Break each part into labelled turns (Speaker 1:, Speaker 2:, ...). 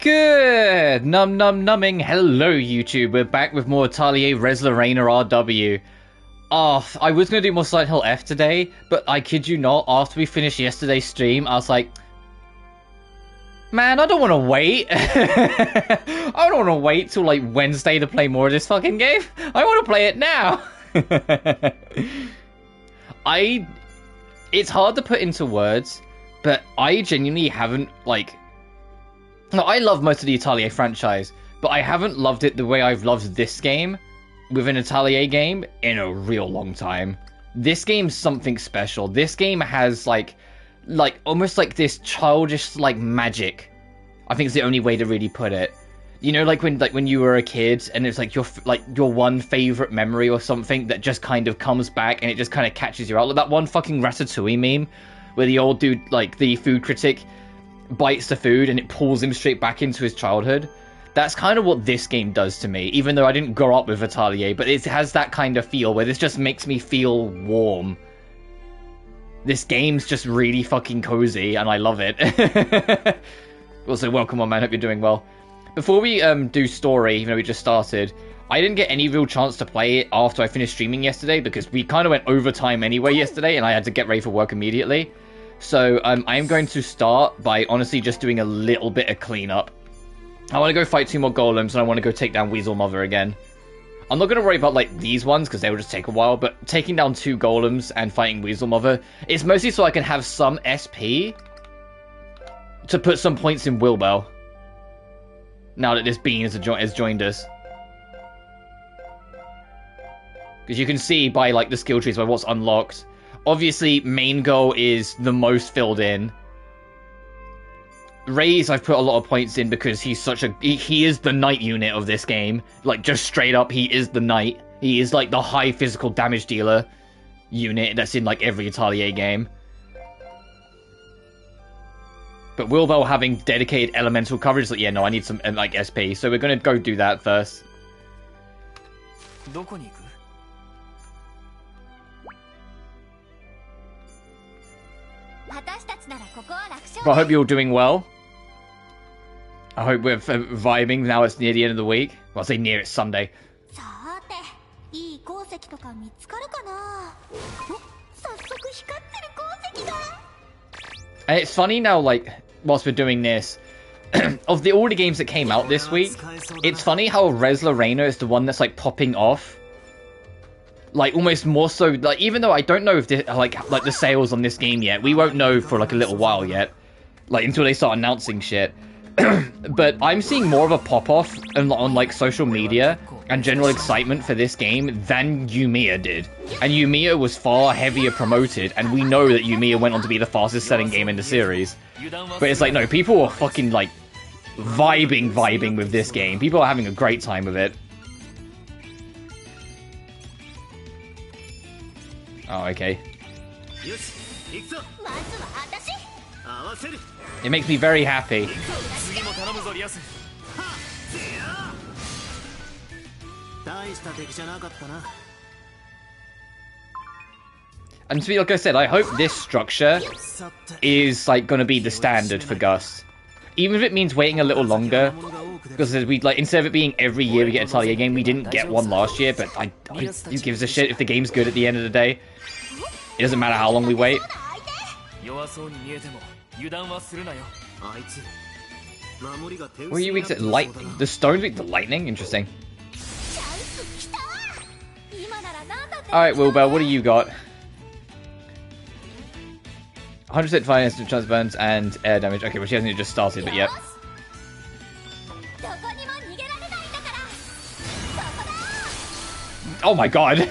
Speaker 1: Good! Numbing. Hello, YouTube. We're back with more Atelier Resleriana RW. Oh, I was going to do more Silent Hill F today, but I kid you not, after we finished yesterday's stream, I was like, man, I don't want to wait. I don't want to wait till like Wednesday to play more of this fucking game. I want to play it now. It's hard to put into words, but I genuinely haven't, like... I love most of the Atelier franchise, but I haven't loved it the way I've loved this game with an Atelier game in a real long time. This game's something special. This game has, like almost like this childish, like, magic. I think it's the only way to really put it. You know, like when you were a kid, and it's like your one favorite memory or something that just kind of comes back and it just kind of catches you out. Like that one fucking Ratatouille meme where the old dude, like the food critic, bites the food and it pulls him straight back into his childhood. That's kind of what this game does to me, even though I didn't grow up with Atelier, but it has that kind of feel where this just makes me feel warm. This game's just really fucking cozy, and I love it. Also, welcome on, man. Hope you're doing well. Before we do story, even though we just started, I didn't get any real chance to play it after I finished streaming yesterday, because we kind of went overtime anyway yesterday, and I had to get ready for work immediately. So I am going to start by honestly just doing a little bit of cleanup. I want to go fight 2 more golems, and I want to go take down Weasel Mother again. I'm not going to worry about like these ones because they will just take a while, but taking down 2 golems and fighting Weasel Mother is mostly so I can have some SP to put some points in Wilbel. Now that this bean has joined us. Because you can see by like the skill trees by what's unlocked. Obviously, main goal is the most filled in. Ray's I've put a lot of points in because he's such a... He is the knight unit of this game. Like, just straight up, he is the knight. He is like the high physical damage dealer unit that's in like every Atelier game. But Wilbel having dedicated elemental coverage, like, yeah, no, I need some like SP. So we're gonna go do that first. But I hope you're all doing well. I hope we're vibing now it's near the end of the week. Well, I'll say near, it's Sunday. And it's funny now, like, whilst we're doing this, of all the games that came out this week, it's funny how Resleriana is the one that's, like, popping off. Like, almost more so, like, even though I don't know if the, like the sales on this game yet. We won't know for, like, a little while yet. Like, until they start announcing shit. But I'm seeing more of a pop-off on, like, social media and general excitement for this game than Yumiya did. And Yumiya was far heavier promoted, and we know that Yumiya went on to be the fastest-selling game in the series. But it's like, no, people are fucking, like, vibing with this game. People are having a great time with it. Oh, okay. It makes me very happy. And to be like I said, I hope this structure is like going to be the standard for Gus. Even if it means waiting a little longer, because we like instead of it being every year we get a Atelier game, we didn't get one last year. But who gives a shit if the game's good at the end of the day? It doesn't matter how long we wait. Were you weak to lightning? The stone's weak to lightning? Interesting. Alright, Wilbel, what do you got? 100% fire, instant chance burns, and air damage. Okay, well, she hasn't just started, but yep. Oh my god!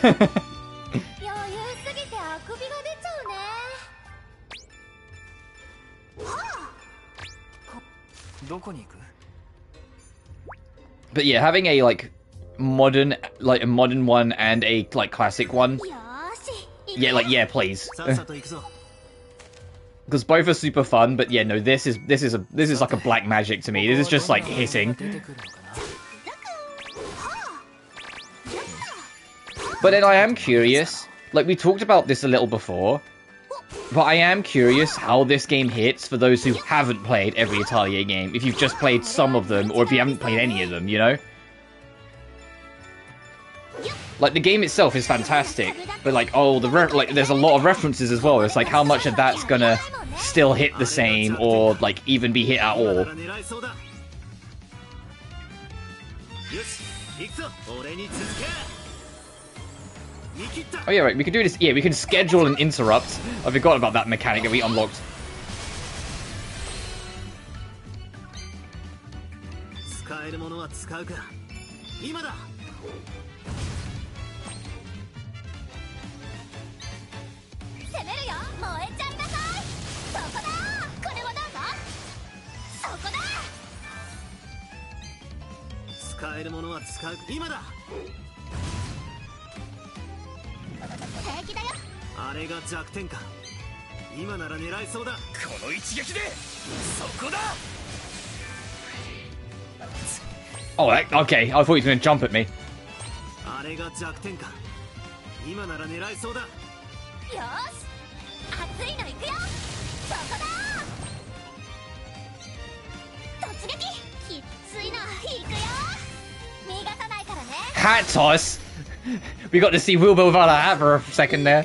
Speaker 1: But yeah, having a like modern one and a like classic one. Yeah, like yeah, please. Because both are super fun, but yeah, no, this is like a black magic to me. This is just like hitting. But then I am curious. Like we talked about this a little before. But I am curious how this game hits for those who haven't played every Atelier game. If you've just played some of them, or if you haven't played any of them, you know? Like, the game itself is fantastic, but like, oh, there's a lot of references as well. It's like, how much of that's gonna still hit the same, or like, even be hit at all? Oh yeah, right, we can do this. Yeah, we can schedule and interrupt. I forgot about that mechanic that we unlocked. Oh, okay. I thought he was going to jump at me. Hat toss? We got to see Wilbur without a hat for a second there.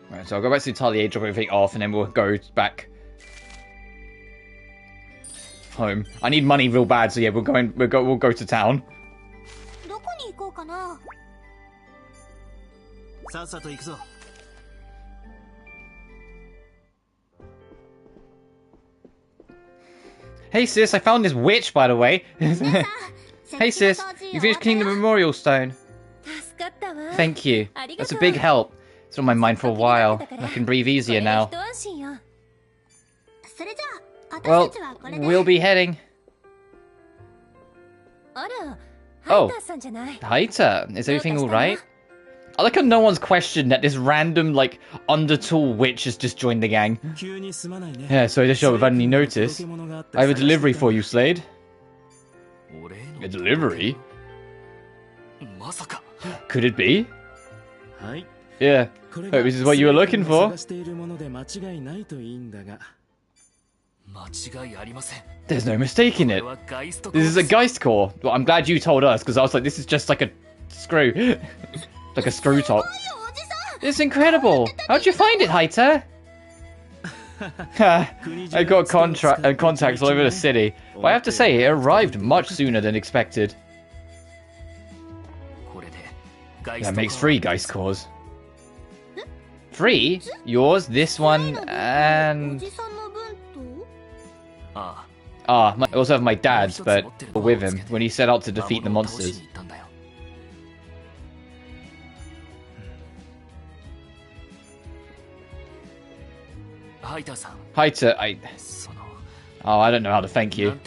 Speaker 1: Right, so I'll go back to the Atelier, drop everything off, and then we'll go back home. I need money real bad, so yeah, we'll go to town. Hey sis, I found this witch, by the way. Hey sis, you finished cleaning the memorial stone. Thank you. That's a big help. It's on my mind for a while. I can breathe easier now. Well, we'll be heading. Oh, Haita, is everything alright? I like how no one's questioned that this random, like, undertool witch has just joined the gang. Yeah, sorry to show without any notice. I have a delivery for you, Slade. A delivery? Could it be? Yeah. Hope this is what you were looking for. There's no mistaking it. This is a Geist core. Well, I'm glad you told us, because I was like, this is just like a screw. Like a screw top. It's incredible. How'd you find it, Haita? I got contacts all over the city. But I have to say, it arrived much sooner than expected. That makes 3 Geist cores. 3? Yours, this one, and... I also have my dad's, but with him, when he set out to defeat the monsters. Haita, I don't know how to thank you.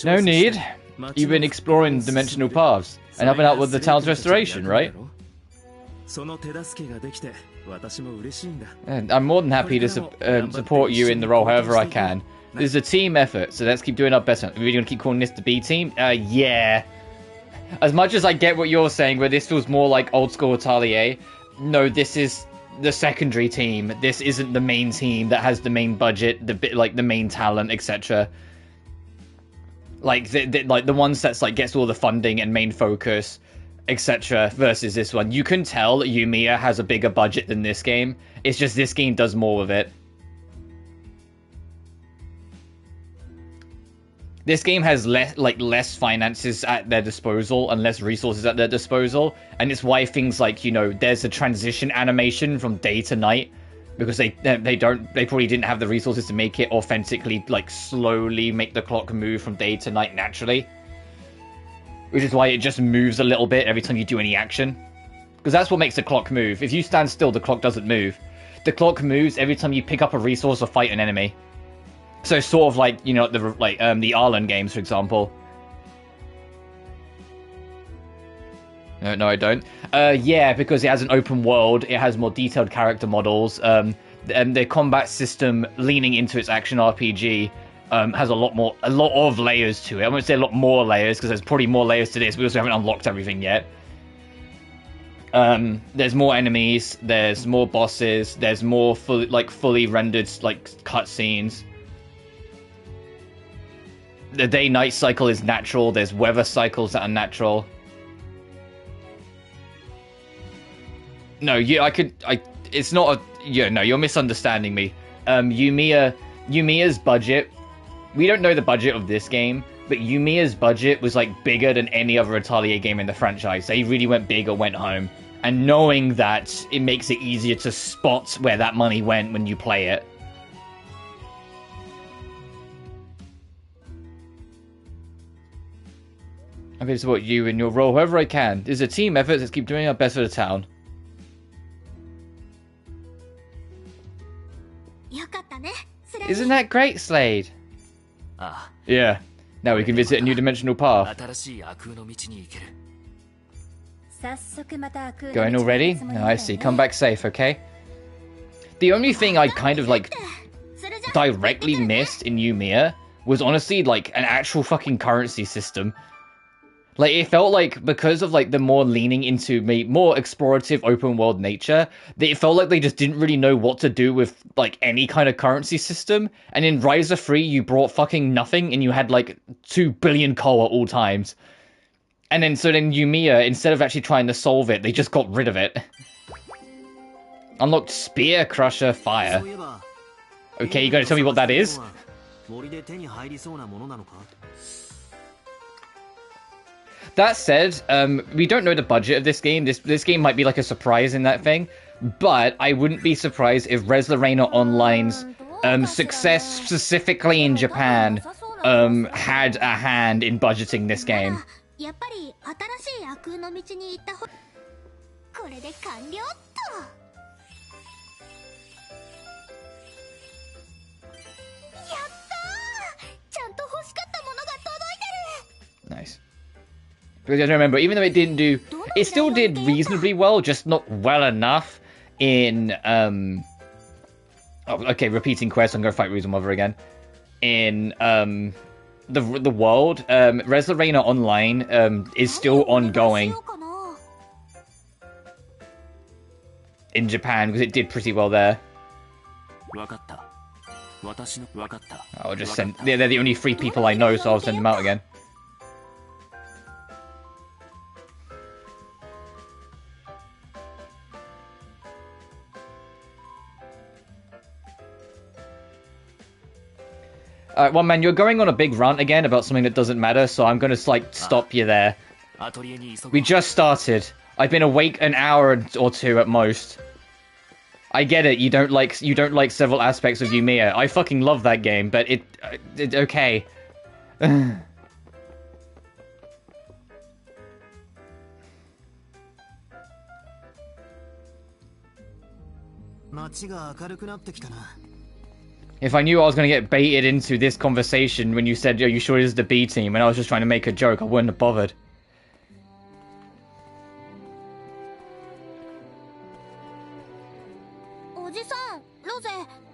Speaker 1: No need. You've been exploring dimensional paths and helping out with the town's restoration, right? And I'm more than happy to support you in the role however I can. This is a team effort, so let's keep doing our best. Are we going to keep calling this the B team? Yeah. As much as I get what you're saying, where this feels more like old school Atelier, no, this is the secondary team. This isn't the main team that has the main budget, the main talent, etc. Like the ones that's like gets all the funding and main focus, etc. Versus this one. You can tell that Yumiya has a bigger budget than this game. It's just this game does more with it. This game has less finances at their disposal and less resources at their disposal, and it's why things like, you know, there's a transition animation from day to night, because they probably didn't have the resources to make it authentically, like, slowly make the clock move from day to night naturally. Which is why it just moves a little bit every time you do any action. Because that's what makes the clock move. If you stand still, the clock doesn't move. The clock moves every time you pick up a resource or fight an enemy. So sort of like, you know, the Arlen games, for example. No, I don't. Yeah, because it has an open world, it has more detailed character models, and the combat system, leaning into its action RPG, has a lot of layers to it. I won't say a lot more layers, because there's probably more layers to this. We also haven't unlocked everything yet. There's more enemies, there's more bosses, there's more fully rendered cutscenes. The day-night cycle is natural. There's weather cycles that are natural. No, it's not a... Yeah, no, you're misunderstanding me. Yumiya's budget... We don't know the budget of this game, but Yumiya's budget was, like, bigger than any other Atelier game in the franchise. They really went big or went home. And knowing that, it makes it easier to spot where that money went when you play it. I'm going to support you in your role wherever I can. This is a team effort. Let's keep doing our best for the town. Isn't that great, Slade? Yeah. Now we can visit a new dimensional path. Going already? Oh, I see. Come back safe, okay? The only thing I kind of, like, directly missed in Yumiya was honestly, like, an actual fucking currency system. Like, it felt like, because of, like, the more leaning into more explorative open world nature, it felt like they just didn't really know what to do with, like, any kind of currency system. And in Riser 3, you brought fucking nothing, and you had, like, 2 billion coal at all times. And then, so then Yumiya, instead of actually trying to solve it, they just got rid of it. Unlocked Spear Crusher Fire. Okay, you gotta tell me what that is? That said, we don't know the budget of this game. This game might be like a surprise in that thing, but I wouldn't be surprised if Resleriana Online's success specifically in Japan had a hand in budgeting this game. Nice. Because I remember, even though it didn't do... It still did reasonably well, just not well enough in... Oh, okay, repeating quest, I'm going to fight Reason Mother again. In the world, Resleriana Online is still ongoing in Japan, because it did pretty well there. I'll just send... They're the only 3 people I know, so I'll send them out again. Well, man, you're going on a big rant again about something that doesn't matter, so I'm gonna, like, stop you there. We just started. I've been awake an hour or 2 at most. I get it, you don't like several aspects of Yumiya. I fucking love that game, but it okay. If I knew I was going to get baited into this conversation when you said, "Are you sure this is the B team?" and I was just trying to make a joke, I wouldn't have bothered.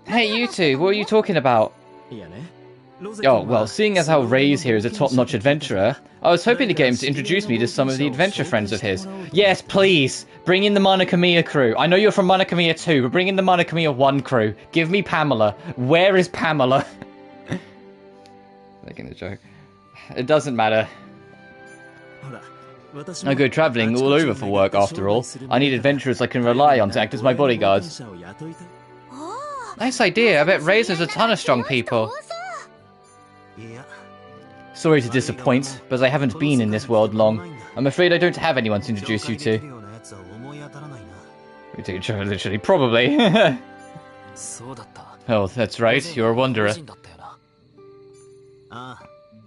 Speaker 1: Hey, you two, what are you talking about? Oh, well, seeing as how Ray's here is a top-notch adventurer, I was hoping to get him to introduce me to some of the adventure friends of his. Yes, please! Bring in the Monokamiya crew. I know you're from Monokamiya 2, but bring in the Monokamiya 1 crew. Give me Pamela. Where is Pamela? Making a joke. It doesn't matter. I go travelling all over for work, after all. I need adventurers I can rely on to act as my bodyguards. Nice idea. I bet Ray's knows a ton of strong people. Sorry to disappoint, but I haven't been in this world long. I'm afraid I don't have anyone to introduce you to. We take each other literally. Probably. Oh, that's right. You're a wanderer.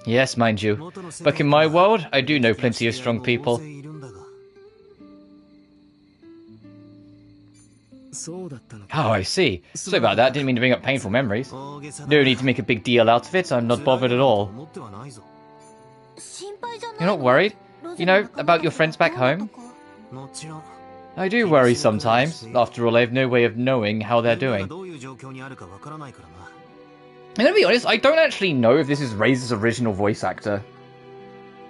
Speaker 1: Yes, mind you. Back in my world, I do know plenty of strong people. Oh, I see. Sorry about that. Didn't mean to bring up painful memories. No need to make a big deal out of it. I'm not bothered at all. You're not worried? You know, about your friends back home? I do worry sometimes. After all, I have no way of knowing how they're doing. I'm gonna be honest, I don't actually know if this is Rei's original voice actor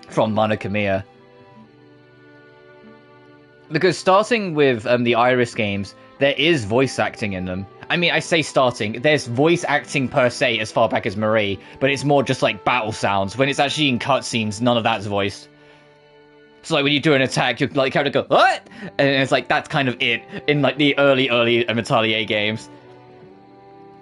Speaker 1: from Mana Khemia. Because starting with the Iris games, there is voice acting in them. I mean, I say starting, there's voice acting per se as far back as Marie, but it's more just like battle sounds. When it's actually in cutscenes, none of that's voiced. So like when you do an attack, you like kind of go, what? And it's like, that's kind of it in like the early Atelier games.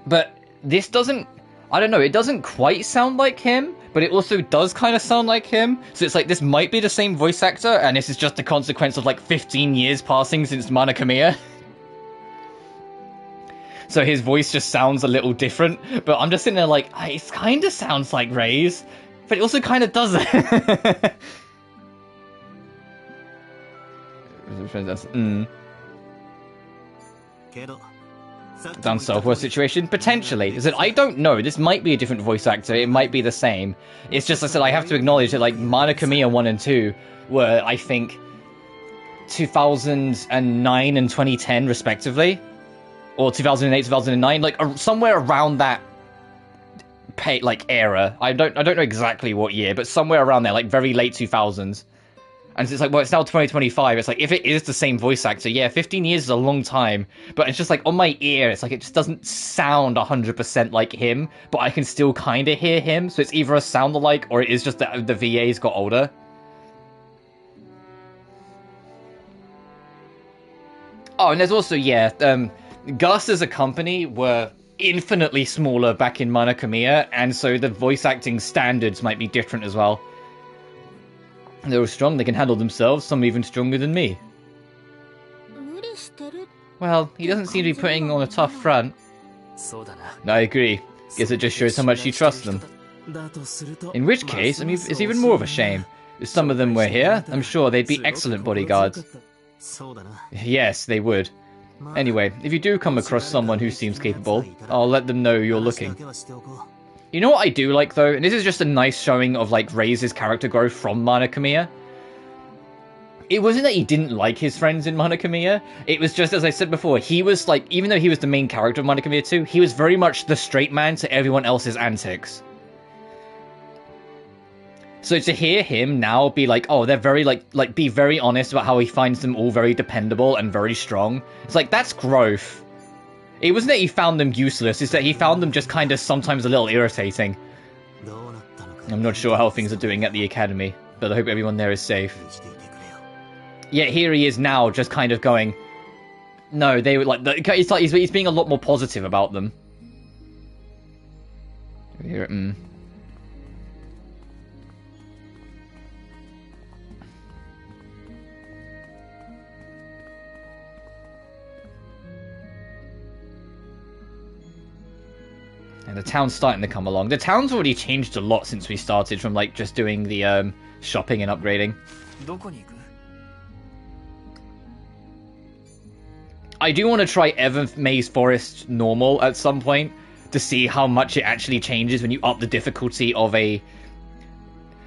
Speaker 1: But this doesn't, I don't know, it doesn't quite sound like him, but it also does kind of sound like him. So it's like, this might be the same voice actor, and this is just a consequence of like 15 years passing since Mana Khemia. So his voice just sounds a little different, but I'm just sitting there like, it kind of sounds like Rei's, but it also kind of doesn't. Down southward situation? Potentially. I said, I don't know. This might be a different voice actor. It might be the same. It's just, I said, I have to acknowledge that, like, Mana Khemia 1 and 2 were, I think, 2009 and 2010, respectively. Or 2008, 2009. Like, somewhere around that, era. I don't know exactly what year, but somewhere around there, like, very late 2000s. And it's like, well, it's now 2025. It's like, if it is the same voice actor, yeah, 15 years is a long time. But it's just like, on my ear, it's like, it just doesn't sound 100% like him. But I can still kind of hear him. So it's either a sound-alike, or it is just that the VA's got older. Oh, and there's also, yeah, Gus as a company were infinitely smaller back in Mana Khemia. And so the voice acting standards might be different as well. They're all strong, they can handle themselves, some even stronger than me. Well, he doesn't seem to be putting on a tough front. I agree. Guess it just shows how much you trust them. In which case, I mean, it's even more of a shame. If some of them were here, I'm sure they'd be excellent bodyguards. Yes, they would. Anyway, if you do come across someone who seems capable, I'll let them know you're looking. You know what I do like, though? And this is just a nice showing of, like, Rei's character growth from Mana Khemia. It wasn't that he didn't like his friends in Mana Khemia. It was just, as I said before, he was, like, even though he was the main character of Mana Khemia 2, he was very much the straight man to everyone else's antics. So to hear him now be like, oh, they're very, like, be very honest about how he finds them all very dependable and very strong. It's like, that's growth. It wasn't that he found them useless, it's that he found them just kind of sometimes a little irritating. I'm not sure how things are doing at the academy, but I hope everyone there is safe. Yet here he is now, just kind of going, no, they were like, it's like he's being a lot more positive about them. And the town's starting to come along. The town's already changed a lot since we started, from like just doing the shopping and upgrading. I do want to try Maze Forest normal at some point to see how much it actually changes when you up the difficulty of a...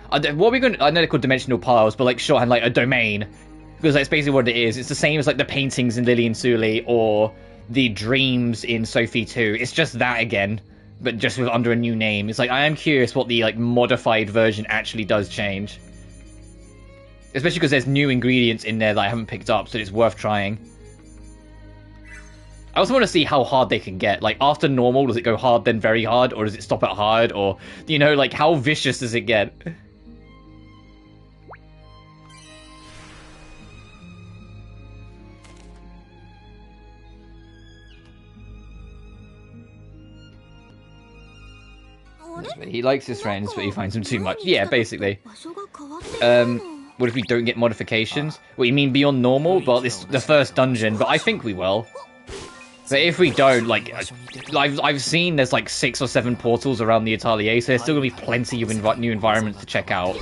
Speaker 1: what are we going to... I know they're called dimensional piles, but like shorthand, like a domain. Because that's basically what it is. It's the same as like the paintings in Lily and Sully or the dreams in Sophie 2. It's just that again, but just with under a new name. It's like, I am curious what the like modified version actually does change. Especially because there's new ingredients in there that I haven't picked up, so it's worth trying. I also want to see how hard they can get. Like, after normal, does it go hard then very hard? Or does it stop at hard? Or, you know, like, how vicious does it get? He likes his friends, but he finds them too much. Yeah, basically. What if we don't get modifications? What, you mean beyond normal? Well, it's the first dungeon, but I think we will. But if we don't, like, I've seen there's like 6 or 7 portals around the Atelier, so there's still going to be plenty of new environments to check out.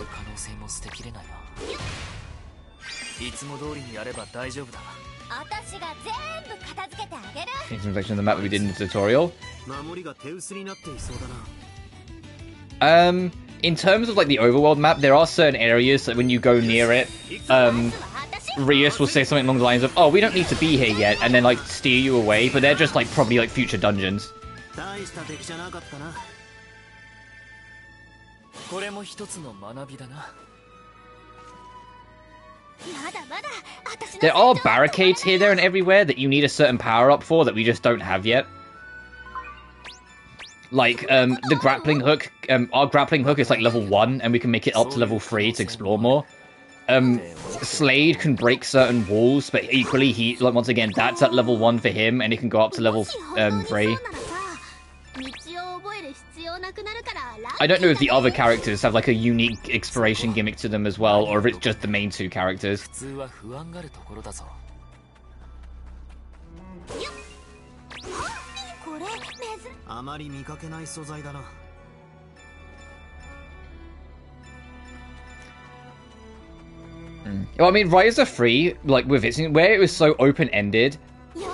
Speaker 1: section of the map that we did in the tutorial. In terms of like the overworld map, there are certain areas that when you go near it, Rias will say something along the lines of, "Oh, we don't need to be here yet," and then like steer you away. But they're just like probably like future dungeons. There are barricades here, there, and everywhere that you need a certain power-up for that we just don't have yet. Like, the grappling hook, our grappling hook is like level 1, and we can make it up to level 3 to explore more. Slade can break certain walls, but equally, he, like, once again, that's at level 1 for him, and it can go up to level 3. I don't know if the other characters have like a unique exploration gimmick to them as well, or if it's just the main 2 characters. Well, I mean, Rise of Free, like with it, where it was so open-ended,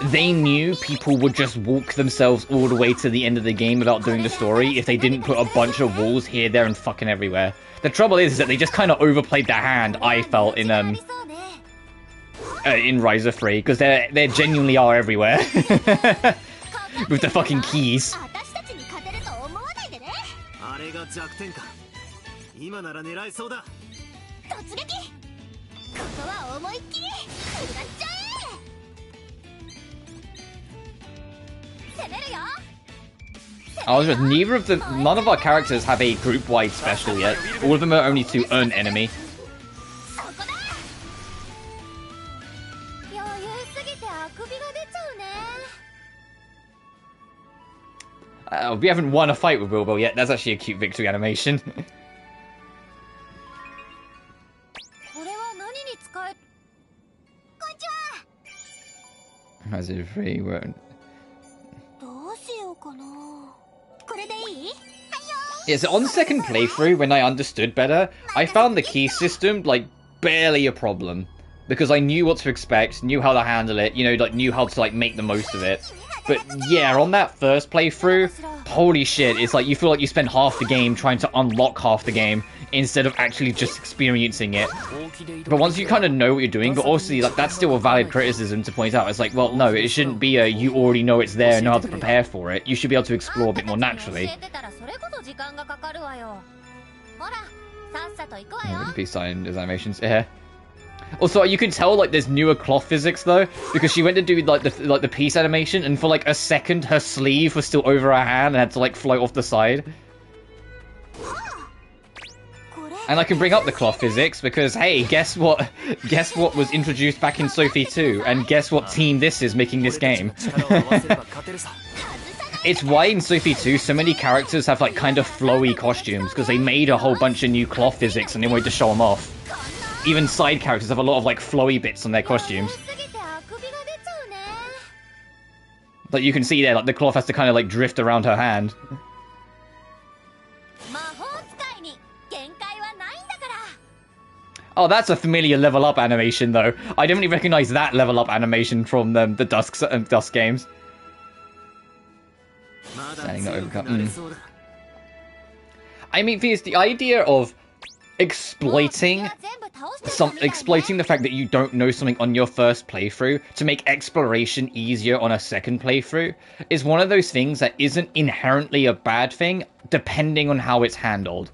Speaker 1: they knew people would just walk themselves all the way to the end of the game without doing the story if they didn't put a bunch of walls here, there, and fucking everywhere. The trouble is that they just kind of overplayed their hand, I felt, in Rise of Free, because they genuinely are everywhere. With the fucking keys. None of our characters have a group-wide special yet. All of them are only to earn enemy. We haven't won a fight with Bilbo yet. That's actually a cute victory animation. As if we weren't. Yeah, so on the second playthrough, when I understood better, I found the key system, like, barely a problem. Because I knew what to expect, knew how to handle it, you know, like, knew how to, like, make the most of it. But, yeah, on that first playthrough, holy shit, it's like you feel like you spend half the game trying to unlock half the game, instead of actually just experiencing it. But once you kind of know what you're doing, but also, like, that's still a valid criticism to point out. It's like, well, no, it shouldn't be a, you already know it's there and know how to prepare for it. You should be able to explore a bit more naturally. Peace sign animations, yeah. Also, you can tell, like, there's newer cloth physics, though, because she went to do, like, the peace animation, and for, like, a second, her sleeve was still over her hand and had to, like, float off the side. And I can bring up the cloth physics, because, hey, guess what? Guess what was introduced back in Sophie 2, and guess what team this is making this game? It's why in Sophie 2 so many characters have, like, kind of flowy costumes, because they made a whole bunch of new cloth physics and they wanted to show them off. Even side characters have a lot of, like, flowy bits on their costumes. Like, you can see there, like, the cloth has to kind of, like, drift around her hand. Oh, that's a familiar level up animation, though. I definitely recognize that level up animation from the Dusk games. Standing not overcome. I mean, the idea of exploiting the fact that you don't know something on your first playthrough to make exploration easier on a second playthrough is one of those things that isn't inherently a bad thing, depending on how it's handled.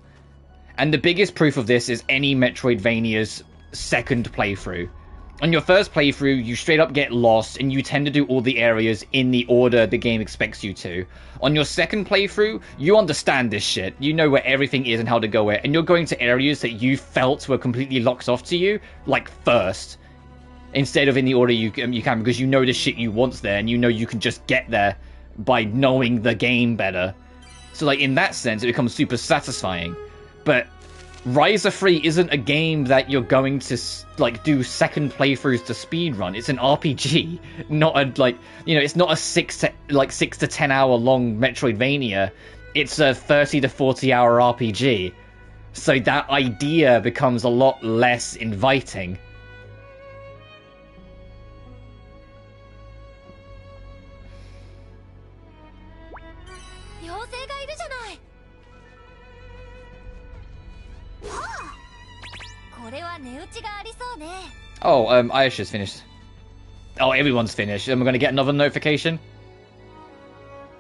Speaker 1: And the biggest proof of this is any Metroidvania's second playthrough. On your first playthrough, you straight up get lost, and you tend to do all the areas in the order the game expects you to. On your second playthrough, you understand this shit. You know where everything is and how to go where, and you're going to areas that you felt were completely locked off to you, like, first. Instead of in the order you can, because you know the shit you want there, and you know you can just get there by knowing the game better. So, like, in that sense, it becomes super satisfying. But Rise of Free isn't a game that you're going to, like, do second playthroughs to speedrun. It's an RPG, not a, like, you know, it's not a 6 to 10 hour long Metroidvania. It's a 30 to 40 hour RPG. So that idea becomes a lot less inviting. Oh, Ayesha's finished. Oh, everyone's finished. Am I going to get another notification?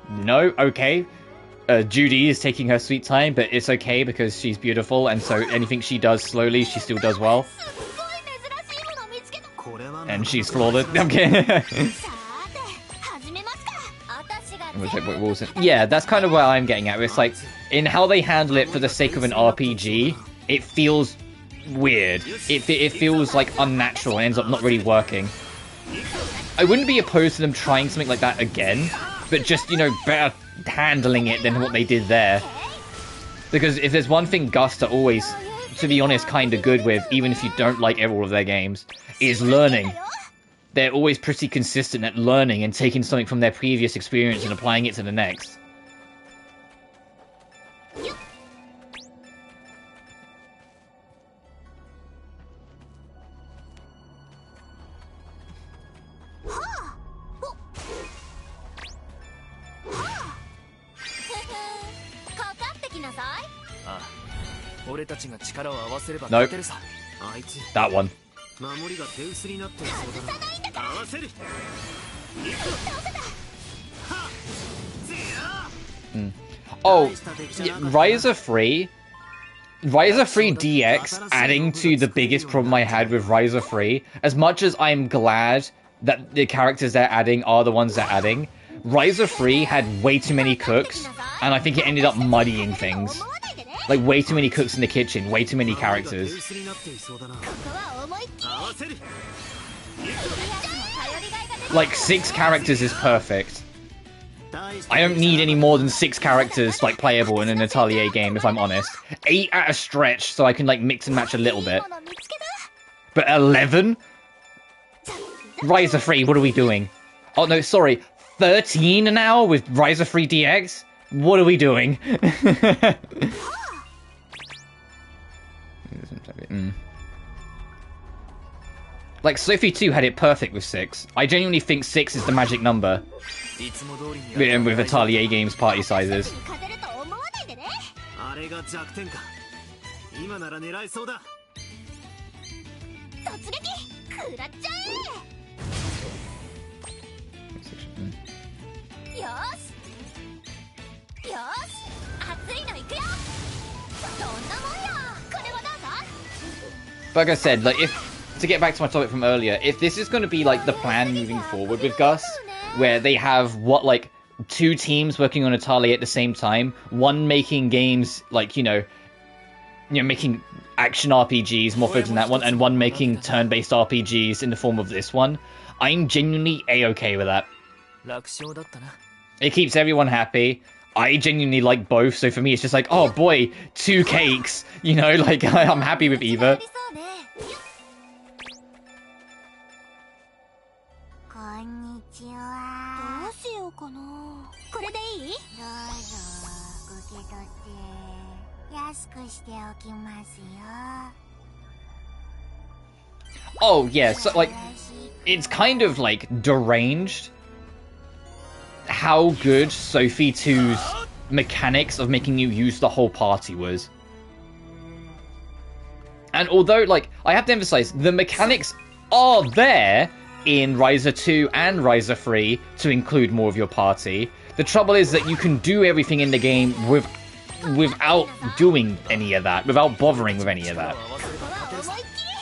Speaker 1: No? Okay. Judy is taking her sweet time, but it's okay because she's beautiful, and so anything she does slowly, she still does well. And she's flawless. I'm kidding. Yeah, that's kind of where I'm getting at. It's like, in how they handle it for the sake of an RPG, it feels weird. It feels like unnatural and ends up not really working. I wouldn't be opposed to them trying something like that again, but just, you know, better handling it than what they did there. Because if there's one thing Gust are always, to be honest, kind of good with, even if you don't like all of their games, is learning. They're always pretty consistent at learning and taking something from their previous experience and applying it to the next. Nope. That one. Oh, yeah, Ryza 3 DX adding to the biggest problem I had with Ryza 3. As much as I'm glad that the characters they're adding are the ones they're adding, Ryza 3 had way too many cooks, and I think it ended up muddying things. Like, way too many cooks in the kitchen, way too many characters. Like, 6 characters is perfect. I don't need any more than 6 characters, like, playable in an Atelier game, if I'm honest. 8 at a stretch, so I can, like, mix and match a little bit. But 11? Ryza 3, what are we doing? Oh, no, sorry. 13 now with Ryza 3 DX? What are we doing? Like, Sophie 2 had it perfect with 6. I genuinely think 6 is the magic number. With Atelier games party sizes. Like I said, like, to get back to my topic from earlier, if this is going to be like the plan moving forward with Gus, where they have like 2 teams working on Atelier at the same time, one making games like, you know, making action RPGs, more focused on that one, and one making turn-based RPGs in the form of this one, I'm genuinely a-okay with that. It keeps everyone happy. I genuinely like both, so for me it's just like, oh boy, 2 cakes, you know, like, I'm happy with either. Oh yeah, so like, it's kind of like deranged how good Sophie 2's mechanics of making you use the whole party was. And although, like, I have to emphasize, the mechanics are there in Ryza 2 and Ryza 3 to include more of your party. The trouble is that you can do everything in the game without doing any of that, without bothering with any of that.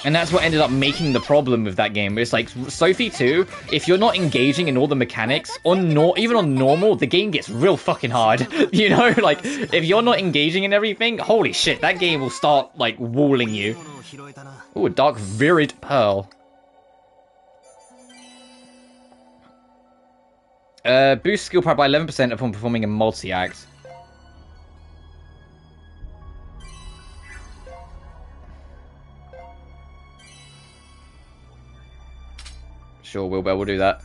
Speaker 1: And that's what ended up making the problem with that game. It's like, Sophie 2, if you're not engaging in all the mechanics, even on normal, the game gets real fucking hard. You know, like, if you're not engaging in everything, holy shit, that game will start, like, walling you. Ooh, a dark virid pearl. Boost skill power by 11% upon performing a multi-act. Sure, Wilbur will do that.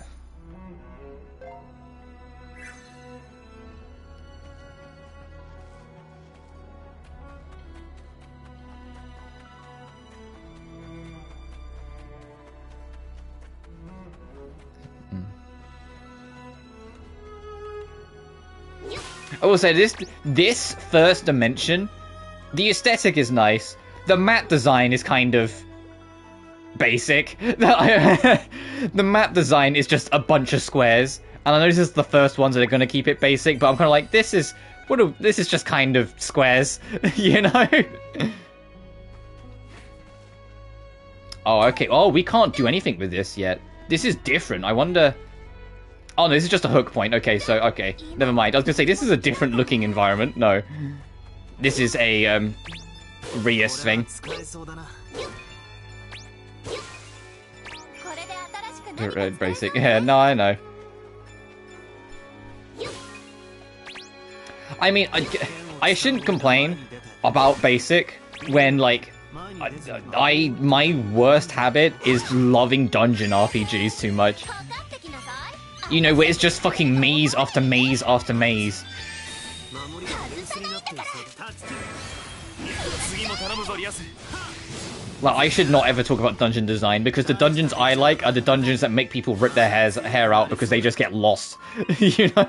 Speaker 1: I will say this first dimension, the aesthetic is nice. The map design is kind of basic. The map design is just a bunch of squares, and I know this is the first ones that are going to keep it basic, but I'm kind of like, this is just kind of squares, you know? Oh, okay. Oh, we can't do anything with this yet. This is different. I wonder... Oh, no, this is just a hook point. Okay, so, okay. Never mind. I was going to say, this is a different looking environment. No. This is a, Rias thing. Basic. Yeah, no, I know. I mean, I shouldn't complain about basic when, like, my worst habit is loving dungeon RPGs too much. You know, where it's just fucking maze after maze after maze. Like, I should not ever talk about dungeon design, because the dungeons I like are the dungeons that make people rip their hair out because they just get lost. You know?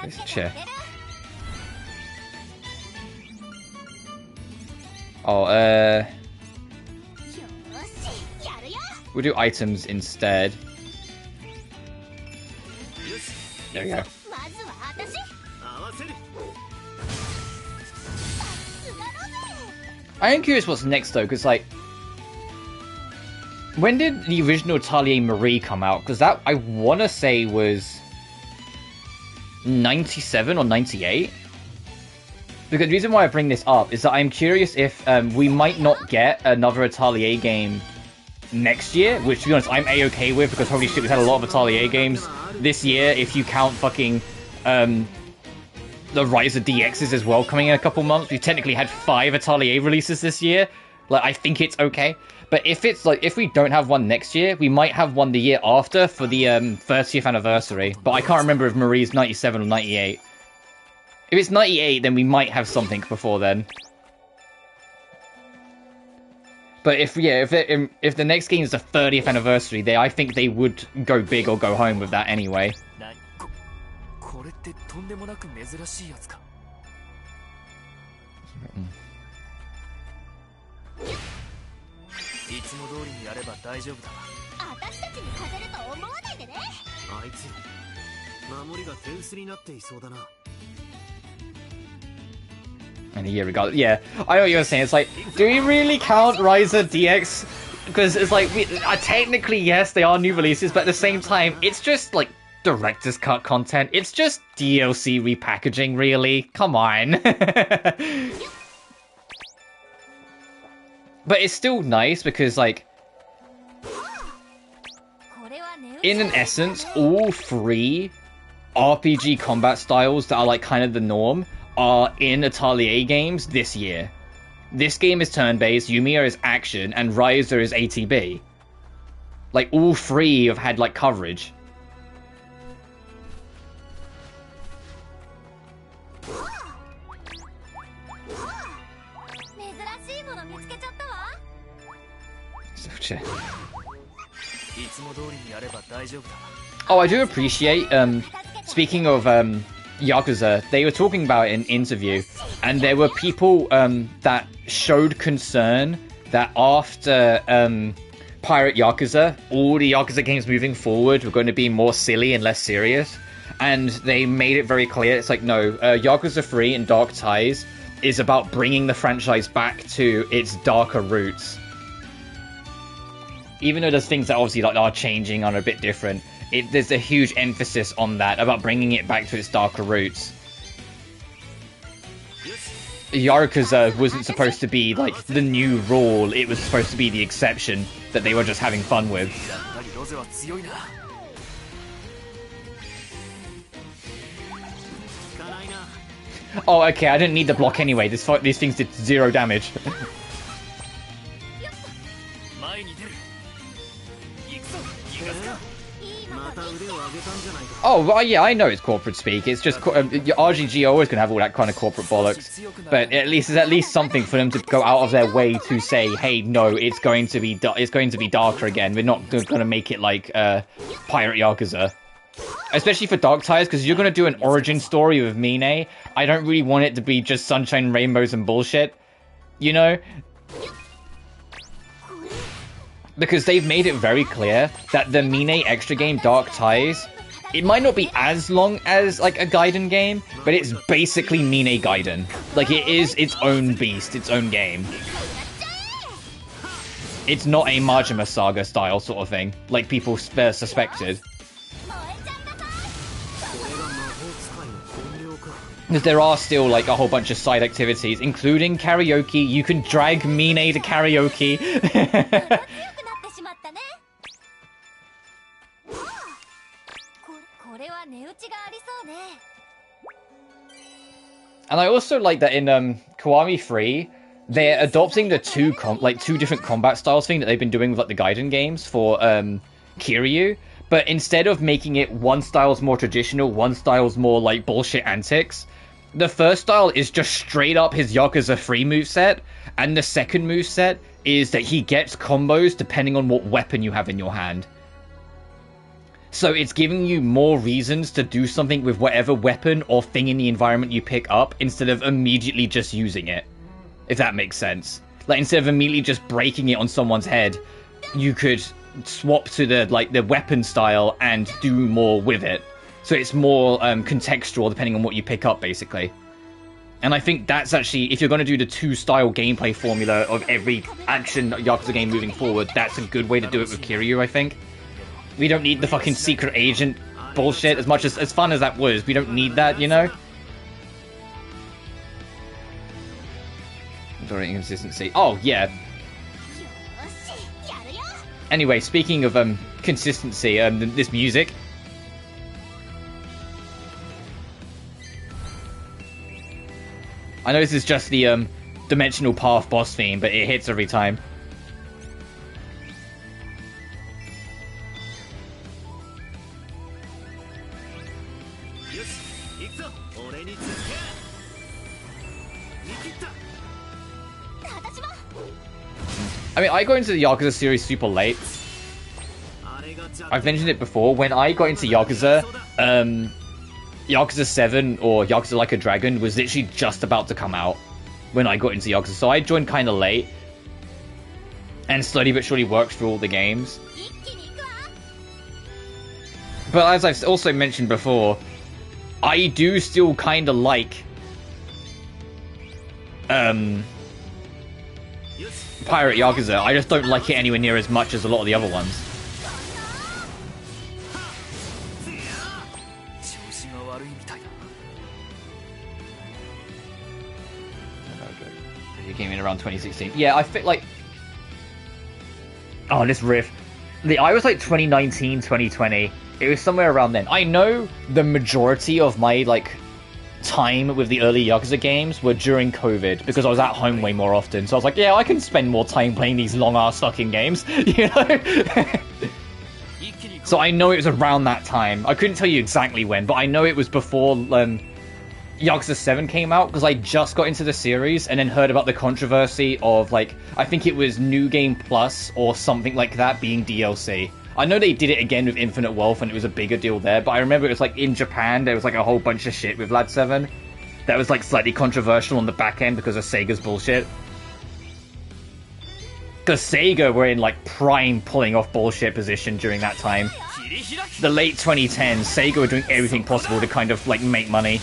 Speaker 1: This chair. Oh, we'll do items instead. There we go. I am curious what's next though, because like, when did the original Atelier Marie come out? Because that, I want to say, was 97 or 98. Because the reason why I bring this up is that I'm curious if we might not get another Atelier game next year, which to be honest I'm a-okay with, because holy shit, we've had a lot of Atelier games this year, if you count fucking the Rise of DXs as well coming in a couple months. We've technically had 5 Atelier releases this year. Like, I think it's okay. But if it's like, if we don't have one next year, we might have one the year after for the 30th anniversary. But I can't remember if Marie's 97 or 98. If it's 98, then we might have something before then. But if the next game is the 30th anniversary, I think they would go big or go home with that anyway. And a year ago, yeah, I know what you were saying. It's like, do we really count Rise of DX? Because it's like, technically yes, they are new releases, but at the same time, it's just like director's cut content. It's just DLC repackaging, really. Come on. But it's still nice because, like, in an essence, all 3 RPG combat styles that are like kind of the norm are in Atelier games this year. This game is turn-based, Yumiya is action, and Ryza is ATB. Like, all 3 have had like coverage. Oh, I do appreciate, speaking of Yakuza, they were talking about it in an interview, and there were people that showed concern that after Pirate Yakuza, all the Yakuza games moving forward were going to be more silly and less serious. And they made it very clear, it's like, no, Yakuza 3 and Dark Ties is about bringing the franchise back to its darker roots. Even though there's things that obviously like are changing, are a bit different, there's a huge emphasis on that, about bringing it back to its darker roots. Yakuza wasn't supposed to be like the new rule, it was supposed to be the exception that they were just having fun with. Oh, okay, I didn't need the block anyway, these things did 0 damage. Oh, well, yeah, I know it's corporate speak. It's just RGG are always going to have all that kind of corporate bollocks. But at least there's at least something for them to go out of their way to say, hey, no, it's going to be darker again. We're not going to make it like Pirate Yakuza. Especially for Dark Tires, because you're going to do an origin story with Mine. I don't really want it to be just sunshine, rainbows, and bullshit. You know? Because they've made it very clear that the Mine extra game, Dark Ties, it might not be as long as, like, a Gaiden game, but it's basically Mine Gaiden. Like, it is its own beast, its own game. It's not a Majima Saga style sort of thing, like people suspected. Because there are still, like, a whole bunch of side activities, including karaoke. You can drag Mine to karaoke. And I also like that in Kiwami 3, they're adopting the two different combat styles thing that they've been doing with like the Gaiden games for Kiryu. But instead of making it one style's more traditional, one style's more like bullshit antics, the first style is just straight up his Yakuza 3 moveset, and the second moveset is that he gets combos depending on what weapon you have in your hand. So it's giving you more reasons to do something with whatever weapon or thing in the environment you pick up instead of immediately just using it. If that makes sense. Like, instead of immediately just breaking it on someone's head, you could swap to the weapon style and do more with it. So it's more contextual depending on what you pick up, basically. And I think that's actually, if you're going to do the two-style gameplay formula of every action Yakuza game moving forward, that's a good way to do it with Kiryu, I think. We don't need the fucking secret agent bullshit, as much as fun as that was. We don't need that, you know? Inconsistency. Oh, yeah. Anyway, speaking of consistency, this music. I know this is just the Dimensional Path boss theme, but it hits every time. I mean, I got into the Yakuza series super late. I've mentioned it before. When I got into Yakuza, Yakuza 7 or Yakuza Like a Dragon was literally just about to come out when I got into Yakuza. So I joined kind of late and slowly but surely worked through all the games. But as I've also mentioned before, I do still kind of like Pirate Yakuza. I just don't like it anywhere near as much as a lot of the other ones. He came in around 2016. Yeah, I feel like... Oh, this riff. I was like 2019, 2020. It was somewhere around then. I know the majority of my, like, time with the early Yakuza games were during COVID, because I was at home way more often. So I was like, yeah, I can spend more time playing these long-ass fucking games, you know? So I know it was around that time. I couldn't tell you exactly when, but I know it was before Yakuza 7 came out, because I just got into the series and then heard about the controversy of, like, I think it was New Game Plus or something like that being DLC. I know they did it again with Infinite Wealth and it was a bigger deal there, but I remember it was like in Japan there was like a whole bunch of shit with Lad 7 that was like slightly controversial on the back end because of Sega's bullshit. Because Sega were in like prime pulling off bullshit position during that time. The late 2010s, Sega were doing everything possible to kind of like make money.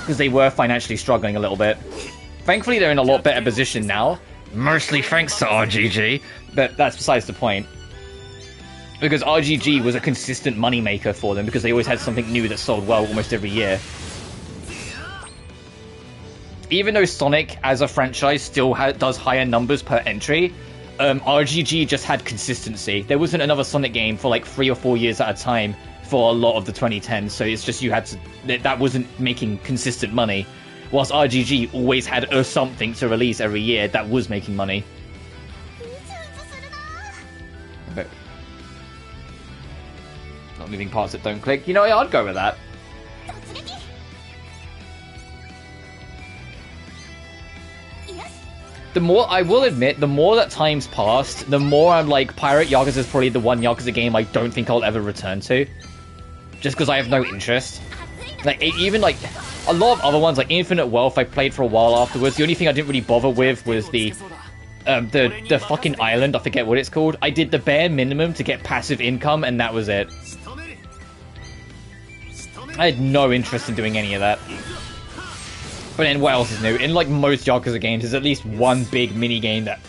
Speaker 1: Because they were financially struggling a little bit. Thankfully they're in a lot better position now. Mostly thanks to RGG, but that's besides the point. Because RGG was a consistent moneymaker for them, because they always had something new that sold well almost every year. Even though Sonic, as a franchise, still does higher numbers per entry, RGG just had consistency. There wasn't another Sonic game for like 3 or 4 years at a time for a lot of the 2010s, so it's just you had to... That wasn't making consistent money. Whilst RGG always had something to release every year that was making money. not moving parts that don't click. You know, I'd go with that. The more, I will admit, the more that time's passed, the more I'm like, Pirate Yakuza is probably the one Yakuza game I don't think I'll ever return to. Just because I have no interest. Like, even like, a lot of other ones, like Infinite Wealth, I played for a while afterwards. The only thing I didn't really bother with was the fucking island, I forget what it's called. I did the bare minimum to get passive income, and that was it. I had no interest in doing any of that. But then what else is new? In like most Yakuza games, there's at least one big mini game that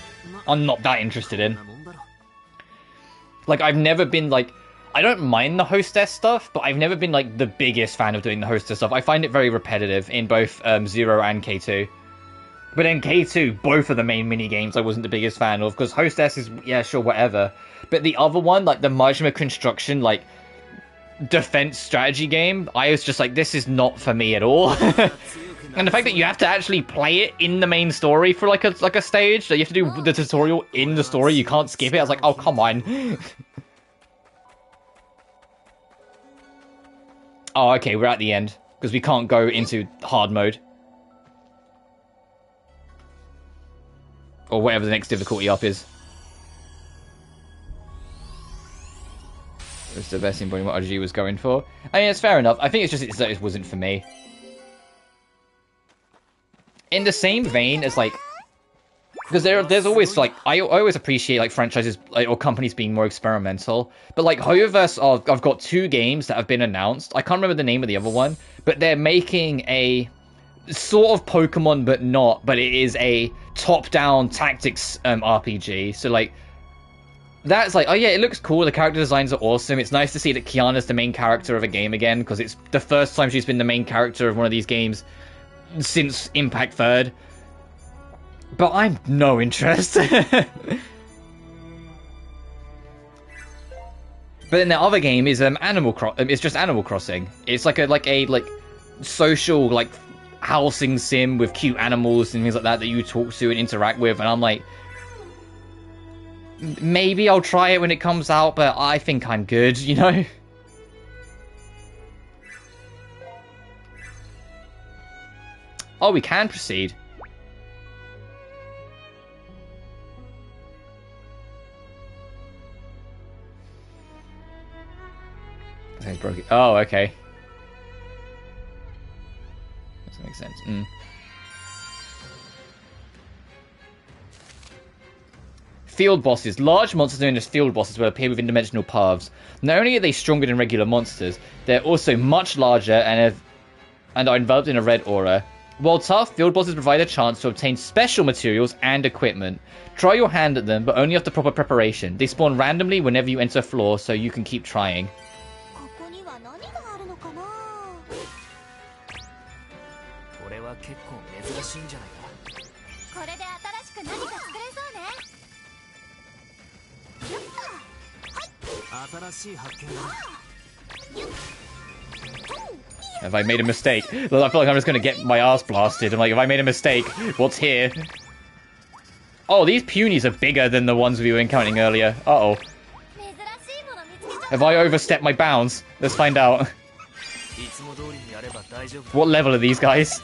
Speaker 1: I'm not that interested in. Like, I've never been like, I don't mind the hostess stuff, but I've never been like the biggest fan of doing the hostess stuff. I find it very repetitive in both Zero and K2. But in K2, both of the main mini games I wasn't the biggest fan of, because hostess is, yeah, sure, whatever. But the other one, like the Majima Construction, like defense strategy game, I was just like, this is not for me at all. And the fact that you have to actually play it in the main story for like a stage, that you have to do the tutorial in the story, you can't skip it. I was like, oh, come on. Oh, okay, we're at the end, because we can't go into hard mode. Or whatever the next difficulty up is. That's the best thing what RG was going for. I mean, it's fair enough. I think it's just that it wasn't for me. In the same vein as, like... Because there's always, like... I always appreciate, like, franchises like, or companies being more experimental. But, like, Hoyoverse, I've got 2 games that have been announced. I can't remember the name of the other one. But they're making a... sort of Pokemon, but not. But it is a top-down tactics RPG. So, like... That's like, oh yeah, it looks cool. The character designs are awesome. It's nice to see that Kiana's the main character of a game again. Because it's the first time she's been the main character of one of these games since Impact 3rd. But I'm no interest. But then the other game is it's just Animal Crossing. It's like a social like housing sim with cute animals and things like that you talk to and interact with, and I'm like, maybe I'll try it when it comes out, but I think I'm good, you know? Oh, we can proceed. Oh, okay. Doesn't make sense. Field bosses. Large monsters known as field bosses will appear within dimensional paths. Not only are they stronger than regular monsters, they're also much larger and are enveloped in a red aura. While tough, field bosses provide a chance to obtain special materials and equipment. Try your hand at them, but only after proper preparation. They spawn randomly whenever you enter a floor, so you can keep trying. Have I made a mistake? I feel like I'm just going to get my ass blasted. I'm like, if I made a mistake, what's here? Oh, these punies are bigger than the ones we were encountering earlier. Uh-oh. Have I overstepped my bounds? Let's find out. What level are these guys?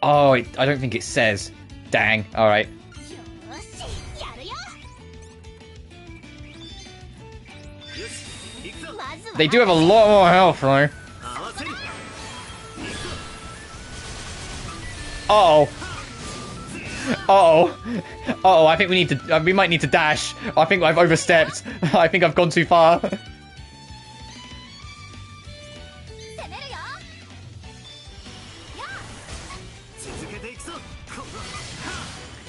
Speaker 1: Oh, I don't think it says. Dang. Alright. They do have a lot more health, though. Uh-oh. Uh-oh. Uh-oh, I think we need to... we might need to dash. I think I've overstepped. I think I've gone too far.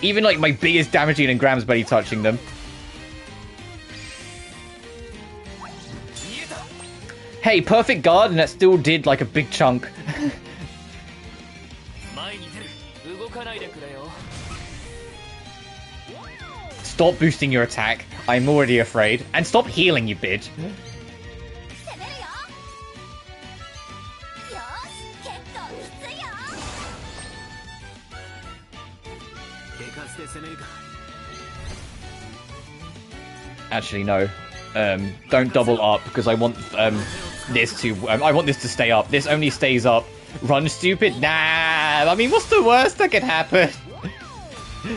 Speaker 1: Even, like, my biggest damage dealing Graham's barely touching them. Hey, perfect guard, and that still did, like, a big chunk. Stop boosting your attack. I'm already afraid. And stop healing, you bitch. Actually, no. Don't double up because I want this to. I want this to stay up. This only stays up. Run, stupid. Nah. I mean, what's the worst that could happen?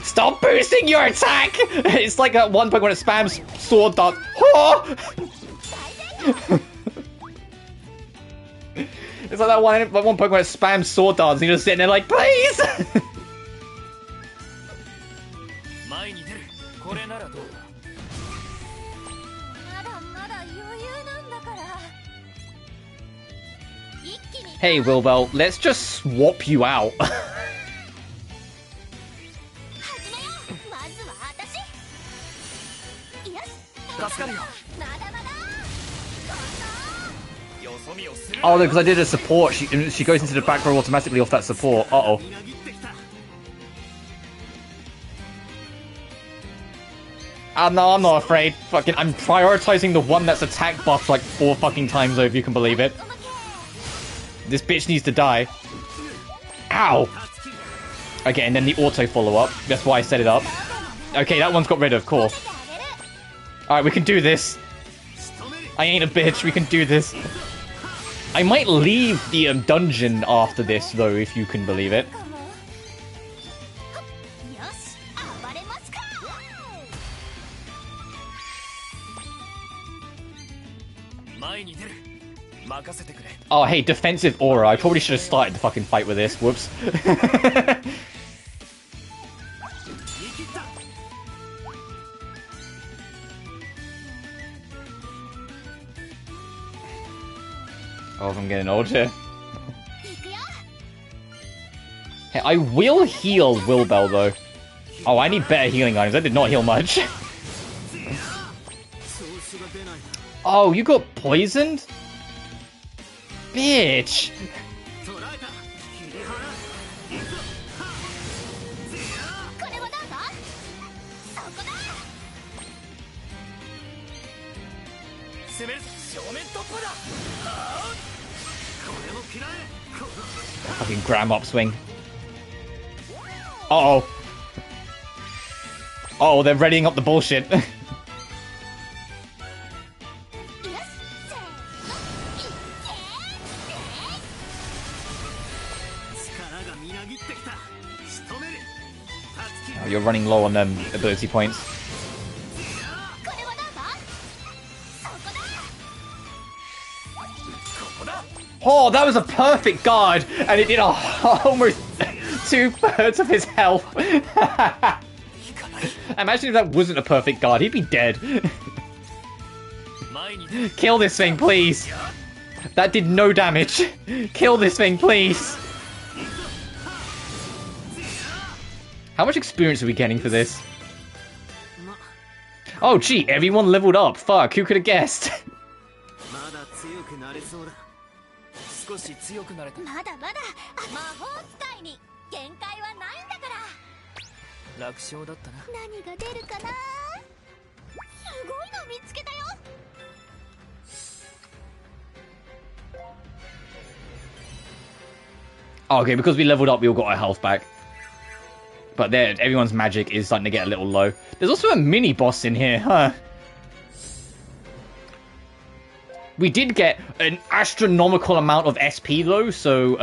Speaker 1: Stop boosting your attack! It's like at one point when it spams sword dart. Oh! It's like that one at one point when it spams sword darts and you're just sitting there like, please! Hey, Wilbell, let's just swap you out. Oh, no, because I did a support. She goes into the back row automatically off that support. Uh-oh. No, I'm not afraid. Fucking, I'm prioritizing the one that's attack buffed like 4 fucking times over, if you can believe it. This bitch needs to die. Ow! Okay, and then the auto follow-up. That's why I set it up. Okay, that one's got rid of, cool. Alright, we can do this. I ain't a bitch, we can do this. I might leave the dungeon after this, though, if you can believe it. Oh, hey, defensive aura. I probably should have started the fucking fight with this. Whoops. Oh, I'm getting old here. Hey, I will heal Wilbell, though. Oh, I need better healing items. I did not heal much. Oh, you got poisoned? Bitch! Fucking gram upswing. Uh-oh. Oh, they're readying up the bullshit. Oh, you're running low on ability points. Oh, that was a perfect guard, and it did almost 2/3 of his health. Imagine if that wasn't a perfect guard, he'd be dead. Kill this thing, please. That did no damage. Kill this thing, please. How much experience are we getting for this? Oh, gee, everyone leveled up. Fuck, who could have guessed? Oh, okay, because we leveled up, we all got our health back. But there, everyone's magic is starting to get a little low. There's also a mini boss in here, huh? We did get an astronomical amount of SP though, so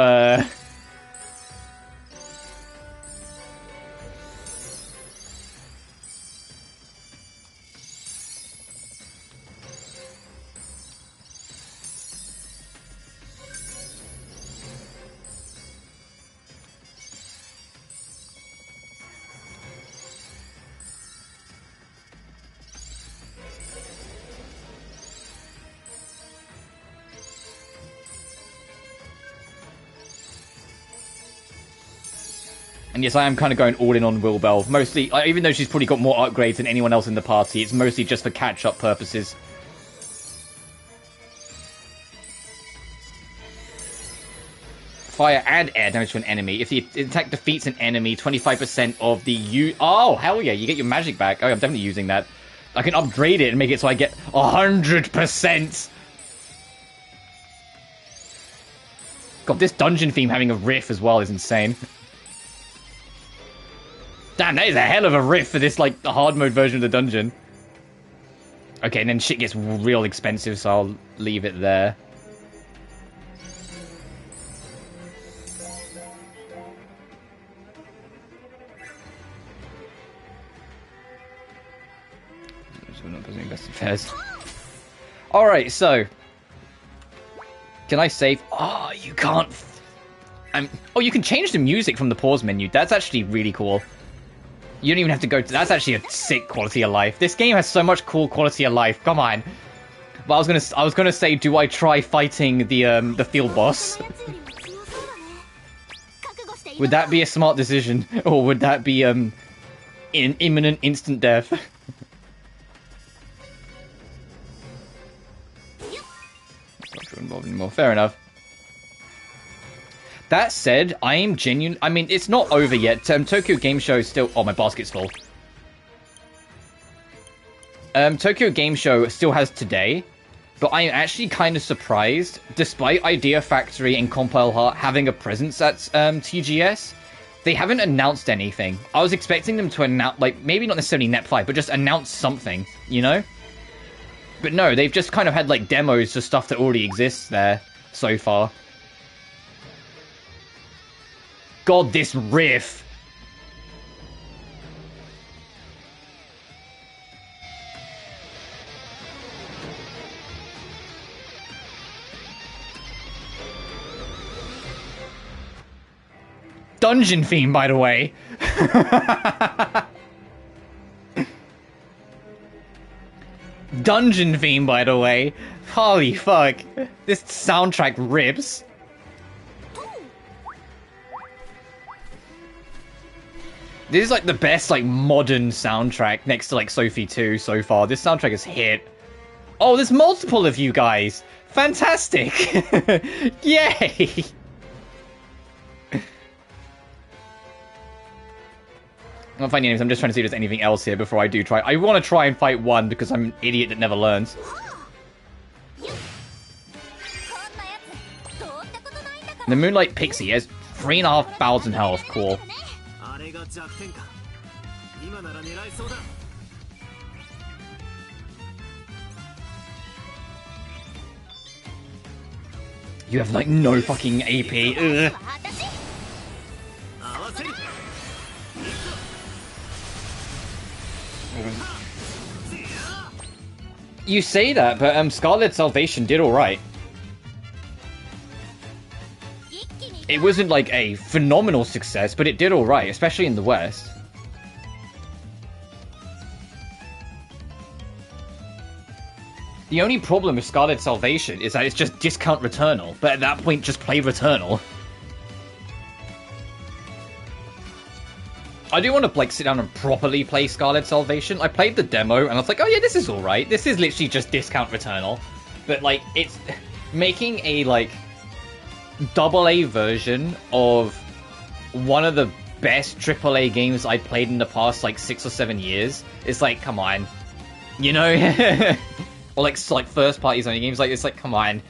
Speaker 1: and yes, I am kind of going all in on Wilbell. Mostly, even though she's probably got more upgrades than anyone else in the party, it's mostly just for catch-up purposes. Fire and air damage to an enemy. If the attack defeats an enemy, 25% of the Oh, hell yeah, you get your magic back. Oh, I'm definitely using that. I can upgrade it and make it so I get 100%. God, this dungeon theme having a riff as well is insane. Damn, that is a hell of a riff for this, like, hard mode version of the dungeon. Okay, and then shit gets real expensive, so I'll leave it there. We're not busy invested fares. Alright, so... Can I save? Oh, you can't... Oh, you can change the music from the pause menu. That's actually really cool. You don't even have to go to... That's actually a sick quality of life. This game has so much cool quality of life. Come on. But I was gonna say, do I try fighting the field boss? Would that be a smart decision? Or would that be, in imminent instant death? Not involved anymore. Fair enough. That said, I am genuine. I mean, it's not over yet. Tokyo Game Show is still... Oh, my basket's full. Tokyo Game Show still has today, but I am actually kind of surprised, despite Idea Factory and Compile Heart having a presence at TGS, they haven't announced anything. I was expecting them to announce, like, maybe not necessarily Net 5, but just announce something, you know? But no, they've just kind of had, like, demos for stuff that already exists there so far. God, this riff. Dungeon theme, by the way. Dungeon theme, by the way. Holy fuck. This soundtrack rips. This is like the best like modern soundtrack next to like Sophie 2 so far. This soundtrack is hit. Oh, there's multiple of you guys. Fantastic. Yay. I'm not finding anything. I'm just trying to see if there's anything else here before I do try. I want to try and fight one because I'm an idiot that never learns. The Moonlight Pixie has 3,500 health. Cool. You have like no fucking AP. Ugh. You say that, but Scarlet Salvation did alright. It wasn't like a phenomenal success, but it did alright, especially in the West. The only problem with Scarlet Salvation is that it's just discount Returnal, but at that point just play Returnal. I do want to like sit down and properly play Scarlet Salvation. I played the demo and I was like, oh yeah, this is alright. This is literally just discount Returnal. But like, it's making a like AA version of one of the best AAA games I played in the past like 6 or 7 years. It's like, come on, you know? Or like first party Sony games. Like, it's like, come on.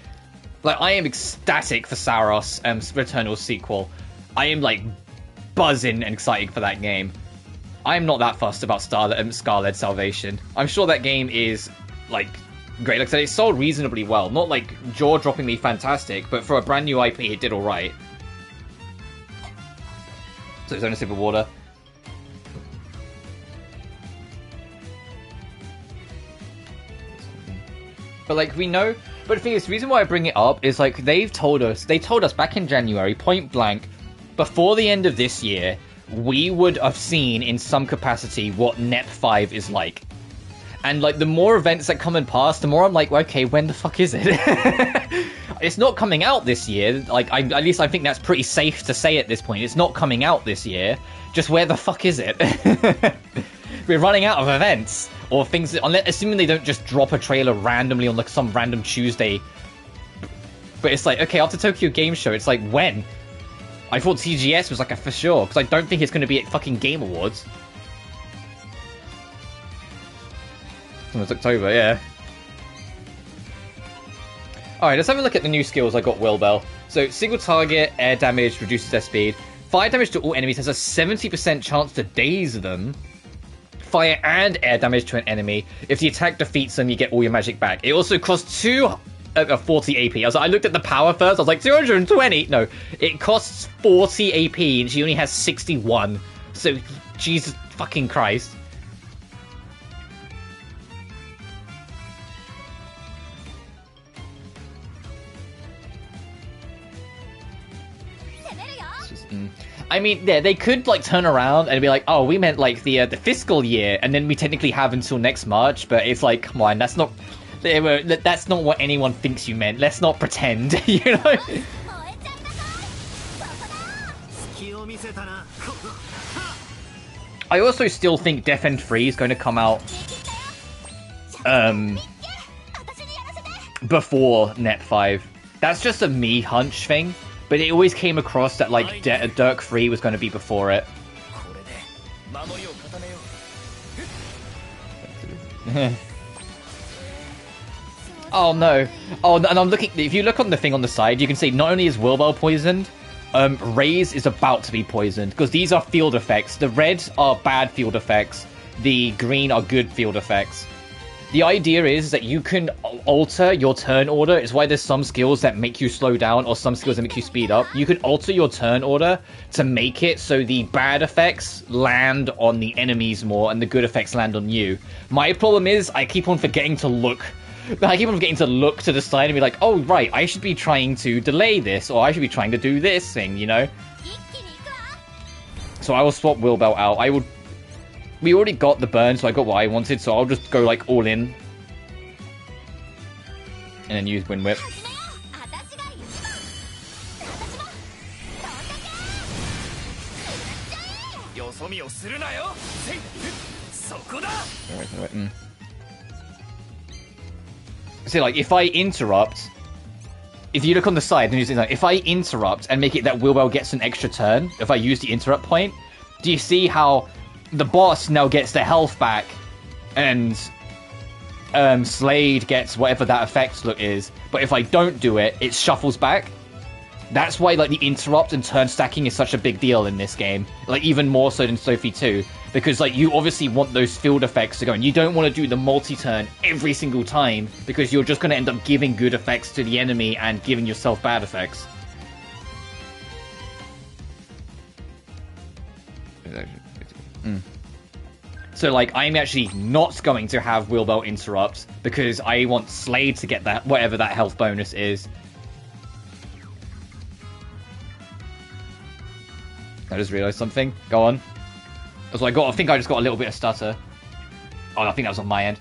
Speaker 1: Like, I am ecstatic for Saros Returnal sequel. I am like buzzing and excited for that game. I am not that fussed about Scarlet Salvation. I'm sure that game is like great. Like I said, it sold reasonably well. Not like jaw-droppingly fantastic, but for a brand new IP, it did alright. So it's only a sip of water. But like, we know. But the thing is, the reason why I bring it up is like they told us back in January, point blank, before the end of this year, we would have seen in some capacity what NEP 5 is like. And like, the more events that come and pass, the more I'm like, okay, when the fuck is it? It's not coming out this year. Like, at least I think that's pretty safe to say at this point. It's not coming out this year. Just where the fuck is it? We're running out of events. Or things, assuming they don't just drop a trailer randomly on like some random Tuesday. But it's like, okay, after Tokyo Game Show, it's like, when? I thought TGS was like a for sure, because I don't think it's going to be at fucking Game Awards. Oh, it's October, yeah. Alright, let's have a look at the new skills I got, Will Bell. So, single target, air damage, reduces their speed. Fire damage to all enemies has a 70% chance to daze them. fire and air damage to an enemy. If the attack defeats them, you get all your magic back. It also costs 40 AP. I looked at the power first. I was like, 220. No, it costs 40 AP, and she only has 61. So, Jesus fucking Christ. I mean, yeah, they could like turn around and be like, "Oh, we meant like the fiscal year," and then we technically have until next March. But it's like, come on, that's not what anyone thinks you meant. Let's not pretend, you know. I also still think Death End 3 is going to come out before Net 5. That's just a me hunch thing. But it always came across that, like, Dirk 3 was going to be before it. Oh, no. Oh, and I'm looking... If you look on the thing on the side, you can see not only is Wilbur poisoned, Raze is about to be poisoned. Because these are field effects. The red are bad field effects. The green are good field effects. The idea is that you can alter your turn order. It's why there's some skills that make you slow down or some skills that make you speed up. You can alter your turn order to make it so the bad effects land on the enemies more and the good effects land on you. My problem is I keep on forgetting to look. I keep on forgetting to look to the side and be like, oh, right, I should be trying to delay this, or I should be trying to do this thing, you know? So I will swap Wilbell out. We already got the burn, so I got what I wanted, so I'll just go, like, all in. And then use Wind Whip. See, like, if I interrupt... If you look on the side, and like, if I interrupt and make it that Wilbell gets an extra turn, if I use the interrupt point, do you see how... The boss now gets the health back, and Slade gets whatever that effect look is. But if I don't do it, it shuffles back. That's why like the interrupt and turn stacking is such a big deal in this game. Like even more so than Sophie 2. Because like you obviously want those field effects to go, and you don't want to do the multi-turn every single time, because you're just going to end up giving good effects to the enemy and giving yourself bad effects. So, like, I'm actually not going to have Wilbell interrupt because I want Slade to get that, whatever that health bonus is. I just realized something. Go on. So I think I just got a little bit of stutter. Oh, I think that was on my end.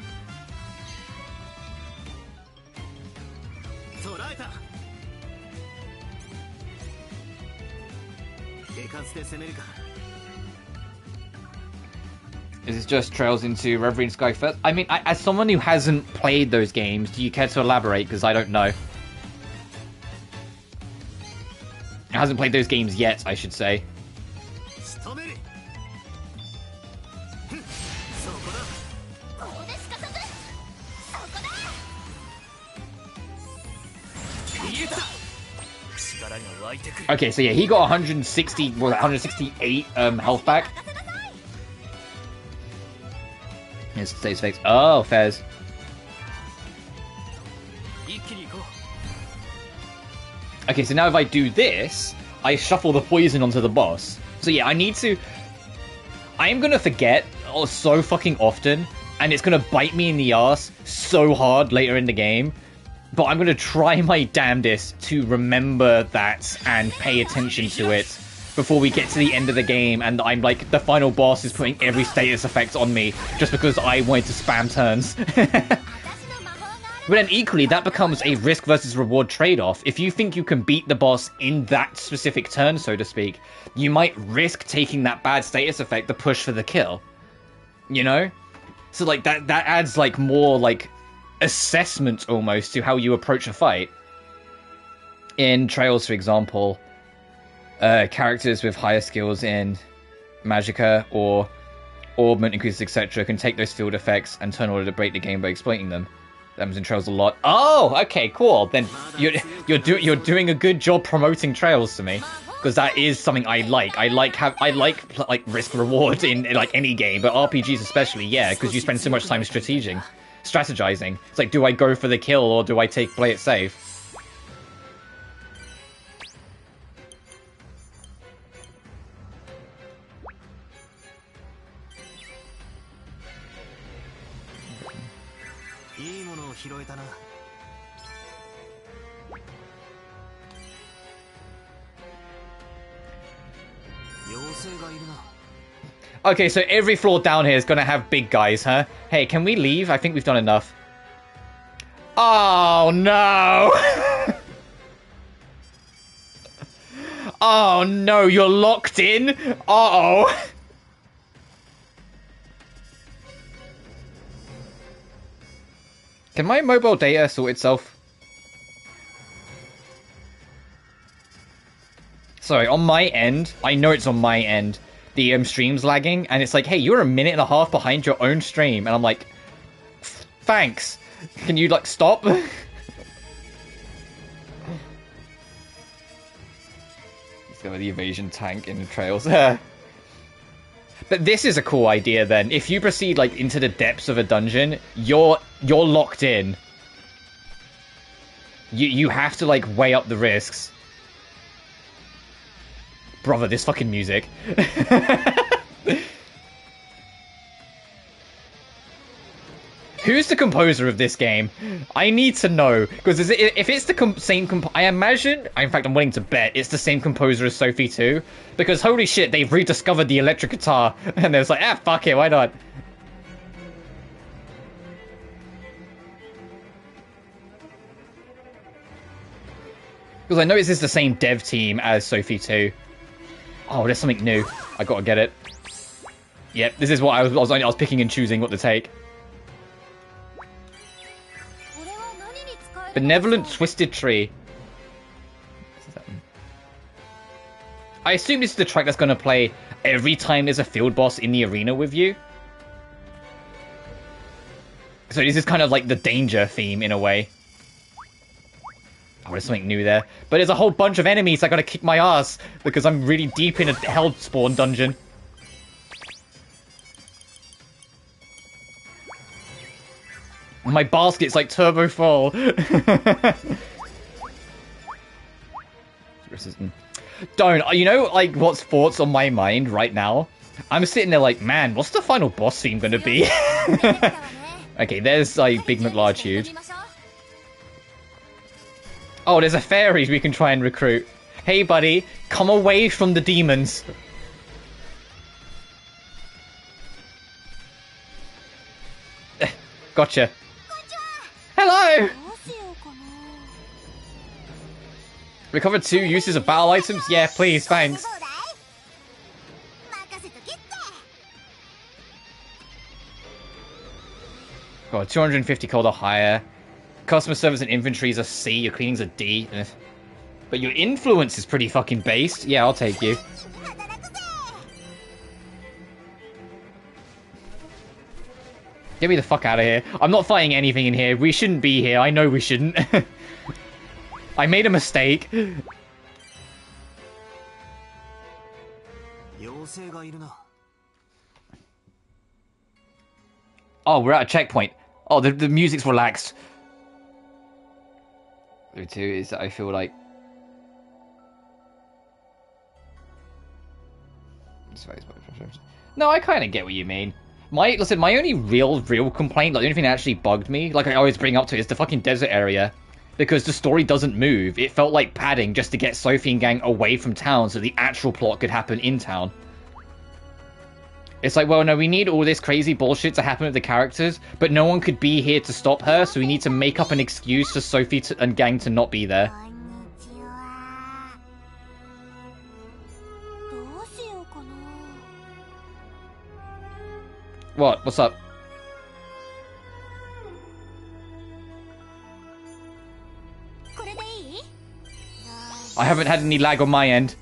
Speaker 1: Is it just Trails into Reverie and Sky first? I mean, as someone who hasn't played those games, do you care to elaborate? Because I don't know. I hasn't played those games yet, I should say. Okay, so yeah, he got 160, well, 168 health back. Here's today's fix. Oh, Fez. Okay, so now if I do this, I shuffle the poison onto the boss. So yeah, I am gonna forget so fucking often, and it's gonna bite me in the ass so hard later in the game. But I'm gonna try my damnedest to remember that and pay attention to it before we get to the end of the game, and I'm like, the final boss is putting every status effect on me just because I wanted to spam turns. But then equally, that becomes a risk versus reward trade-off. If you think you can beat the boss in that specific turn, so to speak, you might risk taking that bad status effect to push for the kill. You know? So like that adds like more like assessment almost to how you approach a fight. In Trails, for example, characters with higher skills in Magicka or Augment increases, etc., can take those field effects and turn order to break the game by exploiting them. That happens in Trails a lot. Oh, okay, cool. Then you're doing a good job promoting Trails to me. because that is something I like. I like risk reward in like any game, but RPGs especially, yeah, because you spend so much time strategizing. It's like, do I go for the kill or do I play it safe? Okay, so every floor down here is gonna have big guys, huh? Hey, can we leave? I think we've done enough. Oh, no! Oh, no, you're locked in? Uh-oh. Can my mobile data sort itself? Sorry, on my end, I know it's on my end. The stream's lagging, and it's like, hey, you're a minute and a half behind your own stream. And I'm like, thanks. Can you, like, stop? Discover the evasion tank in the trails. But this is a cool idea, then. If you proceed, like, into the depths of a dungeon, you're locked in. You have to, like, weigh up the risks. Brother, this fucking music. Who's the composer of this game? I need to know. Because if it's the same I imagine, in fact, I'm willing to bet, it's the same composer as Sophie 2. Because holy shit, they've rediscovered the electric guitar. And they're like, ah, fuck it, why not? Because I know this is the same dev team as Sophie 2. Oh, there's something new. I gotta get it. Yep, this is what I was picking and choosing what to take. Benevolent Twisted Tree. I assume this is the track that's gonna play every time there's a field boss in the arena with you. So this is kind of like the danger theme in a way. Oh, there's something new there. But there's a whole bunch of enemies I gotta kick my ass because I'm really deep in a hell spawn dungeon. My basket's like turbo full. Don't. You know, like, what's thoughts on my mind right now? I'm sitting there like, man, what's the final boss theme gonna be? Okay, there's, like, Big McLarge. Oh, there's a fairies we can try and recruit. Hey, buddy, come away from the demons. Gotcha. Hello! Recover 2 uses of battle items? Yeah, please, thanks. God, 250 gold or higher. Customer service and inventory is a C, your cleaning's a D. But your influence is pretty fucking based. Yeah, I'll take you. Get me the fuck out of here. I'm not fighting anything in here. We shouldn't be here. I know we shouldn't. I made a mistake. Oh, we're at a checkpoint. Oh, the music's relaxed. The two is that I feel like... No, I kind of get what you mean. Listen, my only real complaint, like the only thing that actually bugged me, like I always bring up to, is the fucking desert area. Because the story doesn't move. It felt like padding just to get Sophie and gang away from town so the actual plot could happen in town. It's like, well, no, we need all this crazy bullshit to happen with the characters, but no one could be here to stop her, so we need to make up an excuse for Sophie and gang to not be there. What? What's up? I haven't had any lag on my end.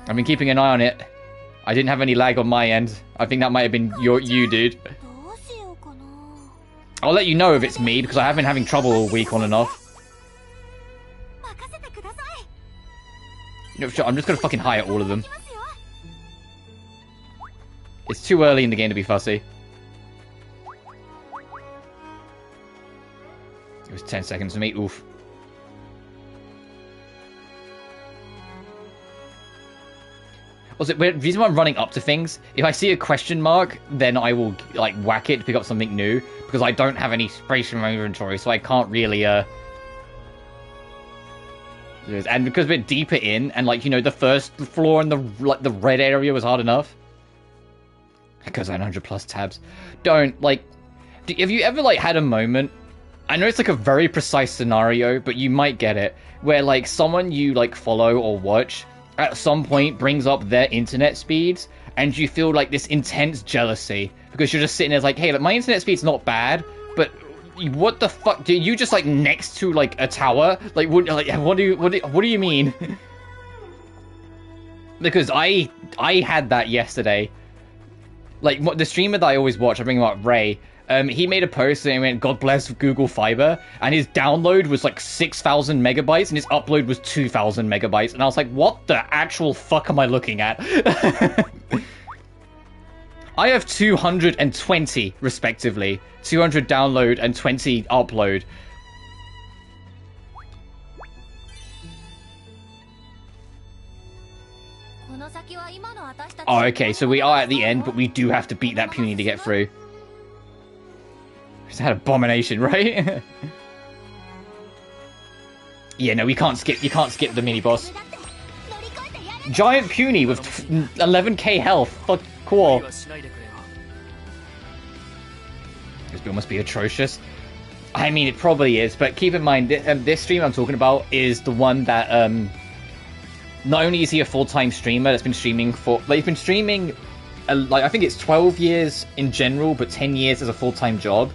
Speaker 1: I've been keeping an eye on it. I didn't have any lag on my end. I think that might have been you, dude. I'll let you know if it's me, because I have been having trouble all week on and off. No, sure, I'm just gonna fucking hire all of them. It's too early in the game to be fussy. It was 10 seconds for me. Oof. Also, the reason why I'm running up to things, if I see a question mark, then I will, like, whack it to pick up something new, because I don't have any space in my inventory, so I can't really, And because we're deeper in, and, like, you know, the first floor and the red area was hard enough. Because 900 plus tabs. Don't, like... Have you ever, like, had a moment... I know it's, like, a very precise scenario, but you might get it. Where, like, someone you, like, follow or watch... at some point brings up their internet speeds, and you feel like this intense jealousy because you're just sitting there like, hey, like, my internet speed's not bad, but what the fuck? Do you just like next to like a tower? Like, what do you mean? Because I had that yesterday. Like, the streamer that I always watch, I bring him up, Ray. He made a post and he went, God bless Google Fiber, and his download was like 6,000 megabytes and his upload was 2,000 megabytes, and I was like, what the actual fuck am I looking at? I have 220 respectively, 200 download and 20 upload. Oh, okay, so we are at the end, but we do have to beat that puny to get through. It's an abomination, right? Yeah, no, we can't skip. You can't skip the mini boss. Giant puny with 11k health. Fuck, cool. This build must be atrocious. I mean, it probably is, but keep in mind, this stream I'm talking about is the one that, not only is he a full-time streamer that's been streaming for, like, he's been streaming, like, I think it's 12 years in general, but 10 years as a full-time job.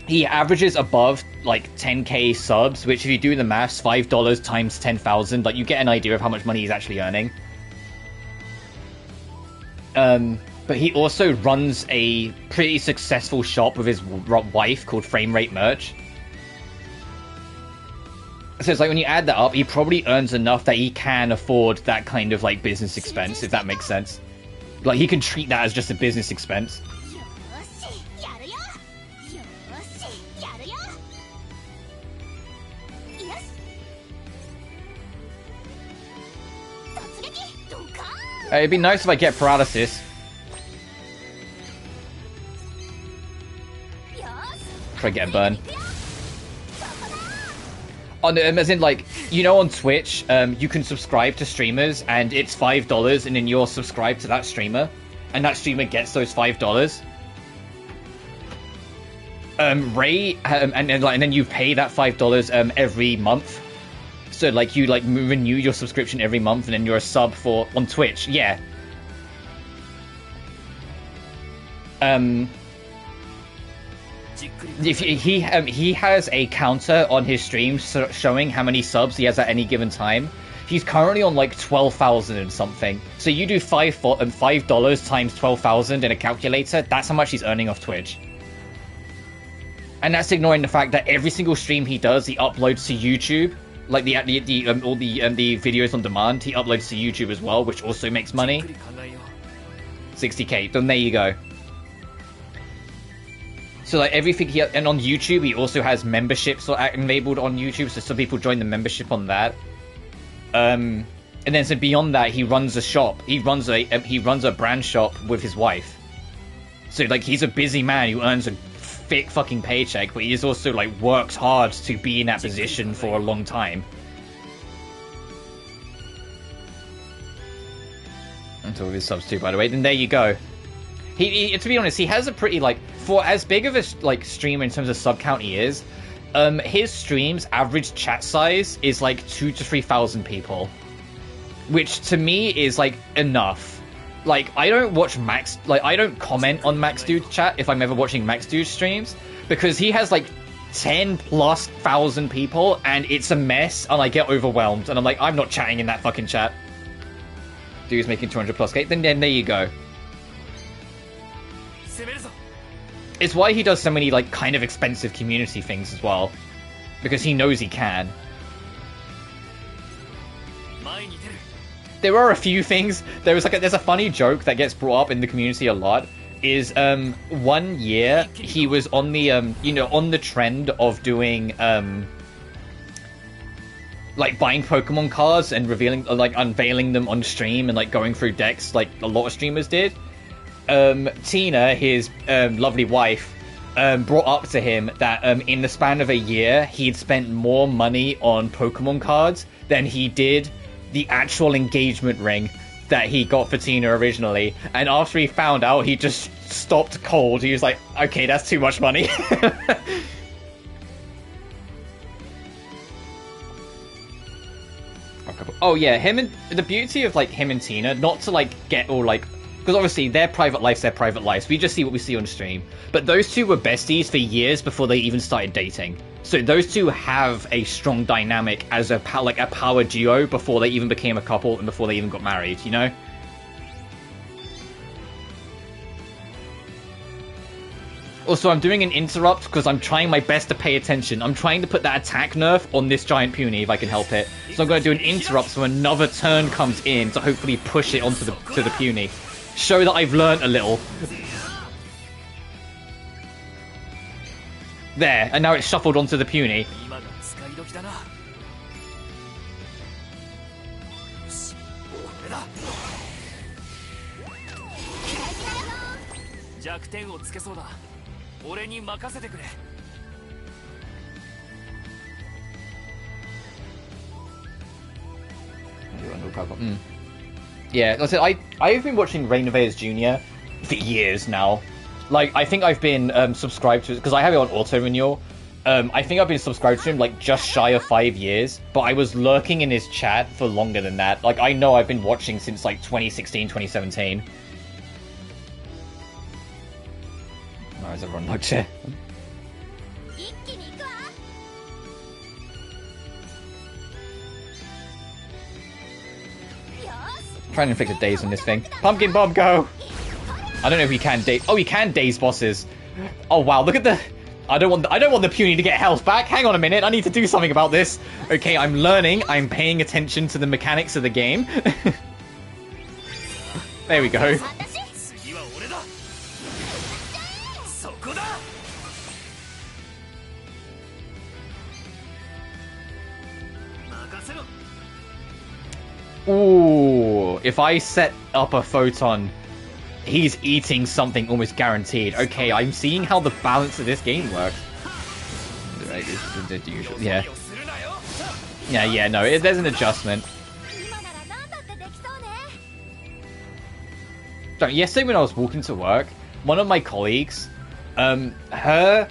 Speaker 1: He averages above, like, 10k subs, which if you do the maths, $5 times 10,000, like, you get an idea of how much money he's actually earning. But he also runs a pretty successful shop with his wife called Frame Rate Merch. So it's like, when you add that up, he probably earns enough that he can afford that kind of, like, business expense, if that makes sense. Like, he can treat that as just a business expense. It'd be nice if I get paralysis. Try to get a burn. Oh, no, as in, like, you know, on Twitch, you can subscribe to streamers, and it's $5, and then you're subscribed to that streamer, and that streamer gets those $5. Ray, and then you pay that $5 every month. So, like, you, like, renew your subscription every month, and then you're a sub for, on Twitch, yeah. If he has a counter on his stream showing how many subs he has at any given time. He's currently on, like, 12,000 and something. So you do $5 times 12,000 in a calculator, that's how much he's earning off Twitch. And that's ignoring the fact that every single stream he does, he uploads to YouTube. Like, all the videos on demand, he uploads to YouTube as well, which also makes money. 60k, then there you go. So, like, everything and on YouTube, he also has memberships enabled on YouTube, so some people join the membership on that. And then, so beyond that, he runs a shop. He runs a brand shop with his wife. So, like, he's a busy man who earns a thick fucking paycheck, but he's also, like, works hard to be in that position for a long time. And all of his subs too, by the way. Then there you go. He to be honest, he has a pretty, like, for as big of a, like, streamer in terms of sub count he is, his streams average chat size is like 2,000 to 3,000 people, which to me is, like, enough. Like, I don't watch Max, like, I don't comment on Max Dude's chat if I'm ever watching Max Dude's streams, because he has, like, 10,000+ people, and it's a mess, and I get overwhelmed, and I'm like, I'm not chatting in that fucking chat. Dude's making 200+k, then there you go. It's why he does so many, like, kind of expensive community things as well, because he knows he can. There are a few things. There's a funny joke that gets brought up in the community a lot. Is 1 year he was on the on the trend of doing like buying Pokemon cards and revealing unveiling them on stream and like going through decks like a lot of streamers did. Tina, his lovely wife, brought up to him that in the span of a year he'd spent more money on Pokemon cards than he did the actual engagement ring that he got for Tina originally. And after he found out, he just stopped cold. He was like, okay, that's too much money. Oh yeah, the beauty of like him and Tina, not to like get all like, because obviously their private lives, we just see what we see on stream, but those two were besties for years before they even started dating. So those two have a strong dynamic as a power duo before they even became a couple and before they even got married, you know? Also, I'm doing an interrupt because I'm trying my best to pay attention. I'm trying to put that attack nerf on this giant puny if I can help it. So I'm going to do an interrupt so another turn comes in to hopefully push it onto the puny. Show that I've learnt a little. There, and now it's shuffled onto the puny. Yeah, like I said, I've been watching Reign of Ayers Jr. for years now. Like, I think I've been subscribed to it, because I have it on auto-renewal. I think I've been subscribed to him, like, just shy of 5 years, but I was lurking in his chat for longer than that. Like, I know I've been watching since, like, 2016, 2017. Oh, is everyone locked here? Trying to inflict a daze on this thing. Pumpkin Bomb, go! I don't know if we can daze. Oh, we can daze bosses. Oh wow, look at the. I don't want the puny to get health back. Hang on a minute, I need to do something about this. Okay, I'm learning. I'm paying attention to the mechanics of the game. There we go. Ooh, if I set up a photon, he's eating something almost guaranteed. Okay, I'm seeing how the balance of this game works. Yeah. Yeah, no, there's an adjustment. Yesterday when I was walking to work, one of my colleagues, her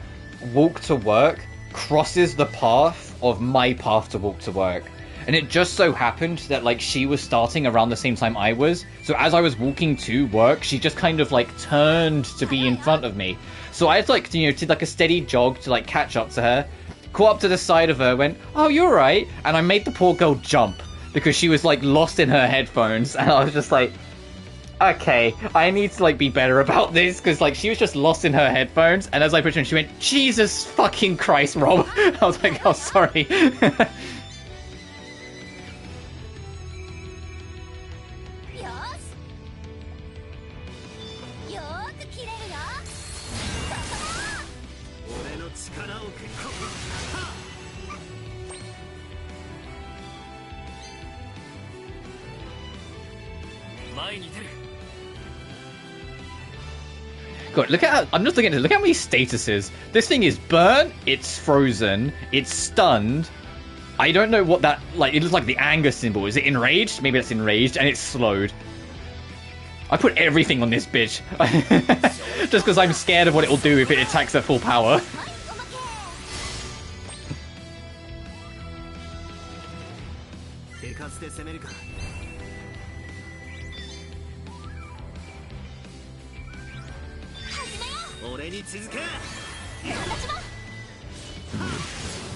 Speaker 1: walk to work crosses the path of my path to walk to work. And it just so happened that, like, she was starting around the same time I was. So as I was walking to work, she just kind of, like, turned to be in front of me. So I had, like, did, like, a steady jog to, like, catch up to her. Caught up to the side of her, went, oh, you're right. And I made the poor girl jump. Because she was, like, lost in her headphones. And I was just like, okay, I need to, like, be better about this. Because, like, she was just lost in her headphones. And as I pushed her, she went, Jesus fucking Christ, Rob. I was like, oh, sorry. God, look at how, I'm just looking at it, look how many statuses. This thing is burnt, it's frozen, it's stunned. I don't know what that, like, it looks like the anger symbol. Is it enraged? Maybe that's enraged, and it's slowed. I put everything on this bitch. Just because I'm scared of what it'll do if it attacks at full power.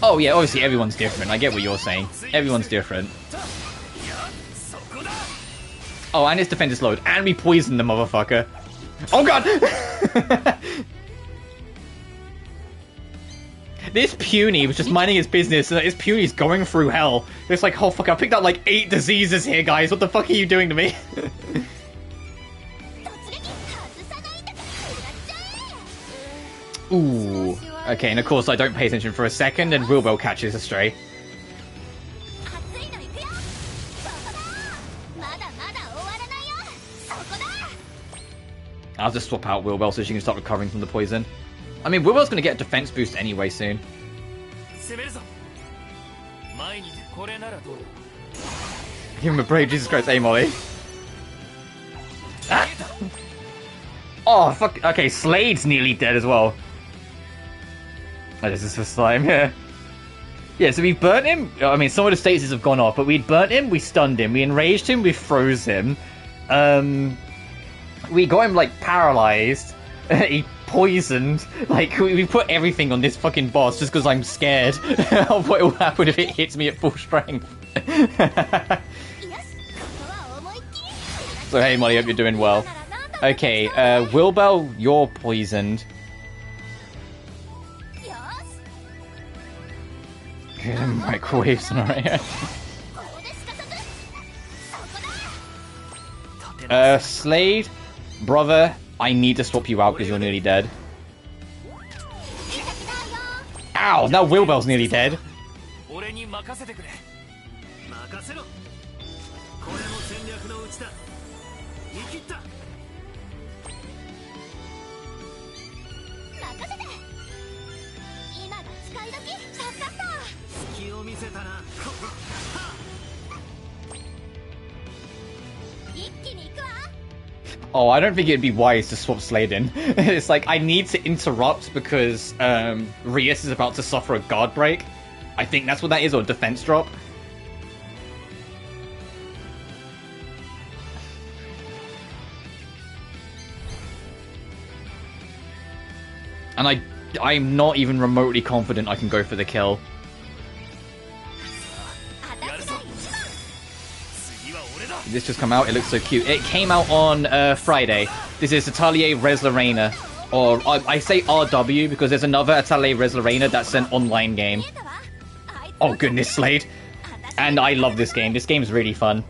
Speaker 1: Oh yeah, obviously everyone's different. I get what you're saying. Everyone's different. Oh, and his defense is lowered. And we poisoned the motherfucker. Oh god! this puny was just minding his business, and this puny's going through hell. It's like, oh fuck, I picked up like 8 diseases here, guys. What the fuck are you doing to me? Ooh. Okay, and of course I don't pay attention for a second, and Wilbell catches a stray. I'll just swap out Wilbell so she can start recovering from the poison. I mean, Wilbell's going to get a defense boost anyway soon. Give him a brave, Jesus Christ, hey Molly. Ah! Oh, fuck. Okay, Slade's nearly dead as well. Oh, this is for slime, yeah. Yeah, so we burnt him. I mean, some of the stasis have gone off, but we'd burnt him, we stunned him, we enraged him, we froze him. We got him, like, paralyzed. He poisoned. Like, we put everything on this fucking boss just because I'm scared of what will happen if it hits me at full strength. So, hey, Molly, hope you're doing well. Okay, Wilbell, you're poisoned. Microwave scenario. Slade, brother, I need to swap you out because you're nearly dead. Ow, now Wilbell's nearly dead. Oh, I don't think it'd be wise to swap Slade in. It's like, I need to interrupt because Rias is about to suffer a guard break. I think that's what that is, or defense drop. And I'm not even remotely confident I can go for the kill. This just come out, it looks so cute. It came out on Friday. This is Atelier Resleriana. Or, I say RW because there's another Atelier Resleriana that's an online game. Oh goodness, Slade. And I love this game. This game's really fun.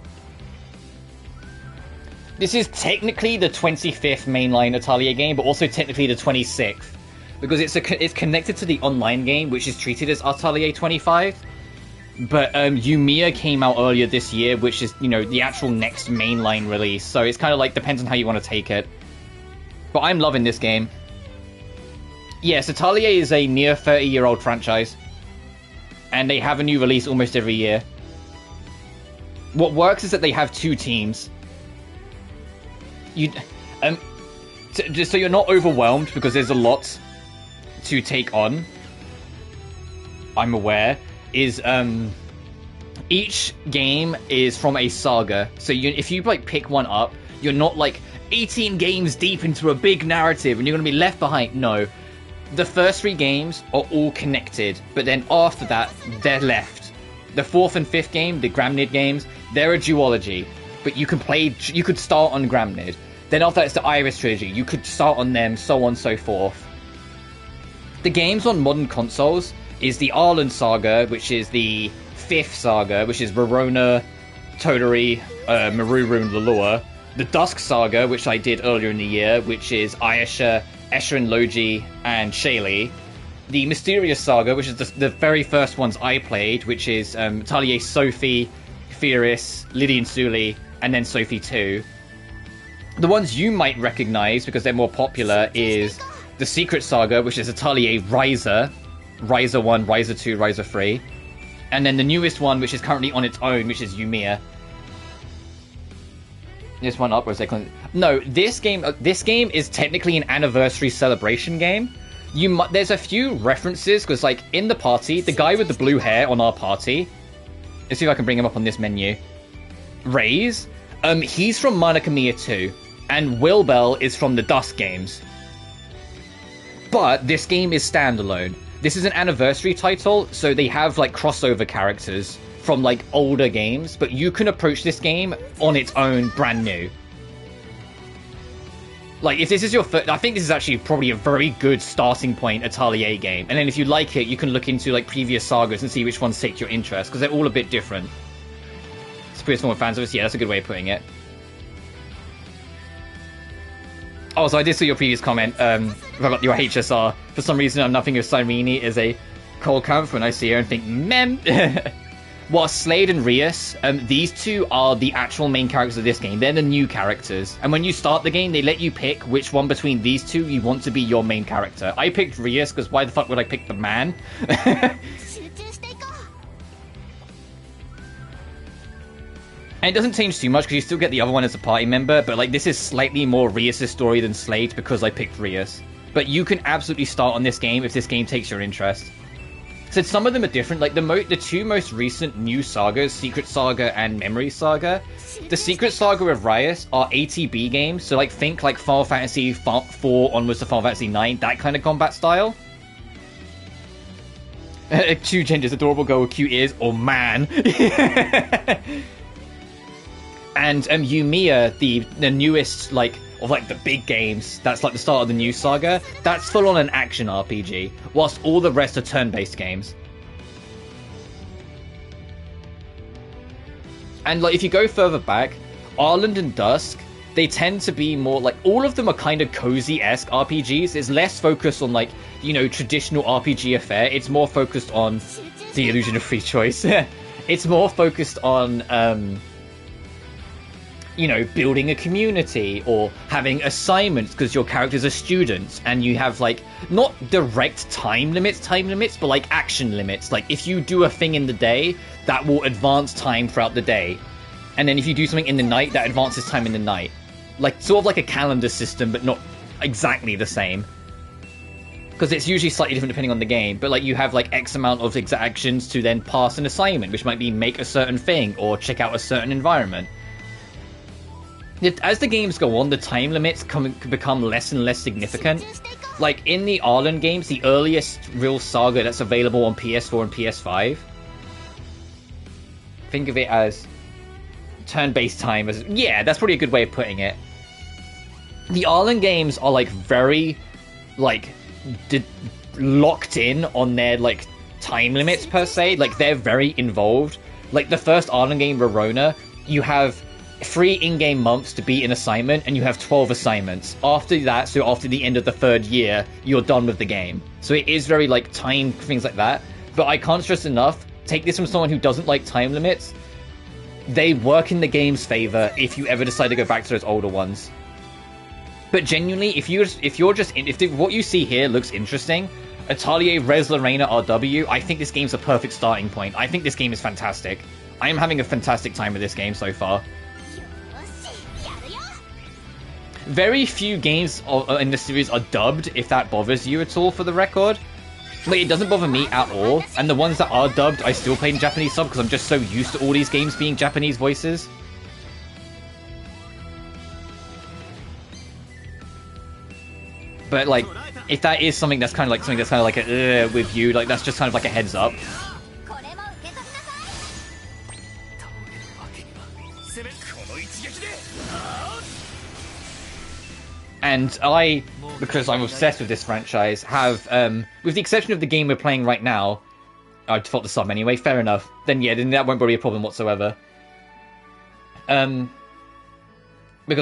Speaker 1: This is technically the 25th mainline Atelier game, but also technically the 26th. Because it's connected to the online game, which is treated as Atelier 25. But Yumiya came out earlier this year, which is, you know, the actual next mainline release. So it's kind of like, depends on how you want to take it. But I'm loving this game. Yes, Atelier is a near 30-year-old franchise. And they have a new release almost every year. What works is that they have 2 teams. Just so you're not overwhelmed, because there's a lot to take on, I'm aware, is each game is from a saga. So if you like pick one up, you're not like 18 games deep into a big narrative and you're going to be left behind. No, the first 3 games are all connected, but then after that they're left. The 4th and 5th game, the Gramnid games, they're a duology, but you could start on Gramnid. Then after that it's the Iris trilogy, you could start on them, so on and so forth. The games on modern consoles is the Arlen Saga, which is the 5th saga, which is Verona, Toturi, Maruru, and Lalua. The Dusk Saga, which I did earlier in the year, which is Ayesha, Escher and Logi, and Shaylee. The Mysterious Saga, which is the very first ones I played, which is Atelier Sophie, Firis, Lydian Suli, and then Sophie 2. The ones you might recognize, because they're more popular, is the Secret Saga, which is Atelier Ryza, Ryza 1, Ryza 2, Ryza 3. And then the newest one, which is currently on its own, which is Yumiya. This one up, or is that... No, this game is technically an anniversary celebration game. There's a few references, because, like, in the party, the guy with the blue hair on our party... Let's see if I can bring him up on this menu. Raze. He's from Monica Mia 2. And Wilbell is from the Dusk games. But this game is standalone. This is an anniversary title, so they have, like, crossover characters from, like, older games, but you can approach this game on its own, brand new. Like, if this is your first... I think this is actually probably a very good starting point Atelier game. And then if you like it, you can look into, like, previous sagas and see which ones take your interest, because they're all a bit different. Spirit Storm fans of us, yeah, that's a good way of putting it. Oh, so I did see your previous comment about your HSR. For some reason, I'm nothing of Cyrene is a cold camp when I see her and think, mem. Well, Slade and Rias, these two are the actual main characters of this game. They're the new characters. And when you start the game, they let you pick which one between these two you want to be your main character. I picked Rias, because why the fuck would I pick the man? And it doesn't change too much, because you still get the other one as a party member, but like this is slightly more Rias' story than Slade, because I picked Rias. But you can absolutely start on this game if this game takes your interest. So some of them are different, like the two most recent new sagas, Secret Saga and Memory Saga. The Secret Saga of Rias are ATB games, so like think like Final Fantasy IV onwards to Final Fantasy IX, that kind of combat style. Two genders, adorable girl with cute ears, or man. And Yumiya, the newest, like, of like the big games, that's like the start of the new saga, that's full on an action RPG, whilst all the rest are turn-based games. And like if you go further back, Arland and Dusk, they tend to be more like, all of them are kind of cozy-esque RPGs. It's less focused on like, you know, traditional RPG affair. It's more focused on the illusion of free choice. It's more focused on you know, building a community or having assignments because your characters are students, and you have like not direct time limits, but like action limits. Like if you do a thing in the day, that will advance time throughout the day, and then if you do something in the night, that advances time in the night. Like sort of like a calendar system, but not exactly the same, because it's usually slightly different depending on the game. But like you have like X amount of exact actions to then pass an assignment, which might be make a certain thing or check out a certain environment. As the games go on, the time limits become less and less significant. Like in the Arland games, the earliest real saga that's available on PS4 and PS5, think of it as turn-based time. Yeah, that's probably a good way of putting it. The Arland games are like very like locked in on their like time limits per se. Like they're very involved. Like the first Arland game, Verona, you have 3 in-game months to beat an assignment, and you have 12 assignments. After that, so after the end of the 3rd year, you're done with the game. So it is very, like, timed, things like that. But I can't stress enough, take this from someone who doesn't like time limits, they work in the game's favor if you ever decide to go back to those older ones. But genuinely, if what you see here looks interesting, Atelier Resleriana RW, I think this game's a perfect starting point. I think this game is fantastic. I am having a fantastic time with this game so far. Very few games in the series are dubbed, if that bothers you at all, for the record. Like, it doesn't bother me at all. And the ones that are dubbed, I still play in Japanese sub, because I'm just so used to all these games being Japanese voices. But, like, if that is something that's kind of like a with you, like, that's just kind of like a heads up. And I, because I'm obsessed with this franchise, have, with the exception of the game we're playing right now, I default the sub anyway, fair enough, then yeah, then that won't be a problem whatsoever. Because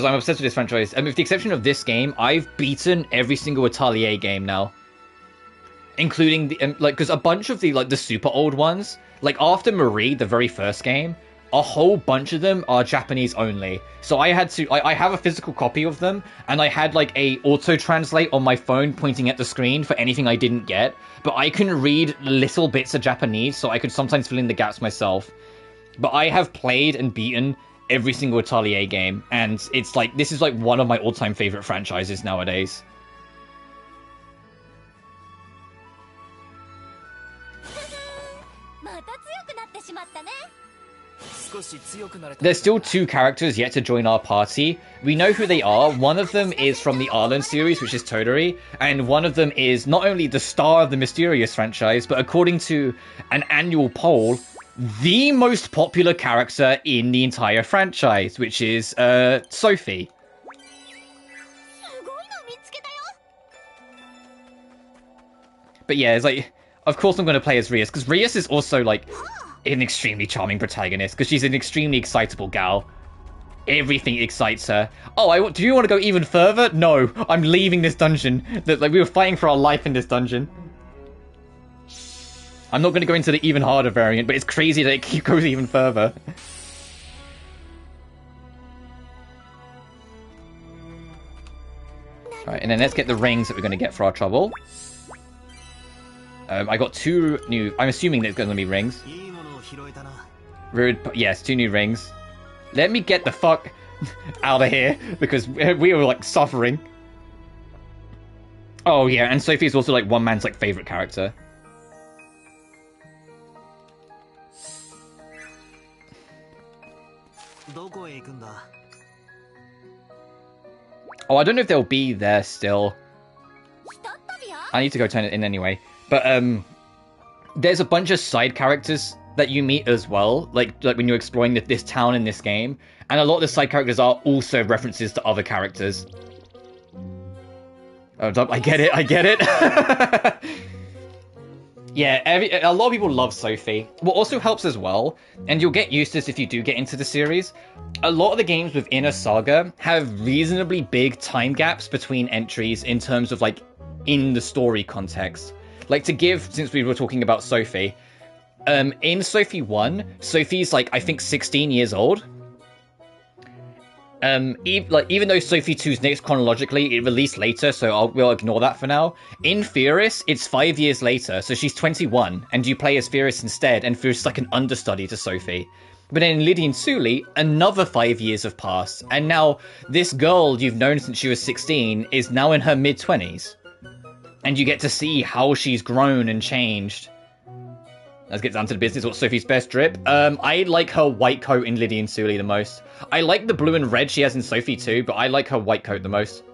Speaker 1: I'm obsessed with this franchise, and with the exception of this game, I've beaten every single Atelier game now. Including the, like, because a bunch of the, like, the super old ones, like, after Marie, the very first game, a whole bunch of them are Japanese only. So I had to, I have a physical copy of them, and I had like a auto-translate on my phone pointing at the screen for anything I didn't get. But I can read little bits of Japanese, so I could sometimes fill in the gaps myself. But I have played and beaten every single Atelier game, and it's like, this is like one of my all-time favorite franchises nowadays. There's still 2 characters yet to join our party. We know who they are. One of them is from the Arland series, which is Todori, and one of them is not only the star of the Mysterious franchise, but according to an annual poll, the most popular character in the entire franchise, which is Sophie. But yeah, it's like, of course I'm going to play as Rias, because Rias is also, like, an extremely charming protagonist, because she's an extremely excitable gal. Everything excites her. Oh, do you want to go even further? No, I'm leaving this dungeon. Like, we were fighting for our life in this dungeon. I'm not going to go into the even harder variant, but it's crazy that it goes even further. Alright, and then let's get the rings that we're going to get for our trouble. I got 2 new... I'm assuming there's going to be rings. Rude, yes, 2 new rings. Let me get the fuck out of here, because we were, like, suffering. Oh, yeah, and Sophie's also, like, one man's, like, favorite character. Oh, I don't know if they'll be there still. I need to go turn it in anyway. But, there's a bunch of side characters that you meet as well, like when you're exploring this town in this game. And a lot of the side characters are also references to other characters. Oh, I get it. Yeah, a lot of people love Sophie. What also helps as well, and you'll get used to this if you do get into the series, a lot of the games within a saga have reasonably big time gaps between entries in terms of, like, in the story context. Like, to give, since we were talking about Sophie, in Sophie 1, Sophie's, like, I think 16 years old. Even though Sophie 2's next chronologically, it released later, so we'll ignore that for now. In Firis, it's 5 years later, so she's 21, and you play as Firis instead, and Firis is like an understudy to Sophie. But then in Lydian Suli, another 5 years have passed, and now this girl you've known since she was 16 is now in her mid-20s. And you get to see how she's grown and changed. Let's get down to the business. What's Sophie's best drip? I like her white coat in Lydian Suli the most. I like the blue and red she has in Sophie too, but I like her white coat the most.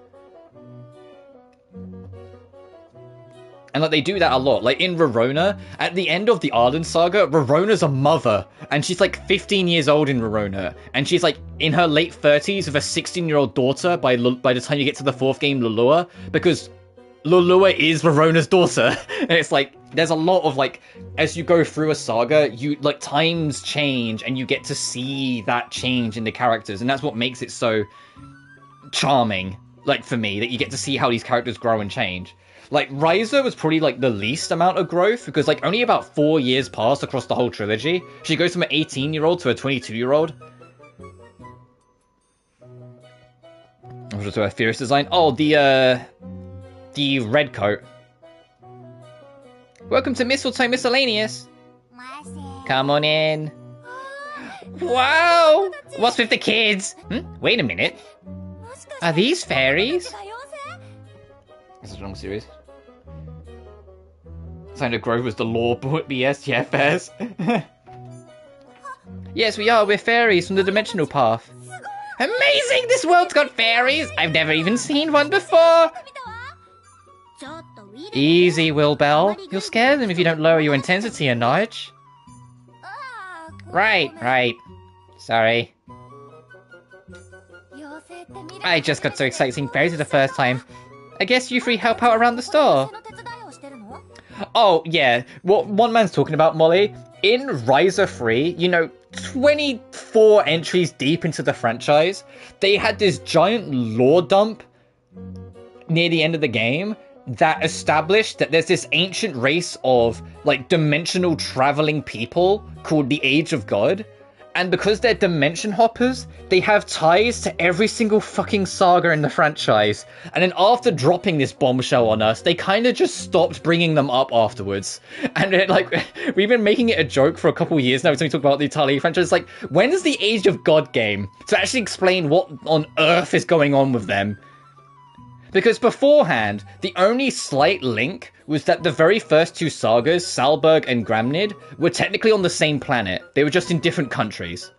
Speaker 1: And, like, they do that a lot. Like, in Rorona, at the end of the Arden Saga, Rorona's a mother. And she's, like, 15 years old in Rorona. And she's, like, in her late 30s with a 16-year-old daughter by the time you get to the 4th game, Lulua. Because Lulua is Rorona's daughter. And it's, like, there's a lot of, like, as you go through a saga, like, times change. And you get to see that change in the characters. And that's what makes it so charming, like, for me. That you get to see how these characters grow and change. Like, Ryza was probably, like, the least amount of growth, because, like, only about 4 years passed across the whole trilogy. She goes from an 18-year-old to a 22-year-old. To a Fierce design. Oh, the red coat. Welcome to Mistletoe Miscellaneous. Come on in. Wow! What's with the kids? Wait a minute. Are these fairies? This is the wrong series. Sign of Grove was the law, but yes, yeah, fairs. Yes, we are. We're fairies from the dimensional path. Amazing! This world's got fairies! I've never even seen one before! Easy, Will Bell. You'll scare them if you don't lower your intensity a notch. Right. Sorry. I just got so excited seeing fairies for the first time. I guess you three help out around the store. Oh, yeah. What one man's talking about, Molly, in Ryza 3, you know, 24 entries deep into the franchise, they had this giant lore dump near the end of the game that established that there's this ancient race of, like, dimensional traveling people called the Age of God. And because they're dimension hoppers, they have ties to every single fucking saga in the franchise. And then after dropping this bombshell on us, they kind of just stopped bringing them up afterwards. And it, like, we've been making it a joke for a couple of years now when we talk about the Atelier franchise. It's like, when's the Age of God game? To actually explain what on earth is going on with them. Because beforehand, the only slight link was that the very first 2 sagas, Salberg and Gramnid, were technically on the same planet. They were just in different countries.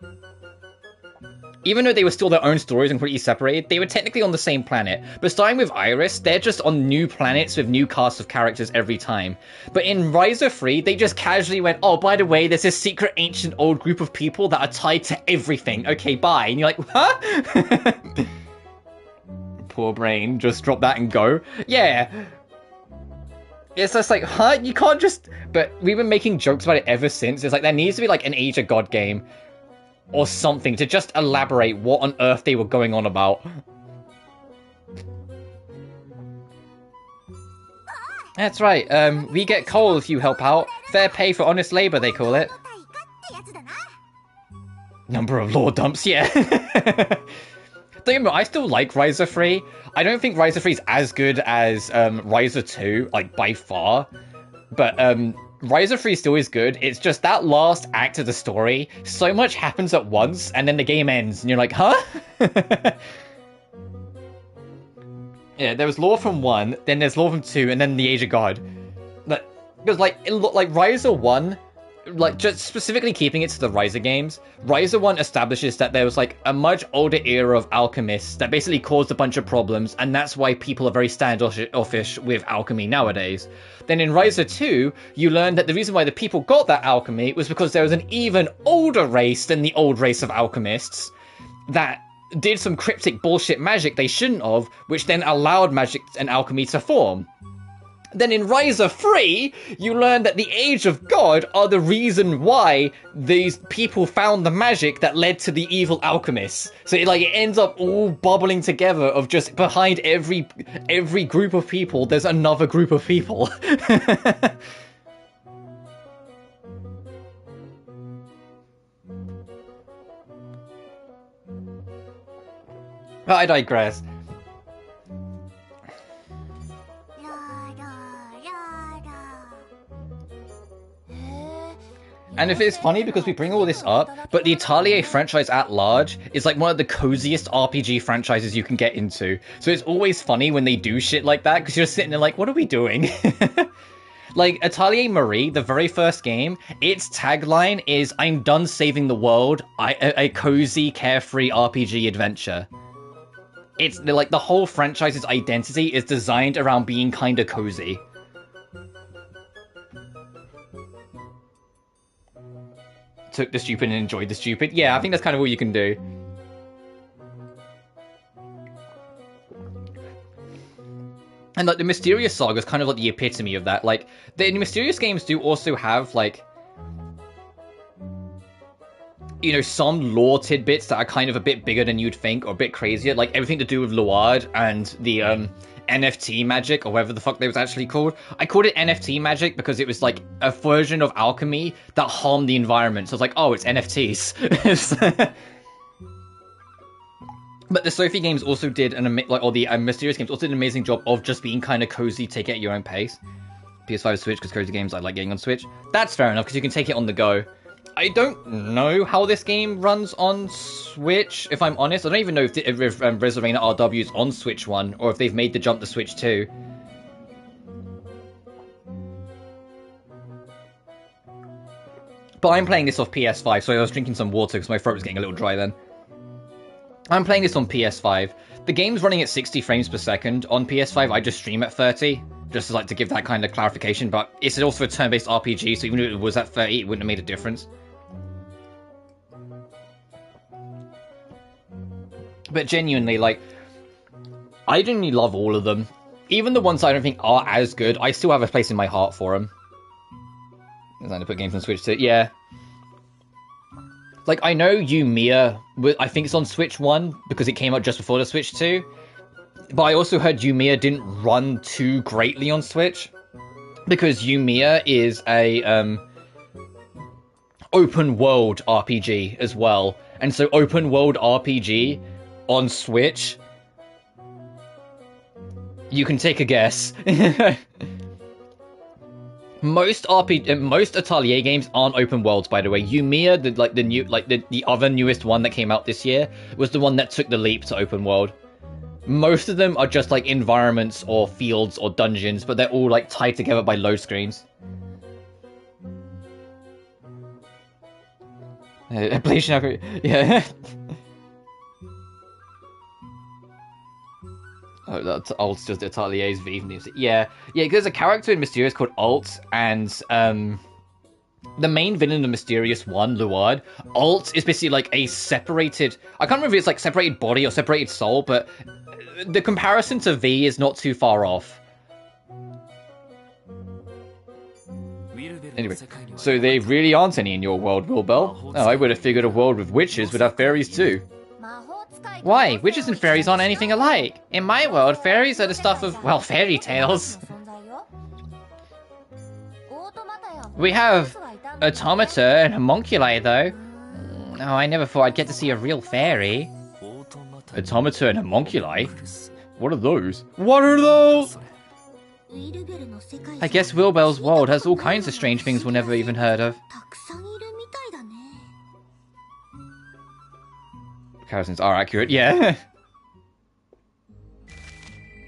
Speaker 1: Even though they were still their own stories and completely separated, they were technically on the same planet. But starting with Iris, they're just on new planets with new casts of characters every time. But in Ryza 3, they just casually went, oh, by the way, there's this secret ancient old group of people that are tied to everything. Okay, bye. And you're like, huh? Poor brain, just drop that and go. Yeah. It's just like, huh? You can't just... But we've been making jokes about it ever since. It's like, there needs to be like an Age of God game or something to just elaborate what on earth they were going on about. That's right, we get coal if you help out. Fair pay for honest labor, they call it. Number of lore dumps, yeah. Don't get me wrong, I still like Ryza 3. I don't think Ryza 3 is as good as Ryza 2, like, by far. But Ryza 3 still is good. It's just that last act of the story, so much happens at once, and then the game ends, and you're like, huh? Yeah, there was lore from 1, then there's lore from 2, and then the Age of God. Because, like, Ryza 1... Like, just specifically keeping it to the Ryza games, Ryza 1 establishes that there was, like, a much older era of alchemists that basically caused a bunch of problems, and that's why people are very standoffish with alchemy nowadays. Then in Ryza 2, you learn that the reason why the people got that alchemy was because there was an even older race than the old race of alchemists that did some cryptic bullshit magic they shouldn't have, which then allowed magic and alchemy to form. Then in Ryza 3, you learn that the Age of God are the reason why these people found the magic that led to the evil alchemists. So it ends up all bubbling together of just behind every group of people, there's another group of people. But I digress. And if it's funny because we bring all this up, but the Atelier franchise at large is like one of the coziest RPG franchises you can get into. So it's always funny when they do shit like that, because you're sitting there like, what are we doing? Like, Atelier Marie, the very first game, its tagline is, I'm done saving the world, a cozy, carefree RPG adventure. It's, like, the whole franchise's identity is designed around being kinda cozy. Took the stupid and enjoyed the stupid. Yeah, I think that's kind of all you can do. And, like, the Mysterious Saga is kind of like the epitome of that. Like, the Mysterious games do also have, like, you know, some lore tidbits that are kind of a bit bigger than you'd think, or a bit crazier. Like, everything to do with Luard and the, NFT magic, or whatever the fuck they was actually called. I called it NFT magic because it was like a version of alchemy that harmed the environment. So I was like, oh, it's NFTs. But the Sophie games also did the Mysterious games also did an amazing job of just being kind of cozy, take it at your own pace. PS5 Switch, because cozy games I like getting on Switch. That's fair enough, because you can take it on the go. I don't know how this game runs on Switch, if I'm honest. I don't even know if Resleriana RW is on Switch 1, or if they've made the jump to Switch 2. But I'm playing this off PS5, so I was drinking some water because my throat was getting a little dry then. I'm playing this on PS5. The game's running at 60 frames per second. On PS5, I just stream at 30. Just to give that kind of clarification, but it's also a turn-based RPG, so even if it was at 30, it wouldn't have made a difference. But genuinely, like, I genuinely love all of them. Even the ones I don't think are as good, I still have a place in my heart for them. I'm going to put games on Switch too. Yeah. Like, I know Yumiya, I think it's on Switch 1, because it came out just before the Switch 2. But I also heard Yumiya didn't run too greatly on Switch. Because Yumiya is a, open world RPG as well. And so open world RPG on Switch, you can take a guess. Most Atelier games aren't open worlds, by the way. Yumiya, the other newest one that came out this year, was the one that took the leap to open world. Most of them are just like environments or fields or dungeons, but they're all like tied together by load screens. Yeah. Oh, that's Alt's just Atelier's V music. Yeah, there's a character in Mysterious called Alt, and the main villain of Mysterious 1, Luard, Alt is basically like a separated... I can't remember if it's like separated body or separated soul, but the comparison to V is not too far off. Anyway, so there really aren't any in your world, Wilbel. Oh, I would have figured a world with witches would have fairies too. Why? Witches and fairies aren't anything alike. In my world, fairies are the stuff of, well, fairy tales. We have automata and homunculi, though. Oh, I never thought I'd get to see a real fairy. Automata and homunculi? What are those? What are those? I guess Wilbel's world has all kinds of strange things we'll never even heard of. Comparisons are accurate, yeah.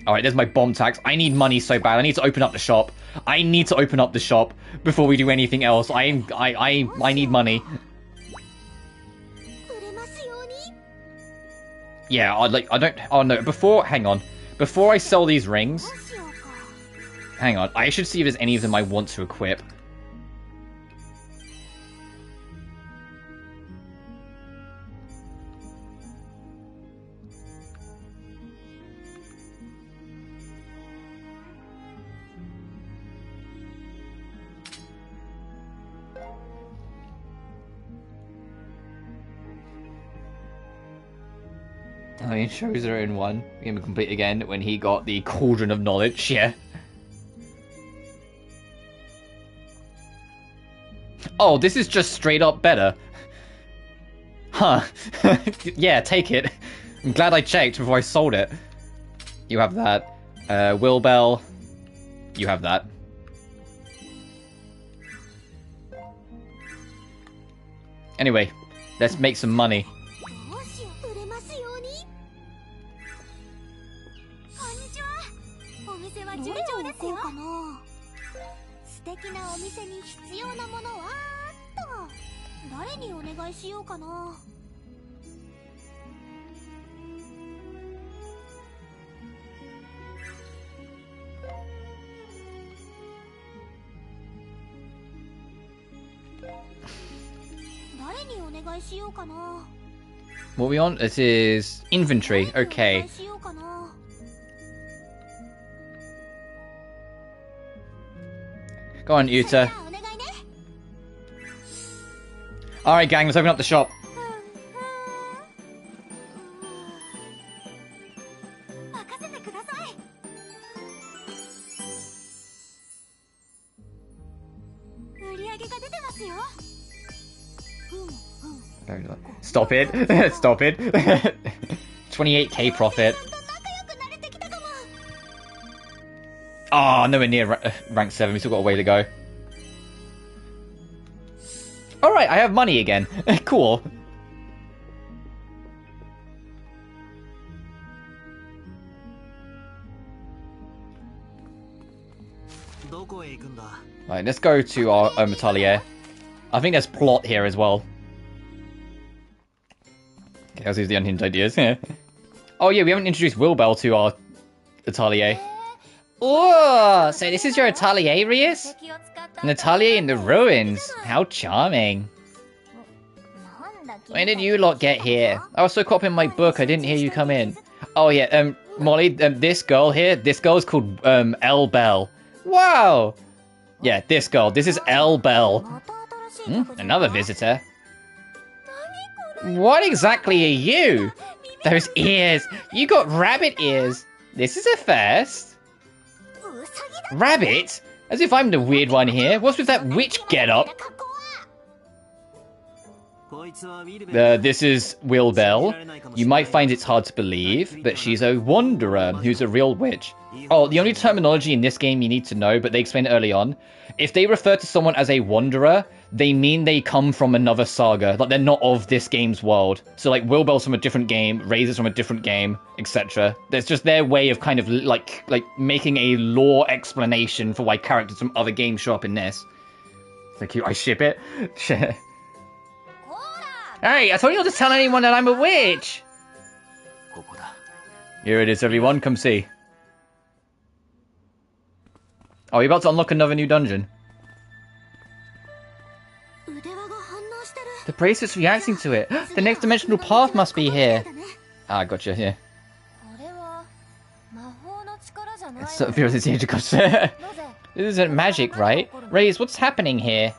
Speaker 1: Alright, there's my bomb tax. I need money so bad. I need to open up the shop. I need to open up the shop before we do anything else. I need money. Yeah, hang on. Before I sell these rings, hang on, I should see if there's any of them I want to equip. I mean, shows her in one. Game complete again when he got the Cauldron of Knowledge, yeah. Oh, this is just straight up better. Huh. Yeah, take it. I'm glad I checked before I sold it. You have that. Wilbel. You have that. Anyway, let's make some money. What are we on? This is inventory. Okay. Go on, Yuta. Alright, gang, let's open up the shop. Stop it. Stop it. 28k profit. Oh, nowhere near rank 7. We still got a way to go. Alright, I have money again. Cool. Right, let's go to our Atelier. I think there's plot here as well. Okay, let's use the unhinged ideas. Oh yeah, we haven't introduced Wilbel to our Atelier. Oh, so this is your Atelier, Rias? An atelier in the ruins. How charming. When did you lot get here? I was so caught up in my book, I didn't hear you come in. Oh yeah, Molly, this girl here, this girl is called, Elle Bell. Wow! Yeah, this girl, this is Elle Bell. Another visitor. What exactly are you? Those ears, you got rabbit ears. This is a first. Rabbit? As if I'm the weird one here. What's with that witch getup? This is Wilbel. You might find it's hard to believe, but she's a wanderer who's a real witch. Oh, the only terminology in this game you need to know, but they explained it early on. If they refer to someone as a wanderer, they mean they come from another saga. Like, they're not of this game's world. So, like, Wilbel's from a different game, Razor's from a different game, etc. That's just their way of kind of, like making a lore explanation for why characters from other games show up in this. Thank you, I ship it. Hey, I told you not to tell anyone that I'm a witch! Here it is, everyone, come see. Oh, you're about to unlock another new dungeon. The bracelet's reacting to it. The next dimensional path must be here. Ah, gotcha, yeah. This isn't magic, right? Raze, what's happening here?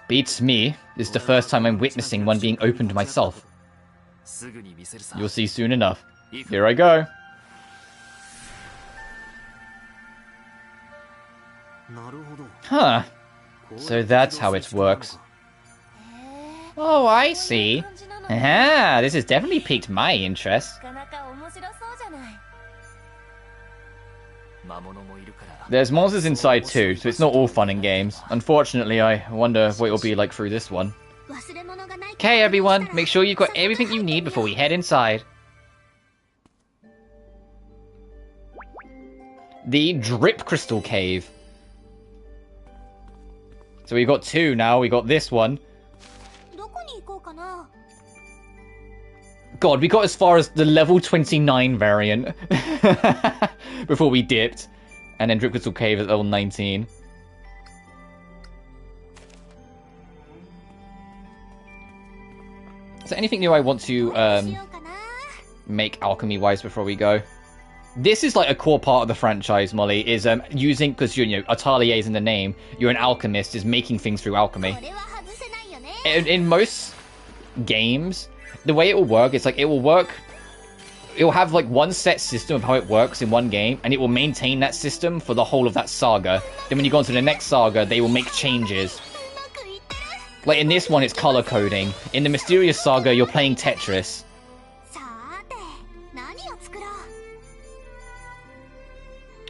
Speaker 1: Beats me. This is the first time I'm witnessing one being opened myself. You'll see soon enough. Here I go. Huh. So that's how it works. Oh, I see. Aha, this has definitely piqued my interest. There's monsters inside too, so it's not all fun and games. Unfortunately, I wonder what it'll be like through this one. Okay, everyone, make sure you've got everything you need before we head inside. The Drip Crystal Cave. So we've got two now, we got this one. God, we got as far as the level 29 variant before we dipped. And then Drip Crystal Cave at level 19. Is there anything new I want to make alchemy-wise before we go? This is like a core part of the franchise, Molly, is using, because you know, Atelier is in the name, you're an alchemist, is making things through alchemy. In most games, the way it will work is like it will have like one set system of how it works in one game, and it will maintain that system for the whole of that saga. Then when you go on to the next saga, they will make changes. Like in this one, it's color coding. In the Mysterious Saga, you're playing Tetris.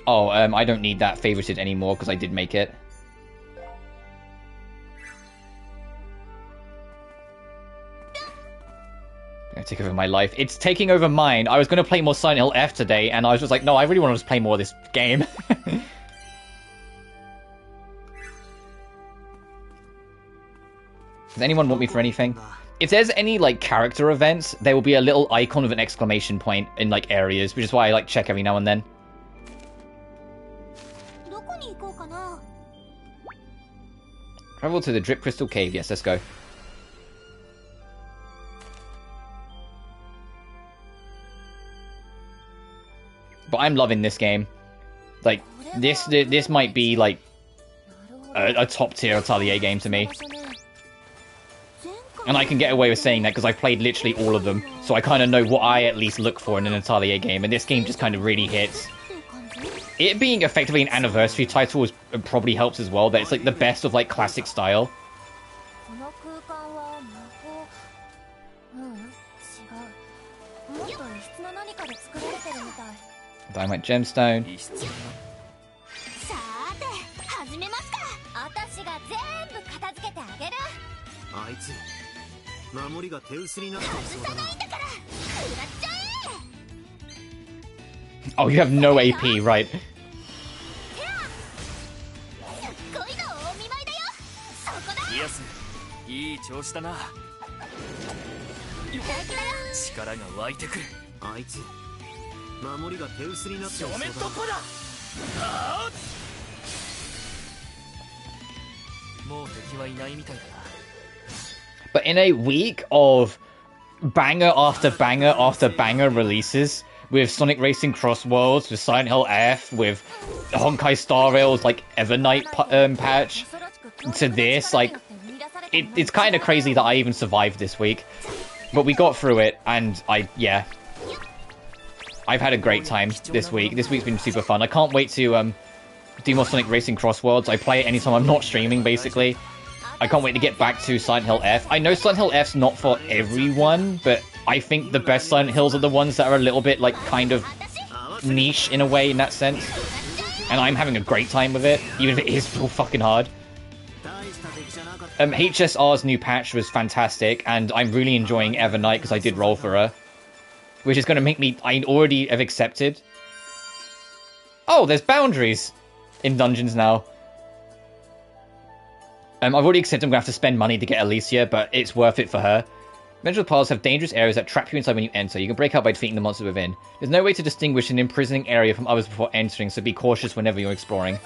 Speaker 1: Oh, I don't need that favorited anymore because I did make it. Gonna take over my life. It's taking over mine. I was going to play more Silent Hill F today, and I was just like, no, I really want to just play more of this game. Does anyone want me for anything? If there's any, like, character events, there will be a little icon with an exclamation point in, like, areas, which is why I, like, check every now and then. Travel to the Drip Crystal Cave. Yes, let's go. But I'm loving this game. Like, this might be, like, a top-tier Atelier game to me. And I can get away with saying that because I've played literally all of them. So I kind of know what I at least look for in an Atelier game. And this game just kind of really hits. It being effectively an anniversary title probably helps as well. That it's like the best of like classic style. Dynamite Gemstone. Oh, you have no AP, right? But in a week of banger after banger after banger releases, with Sonic Racing Cross Worlds, with Silent Hill F, with Honkai Star Rail's like Evernight patch, to this, like, it's kind of crazy that I even survived this week. But we got through it, and yeah. I've had a great time this week. This week's been super fun. I can't wait to do more Sonic Racing Cross Worlds. I play it anytime I'm not streaming, basically. I can't wait to get back to Silent Hill F. I know Silent Hill F's not for everyone, but I think the best Silent Hills are the ones that are a little bit, like, kind of niche in a way, in that sense. And I'm having a great time with it, even if it is so fucking hard. HSR's new patch was fantastic, and I'm really enjoying Evernight because I did roll for her. Which is going to make me... I already have accepted. Oh, there's boundaries in dungeons now. I've already accepted I'm going to have to spend money to get Alicia, but it's worth it for her. Dimensional paths have dangerous areas that trap you inside when you enter. You can break out by defeating the monster within. There's no way to distinguish an imprisoning area from others before entering, so be cautious whenever you're exploring.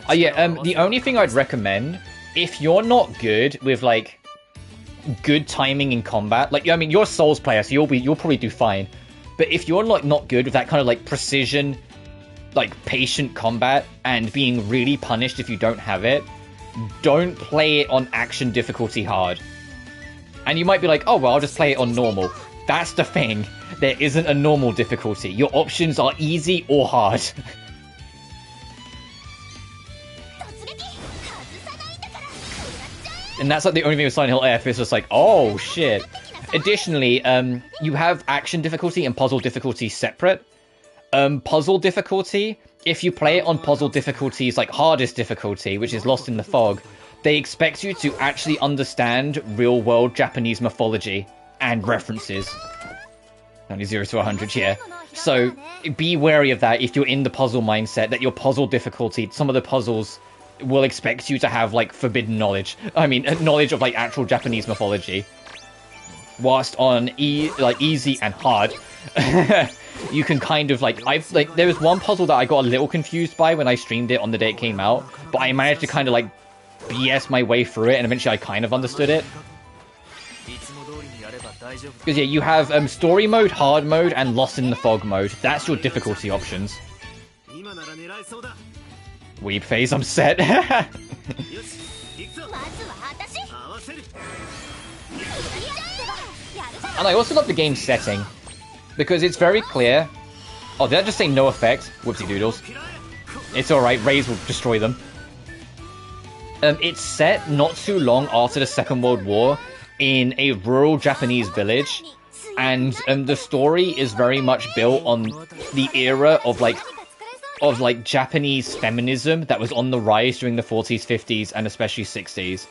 Speaker 1: Oh yeah, the only thing I'd recommend, if you're not good with, like, good timing in combat, like, I mean, you're a Souls player, so you'll probably do fine. But if you're like not good with that kind of like precision, like patient combat and being really punished if you don't have it, don't play it on action difficulty hard. And you might be like, oh well, I'll just play it on normal. That's the thing. There isn't a normal difficulty. Your options are easy or hard. And that's like the only thing with Silent Hill F is just like, oh shit. Additionally, you have action difficulty and puzzle difficulty separate. Puzzle difficulty, if you play it on puzzle difficulties like hardest difficulty, which is Lost in the Fog, they expect you to actually understand real-world Japanese mythology and references. Only 0 to 100, yeah. So be wary of that if you're in the puzzle mindset, that your puzzle difficulty, some of the puzzles will expect you to have like forbidden knowledge. I mean, knowledge of like actual Japanese mythology. Whilst on easy and hard, you can kind of like, there was one puzzle that I got a little confused by when I streamed it on the day it came out, but I managed to kind of like BS my way through it, and eventually I kind of understood it. Because yeah, you have story mode, hard mode, and Lost in the Fog mode. That's your difficulty options. Weeb phase, I'm set. And I also love the game's setting, because it's very clear. Oh, did I just say no effect? Whoopsie doodles. It's alright, rays will destroy them. It's set not too long after the Second World War in a rural Japanese village, and the story is very much built on the era of like Japanese feminism that was on the rise during the 40s, 50s, and especially 60s.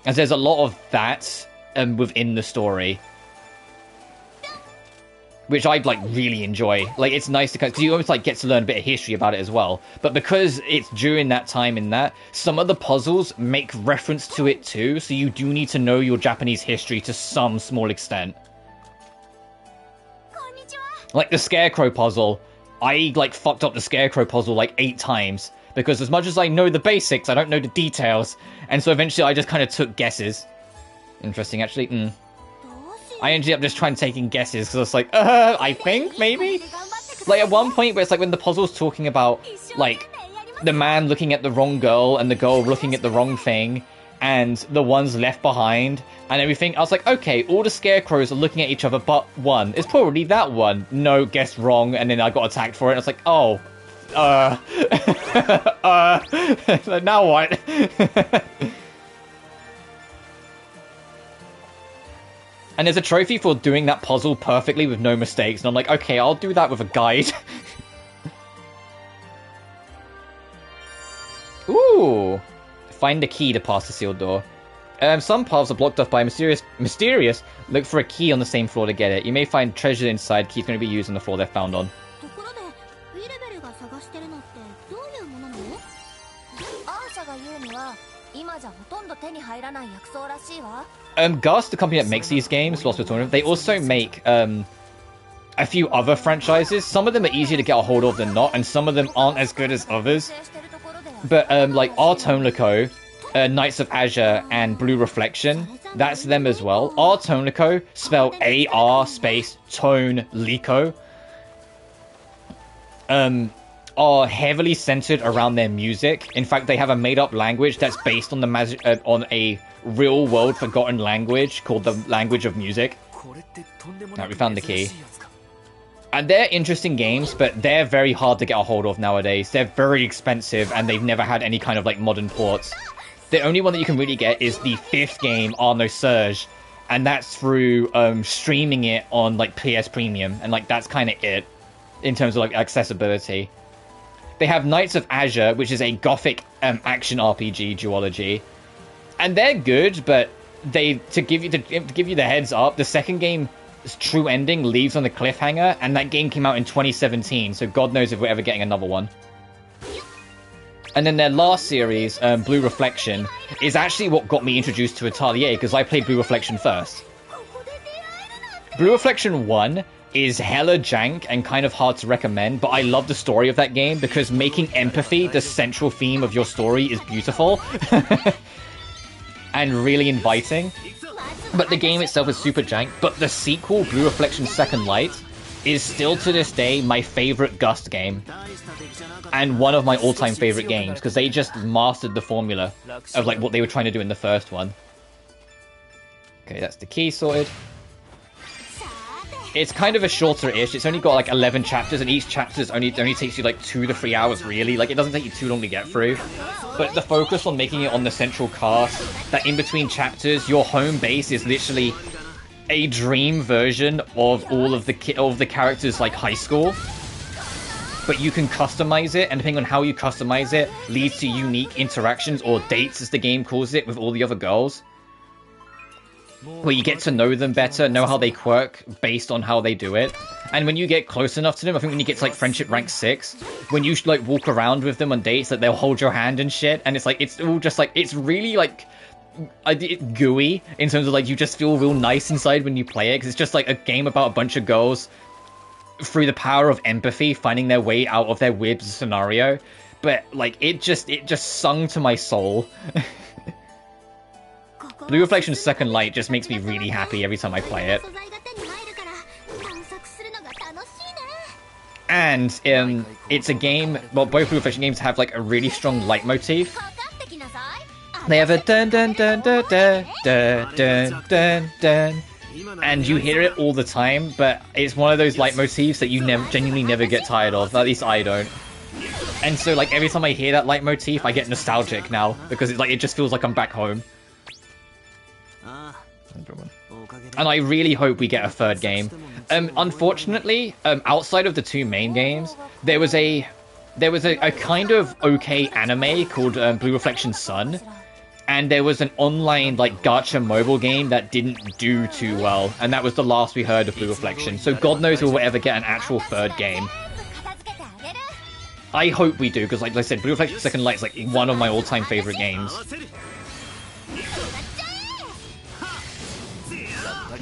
Speaker 1: And there's a lot of that within the story, which I'd like really enjoy. Like, it's nice to, because you almost like get to learn a bit of history about it as well. But because it's during that time in that, some of the puzzles make reference to it too, so you do need to know your Japanese history to some small extent. Like the Scarecrow puzzle, I like fucked up the Scarecrow puzzle like 8 times, because as much as I know the basics, I don't know the details, and so eventually I just kind of took guesses. Interesting, actually. I ended up just taking guesses, because I was like, I think, maybe? Like, at one point where it's like when the puzzle's talking about, like, the man looking at the wrong girl and the girl looking at the wrong thing, and the ones left behind, and everything, I was like, okay, all the Scarecrows are looking at each other but one. It's probably that one. No, guessed wrong, and then I got attacked for it, and I was like, oh, now what? And there's a trophy for doing that puzzle perfectly with no mistakes. And I'm like, okay, I'll do that with a guide. Ooh. Find the key to pass the sealed door. Some paths are blocked off by mysterious. Look for a key on the same floor to get it. You may find treasure inside. Key's going to be used on the floor they're found on. Gus, the company that makes these games, Lost Tournament, they also make a few other franchises. Some of them are easier to get a hold of than not, and some of them aren't as good as others. But like Artonico, Knights of Azure, and Blue Reflection, that's them as well. Artonico, spelled A-R space Tone Lico, are heavily centered around their music. In fact, they have a made-up language that's based on the on a real-world forgotten language called the language of music. Alright, we found the key. And they're interesting games, but they're very hard to get a hold of nowadays. They're very expensive, and they've never had any kind of like modern ports. The only one that you can really get is the 5th game, Arno Surge, and that's through streaming it on like PS Premium, and like that's kind of it in terms of like accessibility. They have Knights of Azure, which is a gothic action RPG duology, and they're good, but to give you the heads up, the second game's true ending leaves on a cliffhanger, and that game came out in 2017, so God knows if we're ever getting another one. And then their last series, Blue Reflection, is actually what got me introduced to Atelier, because I played Blue Reflection first. Blue Reflection 1 is hella jank and kind of hard to recommend, but I love the story of that game, because making empathy the central theme of your story is beautiful. And really inviting. But the game itself is super jank. But the sequel, Blue Reflection Second Light, is still to this day my favorite Gust game. And one of my all-time favorite games, because they just mastered the formula of like what they were trying to do in the first one. Okay, that's the key sorted. It's kind of a shorter-ish. It's only got like 11 chapters, and each chapter only takes you like 2 to 3 hours, really. Like, it doesn't take you too long to get through. But the focus on making it on the central cast, that in between chapters, your home base is literally a dream version of all of the characters' like high school. But you can customize it, and depending on how you customize it, leads to unique interactions, or dates as the game calls it, with all the other girls. Where you get to know them better, know how they quirk based on how they do it. And when you get close enough to them, I think when you get to like friendship rank 6, when you like walk around with them on dates, that they'll hold your hand and shit, and it's like, it's all just like, it's really like gooey in terms of like, you just feel real nice inside when you play it, because it's just like a game about a bunch of girls through the power of empathy finding their way out of their weird scenario. But like, it just sung to my soul. Blue Reflection Second Light just makes me really happy every time I play it. And it's a game, well, both Blue Reflection games have like a really strong leitmotif. They have a dun dun dun dun dun dun dun dun dun, and you hear it all the time, but it's one of those leitmotifs that you genuinely never get tired of, at least I don't. And so like every time I hear that leitmotif, I get nostalgic now, because it's like, it just feels like I'm back home. And I really hope we get a third game. Unfortunately, outside of the 2 main games, there was a kind of okay anime called Blue Reflection Sun, and there was an online like gacha mobile game that didn't do too well, and that was the last we heard of Blue Reflection. So God knows if we'll ever get an actual third game. I hope we do, because like I said, Blue Reflection Second Light is like one of my all-time favorite games.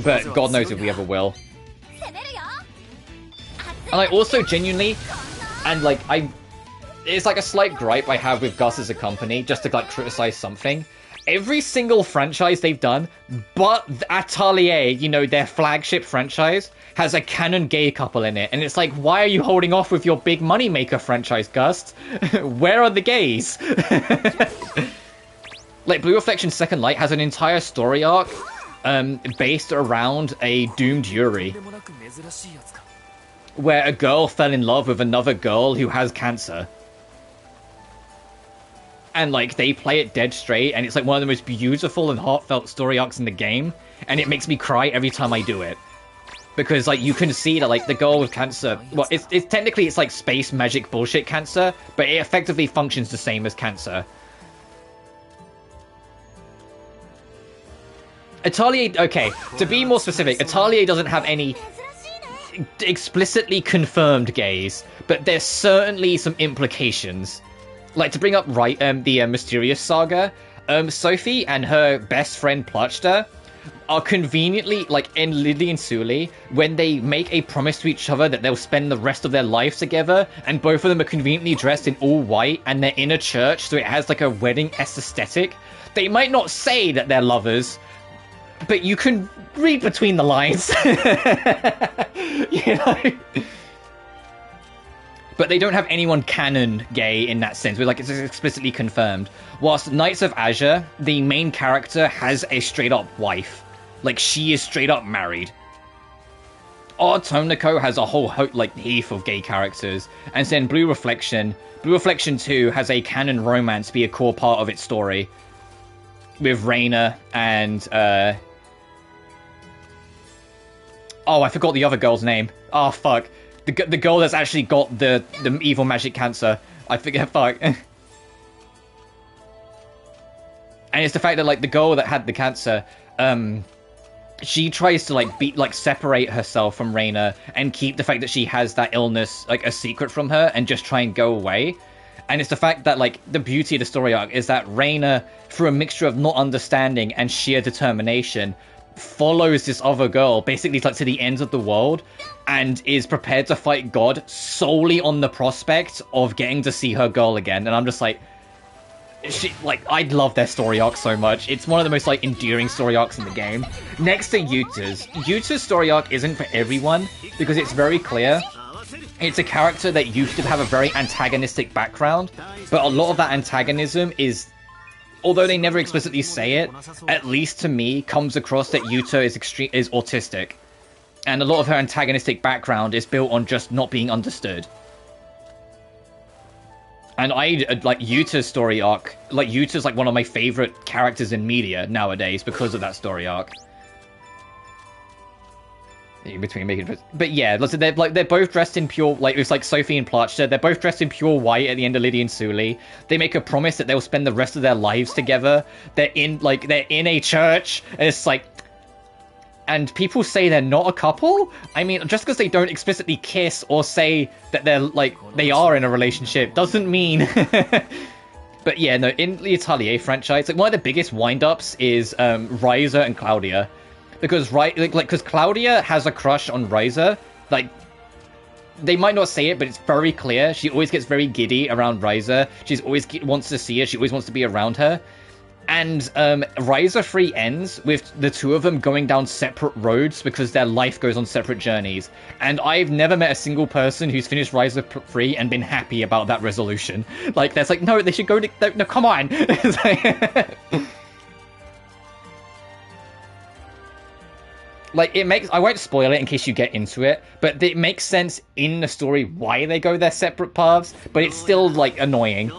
Speaker 1: But God knows if we ever will. And I also genuinely, and like it's like a slight gripe I have with Gus as a company, just to like criticize something. Every single franchise they've done, but Atelier, you know, their flagship franchise, has a canon gay couple in it. And it's like, why are you holding off with your big moneymaker franchise, Gus? Where are the gays? Like, Blue Reflection Second Light has an entire story arc based around a doomed Yuri, where a girl fell in love with another girl who has cancer. And like, they play it dead straight, and it's like one of the most beautiful and heartfelt story arcs in the game, and it makes me cry every time I do it. Because like, you can see that like the girl with cancer, well, it's technically it's like space magic bullshit cancer, but it effectively functions the same as cancer. Atelier, okay, to be more specific, Atelier doesn't have any explicitly confirmed gays, but there's certainly some implications. Like, to bring up the Mysterious Saga, Sophie and her best friend Plachta are conveniently, like, in Lily and Sully, when they make a promise to each other that they'll spend the rest of their lives together, and both of them are conveniently dressed in all white, and they're in a church, so it has, like, a wedding-esque aesthetic. They might not say that they're lovers, but you can read between the lines. You know? But they don't have anyone canon gay in that sense, where like it's explicitly confirmed. Whilst Knights of Azure, the main character has a straight up wife. Like, she is straight up married. Tomoko has a whole heap of gay characters. And then Blue Reflection 2 has a canon romance be a core part of its story. With Reina and oh, I forgot the other girl's name. Oh, fuck. The girl that's actually got the evil magic cancer. I forget, fuck. And it's the fact that, like, the girl that had the cancer, she tries to, like, separate herself from Reina and keep the fact that she has that illness, like, a secret from her and just try and go away. And it's the fact that, like, the beauty of the story arc is that Reina, through a mixture of not understanding and sheer determination, follows this other girl basically like to the ends of the world and is prepared to fight God solely on the prospect of getting to see her girl again. And I'm just like, I love their story arc so much. It's one of the most, like, endearing story arcs in the game. Next to Yuta's. Yuta's story arc isn't for everyone, because it's very clear. It's a character that used to have a very antagonistic background, but a lot of that antagonism is, although they never explicitly say it, at least to me, comes across that Yuta is autistic. And a lot of her antagonistic background is built on just not being understood. And I like Yuta's story arc. Like, Yuta's like one of my favorite characters in media nowadays because of that story arc. But yeah, listen, they're both dressed in pure, like, it's like Sophie and Platchta. They're both dressed in pure white at the end of Lydia and Sully. They make a promise that they'll spend the rest of their lives together. They're in a church, and it's like, and people say they're not a couple? I mean, just because they don't explicitly kiss or say that they are in a relationship doesn't mean... But yeah, no, in the Atelier franchise, like, one of the biggest wind-ups is Ryza and Claudia. Because because Claudia has a crush on Ryza. Like, they might not say it, but it's very clear. She always gets very giddy around Ryza. She always wants to see her. She always wants to be around her. And Ryza 3 ends with the two of them going down separate roads because their life goes on separate journeys. And I've never met a single person who's finished Ryza 3 and been happy about that resolution. Like, there's like, no, they should go to... No, come on! Like, it makes... I won't spoil it in case you get into it, but it makes sense in the story why they go their separate paths, but it's still, like, annoying.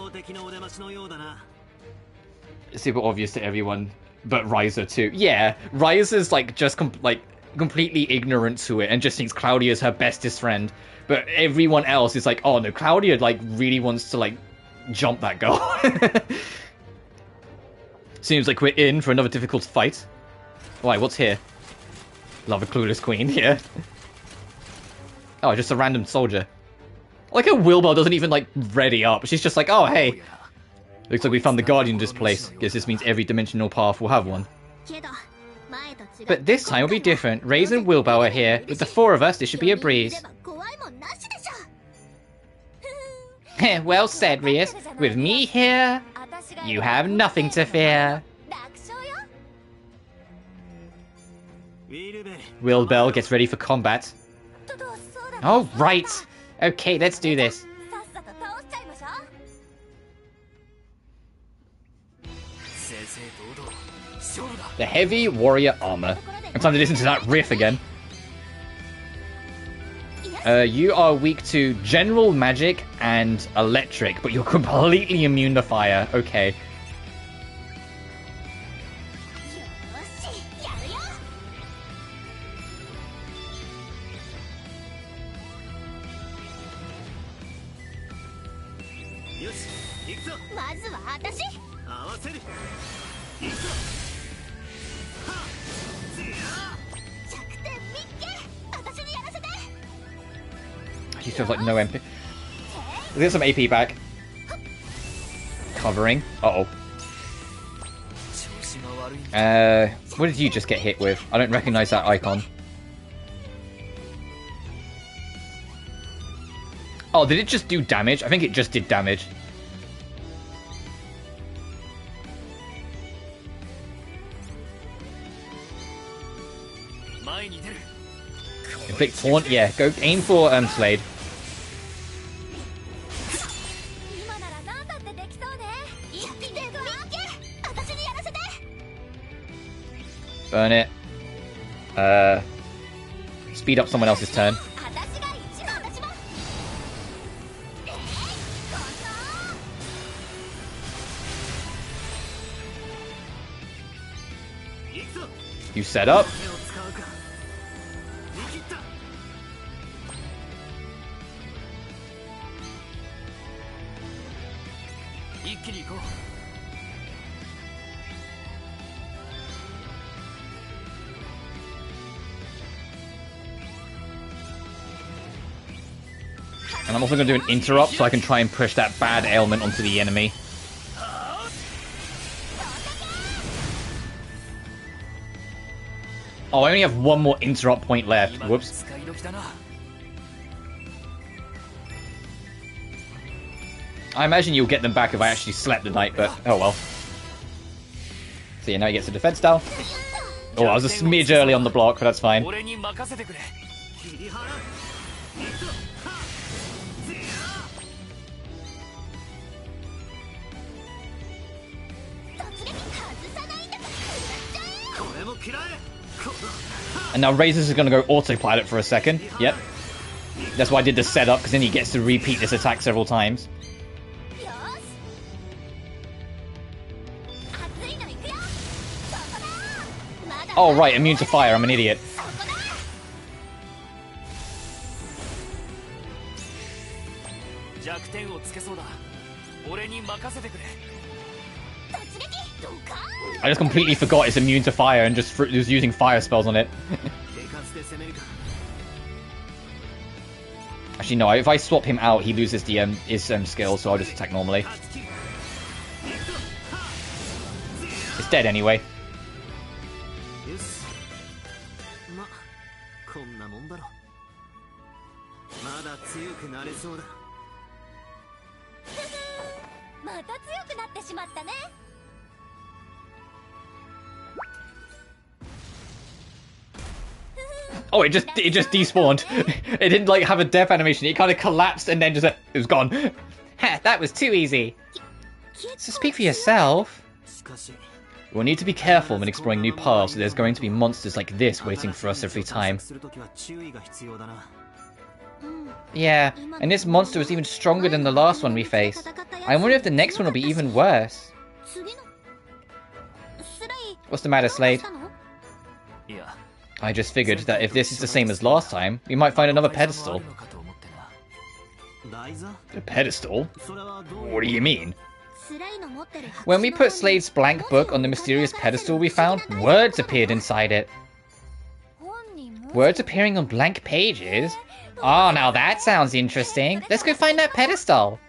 Speaker 1: It's super obvious to everyone, but Ryza too. Yeah, Ryza's, like, just, completely ignorant to it and just thinks Claudia's her bestest friend, but everyone else is like, oh no, Claudia, like, really wants to, like, jump that girl. Seems like we're in for another difficult fight. Why, what's here? Love a clueless queen, yeah. Oh, just a random soldier. Like, how Wilbur doesn't even, like, ready up. She's just like, oh, hey. Looks like we found the guardian of this place. Guess this means every dimensional path will have one. But this time will be different. Ray's and Wilbur are here. With the four of us, this should be a breeze. Well said, Rias. With me here, you have nothing to fear. Wilbur gets ready for combat. Oh, right. Okay, let's do this. The heavy warrior armor. It's time to listen to that riff again. You are weak to general magic and electric, but you're completely immune to fire. Okay. He still has like no MP. Let's get some AP back. Covering. Uh-oh. What did you just get hit with? I don't recognize that icon. Oh, did it just do damage? I think it just did damage. Inflict taunt? Yeah, go aim for Slade. Burn it. Speed up someone else's turn. You set up. And I'm also going to do an interrupt so I can try and push that bad ailment onto the enemy. Oh, I only have one more interrupt point left. Whoops. I imagine you'll get them back if I actually slept the night, but oh well. So yeah, now he gets a defense style. Oh, I was a smidge early on the block, but that's fine. And now Razors is going to go autopilot for a second. Yep. That's why I did the setup, because then he gets to repeat this attack several times. Oh, right, immune to fire. I'm an idiot. I just completely forgot it's immune to fire and just was using fire spells on it. Actually, no, if I swap him out, he loses the his skill, so I'll just attack normally. It's dead anyway. Oh, it just despawned. It didn't like have a death animation. It kind of collapsed and then just it was gone. Ha, that was too easy. So speak for yourself. We'll need to be careful when exploring new paths, so there's going to be monsters like this waiting for us every time. Yeah, and this monster was even stronger than the last one we faced. I wonder if the next one will be even worse. What's the matter, Slade? I just figured that if this is the same as last time, we might find another pedestal. A pedestal? What do you mean? When we put Slade's blank book on the mysterious pedestal we found, words appeared inside it. Words appearing on blank pages? Oh, now that sounds interesting. Let's go find that pedestal.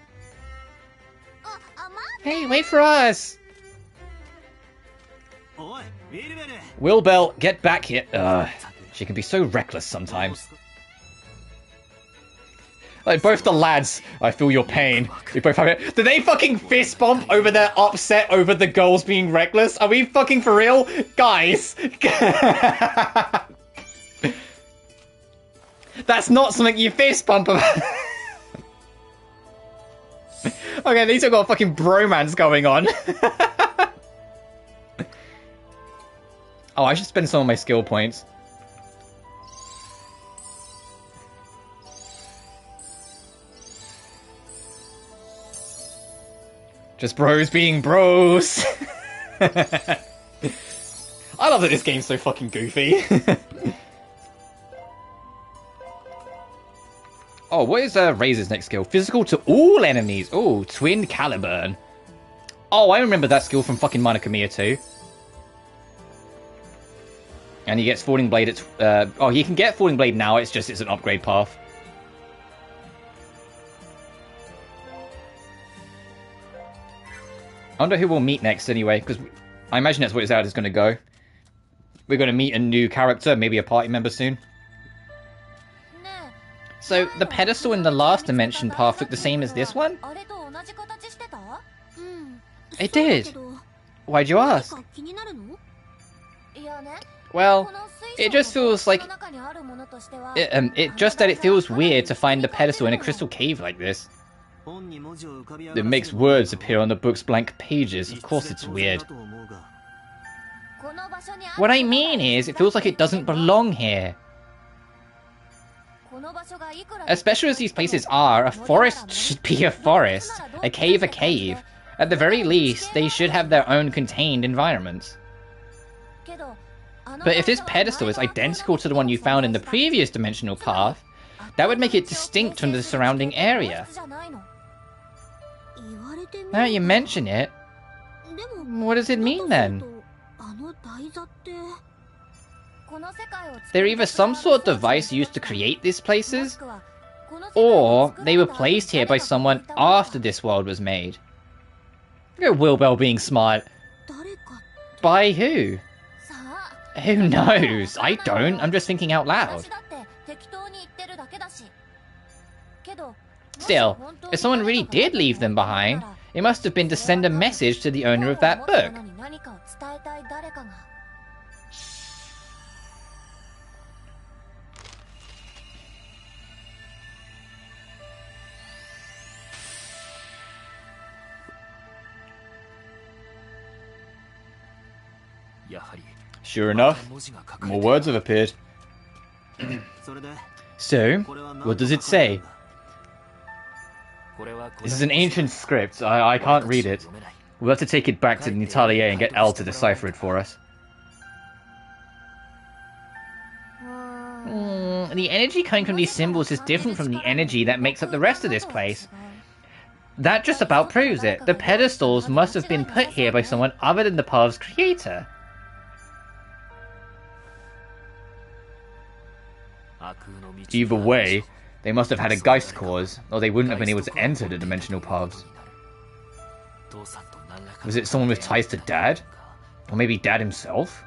Speaker 1: Hey, wait for us! Wilbell, get back here. She can be so reckless sometimes. Like, both the lads, I feel your pain. We both have it. Did they fucking fist bump over their upset over the girls being reckless? Are we fucking for real? Guys! That's not something you fist bump about. Okay, these have got a fucking bromance going on. Oh, I should spend some of my skill points. Just bros being bros. I love that this game's so fucking goofy. Oh, what is Razor's next skill? Physical to all enemies. Oh, Twin Caliburn. Oh, I remember that skill from fucking Minor Kamiya too. And he gets Falling Blade at... oh, he can get Falling Blade now, it's just it's an upgrade path. I wonder who we'll meet next anyway, because I imagine that's what his ad is going to go. We're going to meet a new character, maybe a party member soon. So, the pedestal in the last dimension path looked the same as this one? It did. Why'd you ask? Well, it just feels like... it feels weird to find the pedestal in a crystal cave like this. It makes words appear on the book's blank pages. Of course it's weird. What I mean is, it feels like it doesn't belong here. Especially as these places are, a forest should be a forest, a cave a cave. At the very least, they should have their own contained environments. But if this pedestal is identical to the one you found in the previous dimensional path, that would make it distinct from the surrounding area. Now you mention it, what does it mean then? They're either some sort of device used to create these places, or they were placed here by someone after this world was made. Look at Wilbell being smart. By who? Who knows? I don't. I'm just thinking out loud. Still, if someone really did leave them behind, it must have been to send a message to the owner of that book. Sure enough, more words have appeared. So, what does it say? This is an ancient script. I can't read it. We'll have to take it back to the Atelier and get L to decipher it for us. The energy coming from these symbols is different from the energy that makes up the rest of this place. That just about proves it. The pedestals must have been put here by someone other than the path's creator. Either way, they must have had a Geist cause, or they wouldn't have been able to enter the dimensional paths. Was it someone with ties to Dad? Or maybe Dad himself?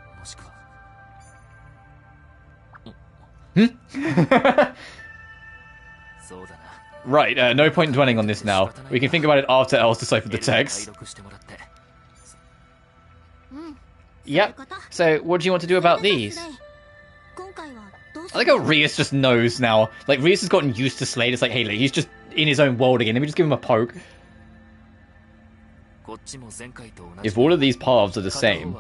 Speaker 1: Right, no point in dwelling on this now. We can think about it after Elle's deciphered the text. Yep, so what do you want to do about these? I like how Rias just knows now. Like, Rias has gotten used to Slade. It's like, hey, he's just in his own world again. Let me just give him a poke. If all of these paths are the same,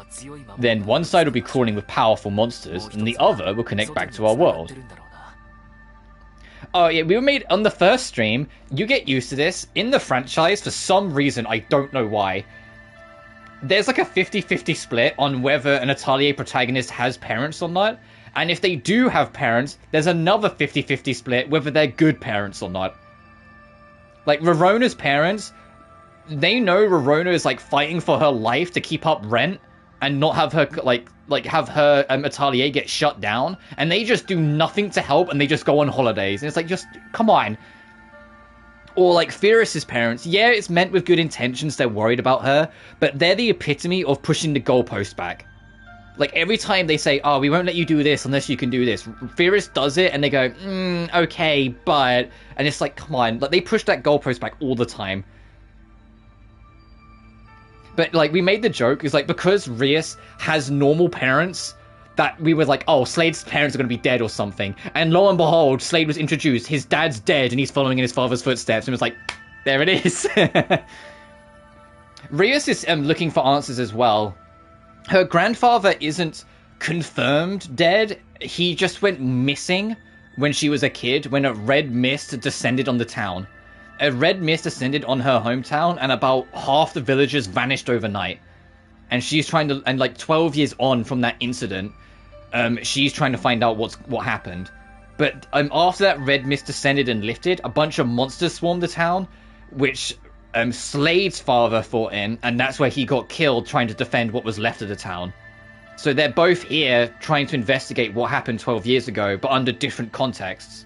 Speaker 1: then one side will be crawling with powerful monsters, and the other will connect back to our world. Oh yeah, we were made on the first stream. You get used to this. In the franchise, for some reason, I don't know why, there's like a 50-50 split on whether an Atelier protagonist has parents or not. And if they do have parents, there's another 50-50 split whether they're good parents or not. Like, Rarona's parents, they know Rarona is, like, fighting for her life to keep up rent and not have her, like have her Atelier get shut down. And they just do nothing to help, and they just go on holidays. And it's like, just, come on. Or, like, Ferris's parents, yeah, it's meant with good intentions, they're worried about her, but they're the epitome of pushing the goalpost back. Like, every time they say, oh, we won't let you do this unless you can do this, Ferris does it, and they go, okay, but... And it's like, come on. Like, they push that goalpost back all the time. But, like, we made the joke, is like, because Rias has normal parents, that we were like, oh, Slade's parents are going to be dead or something. And lo and behold, Slade was introduced. His dad's dead, and he's following in his father's footsteps. And it was like, there it is. Rias is looking for answers as well. Her grandfather isn't confirmed dead. He just went missing when she was a kid, when a red mist descended on the town. A red mist descended on her hometown, and about half the villagers vanished overnight. And she's trying to, and like 12 years on from that incident, she's trying to find out what happened. But after that red mist descended and lifted, a bunch of monsters swarmed the town, which Slade's father fought in, and that's where he got killed trying to defend what was left of the town. So they're both here trying to investigate what happened 12 years ago, but under different contexts.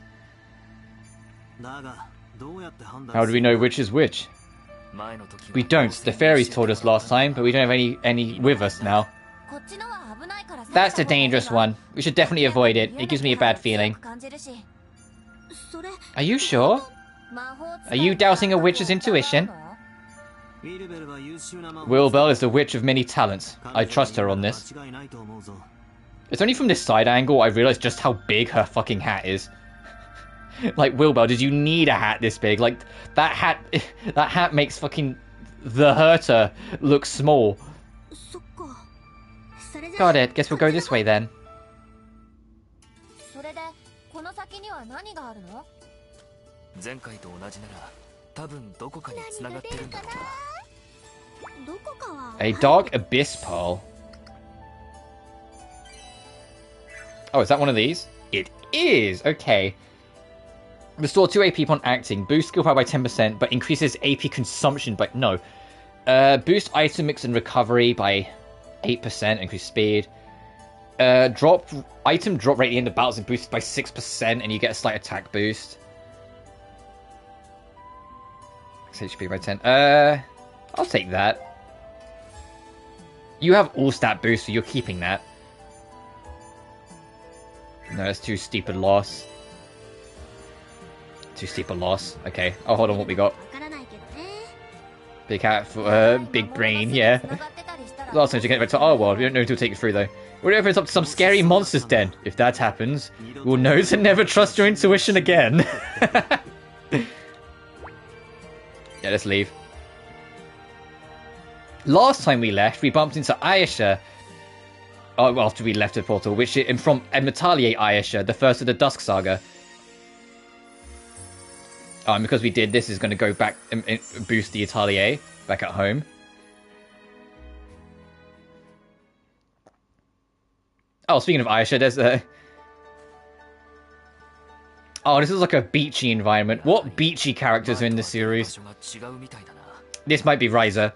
Speaker 1: How do we know which is which? We don't. The fairies told us last time, but we don't have any with us now. That's the dangerous one. We should definitely avoid it. It gives me a bad feeling. Are you sure? Are you doubting a witch's intuition? Wilbur is a witch of many talents. I trust her on this. It's only from this side angle I realized just how big her fucking hat is. Like, Wilbur, did you need a hat this big? Like, that hat makes fucking the Herter look small. Got it. Guess we'll go this way then. A dark abyss pearl. Oh, is that one of these? It is! Okay. Restore 2 AP upon acting. Boost skill power by 10%, but increases AP consumption by... No. Boost item mix and recovery by 8%. Increase speed. Item drop rate at the end of battles is boosted by 6%, and you get a slight attack boost. HP by 10. I'll take that. You have all stat boost, so you're keeping that. No, that's too steep a loss. Too steep a loss. Okay. Oh, hold on, what we got? Big hat for big brain, yeah. Last time to get back to our world, we don't know who to take it through though. What if it's up to some scary monster's den? If that happens, we'll know to never trust your intuition again. Yeah, let's leave. Last time we left, we bumped into Ayesha. Oh, well, after we left the portal, which from Atelier Ayesha, the first of the Dusk Saga. And because we did, this is going to go back and boost the Atelier back at home. Oh, speaking of Ayesha, there's a... Oh, this is like a beachy environment. What beachy characters are in this series? This might be Ryza.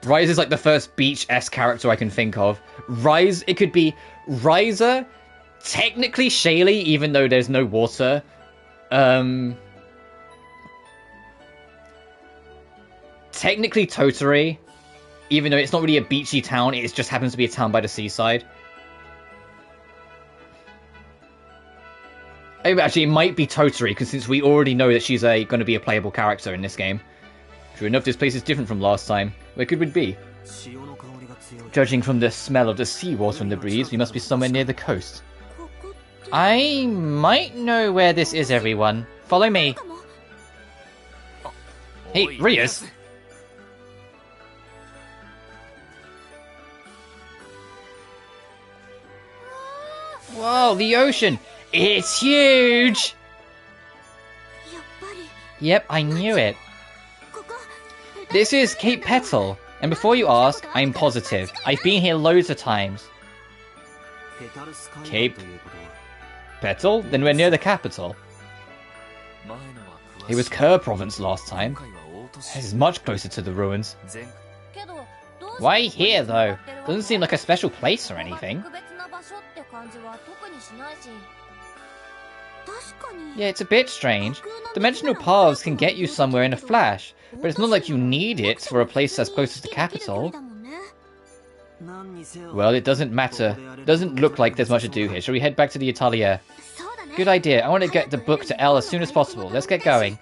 Speaker 1: Ryza is like the first beach-esque character I can think of. Ryza, it could be Ryza, technically Shaylee, even though there's no water. Technically Toturi, even though it's not really a beachy town, it just happens to be a town by the seaside. Actually, it might be Toturi, because since we already know that she's going to be a playable character in this game. True enough, this place is different from last time. Where could we be? Judging from the smell of the seawater and the breeze, we must be somewhere near the coast. I might know where this is, everyone. Follow me. Hey, Rias! Whoa, the ocean! It's huge! Yep, I knew it. This is Cape Petal, and before you ask, I'm positive. I've been here loads of times. Cape Petal? Then we're near the capital. It was Kerr province last time. This is much closer to the ruins. Why here, though? Doesn't seem like a special place or anything. Yeah, it's a bit strange. Dimensional paths can get you somewhere in a flash, but it's not like you need it for a place that's close to the capital. Well, it doesn't matter. Doesn't look like there's much to do here. Shall we head back to the Atelier? Good idea. I want to get the book to Elle as soon as possible. Let's get going.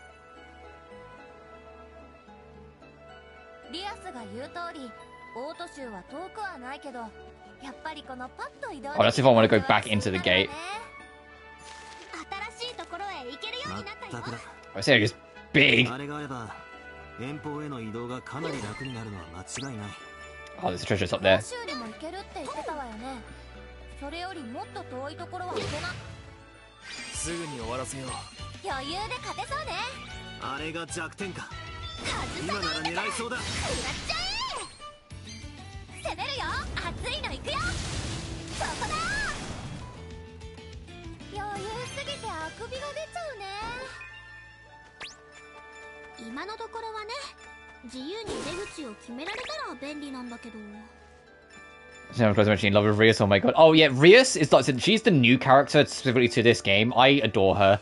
Speaker 1: Oh, that's if I want to go back into the gate. I say it's big. Oh, there's a treasure up there. I'm close to in love with Rias. Oh my god. Oh yeah, Rias is like, she's the new character specifically to this game. I adore her.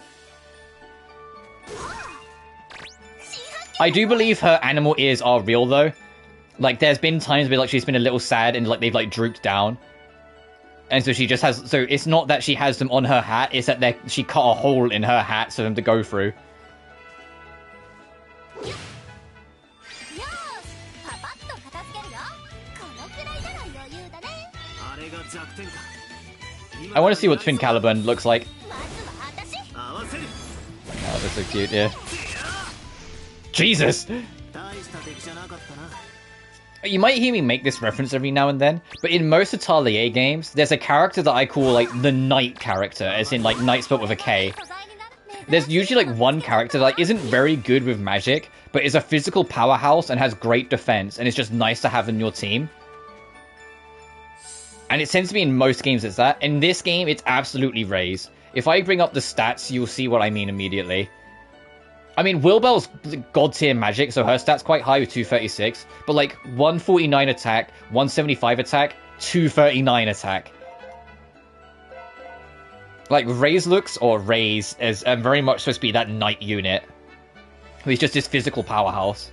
Speaker 1: I do believe her animal ears are real though. Like there's been times where like she's been a little sad and like they've like drooped down. And so she just has, so it's not that she has them on her hat, it's that she cut a hole in her hat for them to go through. I want to see what Twin Caliburn looks like. Oh, they're so cute, yeah. Jesus! You might hear me make this reference every now and then, but in most Atelier games, there's a character that I call, like, the Knight character, as in, like, Knight spelled with a K. There's usually, like, one character that like, isn't very good with magic, but is a physical powerhouse and has great defense, and it's just nice to have in your team. And it tends to be in most games it's that. In this game, it's absolutely Raze. If I bring up the stats, you'll see what I mean immediately. I mean, Wilbel's god tier magic, so her stat's quite high with 236. But like, 149 attack, 175 attack, 239 attack. Like, Raze looks, or Raze, is very much supposed to be that knight unit. He's just this physical powerhouse.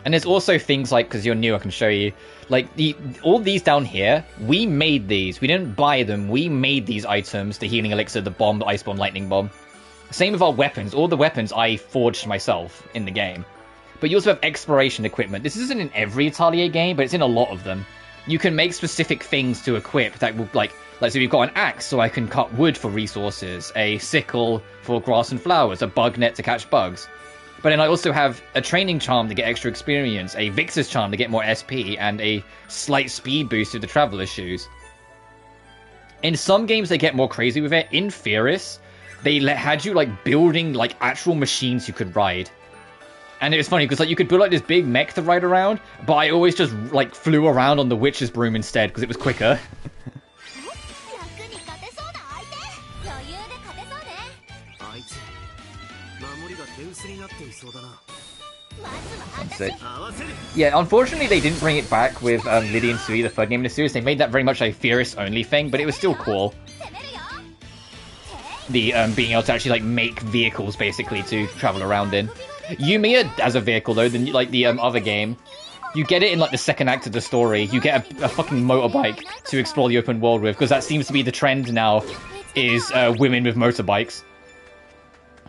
Speaker 1: And And there's also things like, because you're new, I can show you, like all these down here, we made these. We didn't buy them. We made these items: the healing elixir, the bomb, the ice bomb, lightning bomb. Same with our weapons. All the weapons I forged myself in the game. But you also have exploration equipment. This isn't in every Atelier game, but it's in a lot of them. You can make specific things to equip that will, like so we've got an axe, so I can cut wood for resources, a sickle for grass and flowers, a bug net to catch bugs. But then I also have a training charm to get extra experience, a Victor's charm to get more SP, and a slight speed boost with the Traveler's Shoes. In some games they get more crazy with it. In Fearless, they had you like building like actual machines you could ride. And it was funny because like you could build like this big mech to ride around, but I always just like flew around on the witch's broom instead because it was quicker. Yeah, unfortunately they didn't bring it back with Liddy and Sui, the third game in the series. They made that very much a Fearless only thing, but it was still cool. The being able to actually like make vehicles basically to travel around in. Yumiya as a vehicle though, than like the other game, you get it in like the second act of the story. You get a fucking motorbike to explore the open world with, because that seems to be the trend now, is women with motorbikes.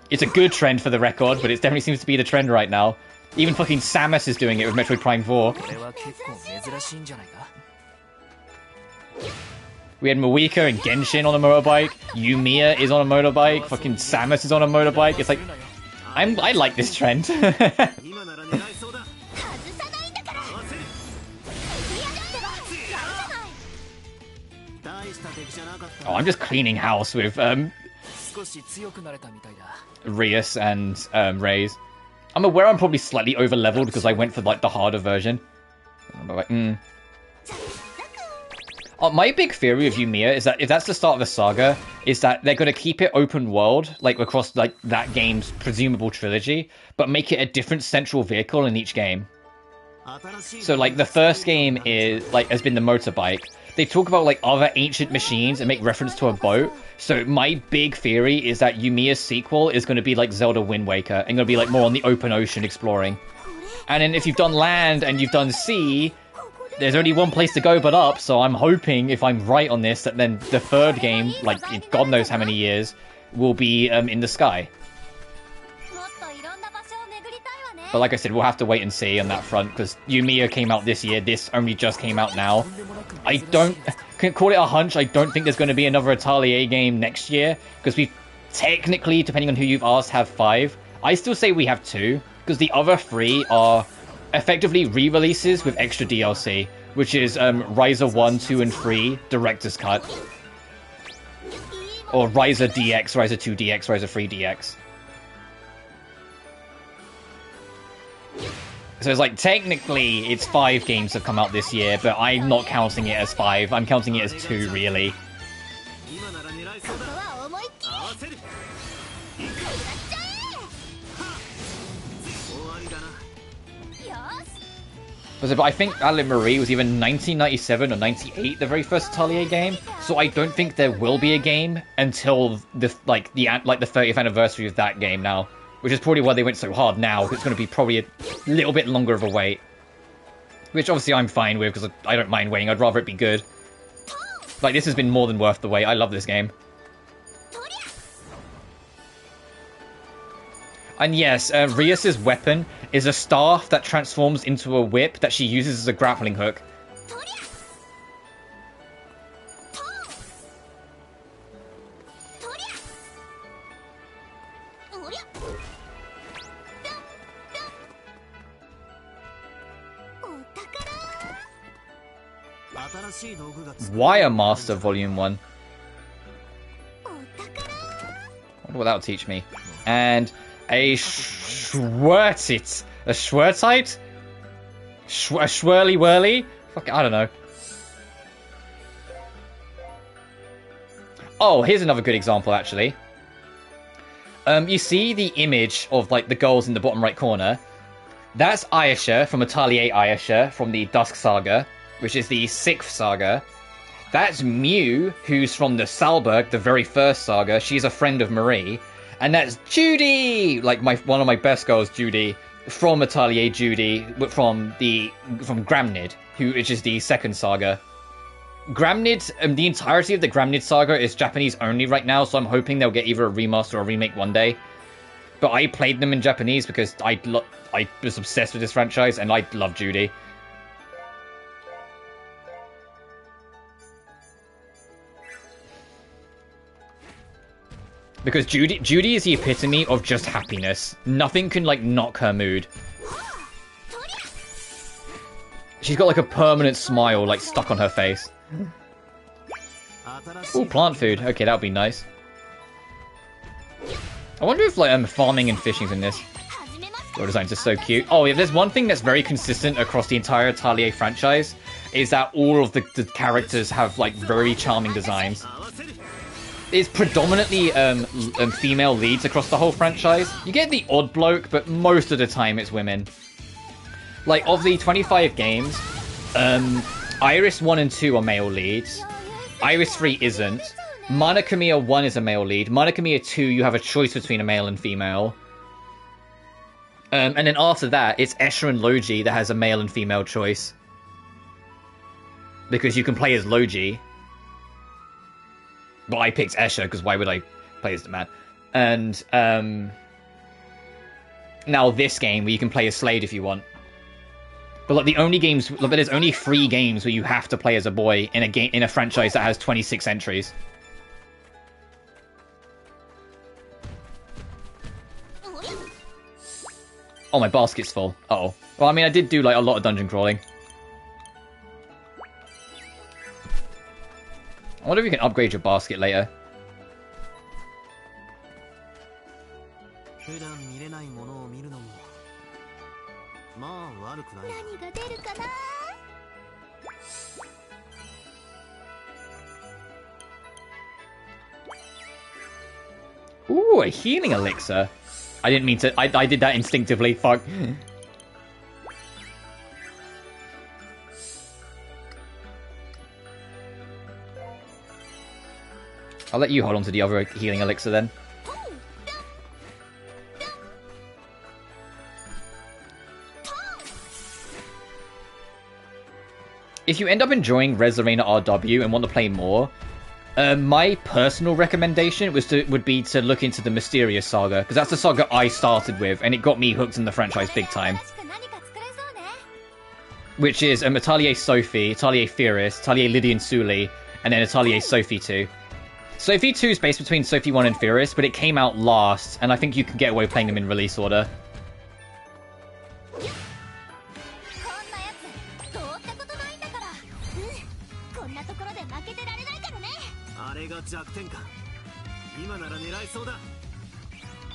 Speaker 1: It's a good trend for the record, but it definitely seems to be the trend right now. Even fucking Samus is doing it with Metroid Prime 4. We had Moika and Genshin on a motorbike. Yumiya is on a motorbike. Fucking Samus is on a motorbike. It's like, I like this trend. Oh, I'm just cleaning house with Rias and Raze. I'm aware I'm probably slightly over leveled because I went for like the harder version. My big theory of Yumiya is that if that's the start of the saga, is that they're going to keep it open world, like across like that game's presumable trilogy, but make it a different central vehicle in each game. So like the first game is like has been the motorbike. They talk about like other ancient machines and make reference to a boat. So my big theory is that Yumiya's sequel is going to be like Zelda Wind Waker and going to be like more on the open ocean exploring. And then if you've done land and you've done sea, there's only one place to go but up, so I'm hoping, if I'm right on this, that then the third game, like in God knows how many years, will be in the sky. But like I said, we'll have to wait and see on that front, because Yumiya came out this year, this only just came out now. I can call it a hunch, I don't think there's going to be another Atelier game next year, because we technically, depending on who you've asked, have 5. I still say we have 2, because the other 3 are effectively re-releases with extra DLC, which is Riser 1, 2, and 3 Director's Cut. Or Riser DX, Riser 2 DX, Riser 3 DX. So it's like, technically, it's 5 games have come out this year, but I'm not counting it as 5, I'm counting it as 2, really. But I think Alan Marie was either 1997 or 98, the very first Atelier game. So I don't think there will be a game until the 30th anniversary of that game now, which is probably why they went so hard now. It's going to be probably a little bit longer of a wait, which obviously I'm fine with because I don't mind waiting. I'd rather it be good. Like, this has been more than worth the wait. I love this game. And yes, Rias's weapon is a staff that transforms into a whip that she uses as a grappling hook. Wire Master Volume 1. I wonder what that'll teach me. And a Schwertit. A Schwertite? A Schwirly Whirly? Fuck, I don't know. Oh, here's another good example, actually. You see the image of, like, the girls in the bottom right corner? That's Ayesha from Atelier Ayesha from the Dusk Saga, which is the 6th saga. That's Mew, who's from the Salberg, the very first saga. She's a friend of Marie. And that's Judy! Like, one of my best girls, Judy, from Atelier Judy, but from Gramnid, which is the second saga. Gramnid, the entirety of the Gramnid saga is Japanese only right now, so I'm hoping they'll get either a remaster or a remake one day. But I played them in Japanese because I was obsessed with this franchise, and I love Judy. Because Judy is the epitome of just happiness. Nothing can, like, knock her mood. She's got, like, a permanent smile, like, stuck on her face. Ooh, plant food. Okay, that would be nice. I wonder if, like, farming and fishing's in this. Your designs are so cute. Oh, yeah, there's one thing that's very consistent across the entire Atelier franchise, is that all of the characters have, like, very charming designs. It's predominantly female leads across the whole franchise. You get the odd bloke, but most of the time it's women. Like, of the 25 games, Iris 1 and 2 are male leads. Iris 3 isn't. Monokamiya 1 is a male lead. Monokamiya 2, you have a choice between a male and female. And then after that, it's Escher and Logi that has a male and female choice. Because you can play as Logi. But I picked Escher, because why would I play as the man? And, now this game, where you can play as Slade if you want. But, like, the only games... Like, there's only 3 games where you have to play as a boy in a franchise that has 26 entries. Oh, my basket's full. Uh-oh. Well, I mean, I did do, like, a lot of dungeon crawling. I wonder if you can upgrade your basket later. Ooh, a healing elixir. I didn't mean to... I did that instinctively. Fuck. I'll let you hold on to the other healing elixir then. If you end up enjoying Resleriana RW and want to play more, my personal recommendation would be to look into the Mysterious Saga, because that's the saga I started with, and it got me hooked in the franchise big time. Which is Atelier Sophie, Atelier Firis, Atelier Lydian Suli, and then Atelier Sophie 2. Sophie 2 is based between Sophie 1 and Firis, but it came out last, and I think you can get away playing them in release order.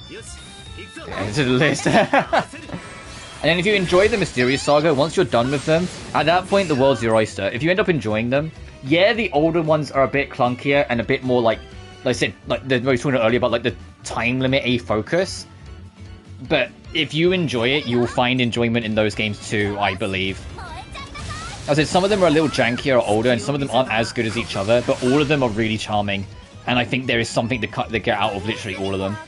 Speaker 1: Yeah, to the list. And then if you enjoy the Mysterious Saga, once you're done with them, at that point the world's your oyster. If you end up enjoying them, yeah, the older ones are a bit clunkier and a bit more like I said, like we were talking earlier about like the time limit A focus. But if you enjoy it, you will find enjoyment in those games too, I believe. As I said, some of them are a little jankier or older, and some of them aren't as good as each other, but all of them are really charming. And I think there is something to get out of literally all of them.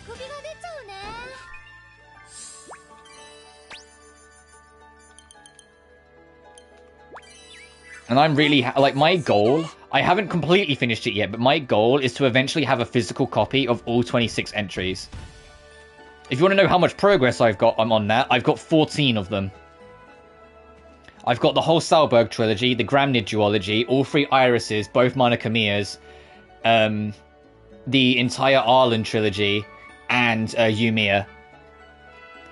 Speaker 1: And I'm really, like, my goal, I haven't completely finished it yet, but my goal is to eventually have a physical copy of all 26 entries. If you want to know how much progress I've got, I'm on that. I've got 14 of them. I've got the whole Salberg trilogy, the Gramnid duology, all 3 Irises, both Monokamiyas, the entire Arlen trilogy, and Yumiya.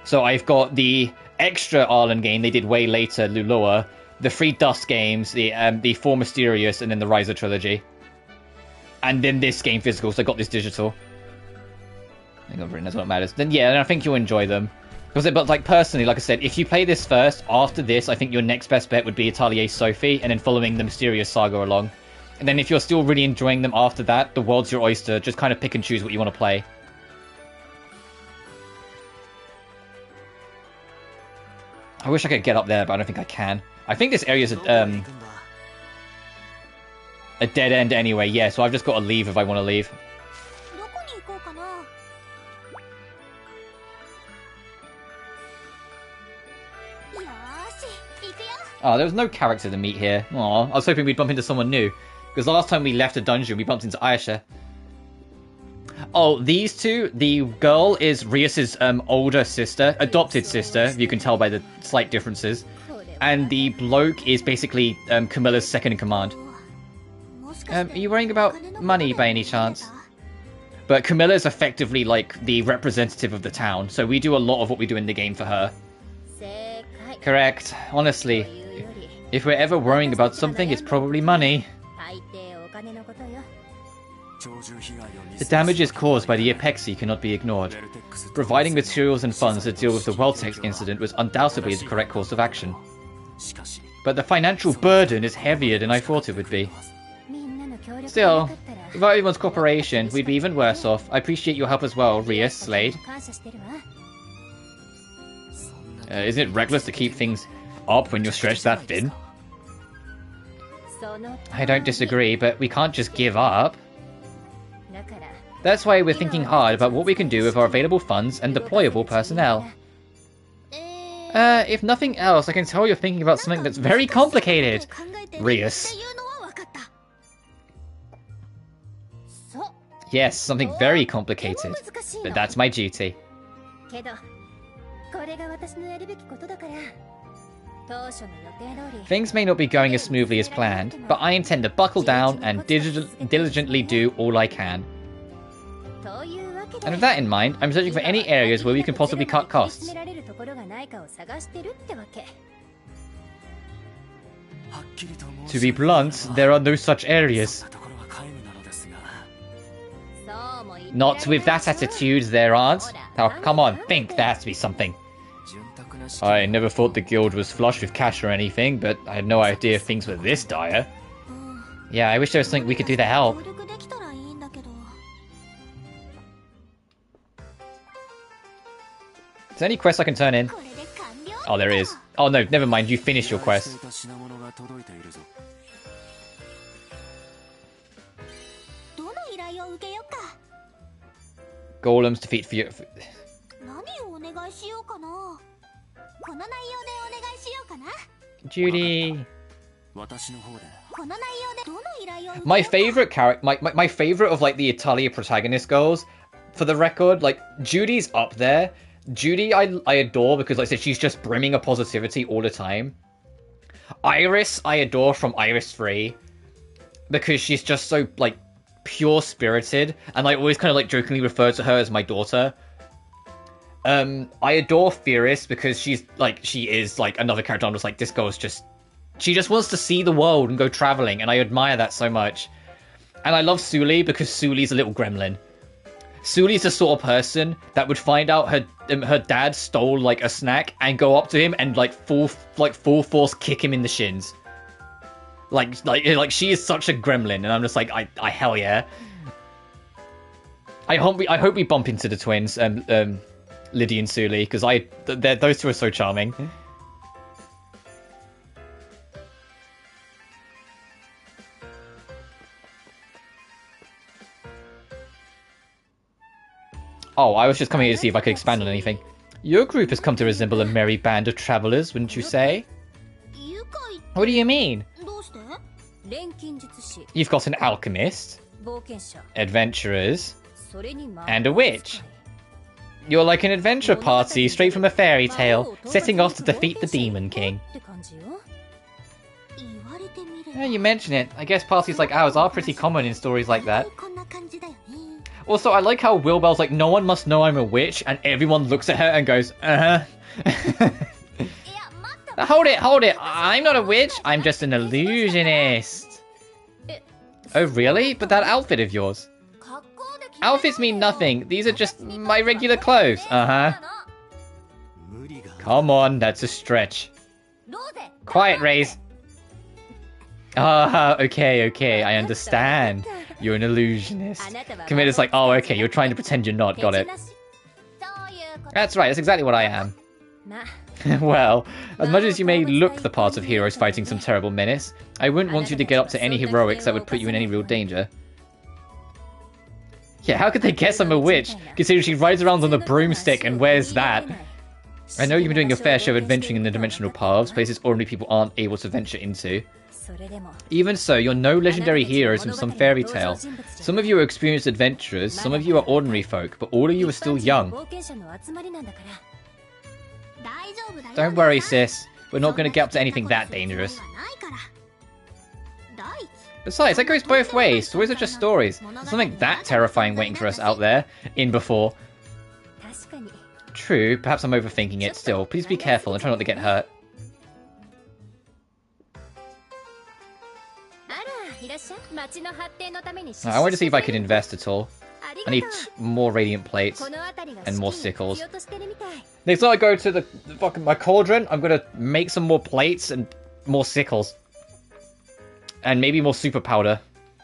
Speaker 1: So I've got the extra Arlen game they did way later, Lulua, the 3 Dust games, the 4 Mysterious, and then the Riser trilogy. And then this game physical, so I got this digital. I think I've written, that's what matters. Then yeah, and I think you'll enjoy them. But like personally, like I said, if you play this first, after this, I think your next best bet would be Atelier Sophie, and then following the Mysterious Saga along. And then if you're still really enjoying them after that, the world's your oyster. Just kind of pick and choose what you want to play. I wish I could get up there, but I don't think I can. I think this area's a dead end anyway, yeah, so I've just got to leave if I want to leave. Oh, there was no character to meet here. Aw, I was hoping we'd bump into someone new. Because last time we left a dungeon, we bumped into Ayesha. Oh, these two, the girl is Rias's older sister, adopted sister, if you can tell by the slight differences. And the bloke is basically Camilla's second in command. Are you worrying about money by any chance? But Camilla is effectively like the representative of the town, so we do a lot of what we do in the game for her. Correct. Honestly, if we're ever worrying about something, it's probably money. The damages caused by the Apexi cannot be ignored. Providing materials and funds to deal with the Weltex incident was undoubtedly the correct course of action. But the financial burden is heavier than I thought it would be. Still, without everyone's cooperation, we'd be even worse off. I appreciate your help as well, Rias, Slade. Isn't it reckless to keep things up when you're stretched that thin? I don't disagree, but we can't just give up. That's why we're thinking hard about what we can do with our available funds and deployable personnel. If nothing else, I can tell you're thinking about something that's very complicated, Rias. Yes, something very complicated, but that's my duty. Things may not be going as smoothly as planned, but I intend to buckle down and diligently do all I can. And with that in mind, I'm searching for any areas where we can possibly cut costs. To be blunt, there are no such areas. Not with that attitude, there aren't. Now, come on, think, there has to be something. I never thought the guild was flush with cash or anything, but I had no idea things were this dire. Yeah, I wish there was something we could do to help. Is there any quest I can turn in? Oh, there is. Oh no, never mind, you finished your quest. Golems defeat for you. Judy. My favorite character, my favorite of like the Atelier protagonist girls, for the record, like Judy's up there. Judy I adore because like I said, she's just brimming of positivity all the time. Iris I adore from Iris 3 because she's just so like pure spirited, and I always kind of like jokingly refer to her as my daughter. I adore Fierce because she is like another character. I'm just like, this girl's just, she just wants to see the world and go traveling, and I admire that so much. And I love Suli because Suli's a little gremlin. Suli's the sort of person that would find out her dad stole like a snack and go up to him and like full force kick him in the shins. Like she is such a gremlin, and I'm just like, I hell yeah. I hope we bump into the twins, Liddy and Suli, because those two are so charming. Oh, I was just coming here to see if I could expand on anything. Your group has come to resemble a merry band of travelers, wouldn't you say? What do you mean? You've got an alchemist, adventurers, and a witch. You're like an adventure party straight from a fairy tale, setting off to defeat the Demon King. Yeah, you mention it. I guess parties like ours are pretty common in stories like that. Also, I like how Wilbel's like, no one must know I'm a witch, and everyone looks at her and goes, uh-huh. Hold it, I'm not a witch, I'm just an illusionist. Oh really? But that outfit of yours? Outfits mean nothing, these are just my regular clothes, uh-huh. Come on, that's a stretch. Quiet, Raze. Ah, okay, I understand. You're an illusionist. Camilla's like, oh, okay, you're trying to pretend you're not, got it. That's right, that's exactly what I am. Well, as much as you may look the part of heroes fighting some terrible menace, I wouldn't want you to get up to any heroics that would put you in any real danger. Yeah, how could they guess I'm a witch, considering she rides around on a broomstick and wears that? I know you've been doing your fair share of adventuring in the dimensional paths, places ordinary people aren't able to venture into. Even so, you're no legendary heroes from some fairy tale. Some of you are experienced adventurers, some of you are ordinary folk, but all of you are still young. Don't worry, sis. We're not going to get up to anything that dangerous. Besides, that goes both ways. Stories are just stories. There's something that terrifying waiting for us out there, in before. True, perhaps I'm overthinking it. Still, please be careful and try not to get hurt. I wanted to see if I could invest at all. I need more radiant plates and more sickles. Next time I go to the fucking my cauldron, I'm gonna make some more plates and more sickles. And maybe more super powder,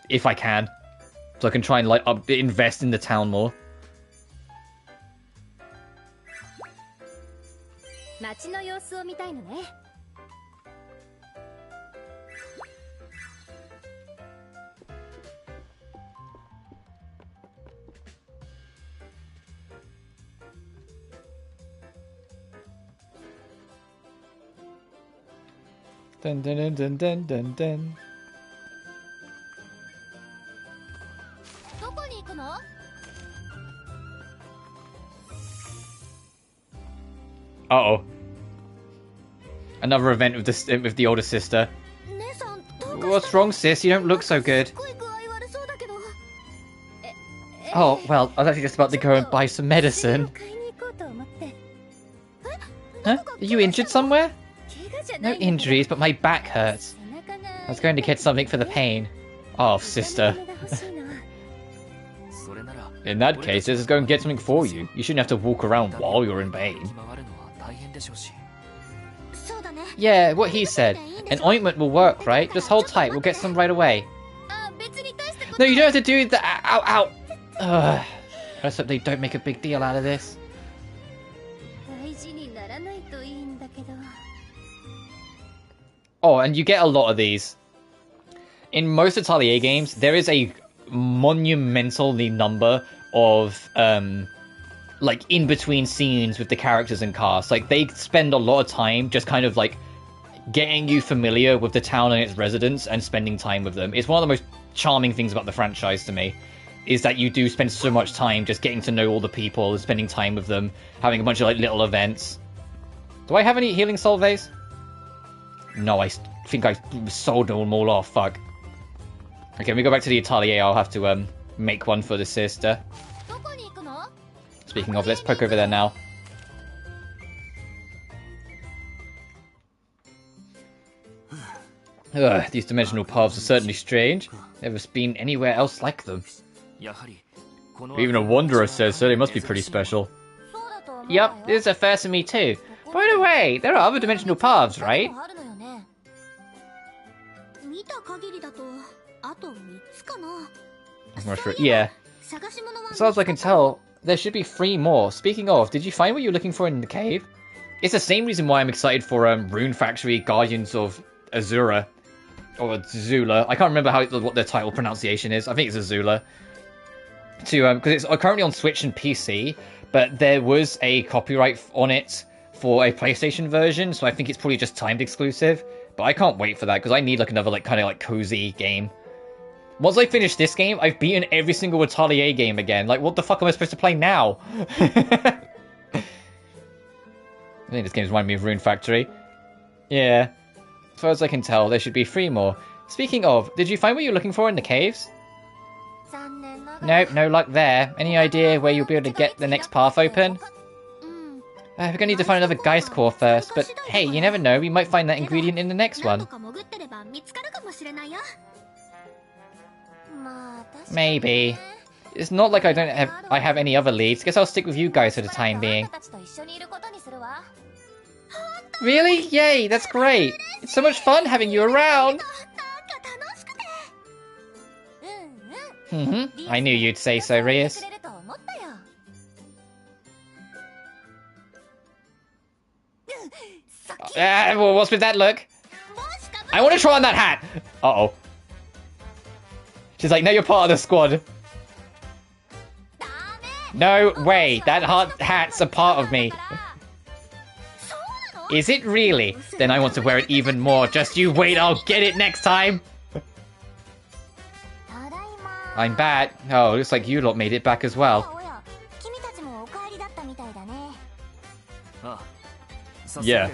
Speaker 1: if I can. So I can try and like invest in the town more. Dun dun dun dun dun dun dun. Uh-oh. Another event with the older sister. What's wrong, sis? You don't look so good. Oh, well, I was actually just about to go and buy some medicine. Huh? Are you injured somewhere? No injuries, but my back hurts. I was going to get something for the pain. Oh, sister. In that case, let's go and get something for you. You shouldn't have to walk around while you're in pain. Yeah, what he said. An ointment will work, right? Just hold tight, we'll get some right away. No, you don't have to do that. Ow, ow. Ugh. Let's hope they don't make a big deal out of this. Oh, and you get a lot of these. In most Atelier games, there is a monumentally number of like in between scenes with the characters and cast. Like they spend a lot of time just kind of like getting you familiar with the town and its residents and spending time with them. It's one of the most charming things about the franchise to me, is that you do spend so much time just getting to know all the people and spending time with them, having a bunch of like little events. Do I have any healing solves? No, I think I sold them all off. Fuck. Okay, when we go back to the Atelier, I'll have to make one for the sister. Speaking of, let's poke over there now. Ugh, these dimensional paths are certainly strange. Never been anywhere else like them. Even a wanderer says so, they must be pretty special. Yup, this is a first for me too. By the way, there are other dimensional paths, right? I'm not sure. Yeah. As far as I can tell, there should be 3 more. Speaking of, did you find what you were looking for in the cave? It's the same reason why I'm excited for Rune Factory Guardians of Azura. Or Zula. I can't remember what their title pronunciation is. I think it's Azula. Because it's currently on Switch and PC, but there was a copyright on it for a PlayStation version, so I think it's probably just timed exclusive. But I can't wait for that, because I need like another like kind of like cozy game. Once I finish this game, I've beaten every single Atelier game again. Like, what the fuck am I supposed to play now? I think this game's reminding me of Rune Factory. Yeah. As far as I can tell, there should be 3 more. Speaking of, did you find what you're looking for in the caves? Nope, no luck there. Any idea where you'll be able to get the next path open? We're gonna need to find another Geist Core first, but hey, you never know, we might find that ingredient in the next one. Maybe. It's not like I have any other leads. Guess I'll stick with you guys for the time being. Really? Yay, that's great. It's so much fun having you around. I knew you'd say so, Rias. Well, what's with that look? I want to try on that hat! Uh-oh. She's like, no, you're part of the squad. No way, that hat's a part of me. Is it really? Then I want to wear it even more. Just you wait, I'll get it next time. I'm back. Oh, looks like you lot made it back as well. Yeah,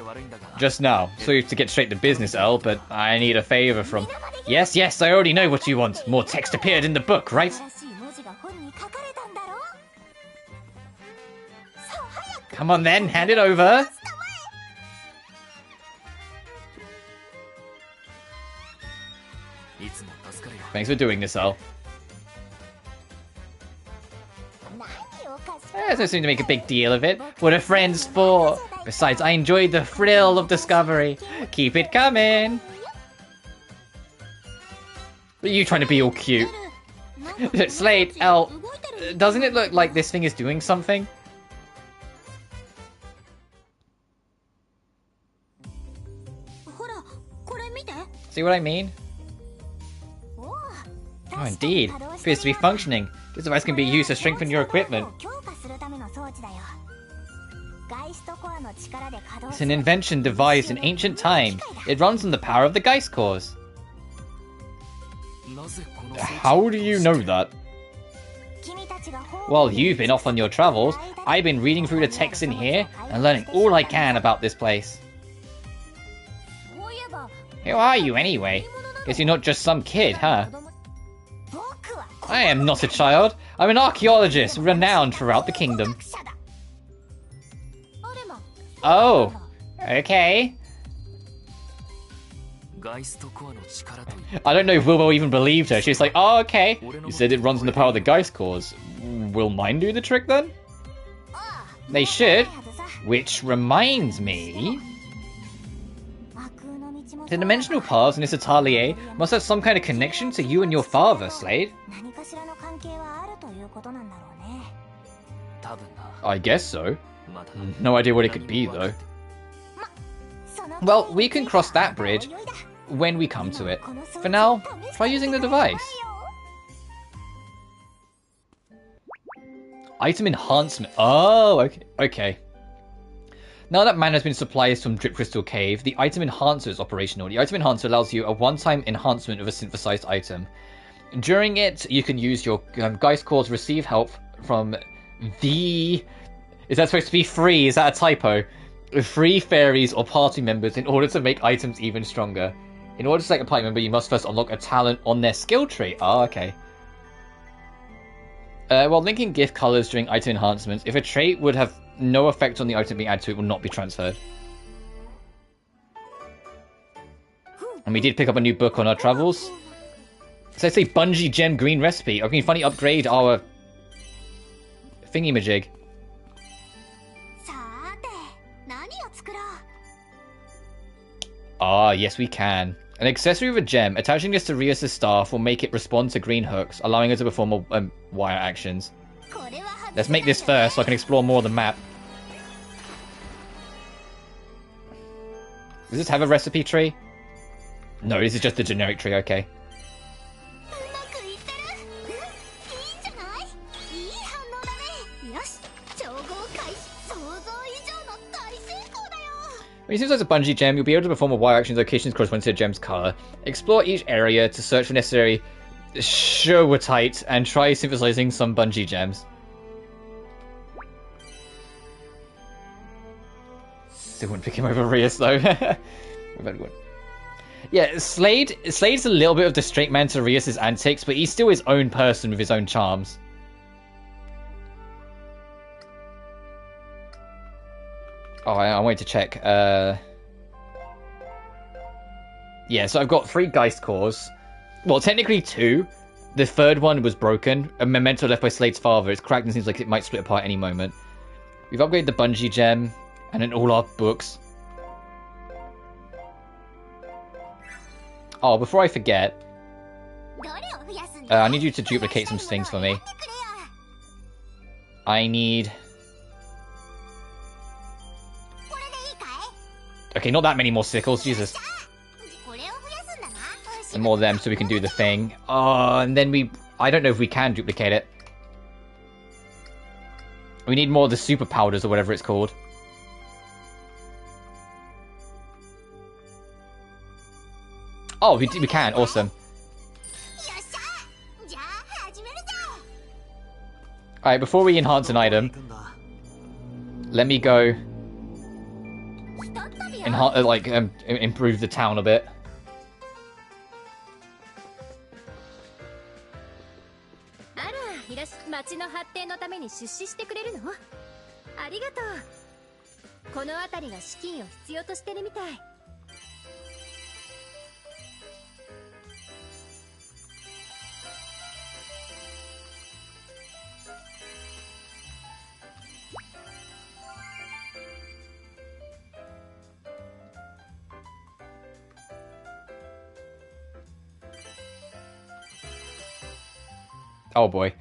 Speaker 1: just now. So you have to get straight to business, El, but I need a favor from... Yes, yes, I already know what you want. More text appeared in the book, right? Come on then, hand it over. Thanks for doing this, El. There's no need to make a big deal of it. What are friends for? Besides, I enjoyed the thrill of discovery. Keep it coming. Are you trying to be all cute? Slade, El, doesn't it look like this thing is doing something? See what I mean? Oh, indeed. Appears to be functioning. This device can be used to strengthen your equipment. It's an invention devised in ancient times. It runs on the power of the Geist cores. How do you know that? While you've been off on your travels, I've been reading through the text in here and learning all I can about this place. Who are you anyway? Guess you're not just some kid, huh? I am not a child. I'm an archaeologist renowned throughout the kingdom. Oh, okay. I don't know if Wilbo even believed her. She's like, oh, okay. You said it runs on the power of the Geist cores. Will mine do the trick then? They should. Which reminds me... The dimensional paths in this atelier must have some kind of connection to you and your father, Slade. I guess so. No idea what it could be, though. Well, we can cross that bridge when we come to it. For now, try using the device. Item enhancement. Oh, okay. Now that mana has been supplied from Drip Crystal Cave, the item enhancer is operational. The item enhancer allows you a one-time enhancement of a synthesized item. During it, you can use your Geist Core to receive help from the... Is that supposed to be free? Is that a typo? 3 fairies or party members in order to make items even stronger. In order to select a party member, you must first unlock a talent on their skill tree. Ah, okay. While linking gift colors during item enhancements, if a trait would have no effect on the item being added to it, will not be transferred. And we did pick up a new book on our travels. So let's say Bungee Gem Green Recipe. I can finally upgrade our thingy-majig. Ah, yes we can. An accessory with a gem. Attaching this to Rios' staff will make it respond to green hooks, allowing her to perform wire actions. Let's make this first so I can explore more of the map. Does this have a recipe tree? No, this is just a generic tree, okay. When you synthesize a bungee gem, you'll be able to perform a wire action locations corresponding to the gem's color. Explore each area to search for necessary showatite and try synthesizing some bungee gems. Still wouldn't pick him over Rios though. Yeah, Slade's a little bit of the straight man to Rios' antics, but he's still his own person with his own charms. Oh, I wanted to check. Yeah, so I've got 3 Geist cores. Well, technically 2. The third one was broken. A memento left by Slade's father. It's cracked and seems like it might split apart any moment. We've upgraded the bungee gem and in all our books. Oh, before I forget, I need you to duplicate some things for me. I need... Okay, not that many more sickles, Jesus. And more of them so we can do the thing. Oh, and then I don't know if we can duplicate it. We need more of the super powders or whatever it's called. Oh, we can. Awesome. Alright, before we enhance an item, let me go and improve the town a bit. Oh boy.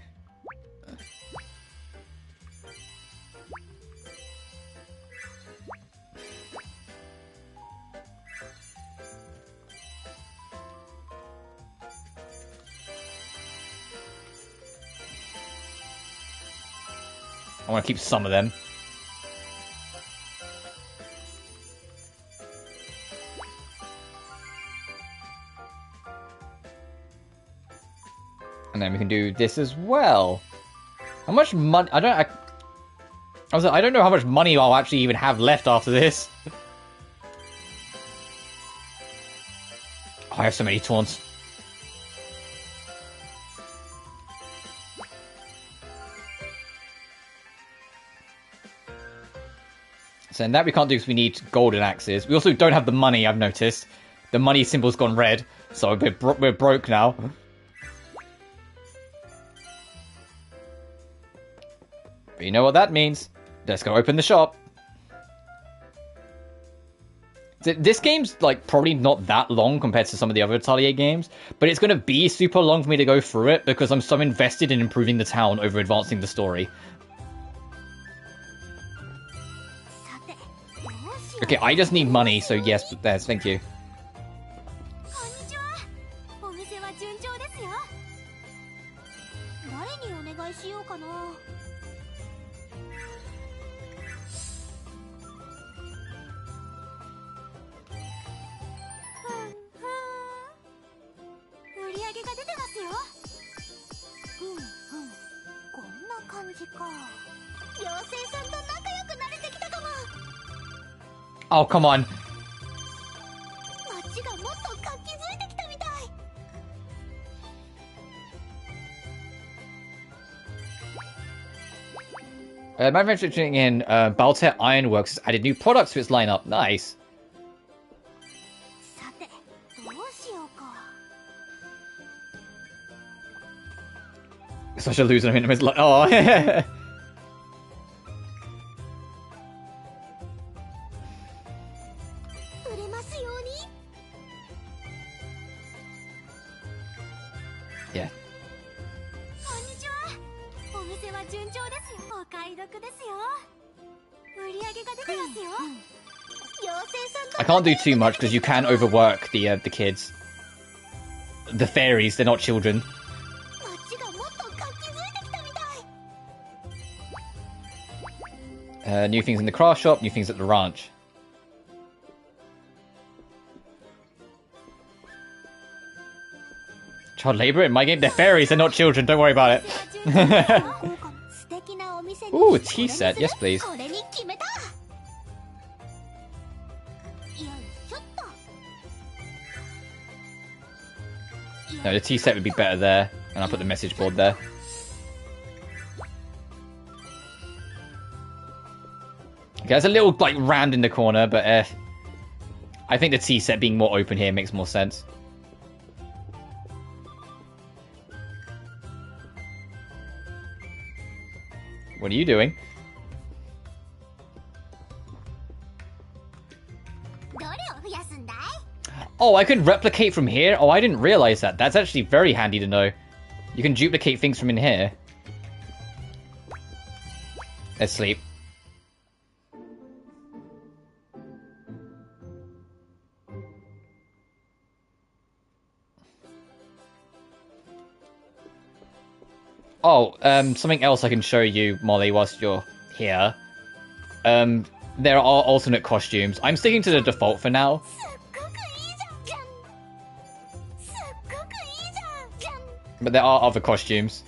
Speaker 1: I want to keep some of them. And then we can do this as well. How much money? I don't know how much money I'll actually even have left after this. Oh, I have so many taunts. So and that we can't do because we need golden axes. We also don't have the money, I've noticed. The money symbol's gone red, so we're broke now. But you know what that means. Let's go open the shop. This game's like probably not that long compared to some of the other Atelier games, but it's going to be super long for me to go through it because I'm so invested in improving the town over advancing the story. Okay, I just need money, so yes, there's, thank you. Oh, come on. Manufacturing in Baltet Ironworks has added new products to its lineup. Nice. Such a loser. I mean, it's like, oh. Yeah. I can't do too much because you can overwork the kids. The fairies, they're not children. New things in the craft shop, new things at the ranch. Child labor in my game? They're fairies, they're not children, don't worry about it. Ooh, a tea set, yes please. No, the tea set would be better there, and I'll put the message board there. Okay, that's a little, like, round in the corner, but I think the tea set being more open here makes more sense. What are you doing? Oh, I can replicate from here? Oh, I didn't realize that. That's actually very handy to know. You can duplicate things from in here. Let's sleep. Oh, something else I can show you, Molly, whilst you're here. There are alternate costumes. I'm sticking to the default for now. But there are other costumes.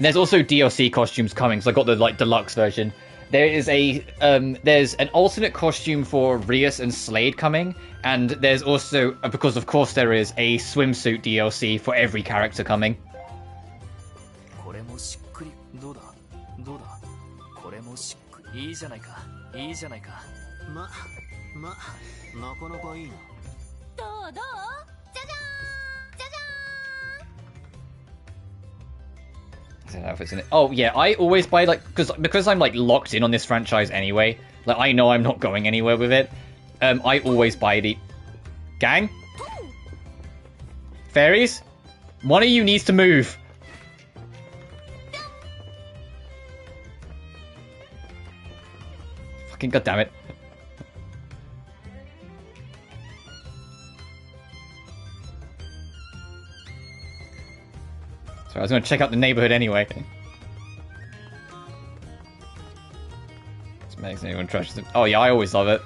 Speaker 1: There's also DLC costumes coming, so I got the like deluxe version. There is there's an alternate costume for Rias and Slade coming, and there's also, because of course there is, a swimsuit DLC for every character coming. Oh yeah, I always buy like because I'm like locked in on this franchise anyway. Like I know I'm not going anywhere with it. I always buy the gang fairies. One of you needs to move. Fucking goddammit. So I was going to check out the neighborhood anyway. This makes anyone trust them. Oh yeah, I always love it.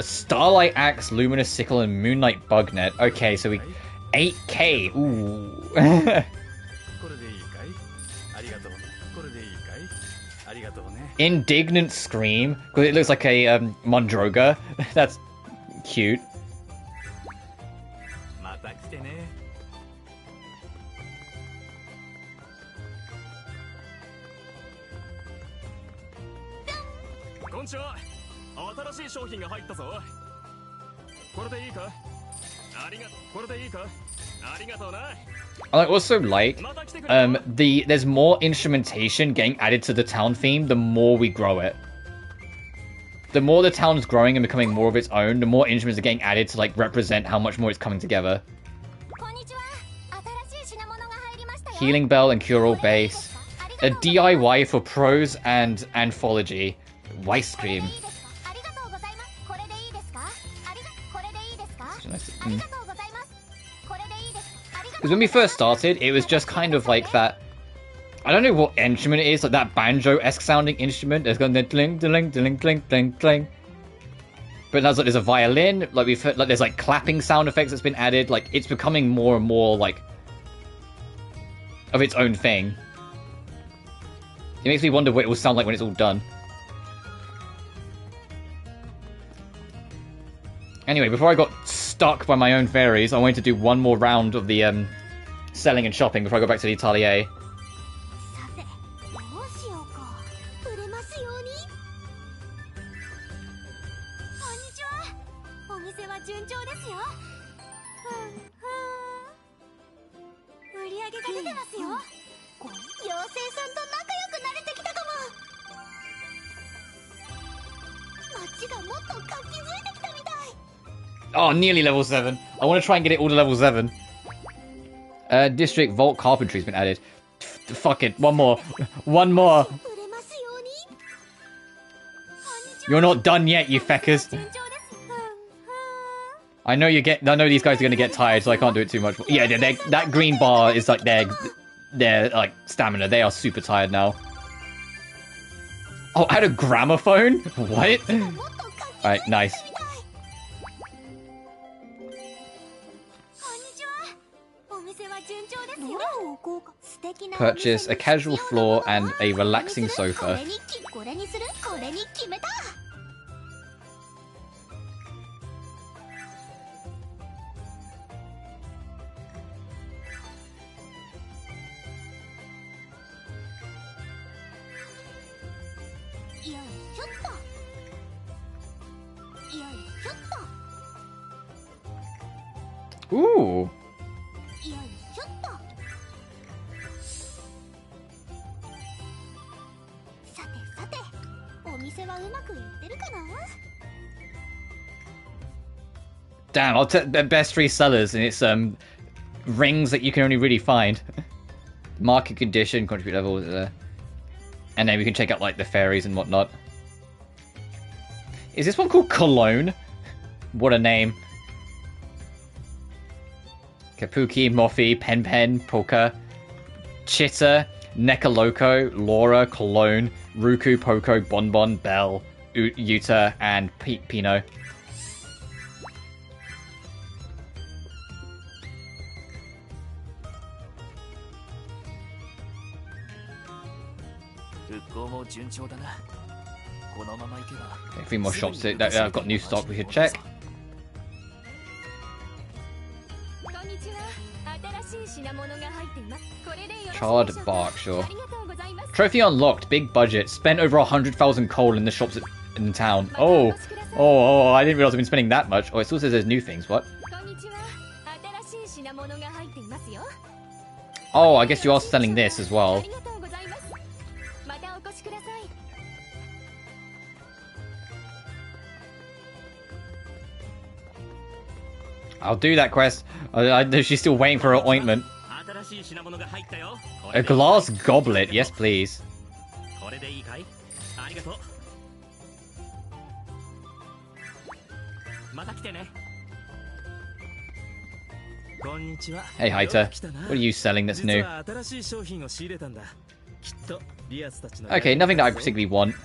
Speaker 1: Starlight Axe, Luminous Sickle, and Moonlight Bugnet. Okay, so we 8K. Ooh. Indignant Scream, because it looks like a Mondroga. That's cute. I also like there's more instrumentation getting added to the town theme the more we grow it. The more the town is growing and becoming more of its own, the more instruments are getting added to like represent how much more it's coming together. Healing Bell and Cure All Bass. A DIY for Pros and Anthology. Ice Cream. Because when we first started, it was just kind of like that. I don't know what instrument it is, like that banjo-esque sounding instrument. It's going ding, ding, ding, ding, ding, ding. But now there's a violin. Like we've heard, like there's like clapping sound effects that's been added. Like it's becoming more and more like of its own thing. It makes me wonder what it will sound like when it's all done. Anyway, before I got stuck by my own fairies, I wanted to do one more round of the selling and shopping before I go back to the Atelier. Oh, nearly level 7. I want to try and get it all to level 7. District Vault Carpentry's been added. Fuck it. One more. One more. You're not done yet, you feckers. I know these guys are going to get tired, so I can't do it too much. Yeah, that green bar is like their like stamina. They are super tired now. Oh, I had a gramophone? What? Alright, nice. Purchase a casual floor and a relaxing sofa. Ooh. Damn, I'll take the best 3 sellers, and it's rings that you can only really find. Market condition, contribute level, and then we can check out like the fairies and whatnot. Is this one called Cologne? What a name. Kapuki, Moffy, Pen, Polka, Chitta, Nekaloco, Laura, Cologne, Ruku, Poco, Bonbon, Belle. Yuta and Pino. Okay, 3 more shops that I've got new stock we could check. Charred bark, sure. Trophy unlocked, big budget. Spent over 100,000 coal in the shops in town. Oh, I didn't realize I've been spending that much. Oh, it still says there's new things. What? Oh, I guess you are selling this as well. I'll do that quest. I know she's still waiting for her ointment. A glass goblet, yes please. Hey Haita, what are you selling that's new? Okay, nothing that I particularly want.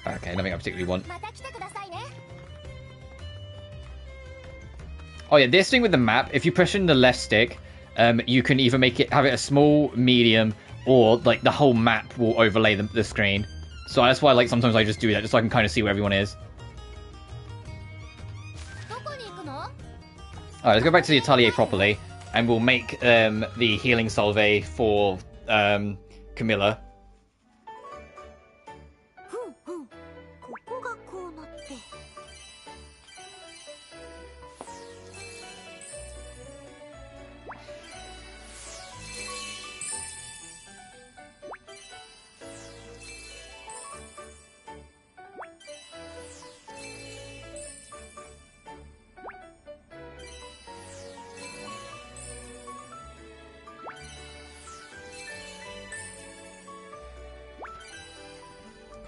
Speaker 1: Okay, nothing I particularly want. Oh yeah, this thing with the map, if you push in the left stick, you can either have it a small, medium, or like the whole map will overlay the screen. So that's why like sometimes I just do that, just so I can kind of see where everyone is. Alright, let's go back to the Atelier properly, and we'll make the healing salve for Camilla.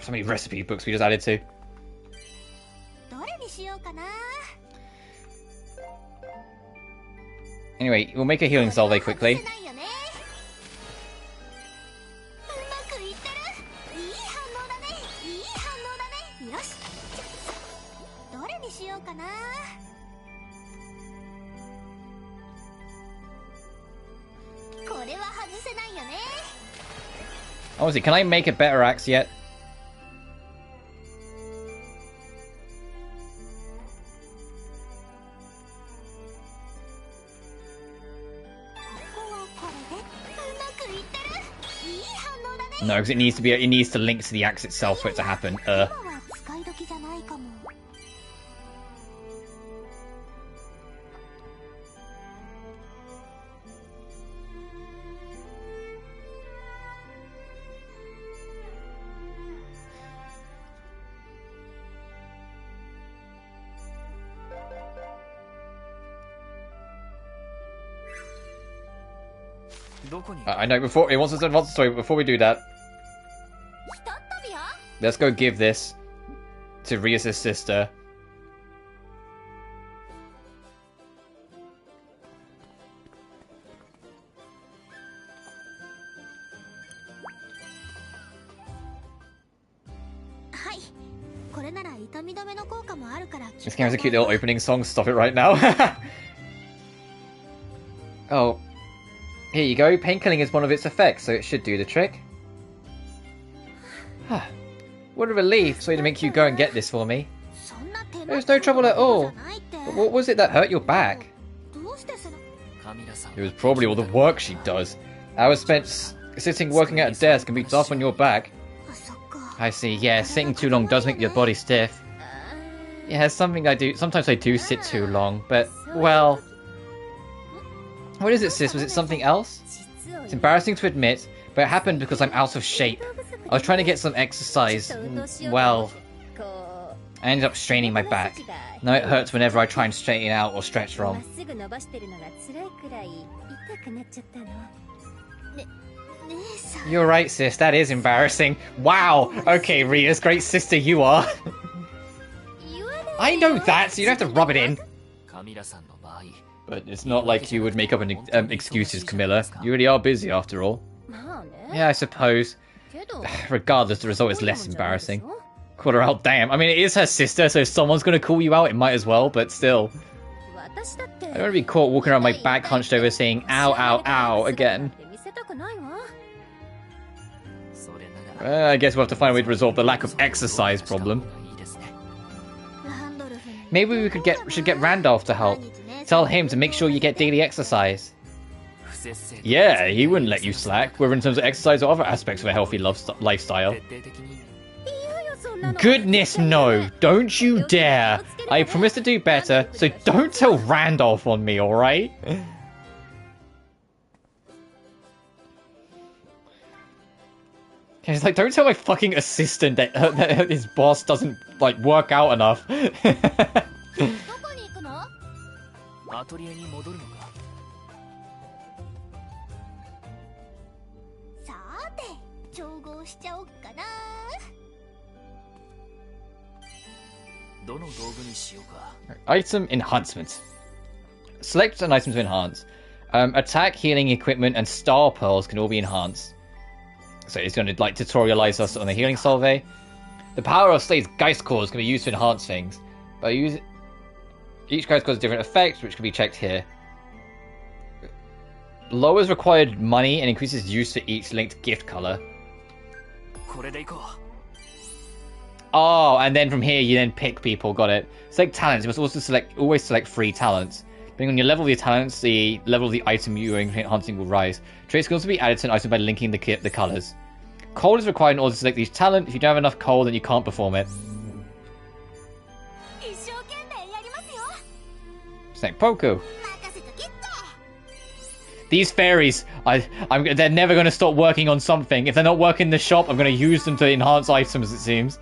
Speaker 1: So many recipe books we just added to. Anyway, we'll make a healing salve quickly. Honestly, can I make a better axe yet? No, because it needs to link to the axe itself for it to happen. I know, before it wants to advance the story, but before we do that, let's go give this to Rias' sister. This game has a cute little opening song, stop it right now. Oh. Here you go, painkilling is one of its effects, so it should do the trick. What a relief, sorry to make you go and get this for me. There was no trouble at all. But what was it that hurt your back? It was probably all the work she does. Hours spent sitting working at a desk can be tough on your back. I see, yeah, sitting too long does make your body stiff. Yeah, something I do. Sometimes I do sit too long, but, well... What is it, sis? Was it something else? It's embarrassing to admit, but it happened because I'm out of shape. I was trying to get some exercise. Well, I ended up straining my back. Now it hurts whenever I try and straighten out or stretch wrong. You're right, sis. That is embarrassing. Wow! Okay, Rias, great sister you are. I know that, so you don't have to rub it in. But it's not like you would make up an excuses, Camilla. You really are busy after all. Yeah, I suppose. Regardless, the result is less embarrassing. Call her out, damn. I mean, it is her sister, so if someone's gonna call you out, it might as well, but still. I don't want to be caught walking around my back hunched over saying, ow, ow, ow, again. I guess we'll have to find a way to resolve the lack of exercise problem. Maybe we should get Randolph to help. Tell him to make sure you get daily exercise. Yeah, he wouldn't let you slack, whether in terms of exercise or other aspects of a healthy lifestyle. Goodness no, don't you dare. I promise to do better, so don't tell Randolph on me, alright? He's like, don't tell my fucking assistant that his boss doesn't, like, work out enough. Item enhancement. Select an item to enhance. Attack, healing, equipment, and star pearls can all be enhanced. So it's going to like tutorialize us on the healing salve. The power of Slade's Geist cores can be used to enhance things. By using each Geist cause a different effect, which can be checked here. Lowers required money and increases use for each linked gift color. Oh, and then from here you then pick people. Got it. Select talents. You must also always select 3 talents. Depending on your level of your talents, the level of the item you are enhancing will rise. Traits can also be added to an item by linking the colors. Coal is required in order to select each talent. If you don't have enough coal, then you can't perform it. Snake Poku. These fairies, they're never going to stop working on something. If they're not working the shop, I'm going to use them to enhance items, it seems.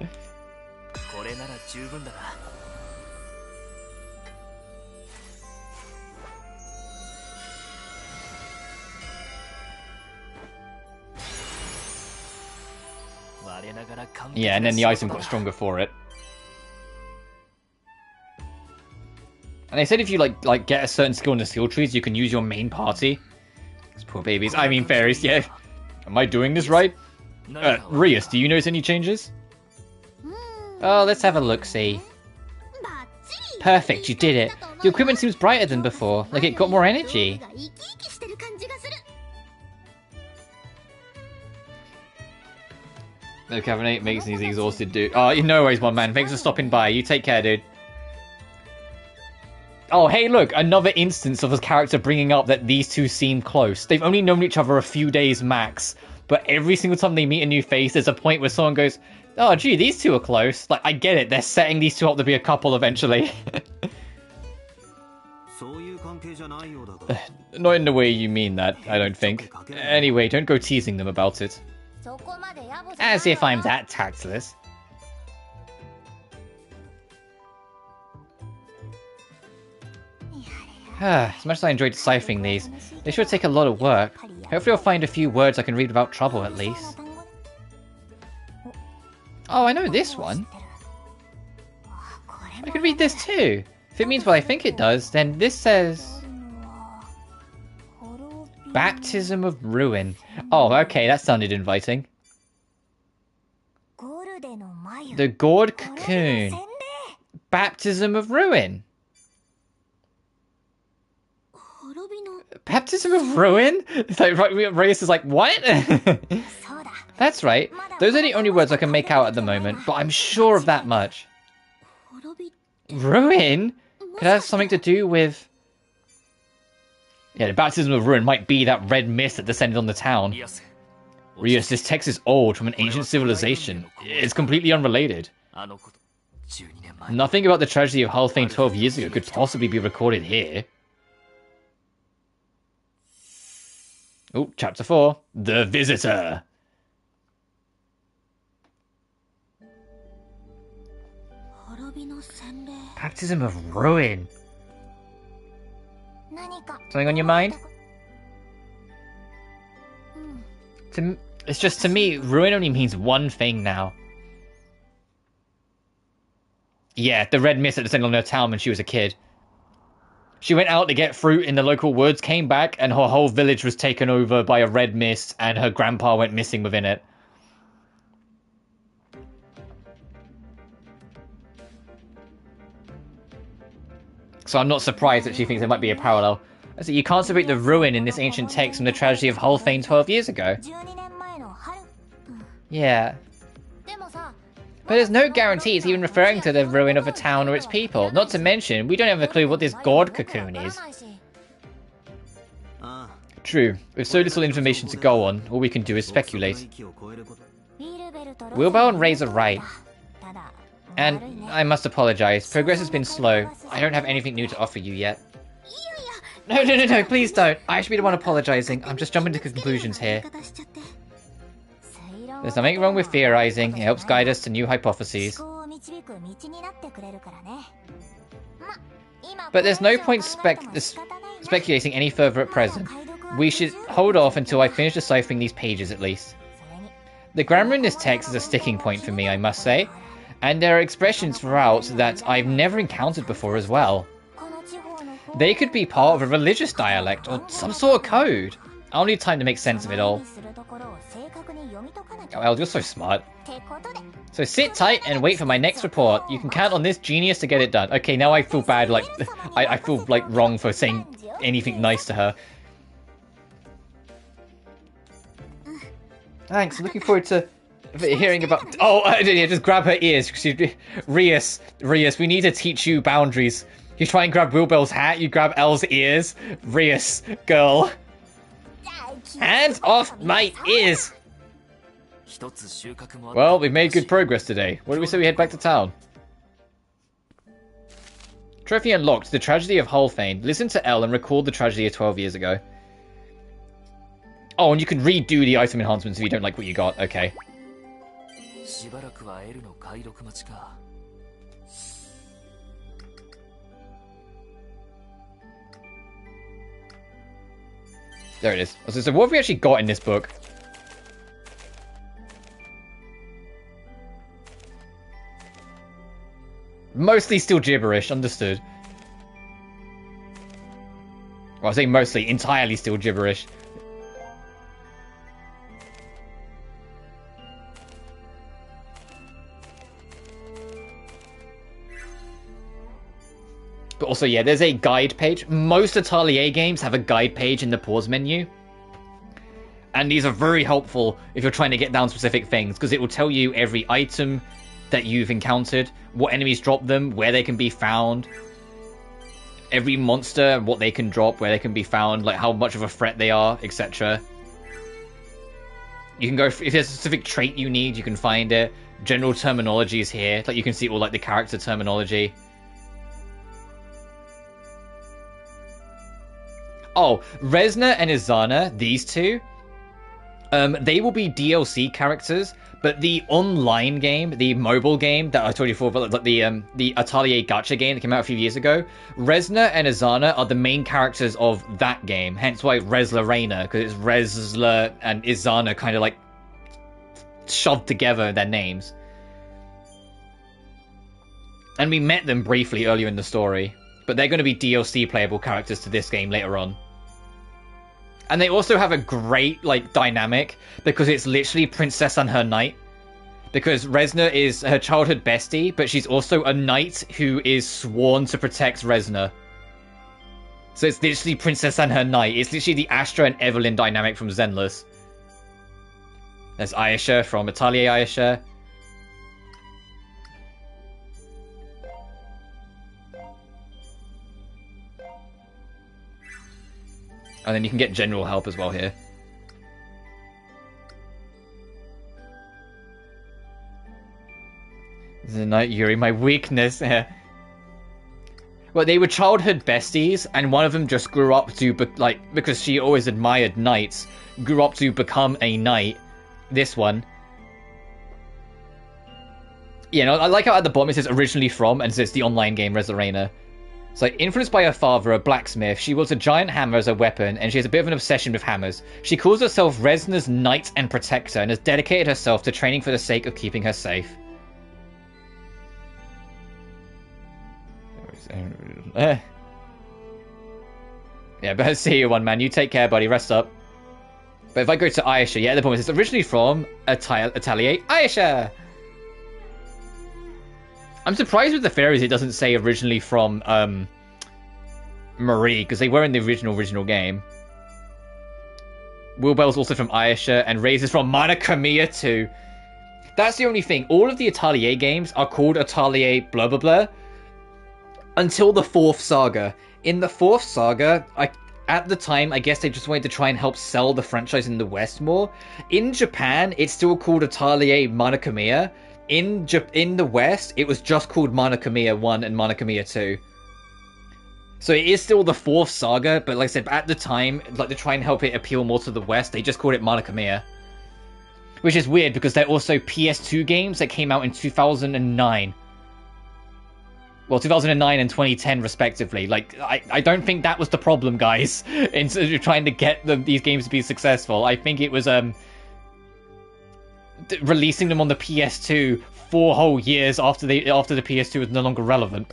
Speaker 1: Yeah, and then the item got stronger for it. And they said if you like get a certain skill in the skill trees, you can use your main party. These poor babies. I mean fairies, yeah. Am I doing this right? Rias, do you notice any changes? Oh, let's have a look-see. Perfect, you did it. Your equipment seems brighter than before, like it got more energy. No, Cabernet makes these exhausted, dude. Oh, no worries, my man. Thanks for stopping by. You take care, dude. Oh, hey, look. Another instance of a character bringing up that these two seem close. They've only known each other a few days max. But every single time they meet a new face, there's a point where someone goes, oh, gee, these two are close. Like, I get it. They're setting these two up to be a couple eventually. Not in the way you mean that, I don't think. Anyway, don't go teasing them about it. As if I'm that tactless. As much as I enjoyed deciphering these, they sure take a lot of work. Hopefully I'll find a few words I can read without trouble at least. Oh, I know this one. I can read this too. If it means what I think it does, then this says... Baptism of Ruin. Oh, okay, that sounded inviting. The Gourd Cocoon. Baptism of Ruin. Baptism of Ruin? It's like, Reyes is like, what? That's right. Those are the only words I can make out at the moment, but I'm sure of that much. Ruin? Could that have something to do with... Yeah, the Baptism of Ruin might be that red mist that descended on the town. Rios, this text is old, from an ancient civilization. It's completely unrelated. Nothing about the tragedy of Halfane 12 years ago could possibly be recorded here. Oh, chapter 4. The Visitor. Baptism of Ruin. Something on your mind? It's just, to me, ruin only means one thing now. Yeah, the red mist that descended on her town when she was a kid. She went out to get fruit in the local woods, came back, and her whole village was taken over by a red mist, and her grandpa went missing within it. So I'm not surprised that she thinks there might be a parallel. I said, you can't separate the ruin in this ancient text from the tragedy of Hulfane 12 years ago. Yeah. But there's no guarantee it's even referring to the ruin of a town or its people. Not to mention, we don't have a clue what this god cocoon is. True. With so little information to go on, all we can do is speculate. Wilbur and Ray are right. And I must apologize. Progress has been slow. I don't have anything new to offer you yet. No, please don't. I should be the one apologizing. I'm just jumping to conclusions here. There's nothing wrong with theorizing. It helps guide us to new hypotheses. But there's no point speculating any further at present. We should hold off until I finish deciphering these pages at least. The grammar in this text is a sticking point for me, I must say. And there are expressions throughout that I've never encountered before as well. They could be part of a religious dialect or some sort of code. I'll need time to make sense of it all. Oh, El, you're so smart. So sit tight and wait for my next report. You can count on this genius to get it done. Okay, now I feel bad, like, I feel, like, wrong for saying anything nice to her. Thanks, looking forward to hearing about... Oh, yeah, just grab her ears. Rias, we need to teach you boundaries. You try and grab Wilbel's hat, you grab Elle's ears. Rias, girl. Hands off my ears! Well, we've made good progress today. What do we say we head back to town? Trophy unlocked. The tragedy of Hulfane. Listen to Elle and record the tragedy of 12 years ago. Oh, and you can redo the item enhancements if you don't like what you got. Okay. There it is. So what have we actually got in this book? Mostly still gibberish, understood. Well, I say mostly, entirely still gibberish. But also, yeah, there's a guide page. Most Atelier games have a guide page in the pause menu. And these are very helpful if you're trying to get down specific things, because it will tell you every item that you've encountered, what enemies drop them, where they can be found, every monster, what they can drop, where they can be found, like how much of a threat they are, etc. You can go, if there's a specific trait you need, you can find it. General terminology is here, like you can see all like the character terminology. Oh, Resna and Izana, these two, they will be DLC characters, but the online game, the mobile game that I told you before, but the Atelier Gacha game that came out a few years ago, Resna and Izana are the main characters of that game, hence why Resleriana, because it's Resla and Izana kind of like shoved together in their names. And we met them briefly earlier in the story, but they're going to be DLC playable characters to this game later on. And they also have a great, like, dynamic, because it's literally Princess and her knight. Because Resna is her childhood bestie, but she's also a knight who is sworn to protect Resna. So it's literally Princess and her knight. It's literally the Astra and Evelyn dynamic from Zenless. There's Ayesha from Atelier Ayesha. And then you can get general help as well here. The Knight Yuri, my weakness. Well, they were childhood besties, and one of them just grew up to, because she always admired knights, grew up to become a knight. This one. Yeah, no, I like how at the bottom it says originally from, and it says the online game Resleriana. So, influenced by her father, a blacksmith, she wields a giant hammer as a weapon, and she has a bit of an obsession with hammers. She calls herself Resna's knight and protector, and has dedicated herself to training for the sake of keeping her safe. Yeah, better see you, one man. You take care, buddy. Rest up. But if I go to Aisha, yeah, the point is it's originally from Atelier Aisha. I'm surprised with the fairies it doesn't say originally from Marie, because they were in the original game. Wilbel's also from Aisha, and Ray's is from Mana Kamiya too. That's the only thing. All of the Atelier games are called Atelier blah blah blah until the 4th saga. In the 4th saga, at the time, I guess they just wanted to try and help sell the franchise in the West more. In Japan, it's still called Atelier Mana Kamiya. In the West, it was just called Mana Kamiya 1 and Mana Kamiya 2. So it is still the 4th saga, but like I said, at the time, like to try and help it appeal more to the West, they just called it Mana Kamiya. Which is weird, because they're also PS2 games that came out in 2009. Well, 2009 and 2010, respectively. Like, I don't think that was the problem, guys, in trying to get these games to be successful. I think it was releasing them on the PS2 4 whole years after the PS2 was no longer relevant.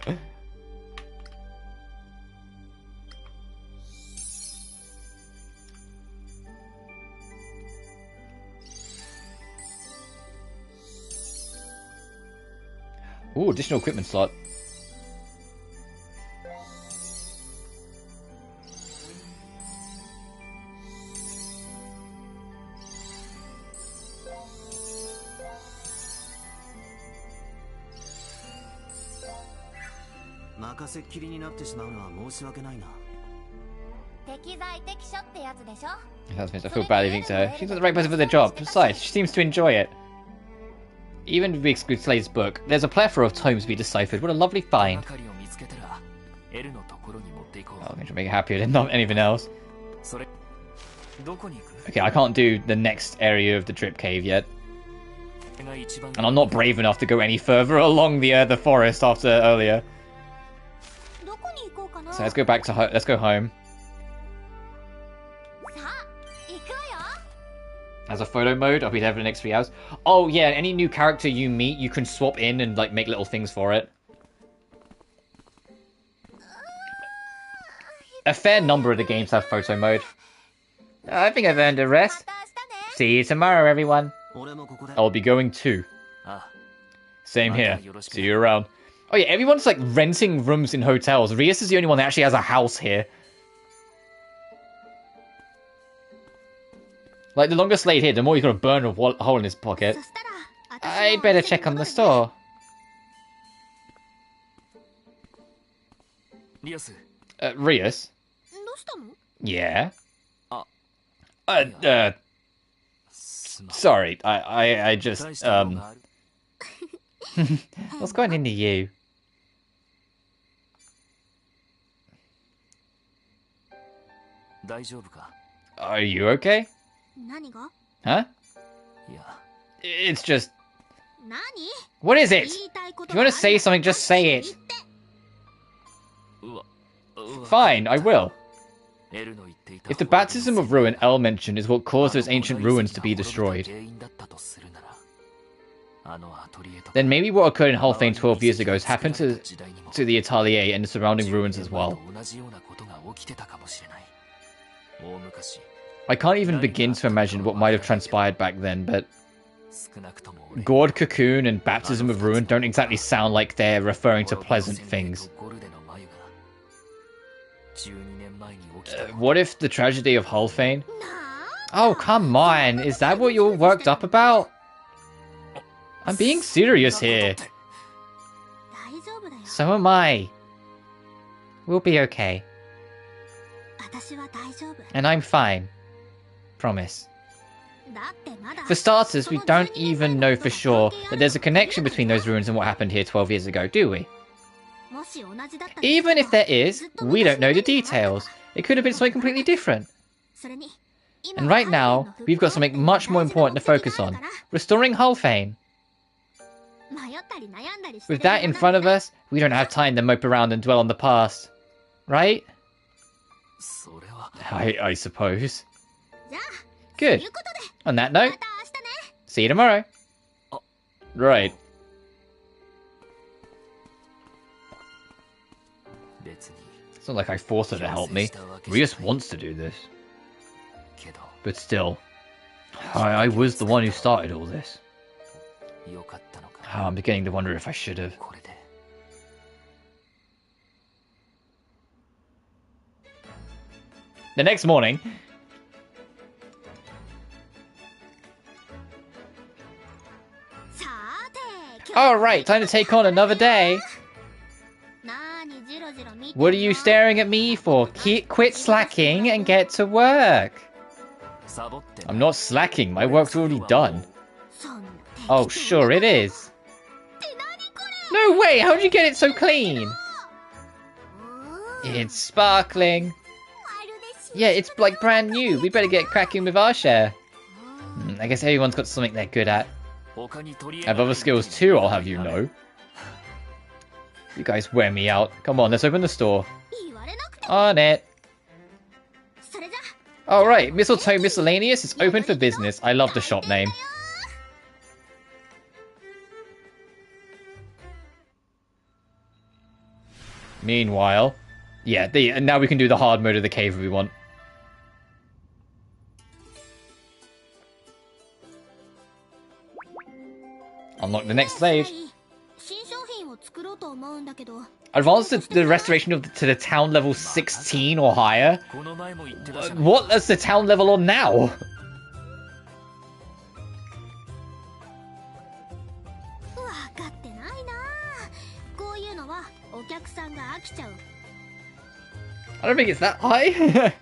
Speaker 1: Ooh, additional equipment slot. I feel bad leaving to her. She's not the right person for the job. Besides, she seems to enjoy it. Even if we exclude Slade's book, there's a plethora of tomes to be deciphered. What a lovely find. Oh, I'm going to make it happier than not anything else. Okay, I can't do the next area of the Drip Cave yet. And I'm not brave enough to go any further along the forest after earlier. So let's go back to let's go home. As a photo mode, I'll be there for the next 3 hours. Oh yeah, any new character you meet, you can swap in and like make little things for it. A fair number of the games have photo mode. I think I've earned a rest. See you tomorrow, everyone. I'll be going too. Same here. See you around. Oh yeah, everyone's like renting rooms in hotels. Rias is the only one that actually has a house here. Like, the longer Slade here, the more he's gonna burn a hole in his pocket. I'd better check on the store. Rias? Yeah? Sorry, I just, what's going into you? Are you okay? Huh? It's just... What is it? If you want to say something, just say it. Fine, I will. If the baptism of ruin El mentioned is what caused those ancient ruins to be destroyed, then maybe what occurred in Hulfane 12 years ago has happened to the Atelier and the surrounding ruins as well. I can't even begin to imagine what might have transpired back then, but Gourd Cocoon and Baptism of Ruin don't exactly sound like they're referring to pleasant things. What if the tragedy of Hulfane? Oh, come on, is that what you're worked up about? I'm being serious here. So am I. We'll be okay. And I'm fine. Promise. For starters, we don't even know for sure that there's a connection between those ruins and what happened here 12 years ago, do we? Even if there is, we don't know the details. It could have been something completely different. And right now, we've got something much more important to focus on. Restoring Hulfane. With that in front of us, we don't have time to mope around and dwell on the past. Right? I suppose. Good. On that note, see you tomorrow. Right. It's not like I forced her to help me. Rias wants to do this. But still, I was the one who started all this. I'm beginning to wonder if I should have. The next morning... Alright, time to take on another day. What are you staring at me for? Quit slacking and get to work. I'm not slacking, my work's already done. Oh, sure it is. No way, how'd you get it so clean? It's sparkling. Yeah, it's like brand new. We better get cracking with our share. I guess everyone's got something they're good at. I have other skills too, I'll have you know. You guys wear me out. Come on, let's open the store. On it. Alright, Mistletoe Miscellaneous is open for business. I love the shop name. Meanwhile, yeah, now we can do the hard mode of the cave if we want. Unlock the next stage. Advance the restoration to the town level 16 or higher? What is the town level on now? I don't think it's that high.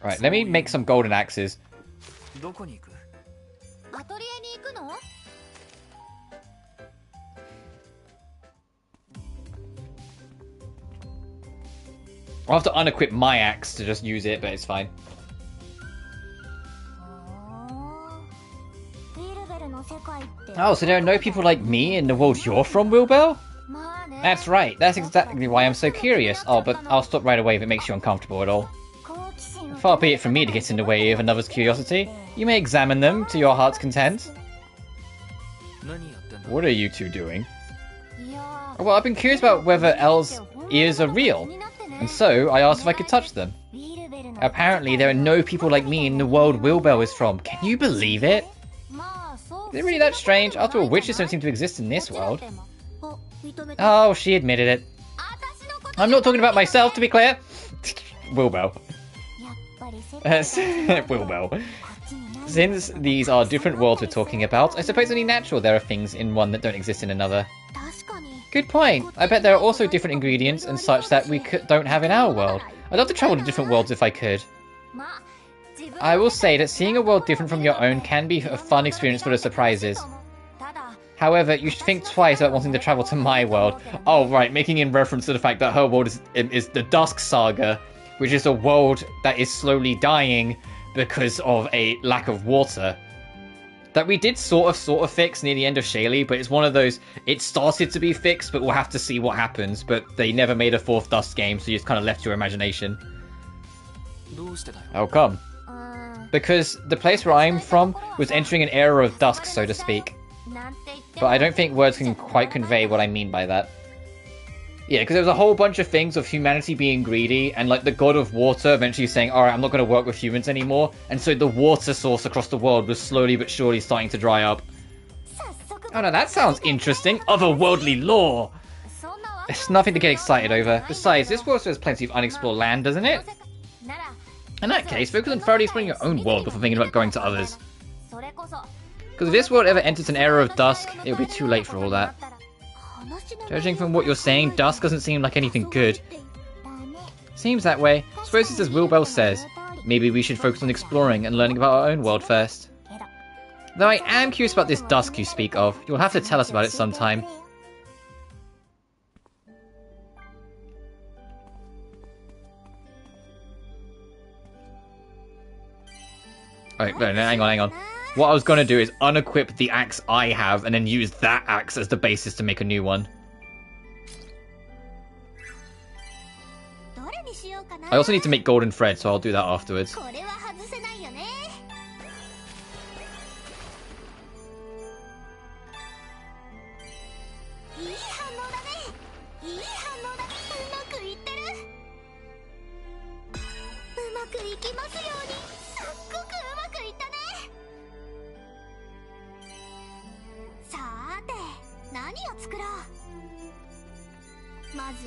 Speaker 1: Right, let me make some golden axes. I'll have to unequip my axe to just use it, but it's fine. Oh, so there are no people like me in the world you're from, Wilbur? That's right, that's exactly why I'm so curious. Oh, but I'll stop right away if it makes you uncomfortable at all. Far be it from me to get in the way of another's curiosity. You may examine them to your heart's content. What are you two doing? Well, I've been curious about whether Elle's ears are real, and so I asked if I could touch them. Apparently, there are no people like me in the world Wilbur is from. Can you believe it? Is it really that strange? After all, witches don't seem to exist in this world. Oh, she admitted it. I'm not talking about myself, to be clear. Wilbur. Wilbur. Since these are different worlds we're talking about, I suppose it's only natural there are things in one that don't exist in another. Good point. I bet there are also different ingredients and such that we don't have in our world. I'd love to travel to different worlds if I could. I will say that seeing a world different from your own can be a fun experience full of surprises. However, you should think twice about wanting to travel to my world. Oh, right, making in reference to the fact that her world is the Dusk Saga, which is a world that is slowly dying because of a lack of water. That we did sort of fix near the end of Shaylee, but it's one of those, it started to be fixed, but we'll have to see what happens. But they never made a fourth Dusk game, so you just kind of left to your imagination. How come? Because the place where I'm from was entering an era of dusk, so to speak. But I don't think words can quite convey what I mean by that. Yeah, because there was a whole bunch of things of humanity being greedy, and like the god of water eventually saying, alright, I'm not going to work with humans anymore, and so the water source across the world was slowly but surely starting to dry up. Oh no, that sounds interesting. Otherworldly lore! It's nothing to get excited over. Besides, this world has plenty of unexplored land, doesn't it? In that case, focus on thoroughly exploring your own world before thinking about going to others. Because if this world ever enters an era of dusk, it'll be too late for all that. Judging from what you're saying, dusk doesn't seem like anything good. Seems that way. Suppose it's as Wilbur says. Maybe we should focus on exploring and learning about our own world first. Though I am curious about this dusk you speak of. You'll have to tell us about it sometime. Alright, no, hang on. What I was gonna do is unequip the axe I have and then use that axe as the basis to make a new one. I also need to make golden thread, so I'll do that afterwards.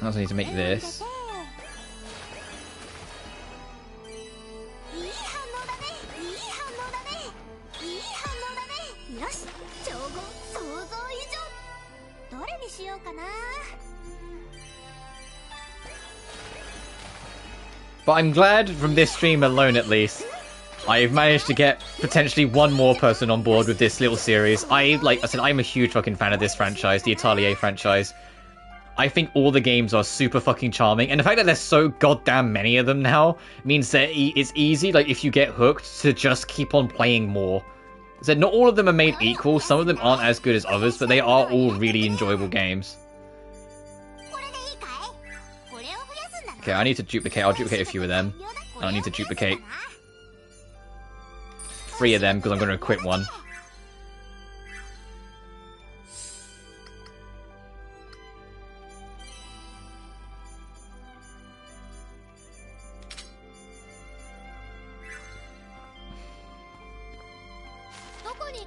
Speaker 1: I also need to make this. But I'm glad from this stream alone, at least, I've managed to get potentially one more person on board with this little series. Like I said, I'm a huge fucking fan of this franchise, the Atelier franchise. I think all the games are super fucking charming, and the fact that there's so goddamn many of them now means that it's easy, like, if you get hooked, to just keep on playing more. So not all of them are made equal, some of them aren't as good as others, but they are all really enjoyable games. Okay, I need to duplicate. I'll duplicate a few of them. I need to duplicate 3 of them because I'm going to equip one.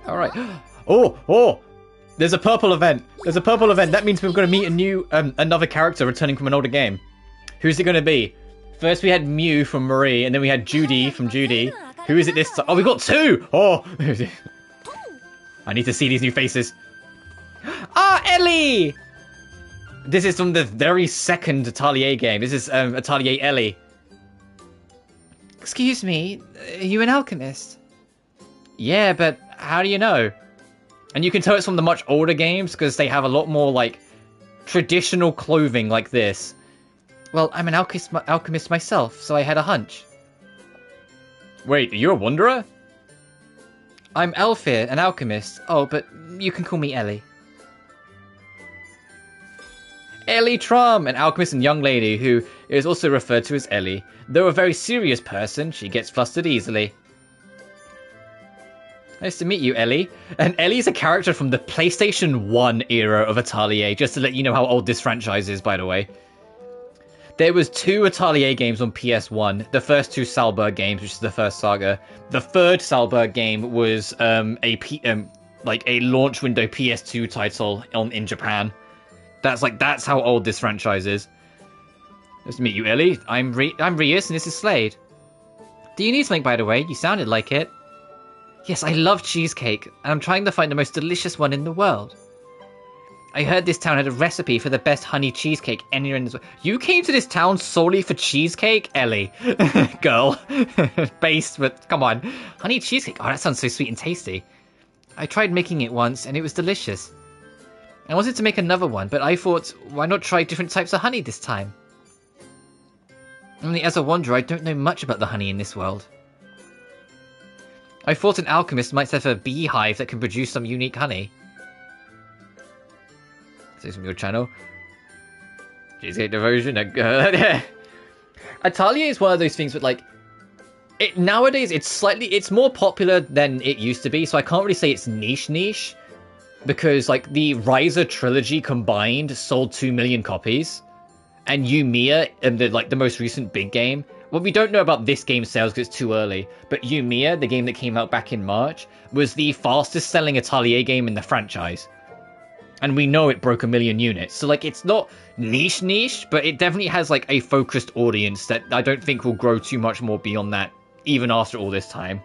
Speaker 1: Alright. Oh! There's a purple event. There's a purple event. That means we're going to meet a new, another character returning from an older game. Who's it going to be? First we had Mew from Marie, and then we had Judy from Judy. Who is it this time? Oh, we got 2! Oh! I need to see these new faces. Ah, Ellie! This is from the very second Atelier game. This is Atelier Ellie. Excuse me, are you an alchemist? Yeah, but how do you know? And you can tell it's from the much older games because they have a lot more, like, traditional clothing like this. Well, I'm an alchemist myself, so I had a hunch. Wait, you're a wanderer? I'm Elfir, an alchemist. Oh, but you can call me Ellie. Ellie Trum, an alchemist and young lady who is also referred to as Ellie. Though a very serious person, she gets flustered easily. Nice to meet you, Ellie. And Ellie's a character from the PlayStation 1 era of Atelier, just to let you know how old this franchise is, by the way. There was 2 Atelier games on PS1. The first 2 Salberg games, which is the first saga. The third Salberg game was like a launch window PS2 title in Japan. That's how old this franchise is. Nice to meet you, Ellie. I'm Rius, and this is Slade. Do you need something, by the way? You sounded like it. Yes, I love cheesecake, and I'm trying to find the most delicious one in the world. I heard this town had a recipe for the best honey cheesecake anywhere in this world. You came to this town solely for cheesecake, Ellie? Girl. Based, but come on. Honey cheesecake? Oh, that sounds so sweet and tasty. I tried making it once, and it was delicious. I wanted to make another one, but I thought, why not try different types of honey this time? Only as a wanderer, I don't know much about the honey in this world. I thought an alchemist might have a beehive that can produce some unique honey. Say from your channel. Cheesecake devotion. Atelier is one of those things with, like, nowadays it's more popular than it used to be, so I can't really say it's niche, because, like, the Riser trilogy combined sold 2 million copies, and Yumiya, and the most recent big game, well, we don't know about this game's sales because it's too early, but Yumiya, the game that came out back in March, was the fastest selling Atelier game in the franchise. And we know it broke 1 million units. So, like, it's not niche, but it definitely has, like, a focused audience that I don't think will grow too much more beyond that, even after all this time.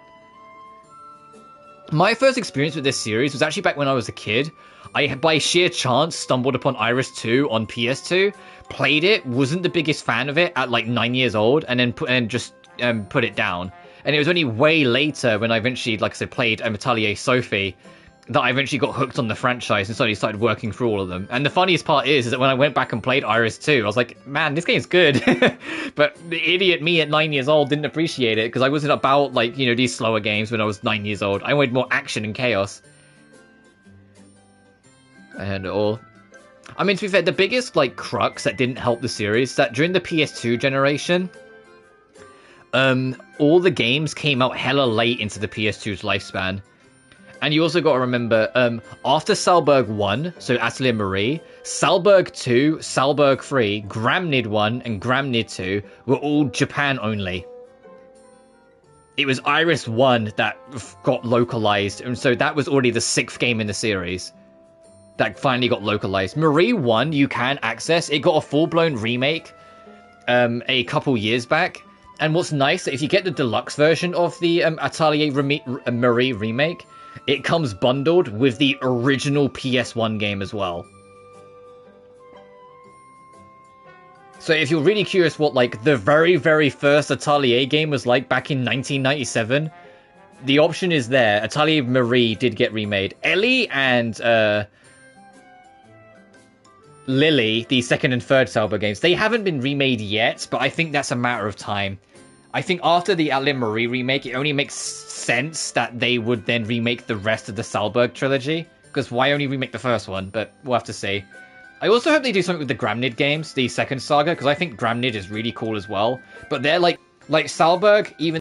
Speaker 1: My first experience with this series was actually back when I was a kid. I, by sheer chance, stumbled upon Iris 2 on PS2, played it, wasn't the biggest fan of it at, like, 9 years old, and then just put it down. And it was only way later when I eventually, like I said, played Atelier Sophie that I eventually got hooked on the franchise and suddenly started working through all of them. And the funniest part is that when I went back and played Iris 2, I was like, man, this game's good. But the idiot me at 9 years old didn't appreciate it because I wasn't about, like, you know, these slower games when I was 9 years old. I wanted more action and chaos. And all. I mean, to be fair, the biggest, like, crux that didn't help the series is that during the PS2 generation, all the games came out hella late into the PS2's lifespan. And you also got to remember, after Salberg 1, so Atelier Marie, Salberg 2, Salberg 3, Gramnid 1, and Gramnid 2 were all Japan only. It was Iris 1 that got localized, and so that was already the 6th game in the series that finally got localized. Marie 1 you can access. It got a full-blown remake a couple years back. And what's nice, if you get the deluxe version of the Atelier Marie remake, it comes bundled with the original PS1 game as well. So if you're really curious what, like, the very, very first Atelier game was like back in 1997, the option is there. Atelier Marie did get remade. Ellie and Lily, the second and third Salber games, they haven't been remade yet, but I think that's a matter of time. I think after the Atelier Marie remake, it only makes sense that they would then remake the rest of the Salberg trilogy. Because why only remake the first one? But we'll have to see. I also hope they do something with the Gramnid games, the second saga, because I think Gramnid is really cool as well. But they're like Salberg, even...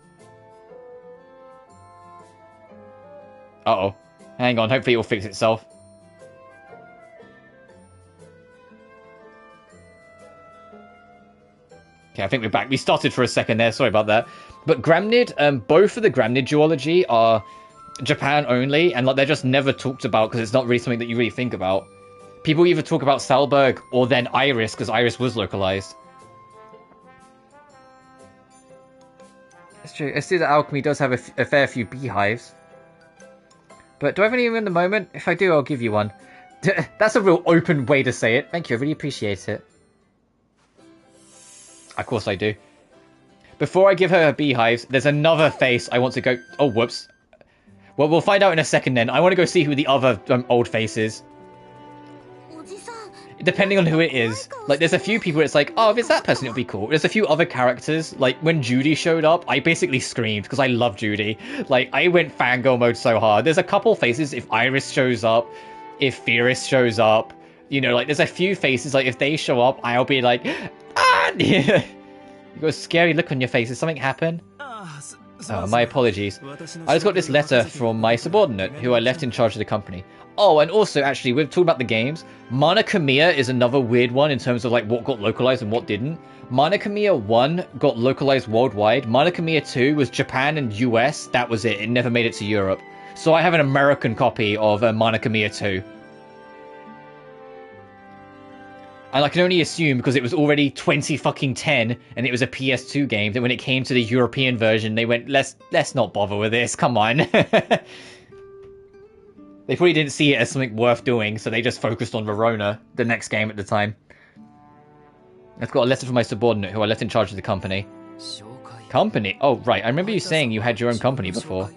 Speaker 1: Uh-oh. Hang on, hopefully it will fix itself. Okay, I think we're back. We started for a second there. Sorry about that. But Gramnid, both of the Gramnid duology are Japan only, and like they're just never talked about because it's not really something that you really think about. People either talk about Salberg or then Iris, because Iris was localized. That's true. I see that Alchemy does have a fair few beehives. But do I have any in the moment? If I do, I'll give you one. That's a real open way to say it. Thank you, I really appreciate it. Of course I do. Before I give her beehives, there's another face I want to go... Oh, whoops. Well, we'll find out in a second then. I want to go see who the other old face is. Depending on who it is. Like, there's a few people it's like, oh, if it's that person, it'll be cool. There's a few other characters. Like, when Judy showed up, I basically screamed because I love Judy. Like, I went fangirl mode so hard. There's a couple faces if Iris shows up, if Fierce shows up. You know, like, there's a few faces, like, if they show up, I'll be like... Ah! You got a scary look on your face. Did something happen? Oh, my apologies. I just got this letter from my subordinate, who I left in charge of the company. Oh, and also, actually, we've talked about the games. Mana Khmer is another weird one in terms of, like, what got localized and what didn't. Mana Khmer 1 got localized worldwide. Mana Khmer 2 was Japan and US. That was it. It never made it to Europe. So I have an American copy of Mana Khmer 2. And I can only assume, because it was already 2010 and it was a PS2 game, that when it came to the European version, they went, let's not bother with this, come on. They probably didn't see it as something worth doing, so they just focused on Verona, the next game at the time. I've got a letter from my subordinate, who I left in charge of the company. Company? Oh, right, I remember you saying you had your own company before.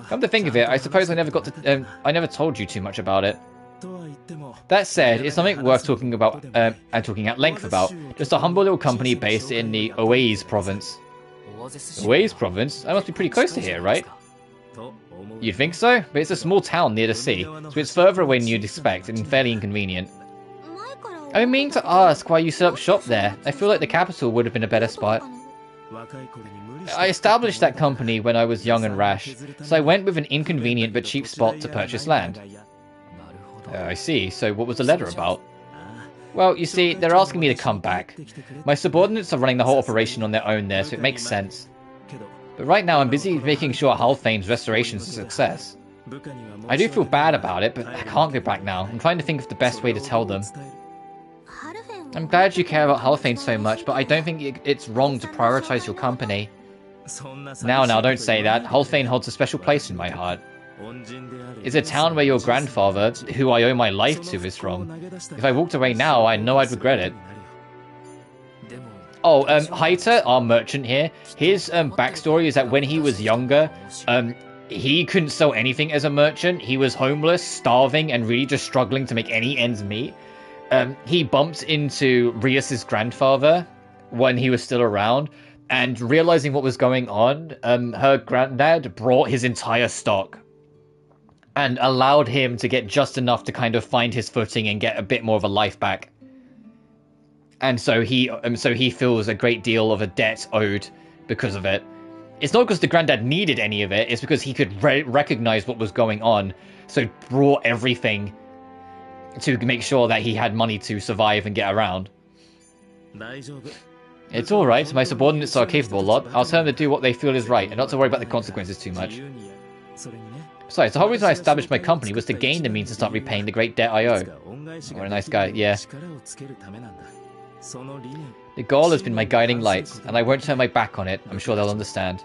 Speaker 1: Come to think of it, I suppose I never got to... I never told you too much about it. That said, it's something worth talking about and talking at length about. Just a humble little company based in the Oise province. Oise province? That must be pretty close to here, right? You think so? But it's a small town near the sea, so it's further away than you'd expect and fairly inconvenient. I've been meaning to ask why you set up shop there. I feel like the capital would have been a better spot. I established that company when I was young and rash, so I went with an inconvenient but cheap spot to purchase land. I see. So what was the letter about? Well, you see, they're asking me to come back. My subordinates are running the whole operation on their own there, so it makes sense. But right now I'm busy making sure Halfane's restoration is a success. I do feel bad about it, but I can't go back now. I'm trying to think of the best way to tell them. I'm glad you care about Halfane so much, but I don't think it's wrong to prioritize your company. Now, don't say that. Halfane holds a special place in my heart. It's a town where your grandfather, who I owe my life to, is from. If I walked away now, I know I'd regret it. Oh, Haita, our merchant here, his backstory is that when he was younger, he couldn't sell anything as a merchant. He was homeless, starving, and really just struggling to make any ends meet. He bumped into Rias's grandfather when he was still around, and realizing what was going on, her granddad brought his entire stock and allowed him to get just enough to kind of find his footing and get a bit more of a life back. And so he feels a great deal of a debt owed because of it. It's not because the granddad needed any of it, it's because he could recognize what was going on, so brought everything to make sure that he had money to survive and get around. It's alright, my subordinates are a capable lot. I'll tell them to do what they feel is right, and not to worry about the consequences too much. Besides, the whole reason I established my company was to gain the means to start repaying the great debt I owe. What a nice guy, yeah. The goal has been my guiding light, and I won't turn my back on it. I'm sure they'll understand.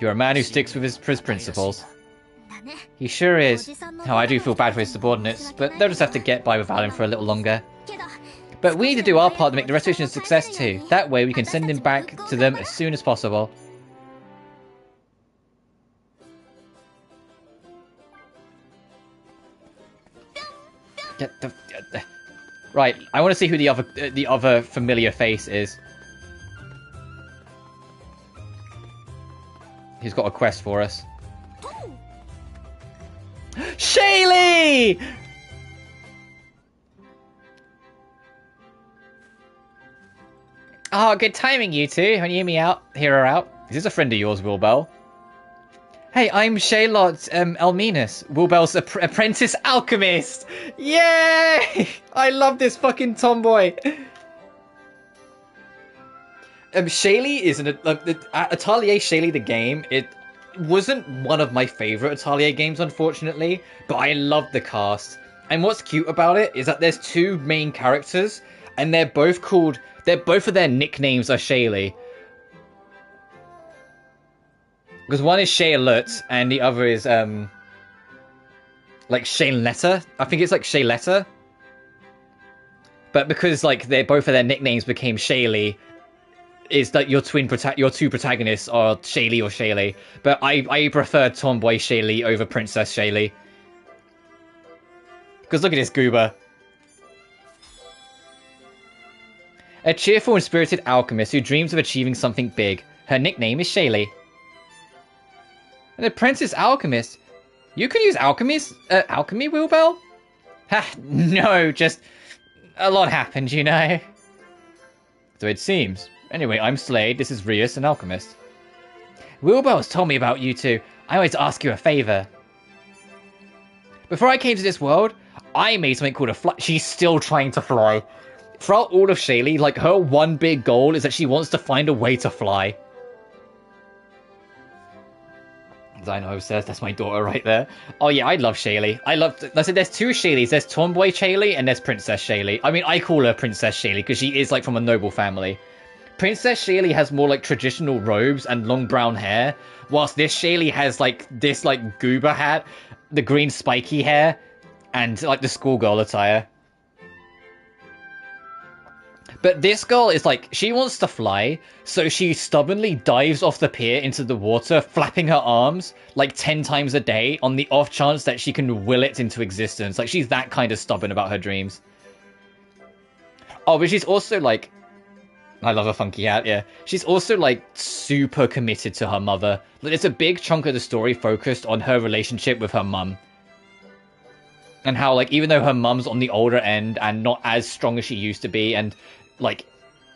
Speaker 1: You're a man who sticks with his principles. He sure is. Oh, I do feel bad for his subordinates, but they'll just have to get by without him for a little longer. But we need to do our part to make the restoration a success too. That way we can send him back to them as soon as possible. Right, I want to see who the other familiar face is. He's got a quest for us. Shaylee! Oh, good timing, you two. When you hear her out. Is this a friend of yours, Wilbel? Hey, I'm Shaylot Elminus, Wilbel's apprentice alchemist! Yay! I love this fucking tomboy! Shaylee is Atelier Shaylee the game. It wasn't one of my favourite Atelier games, unfortunately, but I love the cast. And what's cute about it is that there's two main characters, and they're both of their nicknames are Shaylee. Because one is Shaylut, and the other is, like, Shayletta? I think it's, like, Shayletta. But because, like, both of their nicknames became Shaylee, is that your two protagonists are Shaylee or Shaylee. But I prefer Tomboy Shaylee over Princess Shaylee. Because look at this goober. A cheerful and spirited alchemist who dreams of achieving something big. Her nickname is Shaylee. An apprentice alchemist? You can use alchemy, Wilbel? Ha, no, just a lot happened, you know. So it seems. Anyway, I'm Slade, this is Rias, an alchemist. Wilbel has told me about you two. I wanted to ask you a favor. Before I came to this world, I made something called a fly. She's still trying to fly. Throughout all of Shaylee, like, her one big goal is that she wants to find a way to fly. I know, says that's my daughter right there. Oh yeah, I love Shaylee. I said there's two Shayleys. There's Tomboy Shaylee and there's Princess Shaylee. I mean, I call her Princess Shaylee because she is like from a noble family. Princess Shaylee has more like traditional robes and long brown hair, whilst this Shaylee has like this like goober hat, the green spiky hair, and like the schoolgirl attire. But this girl is like, she wants to fly, so she stubbornly dives off the pier into the water, flapping her arms like 10 times a day on the off chance that she can will it into existence. Like, she's that kind of stubborn about her dreams. Oh, but she's also like, I love a funky hat, yeah. She's also like super committed to her mother. There's a big chunk of the story focused on her relationship with her mum. And how, like, even though her mum's on the older end and not as strong as she used to be, and like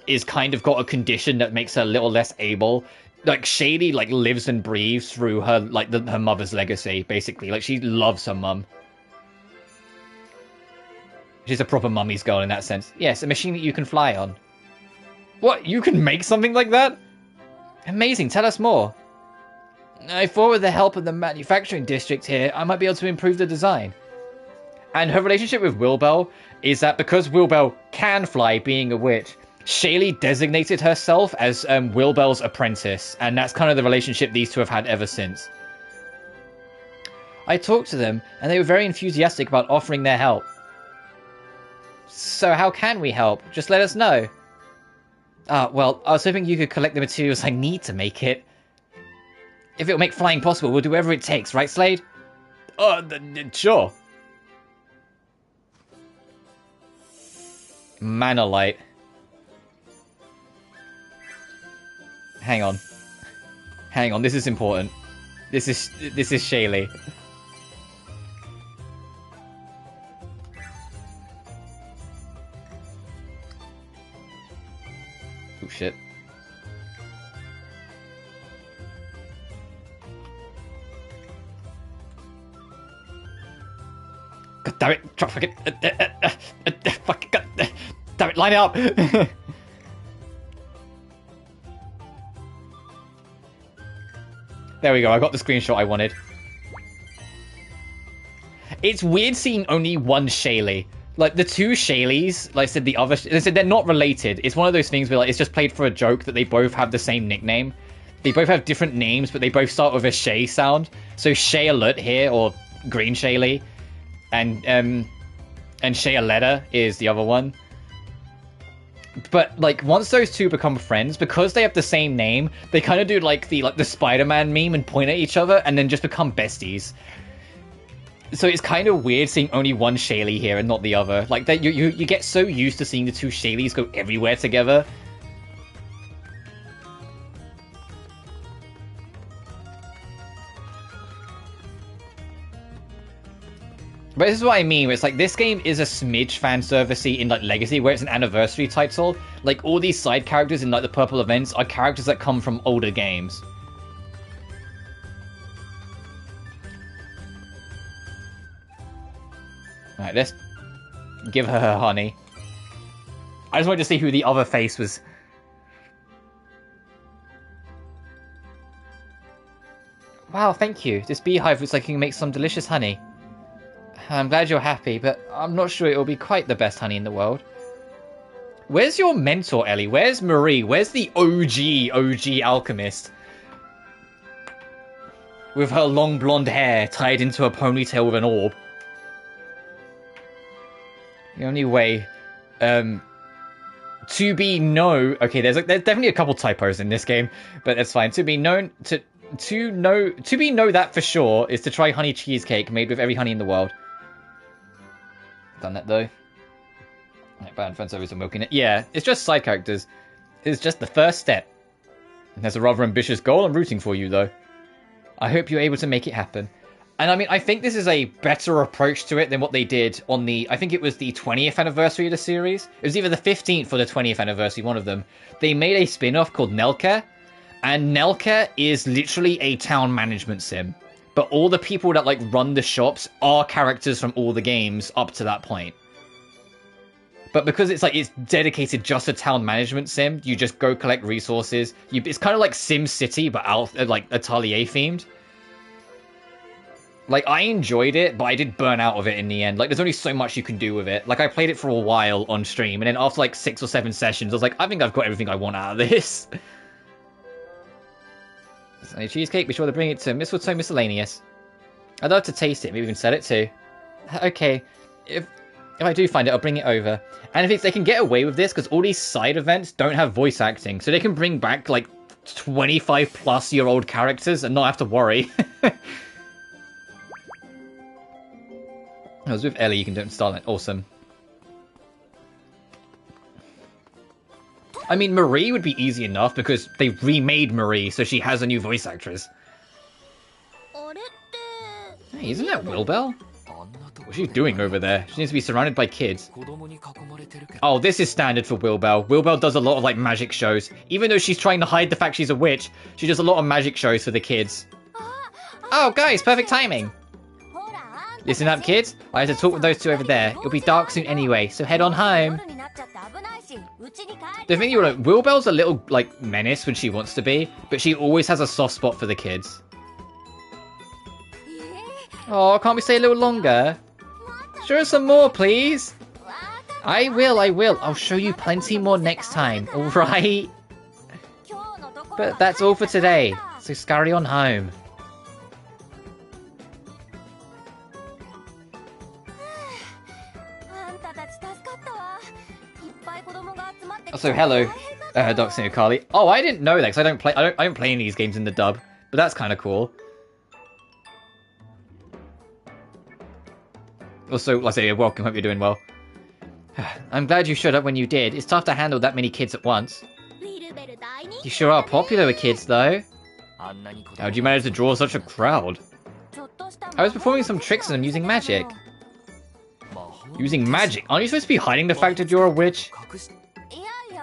Speaker 1: is kind of got a condition that makes her a little less able, like Shady like lives and breathes through her like her mother's legacy, basically. Like, she loves her mum. She's a proper mummy's girl in that sense. Yes, a machine that you can fly on. What, you can make something like that? Amazing, tell us more. I thought with the help of the manufacturing district here, I might be able to improve the design. And her relationship with Wilbel is that because Wilbel can fly, being a witch, Shaylee designated herself as Wilbel's apprentice, and that's kind of the relationship these two have had ever since. I talked to them, and they were very enthusiastic about offering their help. So how can we help? Just let us know. Well, I was hoping you could collect the materials I need to make it. If it'll make flying possible, we'll do whatever it takes, right, Slade? Sure. Manolite. Hang on. Hang on, this is important. This is Shaylee. Oh shit. God damn it! Fuck it! Fuck God damn it! Line it up! There we go. I got the screenshot I wanted. It's weird seeing only one Shaylee. Like, the two Shayleys, like I said, they said they're not related. It's one of those things where, like, it's just played for a joke that they both have the same nickname. They both have different names, but they both start with a Shay sound. So Shay Alert here, or Green Shaylee, and Shay Aletta is the other one. But, like, once those two become friends, because they have the same name, they kind of do, like, the Spider-Man meme and point at each other, and then just become besties. So it's kind of weird seeing only one Shaylee here and not the other. Like, that you get so used to seeing the two Shayleys go everywhere together. But this is what I mean, where it's like, this game is a smidge fan servicey in, like, Legacy, where it's an anniversary title. Like, all these side characters in, like, the purple events are characters that come from older games. Alright, let's give her honey. I just wanted to see who the other face was. Wow, thank you. This beehive looks like you can make some delicious honey. I'm glad you're happy, but I'm not sure it'll be quite the best honey in the world. Where's your mentor, Ellie? Where's Marie? Where's the OG alchemist? With her long blonde hair tied into a ponytail with an orb. The only way, to be known. Okay, there's definitely a couple typos in this game, but that's fine. To be known that for sure is to try honey cheesecake made with every honey in the world. Done that though. Like bad fan service and milking it. Yeah, it's just side characters. It's just the first step. That's a rather ambitious goal. I'm rooting for you though. I hope you're able to make it happen. And I mean, I think this is a better approach to it than what they did on the, I think it was the 20th anniversary of the series. It was either the 15th or the 20th anniversary, one of them. They made a spin-off called Nelka, and Nelka is literally a town management sim. But all the people that, like, run the shops are characters from all the games up to that point. But because it's, like, it's dedicated just to town management sim, you just go collect resources. It's kind of like Sim City, but like, Atelier themed. Like, I enjoyed it, but I did burn out of it in the end. Like, there's only so much you can do with it. Like, I played it for a while on stream, and then after, like, 6 or 7 sessions, I was like, I think I've got everything I want out of this. Sunny cheesecake, be sure to bring it to Mistletoe Miscellaneous. I'd love to taste it, maybe we can sell it too. Okay, if I do find it, I'll bring it over. And if they can get away with this, because all these side events don't have voice acting, so they can bring back, like, 25-plus-year-old characters and not have to worry. I was with Ellie, you can do it in Starlight. Awesome. I mean, Marie would be easy enough because they remade Marie, so she has a new voice actress. Hey, isn't that Wilbell? What's she doing over there? She needs to be surrounded by kids. Oh, this is standard for Wilbell. Wilbell does a lot of, like, magic shows. Even though she's trying to hide the fact she's a witch, she does a lot of magic shows for the kids. Oh, guys, perfect timing. Listen up, kids. I have to talk with those two over there. It'll be dark soon anyway, so head on home. The thing like, Wilbell's a little, like, menace when she wants to be, but she always has a soft spot for the kids. Oh, can't we stay a little longer? Show us some more, please. I will. I'll show you plenty more next time, alright? But that's all for today, so scurry on home. Also, hello. Doxing Akali. Oh, I didn't know that because I don't play any of these games in the dub, but that's kind of cool. Also, like I say, welcome. Hope you're doing well. I'm glad you showed up when you did. It's tough to handle that many kids at once. You sure are popular with kids, though. How'd you manage to draw such a crowd? I was performing some tricks on them using magic. Using magic? Aren't you supposed to be hiding the fact that you're a witch?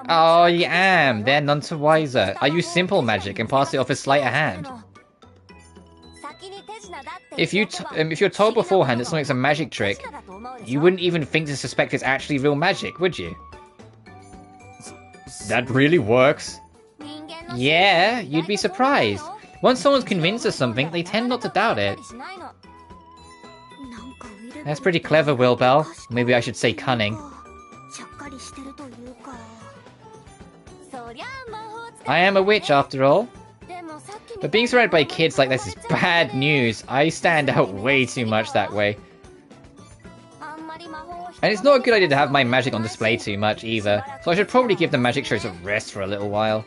Speaker 1: Oh, I am. They're none too wiser. I use simple magic and pass it off as sleight of hand. If you're told beforehand that something's a magic trick, you wouldn't even think to suspect it's actually real magic, would you? That really works. Yeah, you'd be surprised. Once someone's convinced of something, they tend not to doubt it. That's pretty clever, Wilbell. Maybe I should say cunning. I am a witch, after all. But being surrounded by kids like this is bad news. I stand out way too much that way. And it's not a good idea to have my magic on display too much either, so I should probably give the magic shows a rest for a little while.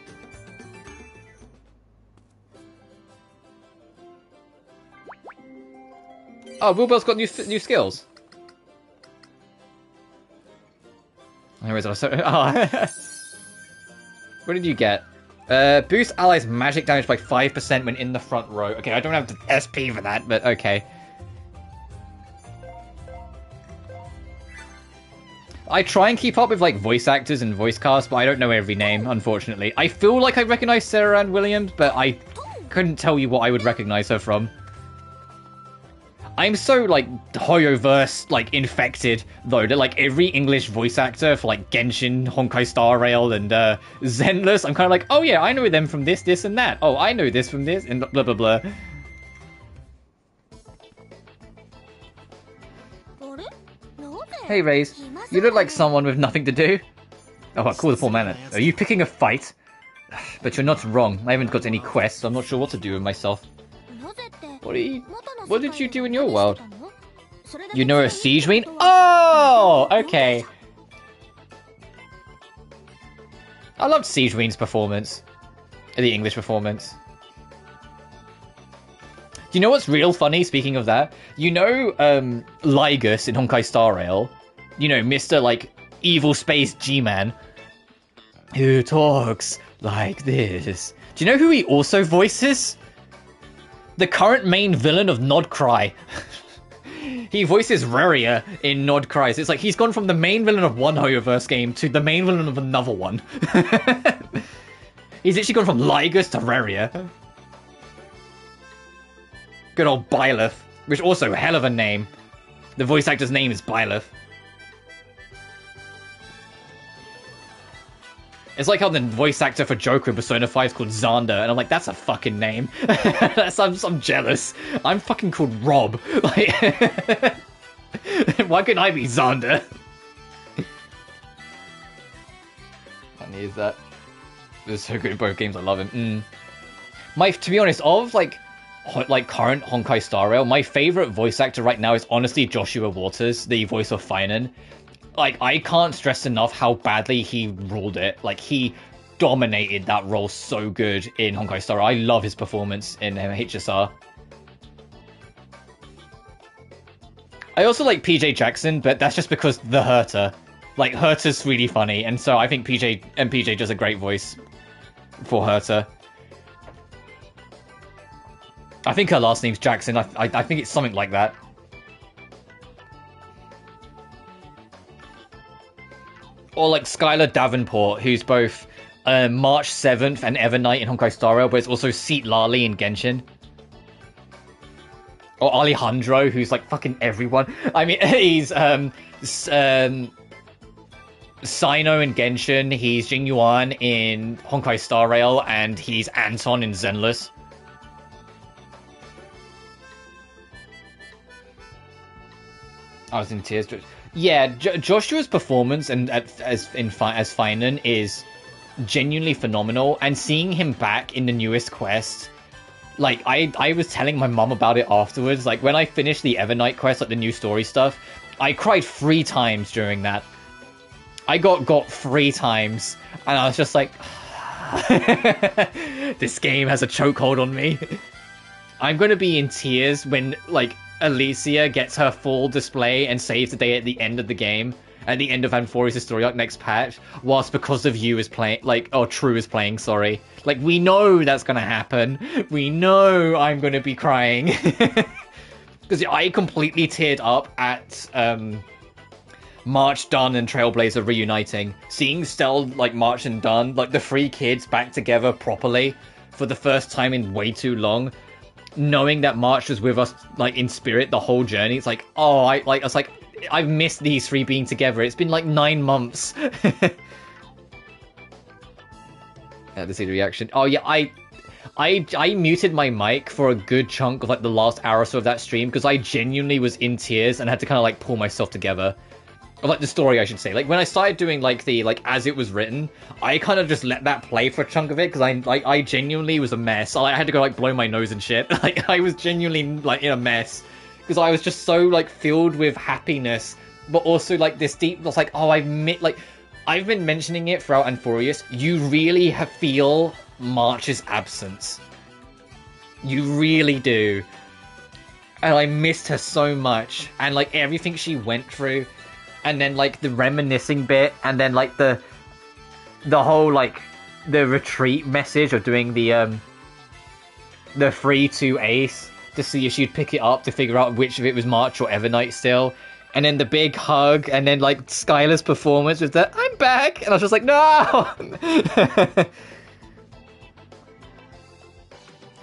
Speaker 1: Oh, Wilbell's got new skills. Anyways, oh. What did you get? Boost allies magic damage by 5% when in the front row. Okay, I don't have the SP for that, but okay. I try and keep up with, like, voice actors and voice casts, but I don't know every name, unfortunately. I feel like I recognize Sarah Ann Williams, but I couldn't tell you what I would recognize her from. I'm so, like, Hoyoverse, like, infected, though, that, like, every English voice actor for, like, Genshin, Honkai Star Rail, and, Zenless, I'm kind of like, oh yeah, I know them from this, this, and that. Oh, I know this from this, and blah, blah, blah. Hey, Raze, you look like someone with nothing to do. Oh, cool, the poor man. Are you picking a fight? But you're not wrong. I haven't got any quests, so I'm not sure what to do with myself. What did you do in your world? You know a siege queen? Oh, okay. I loved Siege Queen's performance. The English performance. Do you know what's real funny, speaking of that? You know, Lygus in Honkai Star Rail? You know, Mr. like, evil space G-Man. Who talks like this. Do you know who he also voices? The current main villain of Nod Cry. He voices Reria in Nod Cry. So it's like he's gone from the main villain of one Hoyoverse game to the main villain of another one. He's literally gone from Lygus to Reria. Good old Byleth, which also a hell of a name. The voice actor's name is Byleth. It's like how the voice actor for Joker in Persona 5 is called Xander, and I'm like, that's a fucking name. I'm jealous. I'm fucking called Rob. Like, why couldn't I be Xander? Funny is that. They're so good in both games, I love him. To be honest, of like current Honkai Star Rail, my favorite voice actor right now is honestly Joshua Waters, the voice of Finan. Like, I can't stress enough how badly he ruled it. Like, he dominated that role so good in Honkai Star Rail. I love his performance in HSR. I also like PJ Jackson, but that's just because the Herta. Like, Herta's really funny, and so I think PJ does a great voice for Herta. I think her last name's Jackson. I think it's something like that. Or like Skylar Davenport, who's both March 7th and Evernight in Honkai Star Rail, but it's also Seat Lali in Genshin. Or Alejandro, who's like fucking everyone. I mean, he's Sino in Genshin, he's Jing Yuan in Honkai Star Rail, and he's Anton in Zenless. I was in tears. Yeah, Joshua's performance and as Finan is genuinely phenomenal, and seeing him back in the newest quest, like I was telling my mum about it afterwards. Like when I finished the Evernight quest, like the new story stuff, I cried 3 times during that. I got 3 times, and I was just like, this game has a chokehold on me. I'm gonna be in tears when, like, Alicia gets her full display and saves the day at the end of the game, at the end of Amphorius' story arc next patch, whilst Because of You is playing, like, or True is playing, sorry. Like, we know that's gonna happen. We know I'm gonna be crying. Because I completely teared up at, March, Dunn, and Trailblazer reuniting. Seeing Stell, like, March and Dunn, like, the 3 kids back together properly for the first time in way too long. Knowing that March was with us, like, in spirit the whole journey. It's like, oh, I was like, I've missed these 3 being together. It's been, like, 9 months. To see the reaction. Oh, yeah, I muted my mic for a good chunk of, like, the last hour or so of that stream, because I genuinely was in tears and had to kind of, like, pull myself together. Or, like, the story, I should say. Like, when I started doing, like, the, like, as it was written, I kind of just let that play for a chunk of it, because I genuinely was a mess. I had to go, like, blow my nose and shit. Like, I was genuinely, like, in a mess. Because I was just so, like, filled with happiness, but also, like, this deep, was like, oh, I've been mentioning it throughout Amphorius. You really feel March's absence. You really do. And I missed her so much. And, like, everything she went through. And then, like, the reminiscing bit, and then, like, the whole, like, the retreat message of doing the 3-2 ace to see if she'd pick it up to figure out which of it was March or Evernight still. And then the big hug, and then, like, Skylar's performance with the, I'm back! And I was just like, no!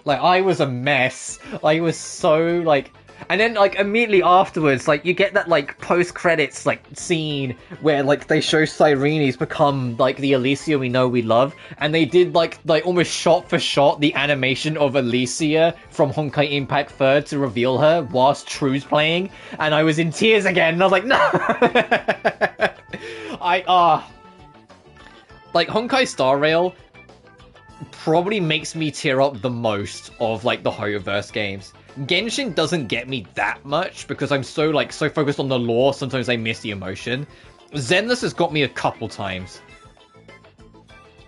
Speaker 1: Like, I was a mess. I was so, like... And then, like, immediately afterwards, like, you get that, like, post-credits, like, scene where, like, they show Cyrene's become, like, the Alicia we know we love. And they did, like almost shot for shot the animation of Alicia from Honkai Impact 3rd to reveal her whilst True's playing. And I was in tears again, and I was like, no! Like, Honkai Star Rail probably makes me tear up the most of, like, the Hoyoverse games. Genshin doesn't get me that much because I'm so focused on the lore, sometimes I miss the emotion. Zenless has got me a couple times.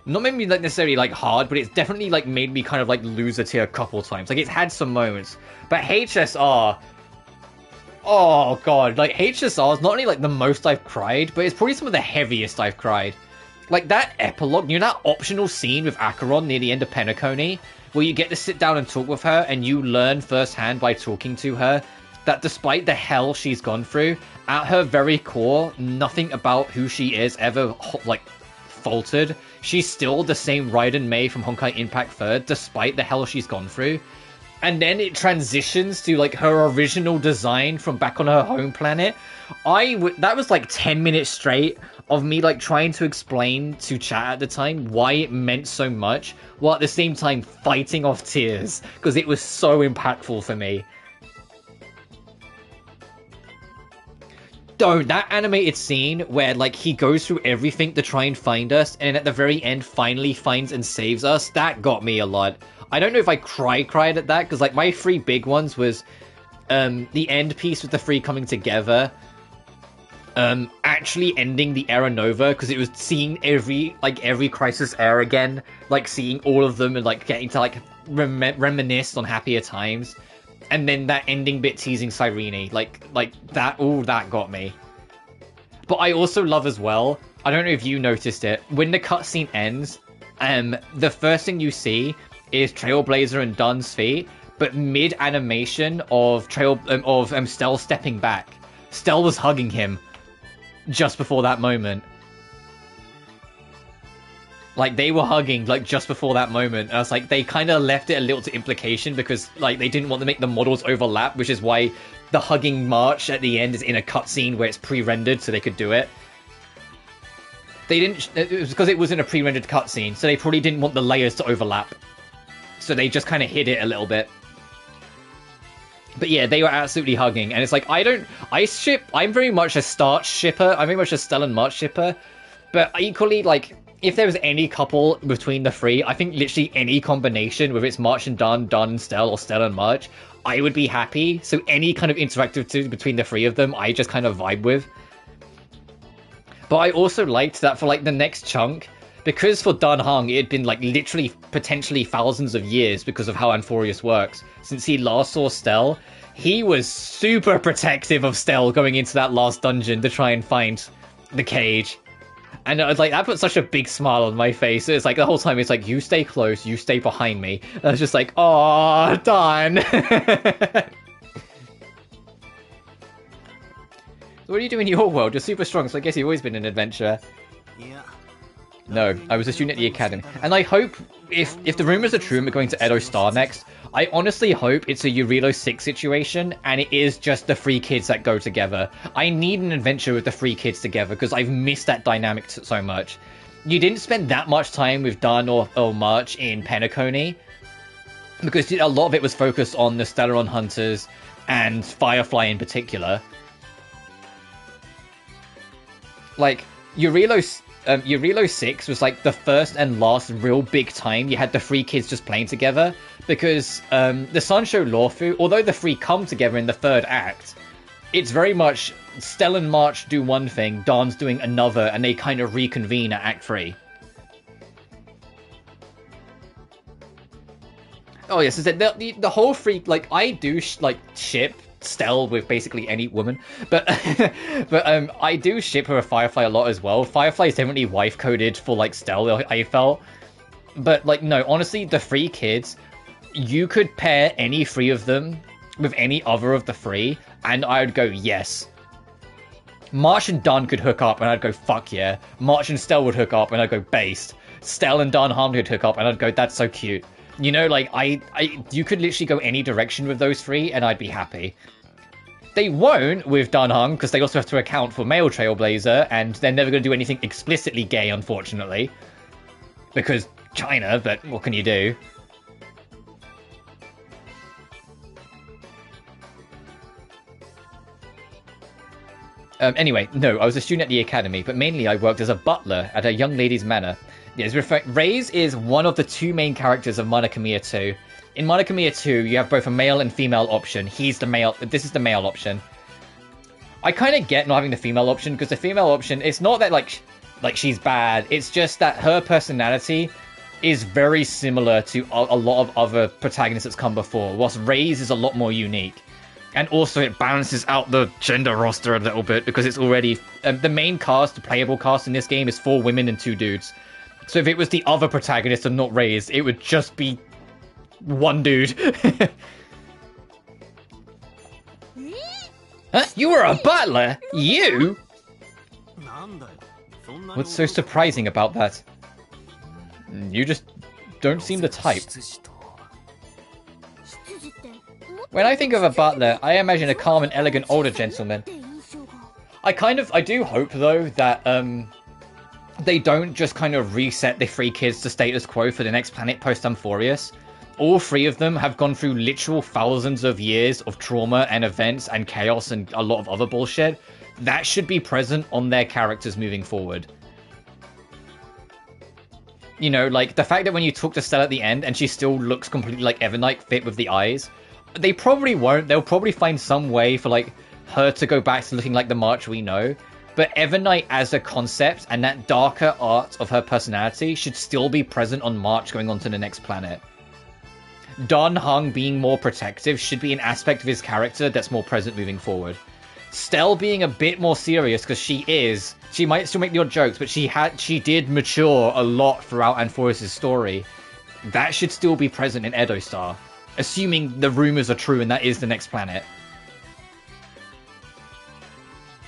Speaker 1: Not made me, like, necessarily, like, hard, but it's definitely, like, made me kind of, like, lose a tear a couple times. Like, it's had some moments. But HSR... Oh, God. Like, HSR is not only, like, the most I've cried, but it's probably some of the heaviest I've cried. Like, that epilogue, you know that optional scene with Acheron near the end of Penacony? Where you get to sit down and talk with her, and you learn firsthand by talking to her that despite the hell she's gone through, at her very core, nothing about who she is ever, like, faltered. She's still the same Raiden Mei from Honkai Impact 3rd, despite the hell she's gone through. And then it transitions to, like, her original design from back on her home planet. That was, like, 10 minutes straight of me, like, trying to explain to chat at the time why it meant so much, while at the same time fighting off tears, because it was so impactful for me. Though, that animated scene where, like, he goes through everything to try and find us, and at the very end finally finds and saves us, that got me a lot. I don't know if I cried at that, because, like, my 3 big ones was, the end piece with the 3 coming together, actually ending the Era Nova, because it was seeing every Crisis Era again, like, seeing all of them and, like, getting to, like, reminisce on happier times. And then that ending bit teasing Cyrene, like, that, ooh, that got me. But I also love as well, I don't know if you noticed it, when the cutscene ends, the first thing you see is Trailblazer and Dunn's feet, but mid-animation of Stell stepping back. Stell was hugging him just before that moment. Like, they were hugging, like, just before that moment. And I was like, they kind of left it a little to implication because, like, they didn't want to make the models overlap, which is why the hugging march at the end is in a cutscene where it's pre-rendered so they could do it. They didn't... It was because it was in a pre-rendered cutscene, so they probably didn't want the layers to overlap. So they just kind of hid it a little bit. But yeah, they were absolutely hugging, and it's like, I'm very much a Starch shipper, I'm very much a Stell and March shipper, but equally, like, if there was any couple between the 3, I think literally any combination, whether it's March and Dunn, Dunn and Stell, or Stell and March, I would be happy, so any kind of interactive between the 3 of them, I just kind of vibe with. But I also liked that for like the next chunk, because for Dan Heng it had been like literally potentially thousands of years because of how Amphorius works since he last saw Stell. He was super protective of Stell going into that last dungeon to try and find the cage. And I was like, that put such a big smile on my face. It's like the whole time it's like, you stay close, you stay behind me. And I was just like, oh, Dan. So what do you do in your world? You're super strong, so I guess you've always been an adventurer.
Speaker 2: Yeah.
Speaker 1: No, I was a student at the academy. And I hope, if the rumors are true and we're going to Edo Star next, I honestly hope it's a Eurilo 6 situation, and it is just the 3 kids that go together. I need an adventure with the 3 kids together, because I've missed that dynamic so much. You didn't spend that much time with Dan or March in Penacony, because a lot of it was focused on the Stellaron Hunters, and Firefly in particular. Like, Eurilo 6 was like the first and last real big time you had the 3 kids just playing together, because the Sansho Lawfu, although the 3 come together in the 3rd act, it's very much Stell and March do one thing, Dan's doing another, and they kind of reconvene at Act 3. Oh yes, the whole 3, like, I do ship Stell with basically any woman, but I do ship her with Firefly a lot as well. Firefly is definitely wife coded for like Stell, I felt. But like, no, honestly, the 3 kids, you could pair any 3 of them with any other of the 3, and I would go yes. March and Dan could hook up, and I'd go fuck yeah. March and Stell would hook up, and I'd go based. Stell and Dan Harmony would hook up, and I'd go that's so cute. You know, like, you could literally go any direction with those 3, and I'd be happy. They won't with Dan Heng, because they also have to account for male Trailblazer, and they're never going to do anything explicitly gay, unfortunately. Because China, but what can you do? Anyway, no, I was a student at the academy, but mainly I worked as a butler at a young lady's manor. Yes, Reyes is one of the 2 main characters of Monokamiya 2. In Monokamiya 2, you have both a male and female option. He's the male. This is the male option. I kind of get not having the female option, because the female option, it's not that like she's bad. It's just that her personality is very similar to a lot of other protagonists that's come before, whilst Reyes is a lot more unique. And also it balances out the gender roster a little bit, because it's already... the main cast, the playable cast in this game is 4 women and 2 dudes. So if it was the other protagonist and not Reyes, it would just be 1 dude. Huh? You were a butler? You? What's so surprising about that? You just don't seem the type. When I think of a butler, I imagine a calm and elegant older gentleman. I do hope, though, that they don't just kind of reset the 3 kids to status quo for the next planet post-Amphorius. All 3 of them have gone through literal thousands of years of trauma and events and chaos and a lot of other bullshit. That should be present on their characters moving forward. You know, like, the fact that when you talk to Stella at the end and she still looks completely like Evernight, fit with the eyes, they probably won't. They'll probably find some way for, like, her to go back to looking like the March we know. But Evernight as a concept and that darker art of her personality should still be present on March going on to the next planet. Dan Heng being more protective should be an aspect of his character that's more present moving forward. Stell being a bit more serious, because she might still make the odd jokes, but she did mature a lot throughout Amphorius' story. That should still be present in Edo Star, assuming the rumors are true and that is the next planet.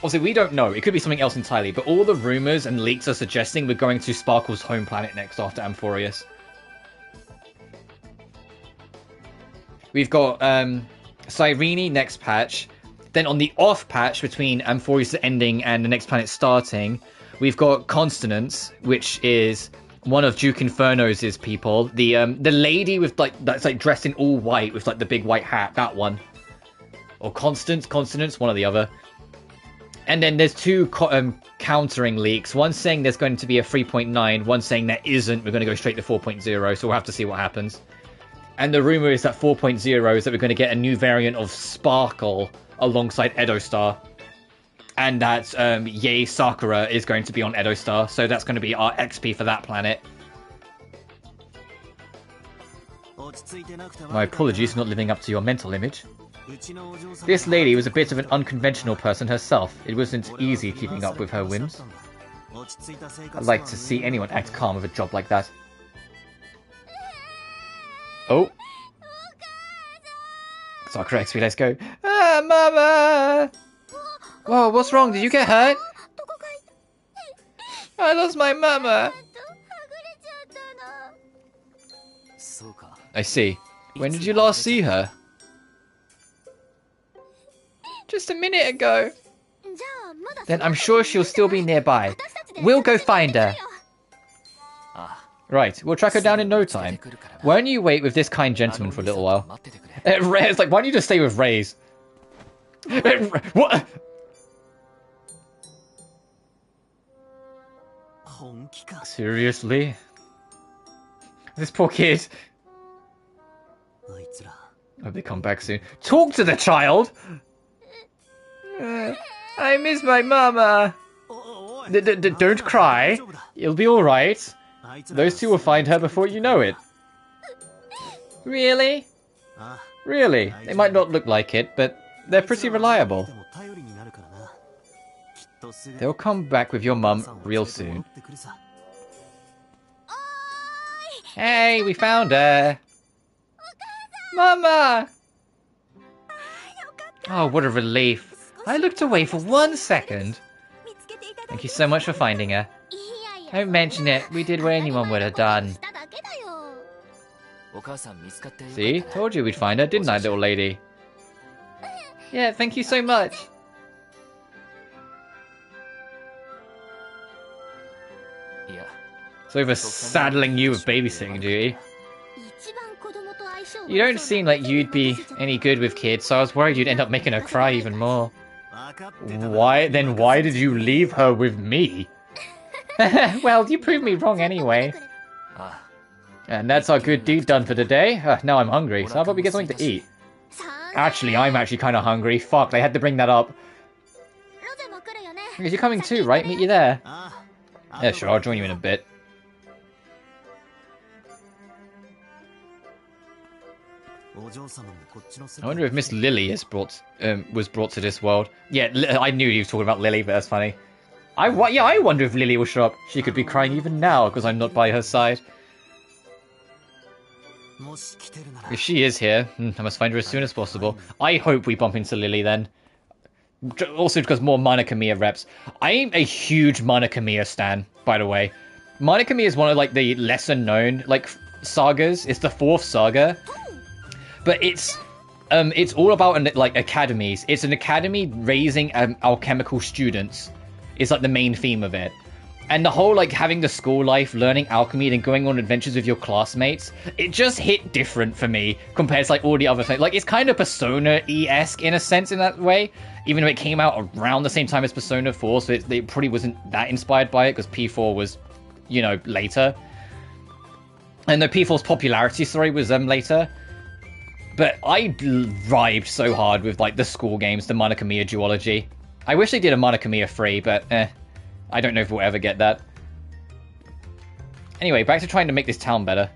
Speaker 1: Also, we don't know. It could be something else entirely, but all the rumors and leaks are suggesting we're going to Sparkle's home planet next after Amphorius. We've got Cyrene next patch. Then on the off patch between Amphorius ending and the next planet starting, we've got Constance, which is one of Duke Inferno's people. The lady with that's dressed in all white with like the big white hat, that one. Or Constance, one or the other. And then there's 2 countering leaks. One saying there's going to be a 3.9, one saying there isn't. We're going to go straight to 4.0, so we'll have to see what happens. And the rumor is that 4.0 is that we're going to get a new variant of Sparkle alongside Edo Star. and that Yae Sakura is going to be on Edo Star, so that's going to be our XP for that planet. My apologies for not living up to your mental image. This lady was a bit of an unconventional person herself. It wasn't easy keeping up with her whims. I'd like to see anyone act calm with a job like that. Oh. Sakura XP, let's go. Ah, Mama! Whoa, what's wrong? Did you get hurt? I lost my mama. I see. When did you last see her? Just a minute ago. Then I'm sure she'll still be nearby. We'll go find her. Right, we'll track her down in no time. Why don't you wait with this kind gentleman for a little while? It's like, why don't you just stay with Ray's? What? Seriously? This poor kid. Hope they come back soon. Talk to the child! I miss my mama. Don't cry. It'll be alright. Those two will find her before you know it. Really? Really? They might not look like it, but they're pretty reliable. They'll come back with your mum real soon. Hey, we found her! Mama! Oh, what a relief. I looked away for 1 second. Thank you so much for finding her. Don't mention it. We did what anyone would have done. See? Told you we'd find her, didn't I, little lady? Yeah, thank you so much. It's over saddling you with babysitting duty. You don't seem like you'd be any good with kids, so I was worried you'd end up making her cry even more. Why did you leave her with me? Well, you proved me wrong anyway. And that's our good deed done for today. Now I'm hungry, so how about we get something to eat? Actually, I'm actually kind of hungry. Fuck, they had to bring that up. Because you're coming too, right? Meet you there. Yeah, sure, I'll join you in a bit. I wonder if Miss Lily is was brought to this world. Yeah, I knew he was talking about Lily, but that's funny. I wonder if Lily will show up. She could be crying even now because I'm not by her side. If she is here, I must find her as soon as possible. I hope we bump into Lily then. Also because more Mana Kamiya reps. I'm a huge Mana Kamiya stan, by the way. Mana Kamiya is one of like the lesser known like sagas. It's the 4th saga. But it's all about like academies. It's an academy raising alchemical students. Is like the main theme of it. And the whole like having the school life, learning alchemy, and going on adventures with your classmates, it just hit different for me compared to like all the other things. Like it's kind of Persona-esque in a sense in that way, even though it came out around the same time as Persona 4, so it probably wasn't that inspired by it because P4 was, you know, later. And the P4's popularity story was later. But I vibed so hard with like the school games, the Mana Kamiya duology. I wish they did a Mana Kamiya 3, but I don't know if we'll ever get that. Anyway, back to trying to make this town better.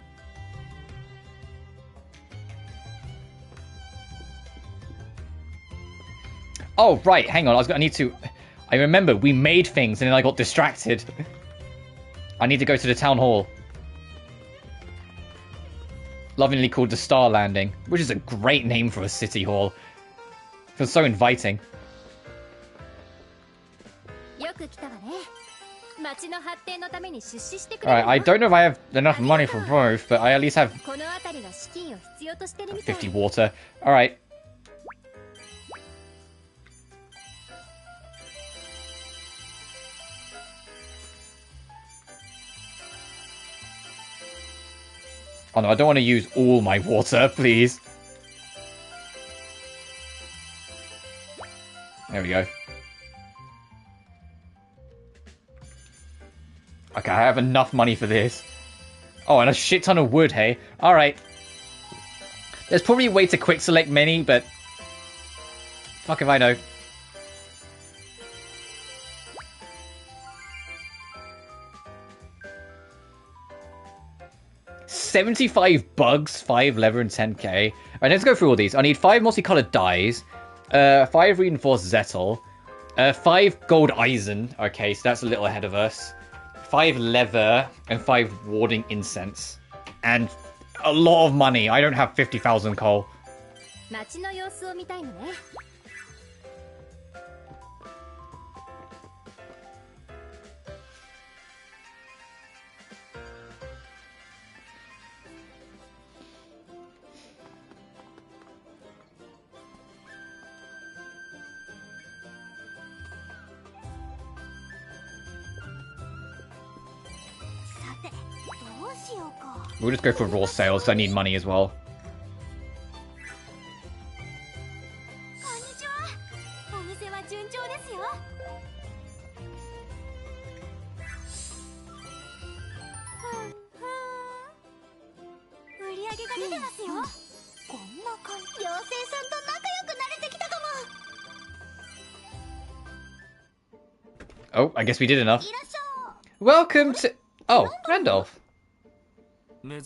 Speaker 1: Oh, right, hang on, I remember, we made things and then I got distracted. I need to go to the town hall. Lovingly called the Star Landing, which is a great name for a city hall. Feels so inviting. Alright, I don't know if I have enough money for both, but I at least have 50 water. Alright. Oh no, I don't want to use all my water, please. There we go. Okay, I have enough money for this. Oh, and a shit ton of wood, hey? Alright. There's probably a way to quick select many, but... fuck if I know. 75 bugs, 5 leather, and 10k. Alright, let's go through all these. I need 5 multicolored dyes, 5 reinforced Zettel, 5 gold Eisen. Okay, so that's a little ahead of us. 5 leather, and 5 warding incense. And a lot of money. I don't have 50,000 coal. We'll just go for raw sales. I need money as well. Oh, I guess we did enough. Welcome to... Oh, Randolph. We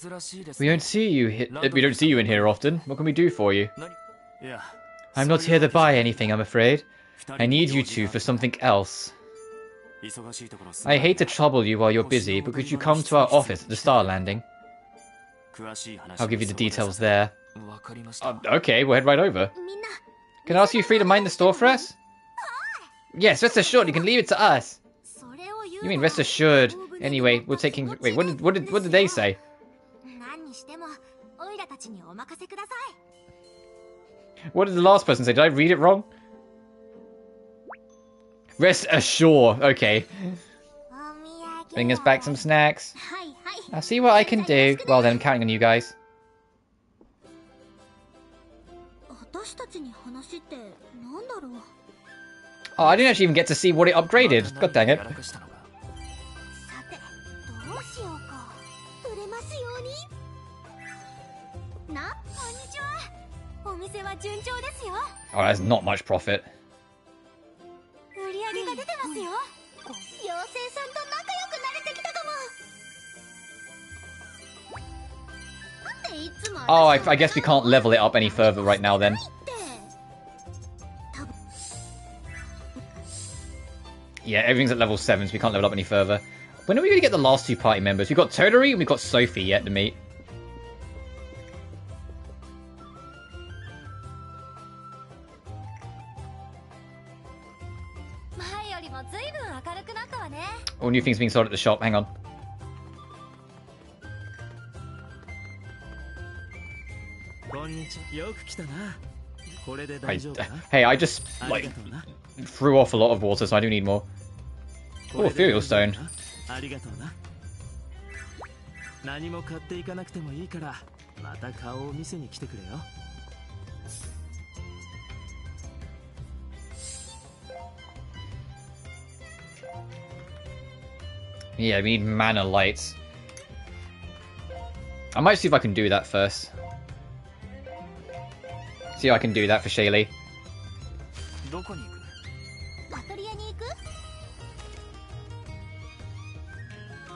Speaker 1: don't see you in here often. What can we do for you? I'm not here to buy anything, I'm afraid. I need you two for something else. I hate to trouble you while you're busy, but could you come to our office at the Star Landing? I'll give you the details there. Okay, we'll head right over. Can I ask you free to mind the store for us? Yes, rest assured, you can leave it to us. You mean rest assured? Anyway, we're taking... Wait, what did they say? What did the last person say? Did I read it wrong? Rest assured. Okay. Bring us back some snacks. I'll see what I can do. Well then, I'm counting on you guys. Oh, I didn't actually even get to see what it upgraded. God dang it. Oh, that's not much profit. Oh, I guess we can't level it up any further right now then. Yeah, everything's at level 7, so we can't level up any further. When are we going to get the last 2 party members? We've got Toturi and we've got Sophie yet to meet. Oh, new things being sold at the shop. Hang on. Hey, I just, like, threw off a lot of water, so I do need more. Oh, Ethereal Stone. Yeah, we need mana lights. I might see if I can do that first. See if I can do that for Shaylee.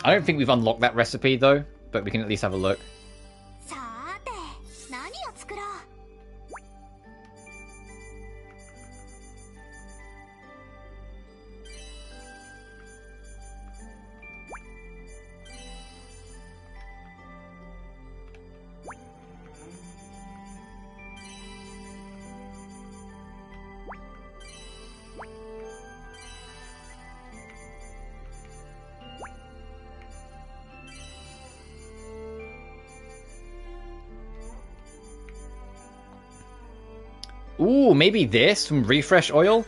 Speaker 1: I don't think we've unlocked that recipe though, but we can at least have a look. Ooh, maybe this from Refresh Oil?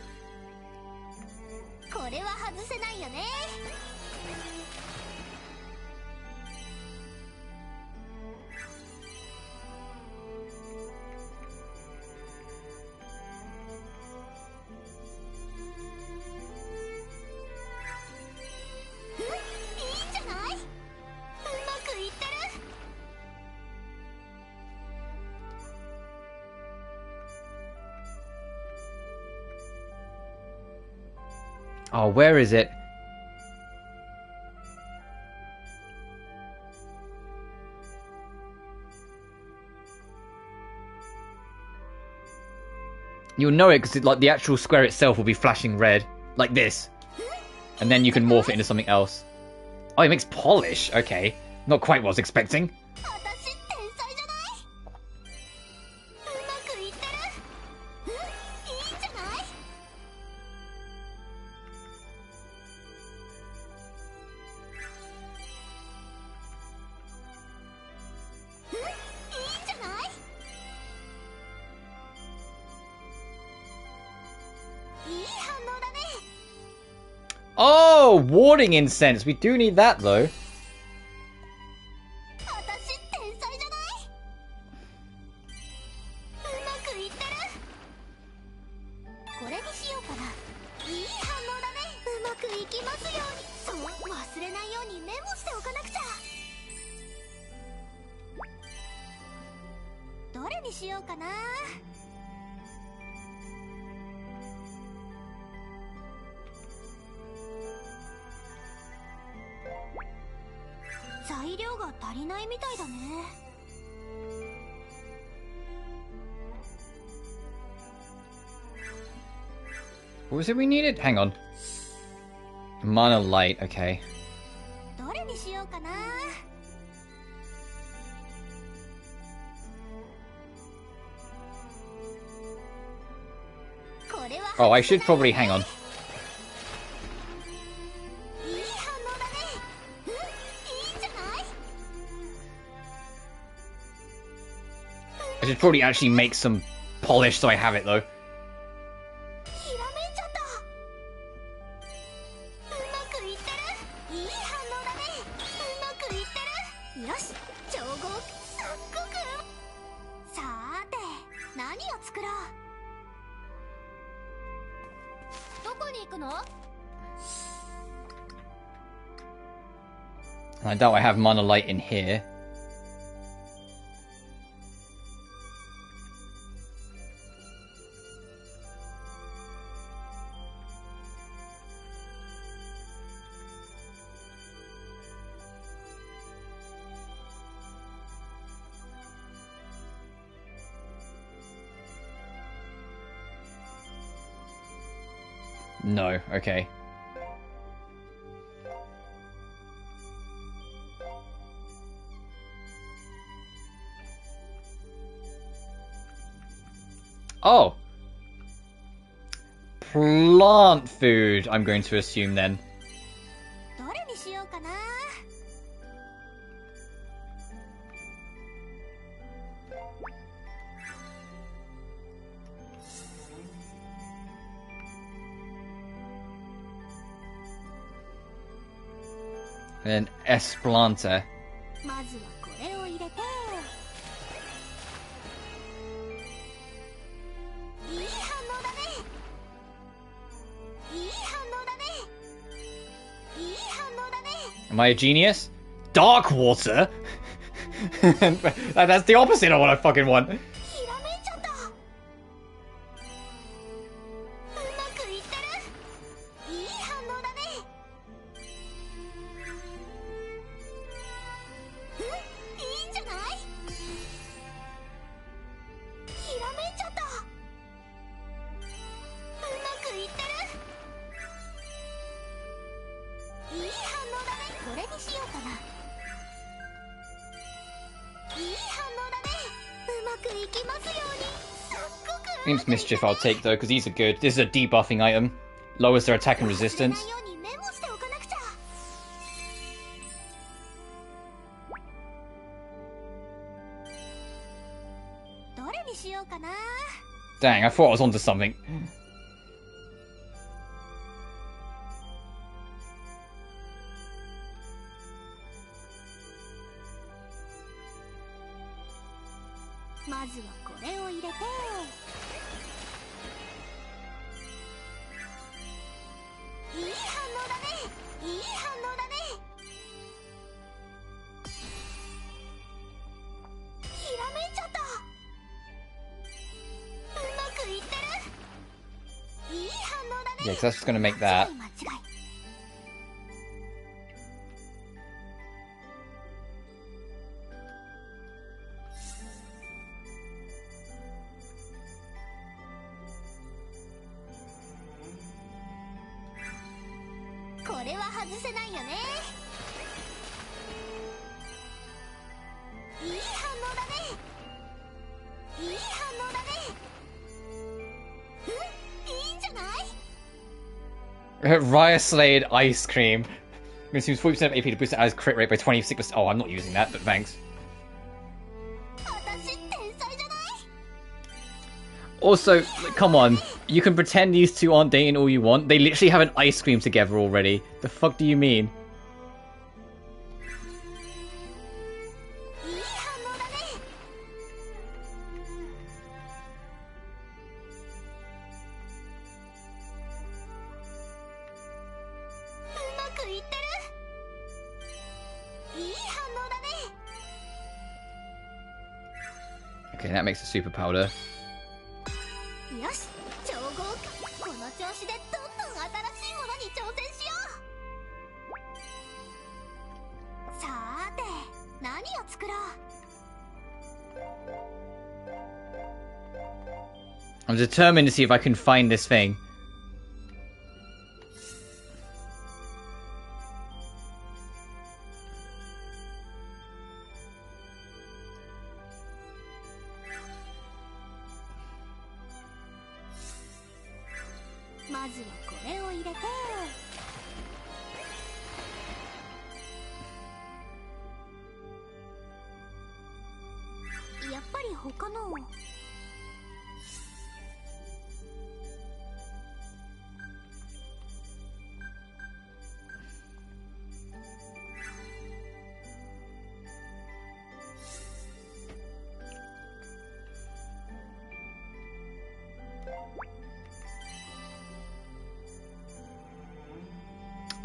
Speaker 1: Oh, where is it? You'll know it because like the actual square itself will be flashing red, like this, and then you can morph it into something else. Oh, it makes polish. Okay, not quite what I was expecting. Oh, warding incense. We do need that though. What was it we needed? Hang on. Mana light, okay. Oh, I should probably hang on. I should probably actually make some polish so I have it though. I doubt I have mana light in here. No, okay. Oh! Plant food, I'm going to assume then. And Esplanta. Am I a genius? Dark water? That's the opposite of what I fucking want. Imps Mischief I'll take though, because these are good. This is a debuffing item. Lowers their attack and resistance. Dang, I thought I was onto something. Yeah, because that's just going to make that.
Speaker 2: れは外せないよね。いい反応だね。いい反応だね。いいんじゃない？
Speaker 1: Raya Slade ice cream. Consumes 40% of AP to boost it as crit rate by 26%. Oh, I'm not using that, but thanks. Also, come on. You can pretend these two aren't dating all you want. They literally have an ice cream together already. The fuck do you mean? Okay, that makes a super powder. I'm determined to see if I can find this thing.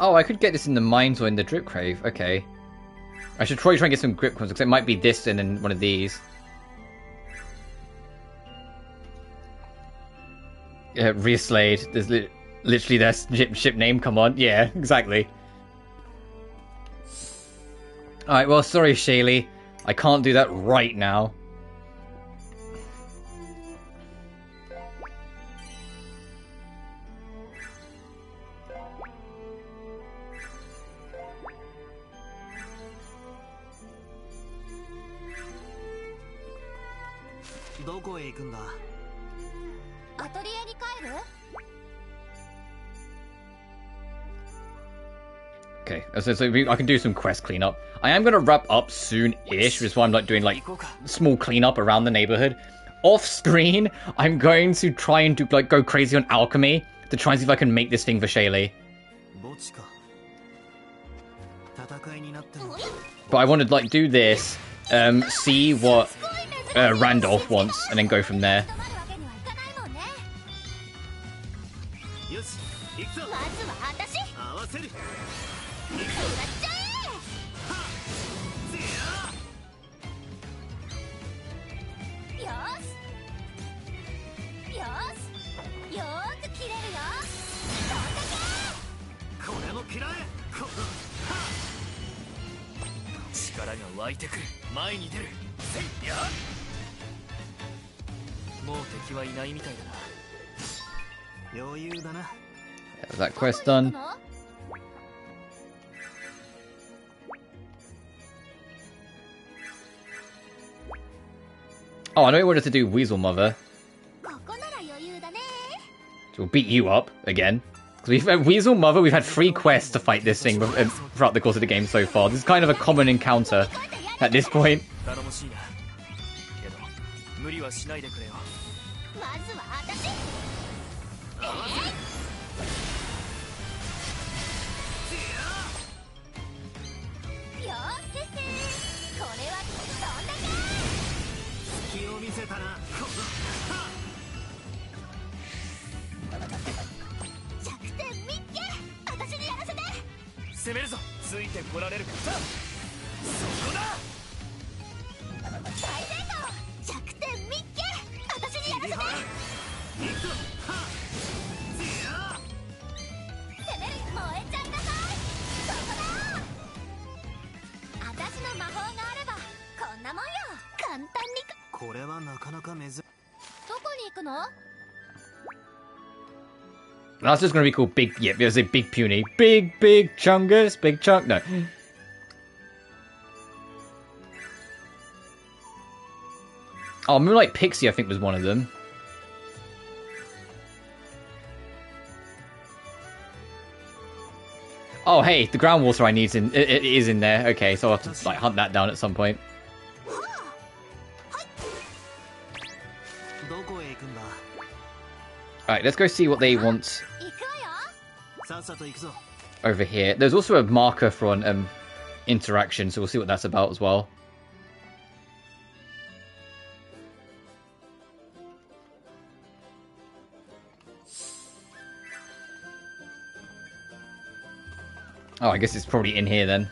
Speaker 1: Oh, I could get this in the mines or in the drip crave. Okay. I should probably try and get some grip coins, because it might be this and then one of these. Yeah, Reslade. There's literally their ship name. Come on. Yeah, exactly. Alright, well, sorry, Shaylee. I can't do that right now. Okay, so I can do some quest cleanup. I am going to wrap up soon-ish, which is why I'm like doing like small cleanup around the neighborhood. Off screen, I'm going to try and do like go crazy on alchemy to try and see if I can make this thing for Shaylee. But I want to like do this, see what Randolph wants, and then go from there. Was that quest done? Oh, I know we wanted to do Weasel Mother. So we'll beat you up again. Because we've had Weasel Mother, we've had 3 quests to fight this thing throughout the course of the game so far. This is kind of a common encounter at this point. That's just gonna be called Big. Yeah, there's a Big Puny. Big Chungus. Big Chunk. No. Oh, Moonlight Pixie, I think, was one of them. Oh, hey, the ground water I need it is in there. Okay, so I'll have to like hunt that down at some point. Alright, let's go see what they want over here. There's also a marker for an interaction, so we'll see what that's about as well. Oh, I guess it's probably in here then.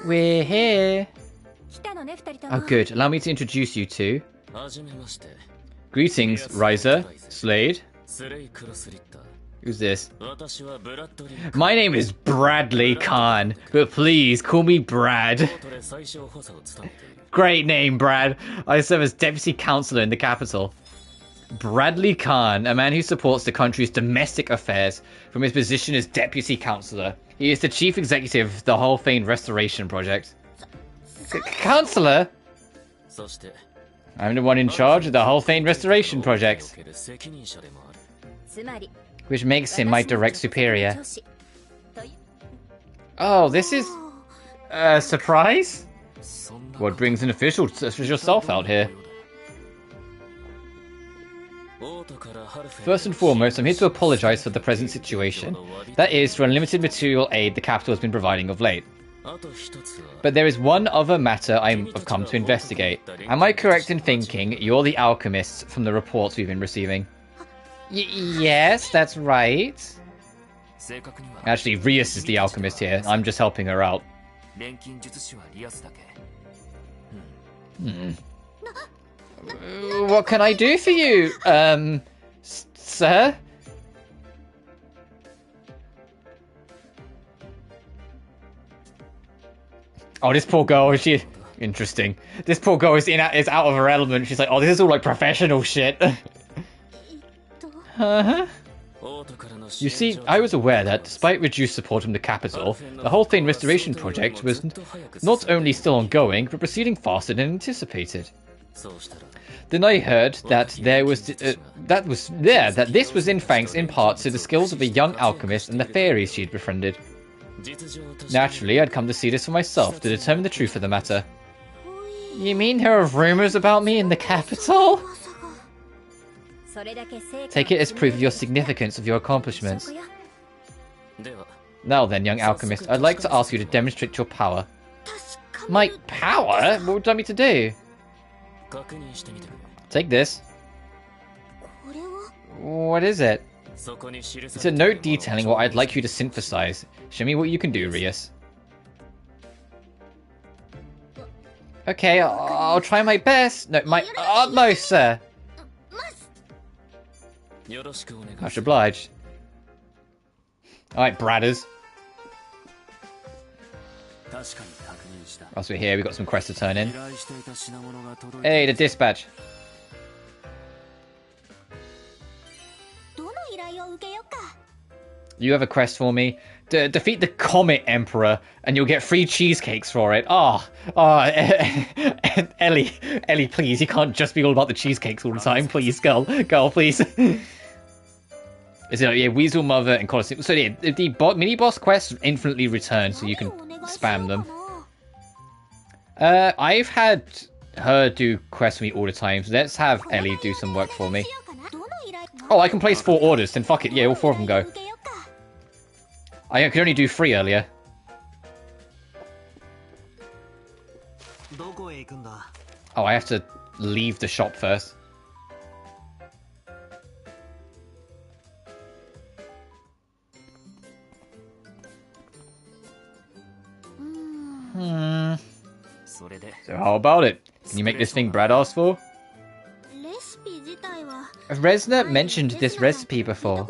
Speaker 1: We're here. Oh, good. Allow me to introduce you to... Greetings, Riser, Slade. Who's this? My name is Bradley Khan, but please call me Brad. Great name, Brad. I serve as Deputy Councillor in the capital. Bradley Khan, a man who supports the country's domestic affairs from his position as Deputy Councillor. He is the Chief Executive of the Halfane Restoration Project. Councillor? I'm the one in charge of the Halfane Restoration Project. Which makes him my direct superior. Oh, this is... a surprise? What brings an official such as yourself out here? First and foremost, I'm here to apologize for the present situation. That is, for unlimited material aid the capital has been providing of late. But there is one other matter I've come to investigate. Am I correct in thinking you're the alchemist from the reports we've been receiving? Yes, that's right. Actually, Rias is the alchemist here. I'm just helping her out. What can I do for you, sir? Oh, this poor girl, she... Interesting. This poor girl is out of her element. She's like, oh, this is all like professional shit. Uh-huh. You see, I was aware that, despite reduced support from the capital, the Halfane Restoration Project was not only still ongoing, but proceeding faster than anticipated. Then I heard that this was in thanks in part to the skills of a young alchemist and the fairies she'd befriended. Naturally, I'd come to see this for myself to determine the truth of the matter. You mean there are rumors about me in the capital? Take it as proof of your significance of your accomplishments. Now then, young alchemist, I'd like to ask you to demonstrate your power. My power? What would you like me to do? Take this. What is it? It's a note detailing what I'd like you to synthesize. Show me what you can do, Rias. Okay, I'll try my best. No, my utmost, sir. Much obliged. Alright, Bradders. Whilst we're here, we've got some quests to turn in. Hey, the dispatch. You have a quest for me? Defeat the Comet Emperor, and you'll get free cheesecakes for it. Ellie, please, you can't just be all about the cheesecakes all the time. Please, girl, please. Is it, yeah, Weasel Mother and Colosseum. So yeah, the mini-boss quests infinitely return, so you can spam them. I've had her do quests for me all the time, so let's have Ellie do some work for me. Oh, I can place 4 orders, then fuck it, yeah, all 4 of them go. I could only do 3 earlier. Oh, I have to leave the shop first. So how about it? Can you make this thing Brad asked for? Resna mentioned this recipe before.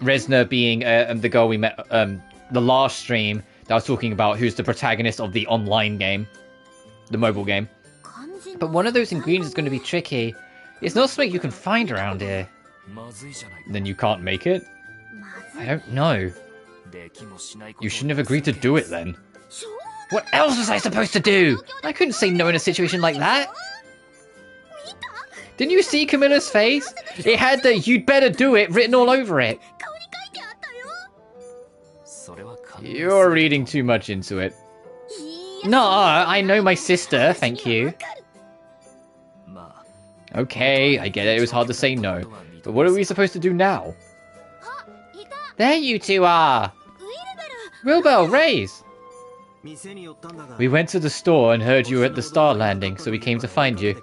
Speaker 1: Resna being the girl we met the last stream that I was talking about, who's the protagonist of the online game. the mobile game. But one of those ingredients is going to be tricky. It's not something you can find around here. Then you can't make it? I don't know. You shouldn't have agreed to do it then. What else was I supposed to do? I couldn't say no in a situation like that. Didn't you see Camilla's face? It had the "you'd better do it" written all over it. You're reading too much into it. No, I know my sister, thank you. Okay, I get it, it was hard to say no. But what are we supposed to do now? There you two are! Wilbur, Raise! We went to the store and heard you were at the Star Landing, so we came to find you.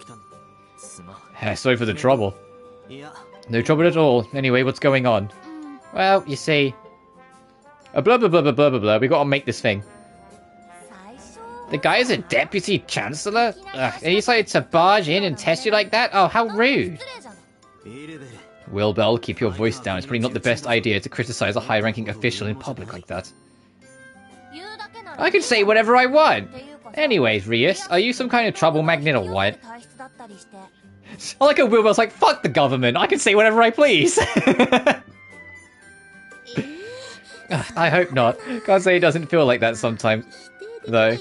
Speaker 1: Sorry for the trouble. No trouble at all. Anyway, what's going on? Well, you see... blah blah blah blah blah blah blah, we gotta make this thing. The guy is a deputy chancellor? Ugh, and he decided to barge in and test you like that? Oh, how rude. Wilbur, keep your voice down. It's probably not the best idea to criticize a high-ranking official in public like that. I can say whatever I want! Anyways, Rias, are you some kind of trouble magnet or what? I like how Wilbur's like, fuck the government, I can say whatever I please! I hope not. Can't say it doesn't feel like that sometimes, though.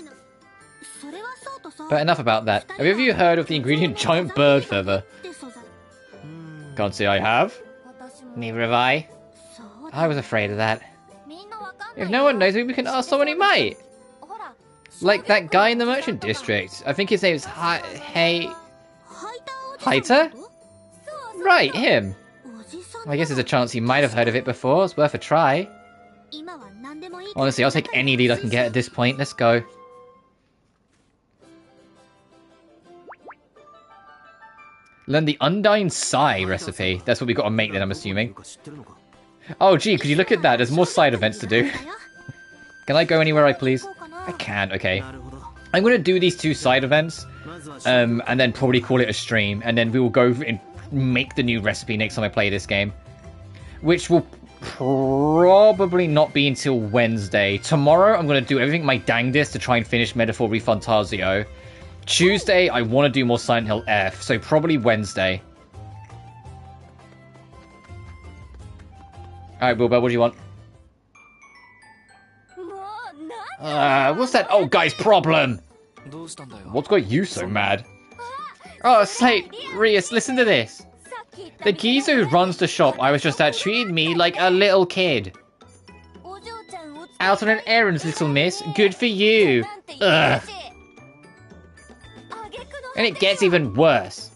Speaker 1: But enough about that. Have you heard of the ingredient giant bird feather? Can't say I have. Neither have I. I was afraid of that. If no one knows, maybe we can ask someone who might. Like that guy in the merchant district. I think his name is Heiter? Right, him. I guess there's a chance he might have heard of it before. It's worth a try. Honestly, I'll take any lead I can get at this point. Let's go. Learn the Undying Sigh recipe. That's what we got to make then, I'm assuming. Oh, gee, could you look at that? There's more side events to do. Can I go anywhere I please? I can, okay. I'm going to do these 2 side events, and then probably call it a stream, and then we will go and make the new recipe next time I play this game. Which will probably not be until Wednesday. Tomorrow, I'm going to do everything my dangdest to try and finish Metaphor Refantasio. Tuesday, I want to do more Silent Hill F, so probably Wednesday. Alright, Wilbur, what do you want? What's that old guy's problem? What's got you so mad? Oh, Slate, Rias, listen to this. The geezer who runs the shop I was just at treated me like a little kid. Out on an errand, little miss. Good for you. Ugh. And it gets even worse.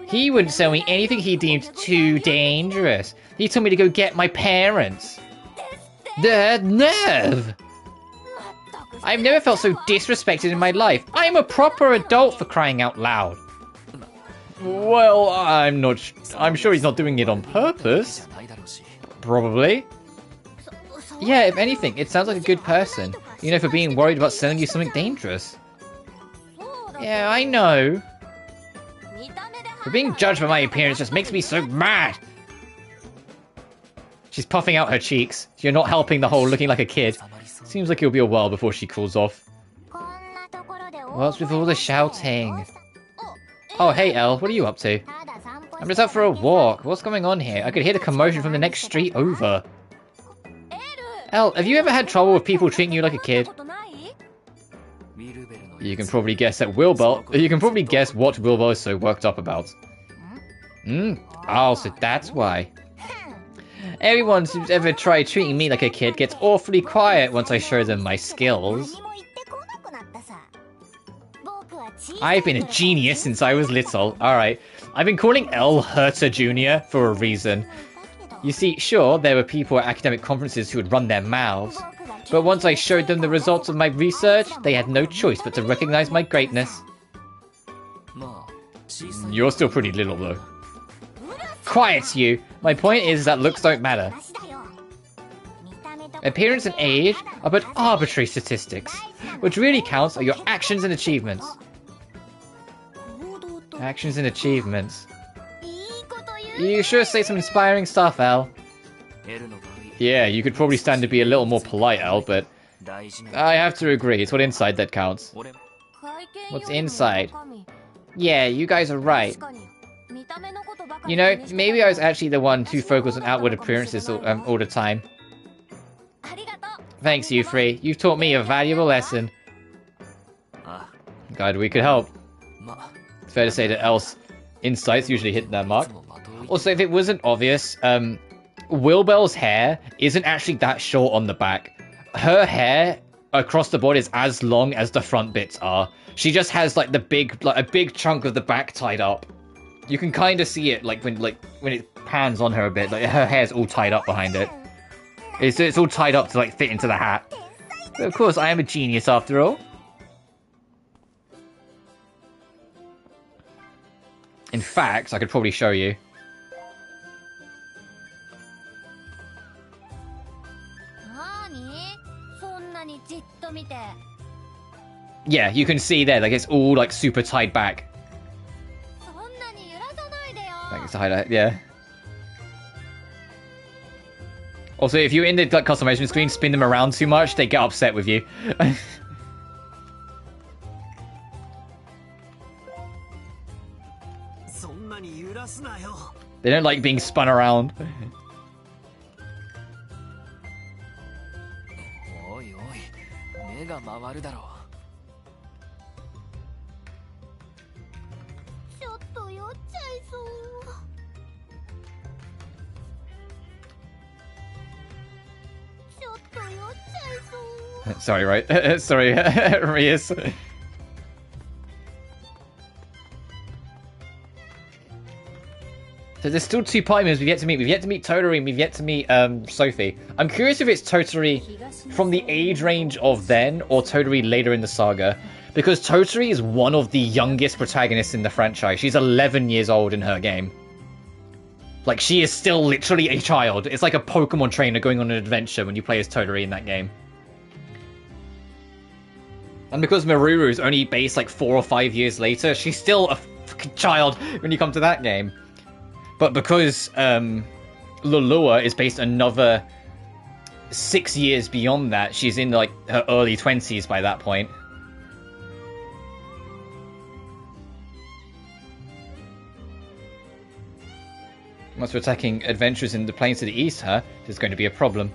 Speaker 1: He wouldn't sell me anything he deemed too dangerous. He told me to go get my parents. The nerve! I've never felt so disrespected in my life. I'm a proper adult, for crying out loud. Well, I'm sure he's not doing it on purpose. Probably. Yeah, if anything, it sounds like a good person. You know, for being worried about selling you something dangerous. Yeah, I know. For being judged by my appearance just makes me so mad. She's puffing out her cheeks. You're not helping the whole looking like a kid. Seems like it'll be a while before she cools off. What's with all the shouting? Oh, hey, Elle, what are you up to? I'm just out for a walk. What's going on here? I could hear the commotion from the next street over. Elle, have you ever had trouble with people treating you like a kid? You can probably guess what Wilbur is so worked up about. Oh, so that's why. Everyone who's ever tried treating me like a kid gets awfully quiet once I show them my skills. I've been a genius since I was little. Alright, I've been calling L Herter Jr. for a reason. You see, sure, there were people at academic conferences who would run their mouths. But once I showed them the results of my research, they had no choice but to recognize my greatness. You're still pretty little, though. Quiet, you! My point is that looks don't matter. Appearance and age are but arbitrary statistics. What really counts are your actions and achievements. Actions and achievements. You sure say some inspiring stuff, Al. Yeah, you could probably stand to be a little more polite, Al, but I have to agree, it's what inside that counts. What's inside? Yeah, you guys are right. You know, maybe I was actually the one too focused on outward appearances all the time. Thanks, you three. You've taught me a valuable lesson. Glad we could help. It's fair to say that Elle's insights usually hit that mark. Also, if it wasn't obvious, Wilbel's hair isn't actually that short on the back. Her hair across the board is as long as the front bits are. She just has like a big chunk of the back tied up. You can kind of see it when it pans on her a bit. Like her hair's all tied up behind it. It's all tied up to like fit into the hat. But of course, I am a genius after all. In fact, I could probably show you. Yeah, you can see there, like it's all like super tied back. Thanks to highlight, yeah. Also, if you're in the like customization screen, spin them around too much, they get upset with you. They don't like being spun around. Sorry, right? Sorry, Rias. So there's still two party members we've yet to meet. We've yet to meet Toturi and we've yet to meet Sophie. I'm curious if it's Toturi from the age range of then or Toturi later in the saga. Because Toturi is one of the youngest protagonists in the franchise. She's 11 years old in her game. Like, she is still literally a child. It's like a Pokemon trainer going on an adventure when you play as Toturi in that game. And because Maruru is only based like 4 or 5 years later, she's still a fucking child when you come to that game. But because Lulua is based another 6 years beyond that, she's in like her early 20s by that point. Once we're attacking adventurers in the plains to the east, huh? There's going to be a problem.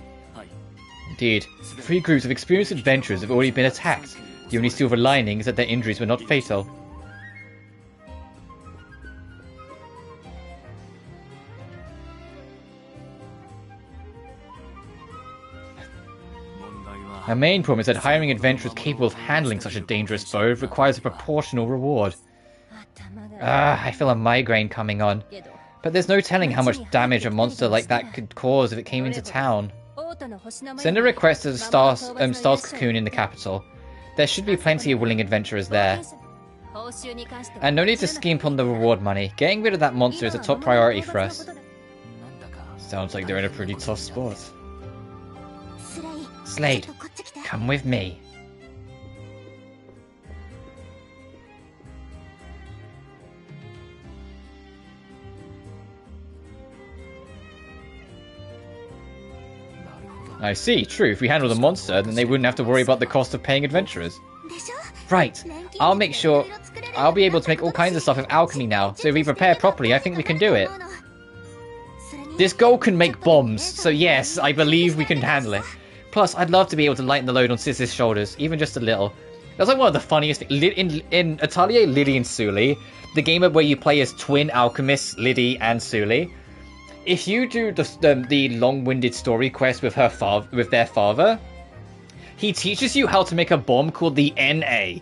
Speaker 1: Indeed. 3 groups of experienced adventurers have already been attacked. The only silver lining is that their injuries were not fatal. Our main problem is that hiring adventurers capable of handling such a dangerous foe requires a proportional reward. I feel a migraine coming on. But there's no telling how much damage a monster like that could cause if it came into town. Send a request to the Star's Cocoon in the capital. There should be plenty of willing adventurers there. And no need to skimp on the reward money. Getting rid of that monster is a top priority for us. Sounds like they're in a pretty tough spot. Slade, come with me. I see, true. If we handle the monster, then they wouldn't have to worry about the cost of paying adventurers. Right. I'll make sure... I'll be able to make all kinds of stuff with alchemy now, so if we prepare properly, I think we can do it. This girl can make bombs, so yes, I believe we can handle it. Plus, I'd love to be able to lighten the load on Sis's shoulders, even just a little. That's like one of the funniest things. In Atelier Liddy and Suli, the game where you play as twin alchemists, Liddy and Suli, if you do the long-winded story quest with their father, he teaches you how to make a bomb called the NA.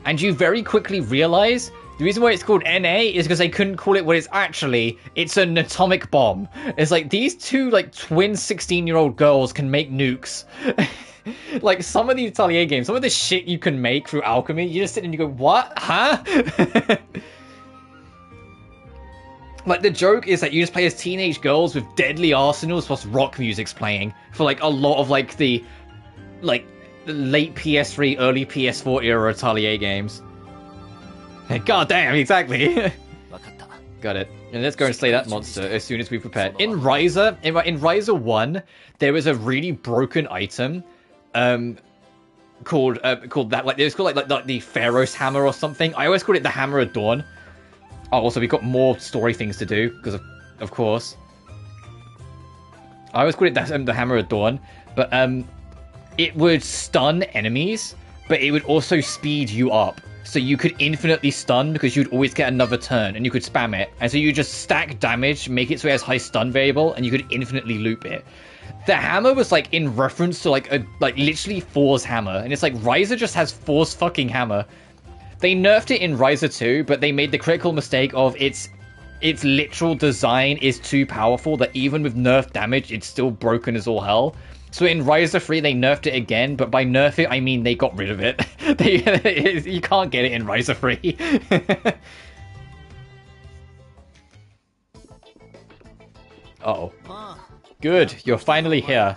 Speaker 1: And you very quickly realize the reason why it's called NA is because they couldn't call it what it's actually. It's an atomic bomb. It's like these two like twin 16-year-old girls can make nukes. Like some of the Atelier games, some of the shit you can make through alchemy, you just sit and you go, what? Huh? Like, the joke is that you just play as teenage girls with deadly arsenals plus rock music's playing for, like, a lot of, like, the late PS3, early PS4 era Atelier games. God damn, exactly. Got it. And let's go and slay that monster as soon as we prepare. In Ryza 1, there was a really broken item called that. Like it was called like the Pharaoh's Hammer or something. I always called it the Hammer of Dawn. Oh, also we've got more story things to do because of course. I always called it the Hammer of Dawn, but it would stun enemies, but it would also speed you up. So you could infinitely stun because you'd always get another turn and you could spam it. And so you just stack damage, make it so it has high stun variable, and you could infinitely loop it. The hammer was like in reference to like literally Thor's hammer. And it's like Ryza just has Thor's fucking hammer. They nerfed it in Ryza 2, but they made the critical mistake of its literal design is too powerful that even with nerf damage, it's still broken as all hell. So in Ryza 3, they nerfed it again, but by nerf it, I mean they got rid of it. You can't get it in Ryza 3. Uh-oh. Good, you're finally here.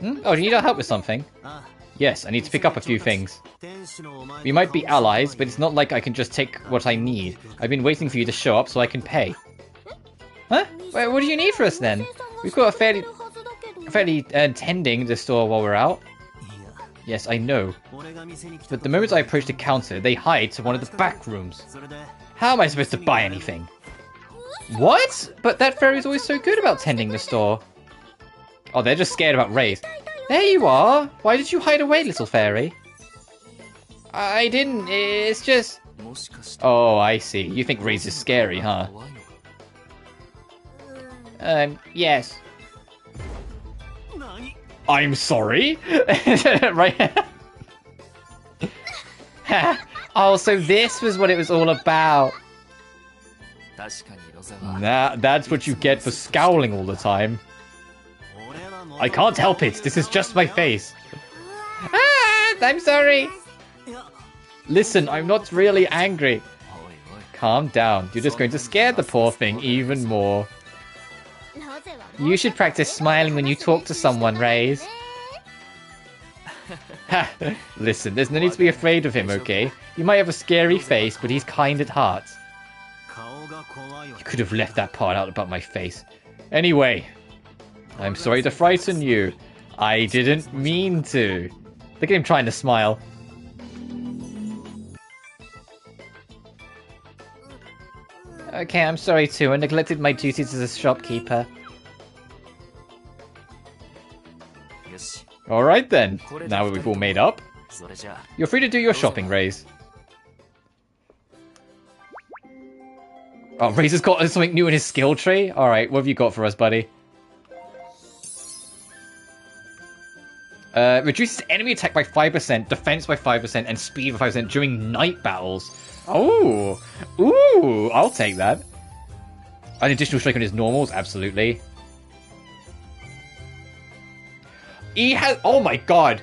Speaker 1: Oh, do you need our help with something? Yes, I need to pick up a few things. We might be allies, but it's not like I can just take what I need. I've been waiting for you to show up so I can pay. Huh? Wait, what do you need for us then? We've got a fairly tending the store while we're out. Yes, I know. But the moment I approach the counter, they hide to one of the back rooms. How am I supposed to buy anything? What? But that fairy's always so good about tending the store. Oh, they're just scared about Raze. There you are! Why did you hide away, little fairy? I didn't, it's just... Oh, I see. You think Raze is scary, huh? Yes. I'm sorry? Right? Oh, so this was what it was all about. Nah, that's what you get for scowling all the time. I can't help it. This is just my face. Ah, I'm sorry. Listen, I'm not really angry. Calm down. You're just going to scare the poor thing even more. You should practice smiling when you talk to someone, Raze. Listen, there's no need to be afraid of him, okay? He might have a scary face, but he's kind at heart. You could have left that part out about my face. Anyway, I'm sorry to frighten you. I didn't mean to. Look at him trying to smile. Okay, I'm sorry too. I neglected my duties as a shopkeeper. Alright then. Now that we've all made up, you're free to do your shopping, Raze. Oh, Raze has got something new in his skill tree? Alright, what have you got for us, buddy? Reduces enemy attack by 5%, defense by 5%, and speed by 5% during night battles. Oh! Ooh! I'll take that. An additional strike on his normals? Absolutely. He has... Oh my god!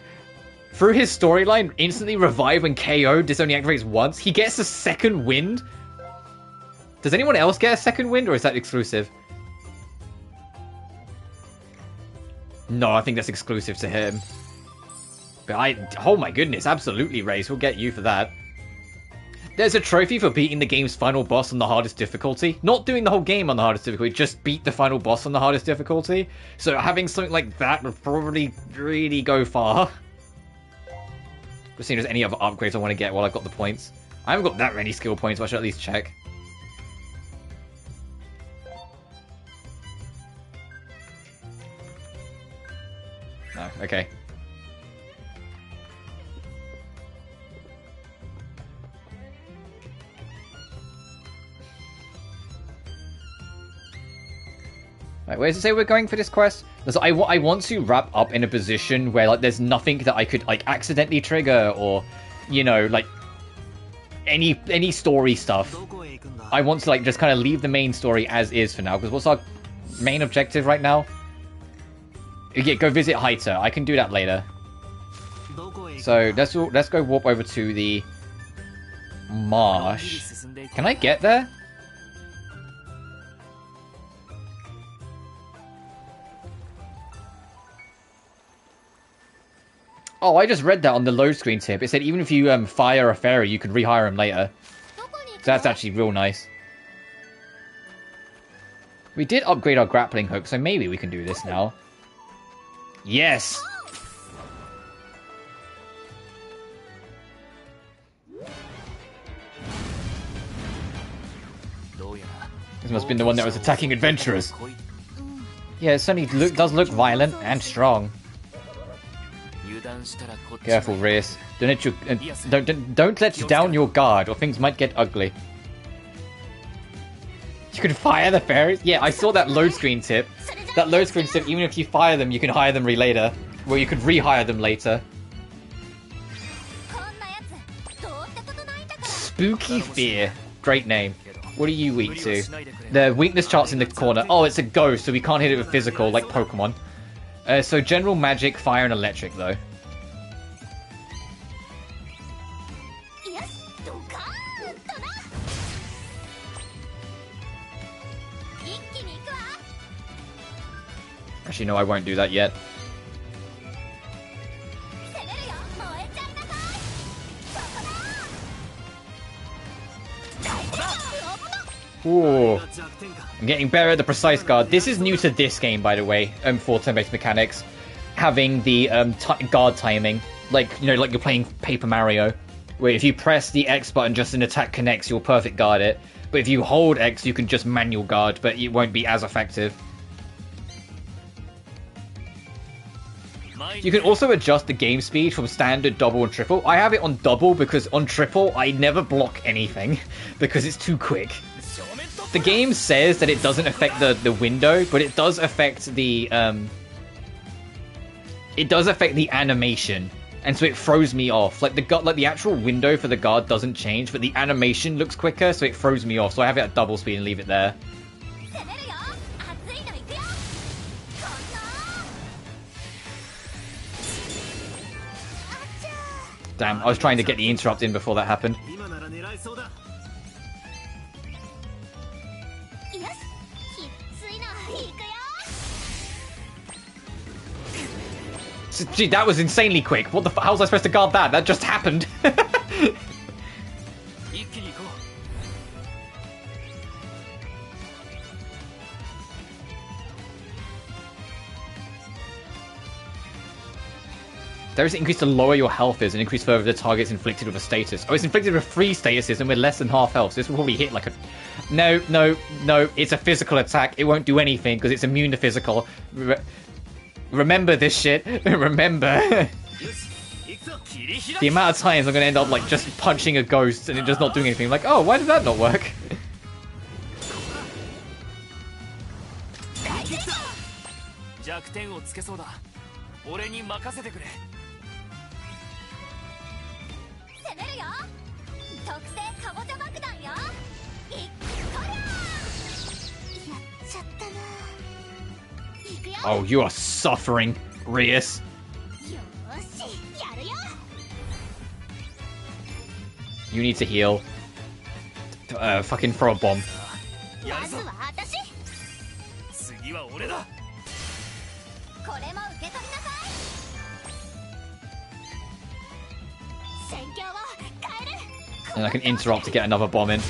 Speaker 1: Through his storyline, instantly revive when KO'd, this only activates once. He gets a second wind. Does anyone else get a second wind, or is that exclusive? No, I think that's exclusive to him. But oh my goodness, absolutely, Raze. We'll get you for that. There's a trophy for beating the game's final boss on the hardest difficulty. Not doing the whole game on the hardest difficulty, just beat the final boss on the hardest difficulty. So having something like that would probably really go far. Just seeing if there's any other upgrades I want to get while I've got the points. I haven't got that many skill points, but I should at least check. No, okay. Right, where does it say we're going for this quest? I want to wrap up in a position where like there's nothing that I could like accidentally trigger or, you know, like any story stuff. I want to like just kind of leave the main story as is for now. Because what's our main objective right now? Yeah, go visit Haita. I can do that later. So let's go warp over to the marsh. Can I get there? Oh, I just read that on the load screen tip. It said even if you fire a fairy, you can rehire him later. So that's actually real nice. We did upgrade our grappling hook, so maybe we can do this now. Yes! This must have been the one that was attacking adventurers. Yeah, it certainly does look violent and strong. Careful, Reyes. Don't let down your guard, or things might get ugly. You can fire the fairies? Yeah, I saw that load screen tip. That load screen tip, even if you fire them, you can hire them later. Well, you could rehire them later. Spooky Fear. Great name. What are you weak to? The weakness chart's in the corner. Oh, it's a ghost, so we can't hit it with physical, like Pokemon. So general magic, fire, and electric, though. Actually, no, I won't do that yet. Ooh. I'm getting better at the precise guard. This is new to this game, by the way, for turn-based mechanics. Having the guard timing. Like, you know, like you're playing Paper Mario. Where if you press the X button just an attack connects, you'll perfect guard it. But if you hold X, you can just manual guard, but it won't be as effective. You can also adjust the game speed from standard, double, and triple. I have it on double because on triple, I never block anything because it's too quick. The game says that it doesn't affect the window, but it does affect the animation, and so it throws me off. Like the actual window for the guard doesn't change, but the animation looks quicker, so it throws me off. So I have it at double speed and leave it there. Damn, I was trying to get the interrupt in before that happened. Gee, that was insanely quick. What the how was I supposed to guard that? That just happened. There is an increase to lower your health is, and increase further the target's inflicted with a status. Oh, it's inflicted with 3 statuses, and we're less than half health, so this will probably hit like a... No, it's a physical attack. It won't do anything, because it's immune to physical. Remember this shit. Remember. The amount of times I'm going to end up, like, just punching a ghost, and it just not doing anything. Like, oh, why did that not work? Oh, you are suffering, Reyes. You need to heal. Fucking throw a bomb. And I can interrupt to get another bomb in.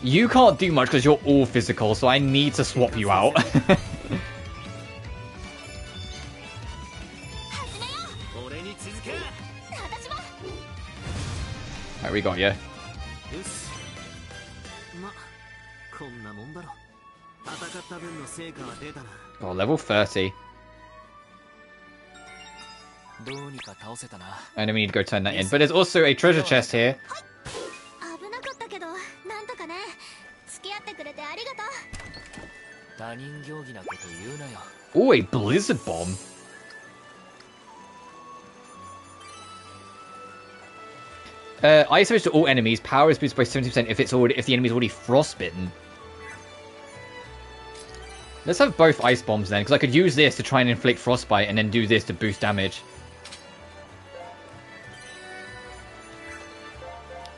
Speaker 1: You can't do much because you're all physical, so I need to swap you out. Alright, we got you. Oh, level 30. And then we need to go turn that in. But there's also a treasure chest here. Oh, a blizzard bomb. Ice damage to all enemies. Power is boosted by 70% if the enemy's already frostbitten. Let's have both ice bombs then, because I could use this to try and inflict frostbite and then do this to boost damage.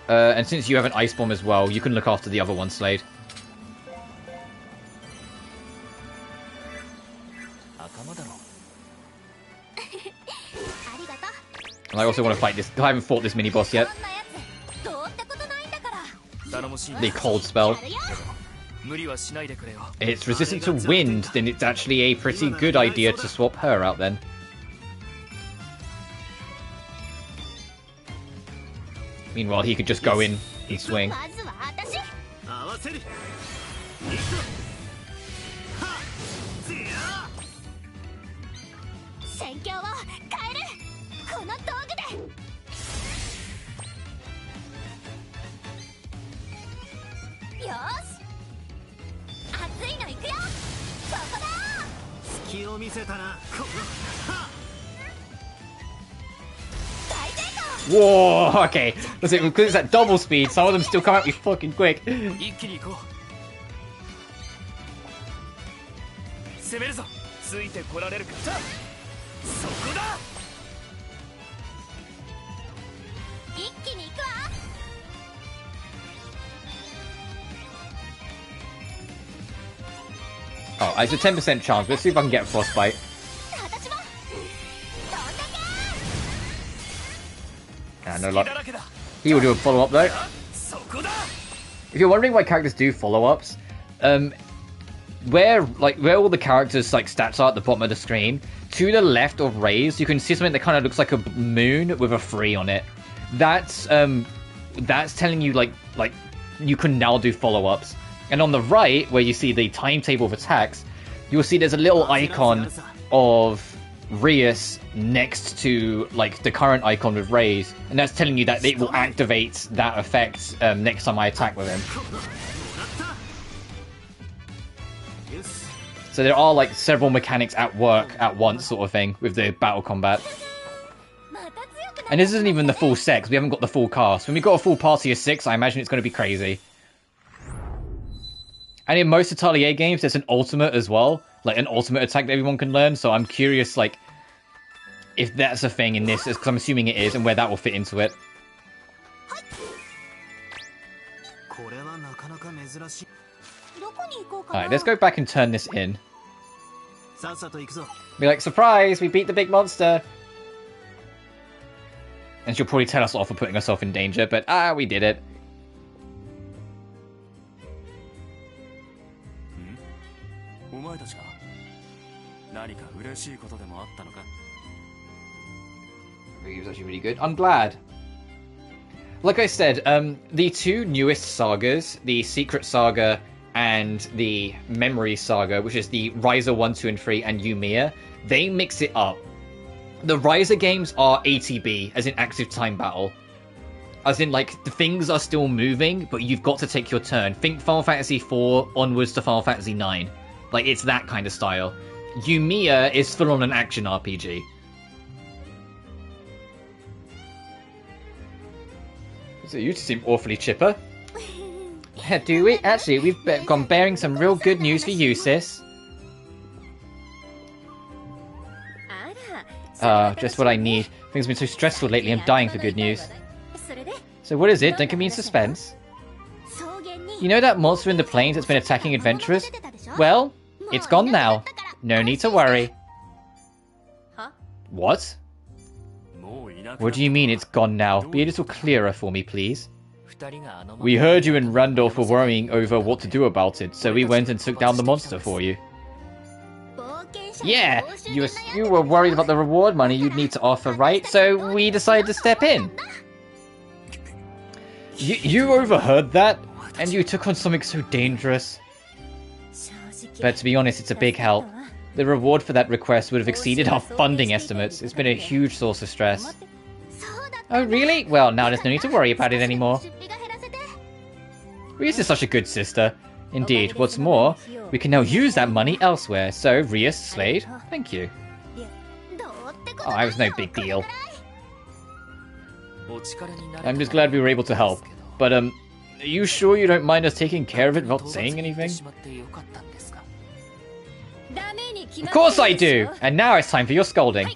Speaker 1: And since you have an ice bomb as well, you can look after the other one, Slade. And I also want to fight this. I haven't fought this mini boss yet. The cold spell. It's resistant to wind, then it's actually a pretty good idea to swap her out then. Meanwhile, he could just go in and swing.
Speaker 2: まずは私。
Speaker 3: 合わせる。いくぞ。はっ。せや。
Speaker 2: 戦況を変える。この道具で。よし。熱いのいくよ。ここだ。
Speaker 3: 隙を見せたな。この。はっ。
Speaker 1: Whoa, okay. Listen, because it's at double speed, some of them still come at me fucking quick.
Speaker 3: 一気に行こう。攻めるぞ。ついてこられるか。そこだ。
Speaker 2: 一気に行くわ。
Speaker 1: Oh, it's a 10% chance. Let's see if I can get a frostbite.
Speaker 2: 私も。どんだけ。
Speaker 1: No luck. He will do a follow-up though. If you're wondering why characters do follow-ups, where all the characters like stats are at the bottom of the screen, to the left of Ray's, you can see something that kind of looks like a moon with a 3 on it. That's telling you like you can now do follow-ups. And on the right, where you see the timetable of attacks, you'll see there's a little icon of Rias next to like the current icon with Rays, and that's telling you that it will activate that effect next time I attack with him. So there are like several mechanics at work at once, sort of thing, with the battle combat. And this isn't even the full set, because we haven't got the full cast. When we got a full party of 6, I imagine it's going to be crazy. And in most Atelier games, there's an ultimate as well. Like an ultimate attack that everyone can learn. So I'm curious, like, if that's a thing in this, because I'm assuming it is, and where that will fit into it. Alright, let's go back and turn this in. Be like, surprise, we beat the big monster! And she'll probably tell us off for putting herself in danger, but we did it. It was actually really good. I'm glad. Like I said, the two newest sagas, the Secret Saga and the Memory Saga, which is the Riser 1, 2, and 3, and Yumiya, they mix it up. The Riser games are ATB, as in active time battle. As in, like, the things are still moving, but you've got to take your turn. Think Final Fantasy IV onwards to Final Fantasy IX. Like, it's that kind of style. Yumiya is full on an action RPG. So you seem awfully chipper. Do we? Actually, we've gone bearing some real good news for you, sis. Just what I need. Things have been so stressful lately, I'm dying for good news. So what is it? Don't give me in suspense. You know that monster in the plains that's been attacking adventurers? Well, it's gone now. No need to worry. What? What do you mean it's gone now? Be a little clearer for me, please. We heard you and Randolph were worrying over what to do about it, so we went and took down the monster for you. Yeah, you were worried about the reward money you'd need to offer, right? So we decided to step in. You overheard that? And you took on something so dangerous? But to be honest, it's a big help. The reward for that request would have exceeded our funding estimates. It's been a huge source of stress. Oh, really? Well, now there's no need to worry about it anymore. Rias is such a good sister. Indeed, what's more, we can now use that money elsewhere. So, Rias, Slade, thank you. Oh, it was no big deal. I'm just glad we were able to help. But, are you sure you don't mind us taking care of it without saying anything? Of course I do! And now it's time for your scolding.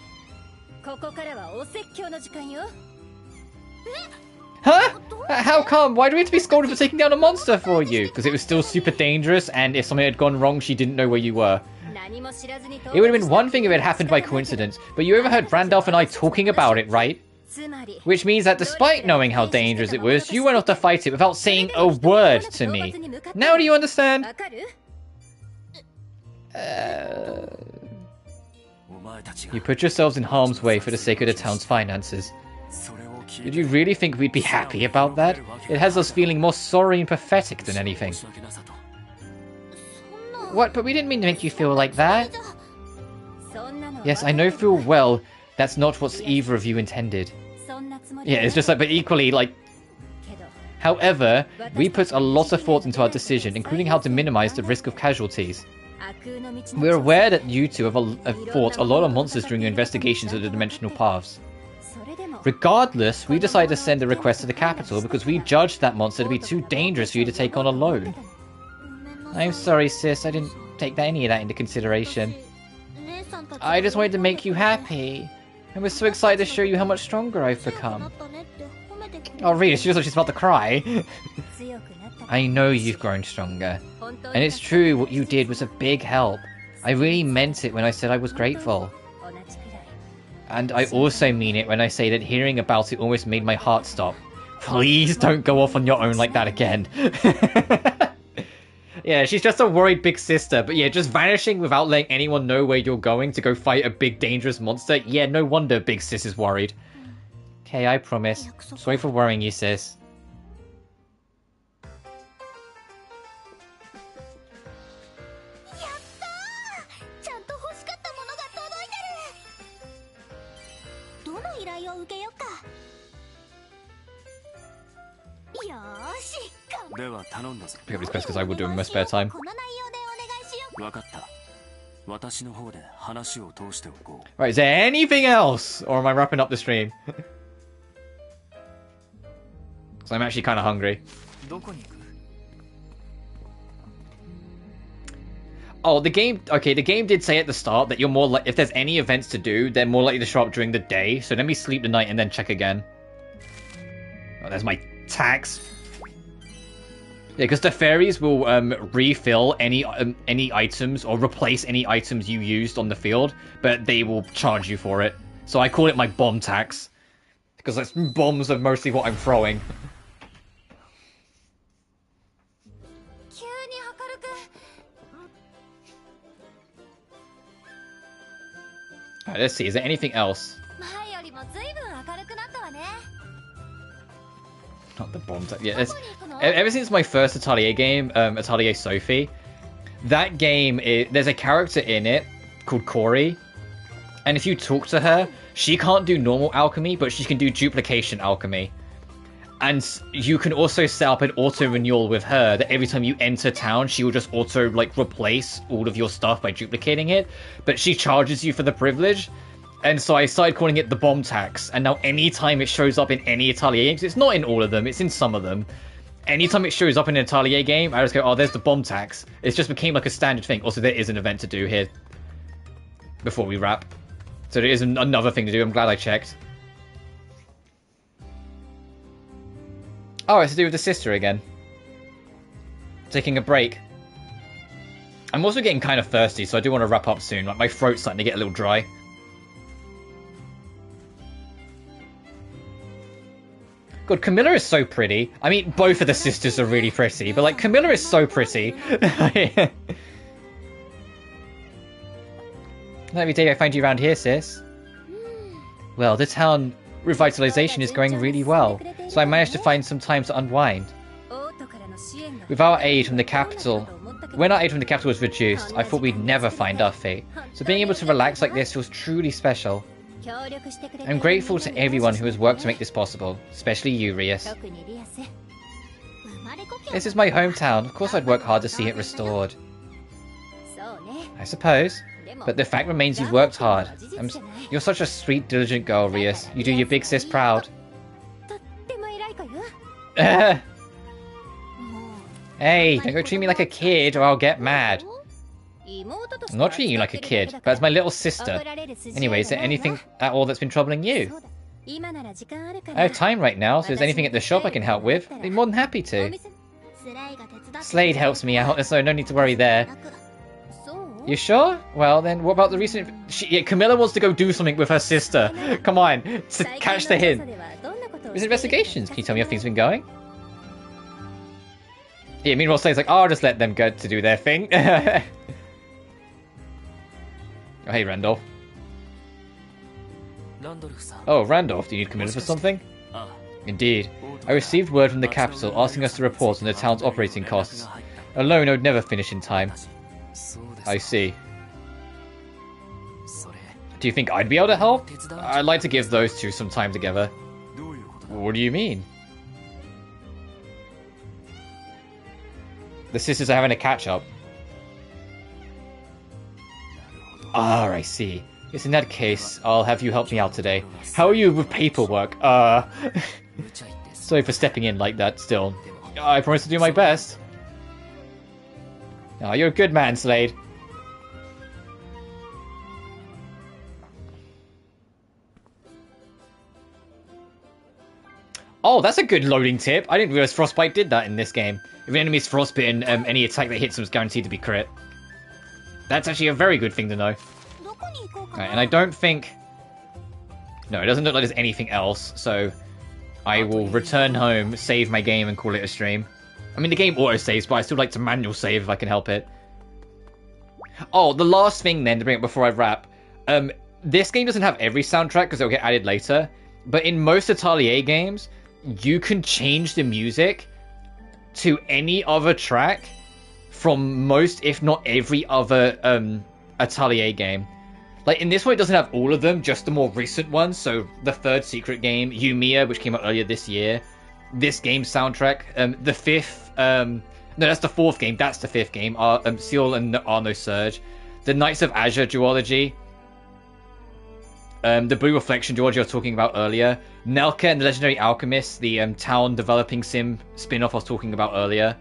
Speaker 1: Huh? How come? Why do we have to be scolded for taking down a monster for you? Because it was still super dangerous, and if something had gone wrong, she didn't know where you were. It would have been one thing if it had happened by coincidence, but you overheard Randolph and I talking about it, right? Which means that despite knowing how dangerous it was, you went off to fight it without saying a word to me. Now do you understand? You put yourselves in harm's way for the sake of the town's finances. Did you really think we'd be happy about that? It has us feeling more sorry and pathetic than anything. What? But we didn't mean to make you feel like that. Yes, I know full well that's not what either of you intended. Yeah, it's just like, but equally, like... However, we put a lot of thought into our decision, including how to minimize the risk of casualties. We're aware that you two have fought a lot of monsters during your investigations of the dimensional paths. Regardless, we decided to send a request to the capital because we judged that monster to be too dangerous for you to take on alone. I'm sorry, sis, I didn't take any of that into consideration. I just wanted to make you happy. I was so excited to show you how much stronger I've become. Oh, really? She looks like she's about to cry. I know you've grown stronger. And it's true, what you did was a big help. I really meant it when I said I was grateful. And I also mean it when I say that hearing about it almost made my heart stop. Please don't go off on your own like that again. Yeah, she's just a worried big sister, but yeah, just vanishing without letting anyone know where you're going to go fight a big dangerous monster. Yeah, no wonder big sis is worried. Okay, I promise. Sorry for worrying you, sis. Pick up these quests because I will do them in my spare time. Right, is there anything else? Or am I wrapping up the stream? Because I'm actually kind of hungry. Oh, the game... Okay, the game did say at the start that you're more like... If there's any events to do, they're more likely to show up during the day. So let me sleep the night and then check again. Oh, there's my tax. Yeah, because the fairies will refill any items or replace any items you used on the field, but they will charge you for it. So I call it my bomb tax. Because that's, bombs are mostly what I'm throwing. Alright, let's see. Is there anything else? Not the bomb tax. Yeah, ever since my first Atelier game, Atelier Sophie, that game, there's a character in it called Corey. And if you talk to her, she can't do normal alchemy, but she can do duplication alchemy. And you can also set up an auto-renewal with her, that every time you enter town, she will just auto, like, replace all of your stuff by duplicating it. But she charges you for the privilege. And so I started calling it the bomb tax. And now anytime it shows up in any Atelier games, it's not in all of them, it's in some of them. Anytime it shows up in an Atelier game, I just go, oh, there's the bomb tax. It just became like a standard thing. Also, there is an event to do here before we wrap. So there is another thing to do. I'm glad I checked. Oh, it's to do with the sister again. Taking a break. I'm also getting kind of thirsty, so I do want to wrap up soon. Like, my throat's starting to get a little dry. God, Camilla is so pretty. I mean, both of the sisters are really pretty, but like, Camilla is so pretty. Every day I find you around here, sis. Well, the town revitalization is going really well, so I managed to find some time to unwind. With our aid from the capital, when our aid from the capital was reduced, I thought we'd never find our fate, so being able to relax like this feels truly special. I'm grateful to everyone who has worked to make this possible, especially you, Rias. This is my hometown, of course I'd work hard to see it restored. I suppose. But the fact remains you've worked hard. You're such a sweet, diligent girl, Rias. You do your big sis proud. Hey, don't go treat me like a kid or I'll get mad. I'm not treating you like a kid, but as my little sister. Anyway, is there anything at all that's been troubling you? I have time right now, so if there's anything at the shop I can help with, I'd be more than happy to. Slade helps me out, so no need to worry there. You sure? Well, then what about the recent... Camilla wants to go do something with her sister. Come on, to catch the hint. There's investigations. Can you tell me how things have been going? Yeah, meanwhile, Slade's like, oh, I'll just let them go to do their thing. Oh, hey, Randolph. Oh, Randolph, do you need Camilla for something? Indeed. I received word from the capital asking us to report on the town's operating costs. Alone, I would never finish in time. I see. Do you think I'd be able to help? I'd like to give those two some time together. What do you mean? The sisters are having a catch-up. Ah, I see. Yes, in that case, I'll have you help me out today. How are you with paperwork? Sorry for stepping in like that still. I promise to do my best. Oh, you're a good man, Slade. Oh, that's a good loading tip. I didn't realize Frostbite did that in this game. If an enemy is frostbitten, any attack that hits them is guaranteed to be crit. That's actually a very good thing to know. Right, and I don't think... No, it doesn't look like there's anything else, so I will return home, save my game, and call it a stream. I mean, the game auto-saves, but I still like to manual save if I can help it. Oh, the last thing then, to bring up before I wrap. This game doesn't have every soundtrack, because it'll get added later. But in most Atelier games, you can change the music to any other track from most, if not every other Atelier game. Like, in this one, it doesn't have all of them, just the more recent ones. So, the third Secret game, Yumiya, which came out earlier this year. This game's soundtrack. The fifth... no, that's the fourth game. That's the fifth game. Seal and Arno Surge. The Knights of Azure duology. The Blue Reflection duology I was talking about earlier. Nelka and the Legendary Alchemist, the town developing sim spin-off I was talking about earlier.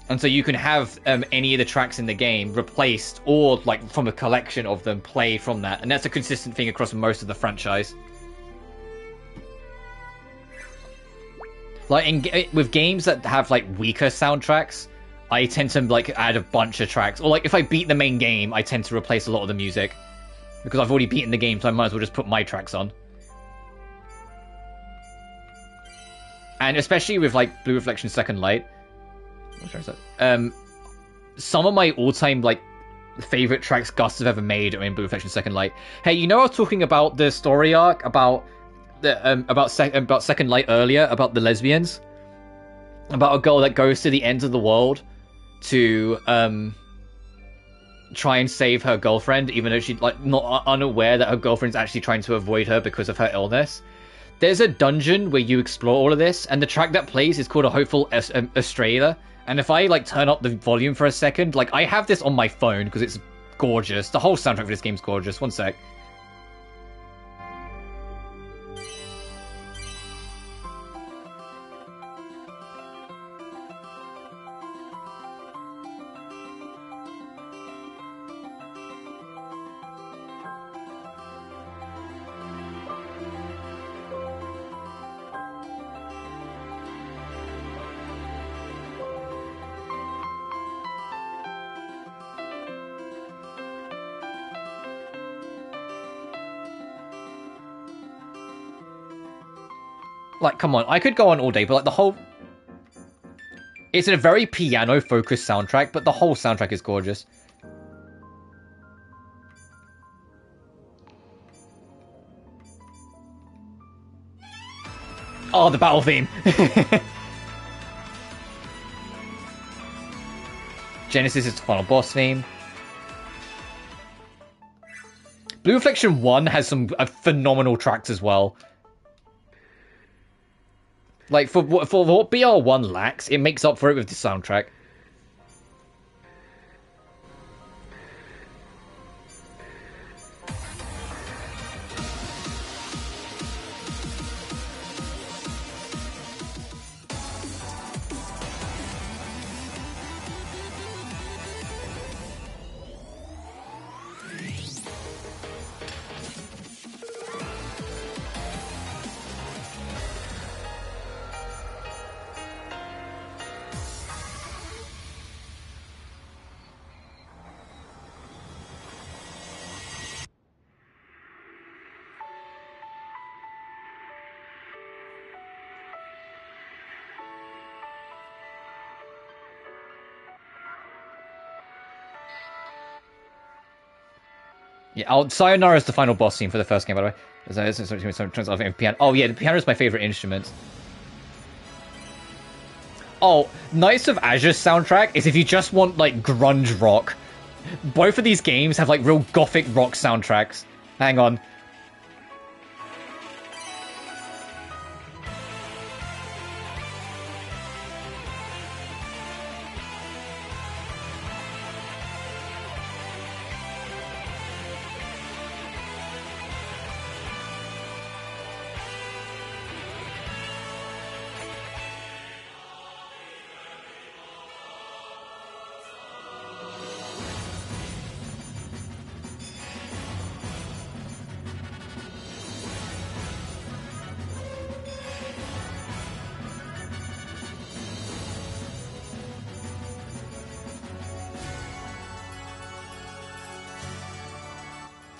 Speaker 1: And so you can have any of the tracks in the game replaced, or like from a collection of them, play from that. And that's a consistent thing across most of the franchise. Like with games that have like weaker soundtracks, I tend to like add a bunch of tracks. Or like if I beat the main game, I tend to replace a lot of the music. Because I've already beaten the game, so I might as well just put my tracks on. And especially with like Blue Reflection Second Light. Some of my all-time like favorite tracks Gus have ever made are in Blue Reflection Second Light. Hey, you know I was talking about the story arc about the about Second Light earlier, about the lesbians, about a girl that goes to the ends of the world to try and save her girlfriend, even though she's like not unaware that her girlfriend's actually trying to avoid her because of her illness. There's a dungeon where you explore all of this, and the track that plays is called A Hopeful Estrella. And if I like turn up the volume for a second, like I have this on my phone because it's gorgeous. The whole soundtrack for this game's gorgeous. One sec. Like, come on, I could go on all day, but like the whole... It's a very piano-focused soundtrack, but the whole soundtrack is gorgeous. Oh, the battle theme! Genesis is the final boss theme. Blue Reflection 1 has some phenomenal tracks as well. Like, for what BR1 lacks, it makes up for it with the soundtrack. Yeah, Sayonara is the final boss scene for the first game, by the way. Oh yeah, the piano is my favorite instrument. Oh, Knights of Azure soundtrack is if you just want, like, grunge rock. Both of these games have, like, real gothic rock soundtracks. Hang on.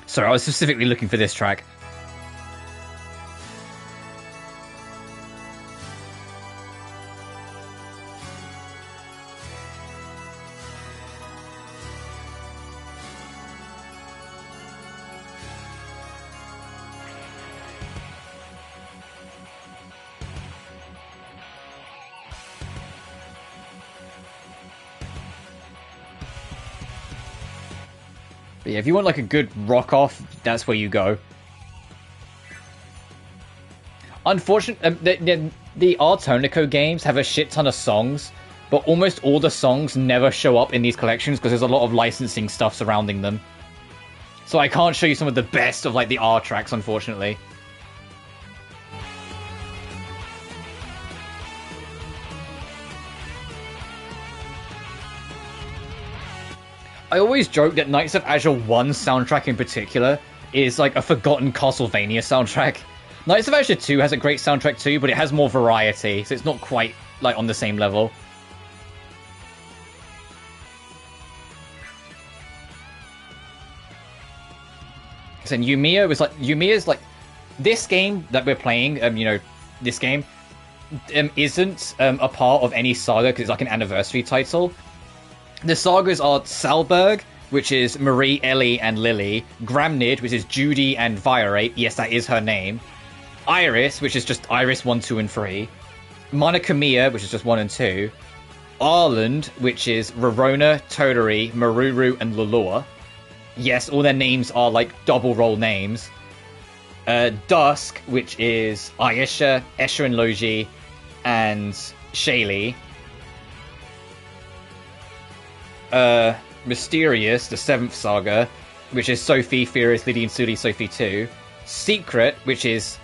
Speaker 1: Sorry, I was specifically looking for this track. But yeah, if you want like a good rock off, that's where you go. Unfortunately, the Artonico games have a shit ton of songs, but almost all the songs never show up in these collections because there's a lot of licensing stuff surrounding them. So I can't show you some of the best of like the R tracks, unfortunately. I always joke that Knights of Azure 1 soundtrack in particular is like a forgotten Castlevania soundtrack. Knights of Azure 2 has a great soundtrack too, but it has more variety, so it's not quite like on the same level. So Yumiya's like this game that we're playing, this game isn't a part of any saga because it's like an anniversary title. The sagas are Salberg, which is Marie, Ellie, and Lily. Gramnid, which is Judy and Viorate. Yes, that is her name. Iris, which is just Iris 1, 2, and 3. Monokamiya, which is just 1 and 2. Arland, which is Rorona, Todori, Maruru, and Lulua. Yes, all their names are like double role names. Dusk, which is Ayesha, Escher and Loji, and Shaylee. Mysterious, the 7th saga, which is Sophie, Furious, Lydia, and Suli, Sophie 2. Secret, which is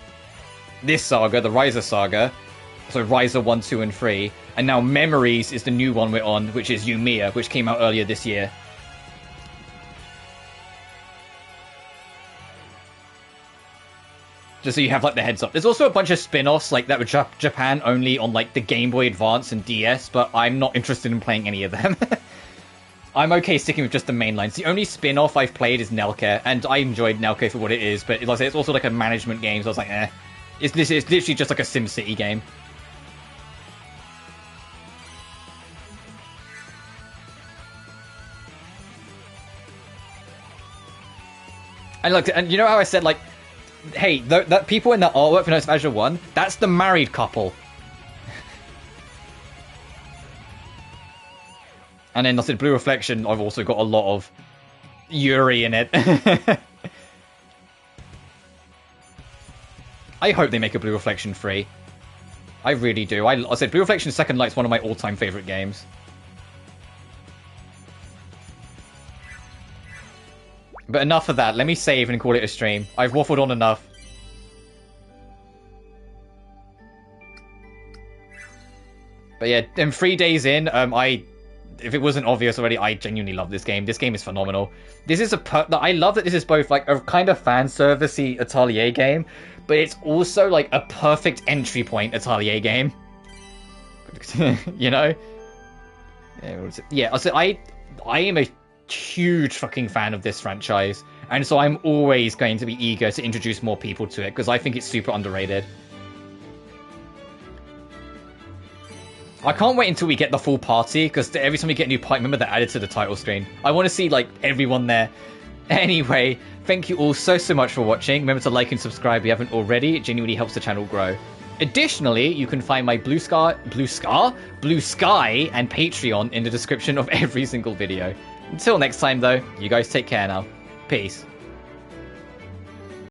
Speaker 1: this saga, the Riser saga, so Riser 1, 2, and 3. And now Memories is the new one we're on, which is Yumiya, which came out earlier this year. Just so you have like the heads up. There's also a bunch of spin-offs like that were Japan only on like the Game Boy Advance and DS, but I'm not interested in playing any of them. I'm okay sticking with just the main lines. The only spin-off I've played is Nelke, and I enjoyed Nelke for what it is, but like I say, it's also like a management game, so I was like, eh. It's literally just like a SimCity game. And you know how I said, like, hey, that people in that artwork for Knights of Azure 1, that's the married couple. And then I said Blue Reflection, I've also got a lot of Yuri in it. I hope they make a Blue Reflection 3. I really do. I said Blue Reflection Second Light's one of my all-time favorite games. But enough of that. Let me save and call it a stream. I've waffled on enough. But yeah, and 3 days in, if it wasn't obvious already, I genuinely love this game. This game is phenomenal. This is I love that this is both like a kind of fan servicey Atelier game, but it's also like a perfect entry point Atelier game. You know? Yeah, I am a huge fucking fan of this franchise, and so I'm always going to be eager to introduce more people to it because I think it's super underrated. I can't wait until we get the full party, because every time we get a new party member, they're added to the title screen. I want to see, like, everyone there. Anyway, thank you all so much for watching. Remember to like and subscribe if you haven't already. It genuinely helps the channel grow. Additionally, you can find my BlueSky, and Patreon in the description of every single video. Until next time, though, you guys take care now. Peace.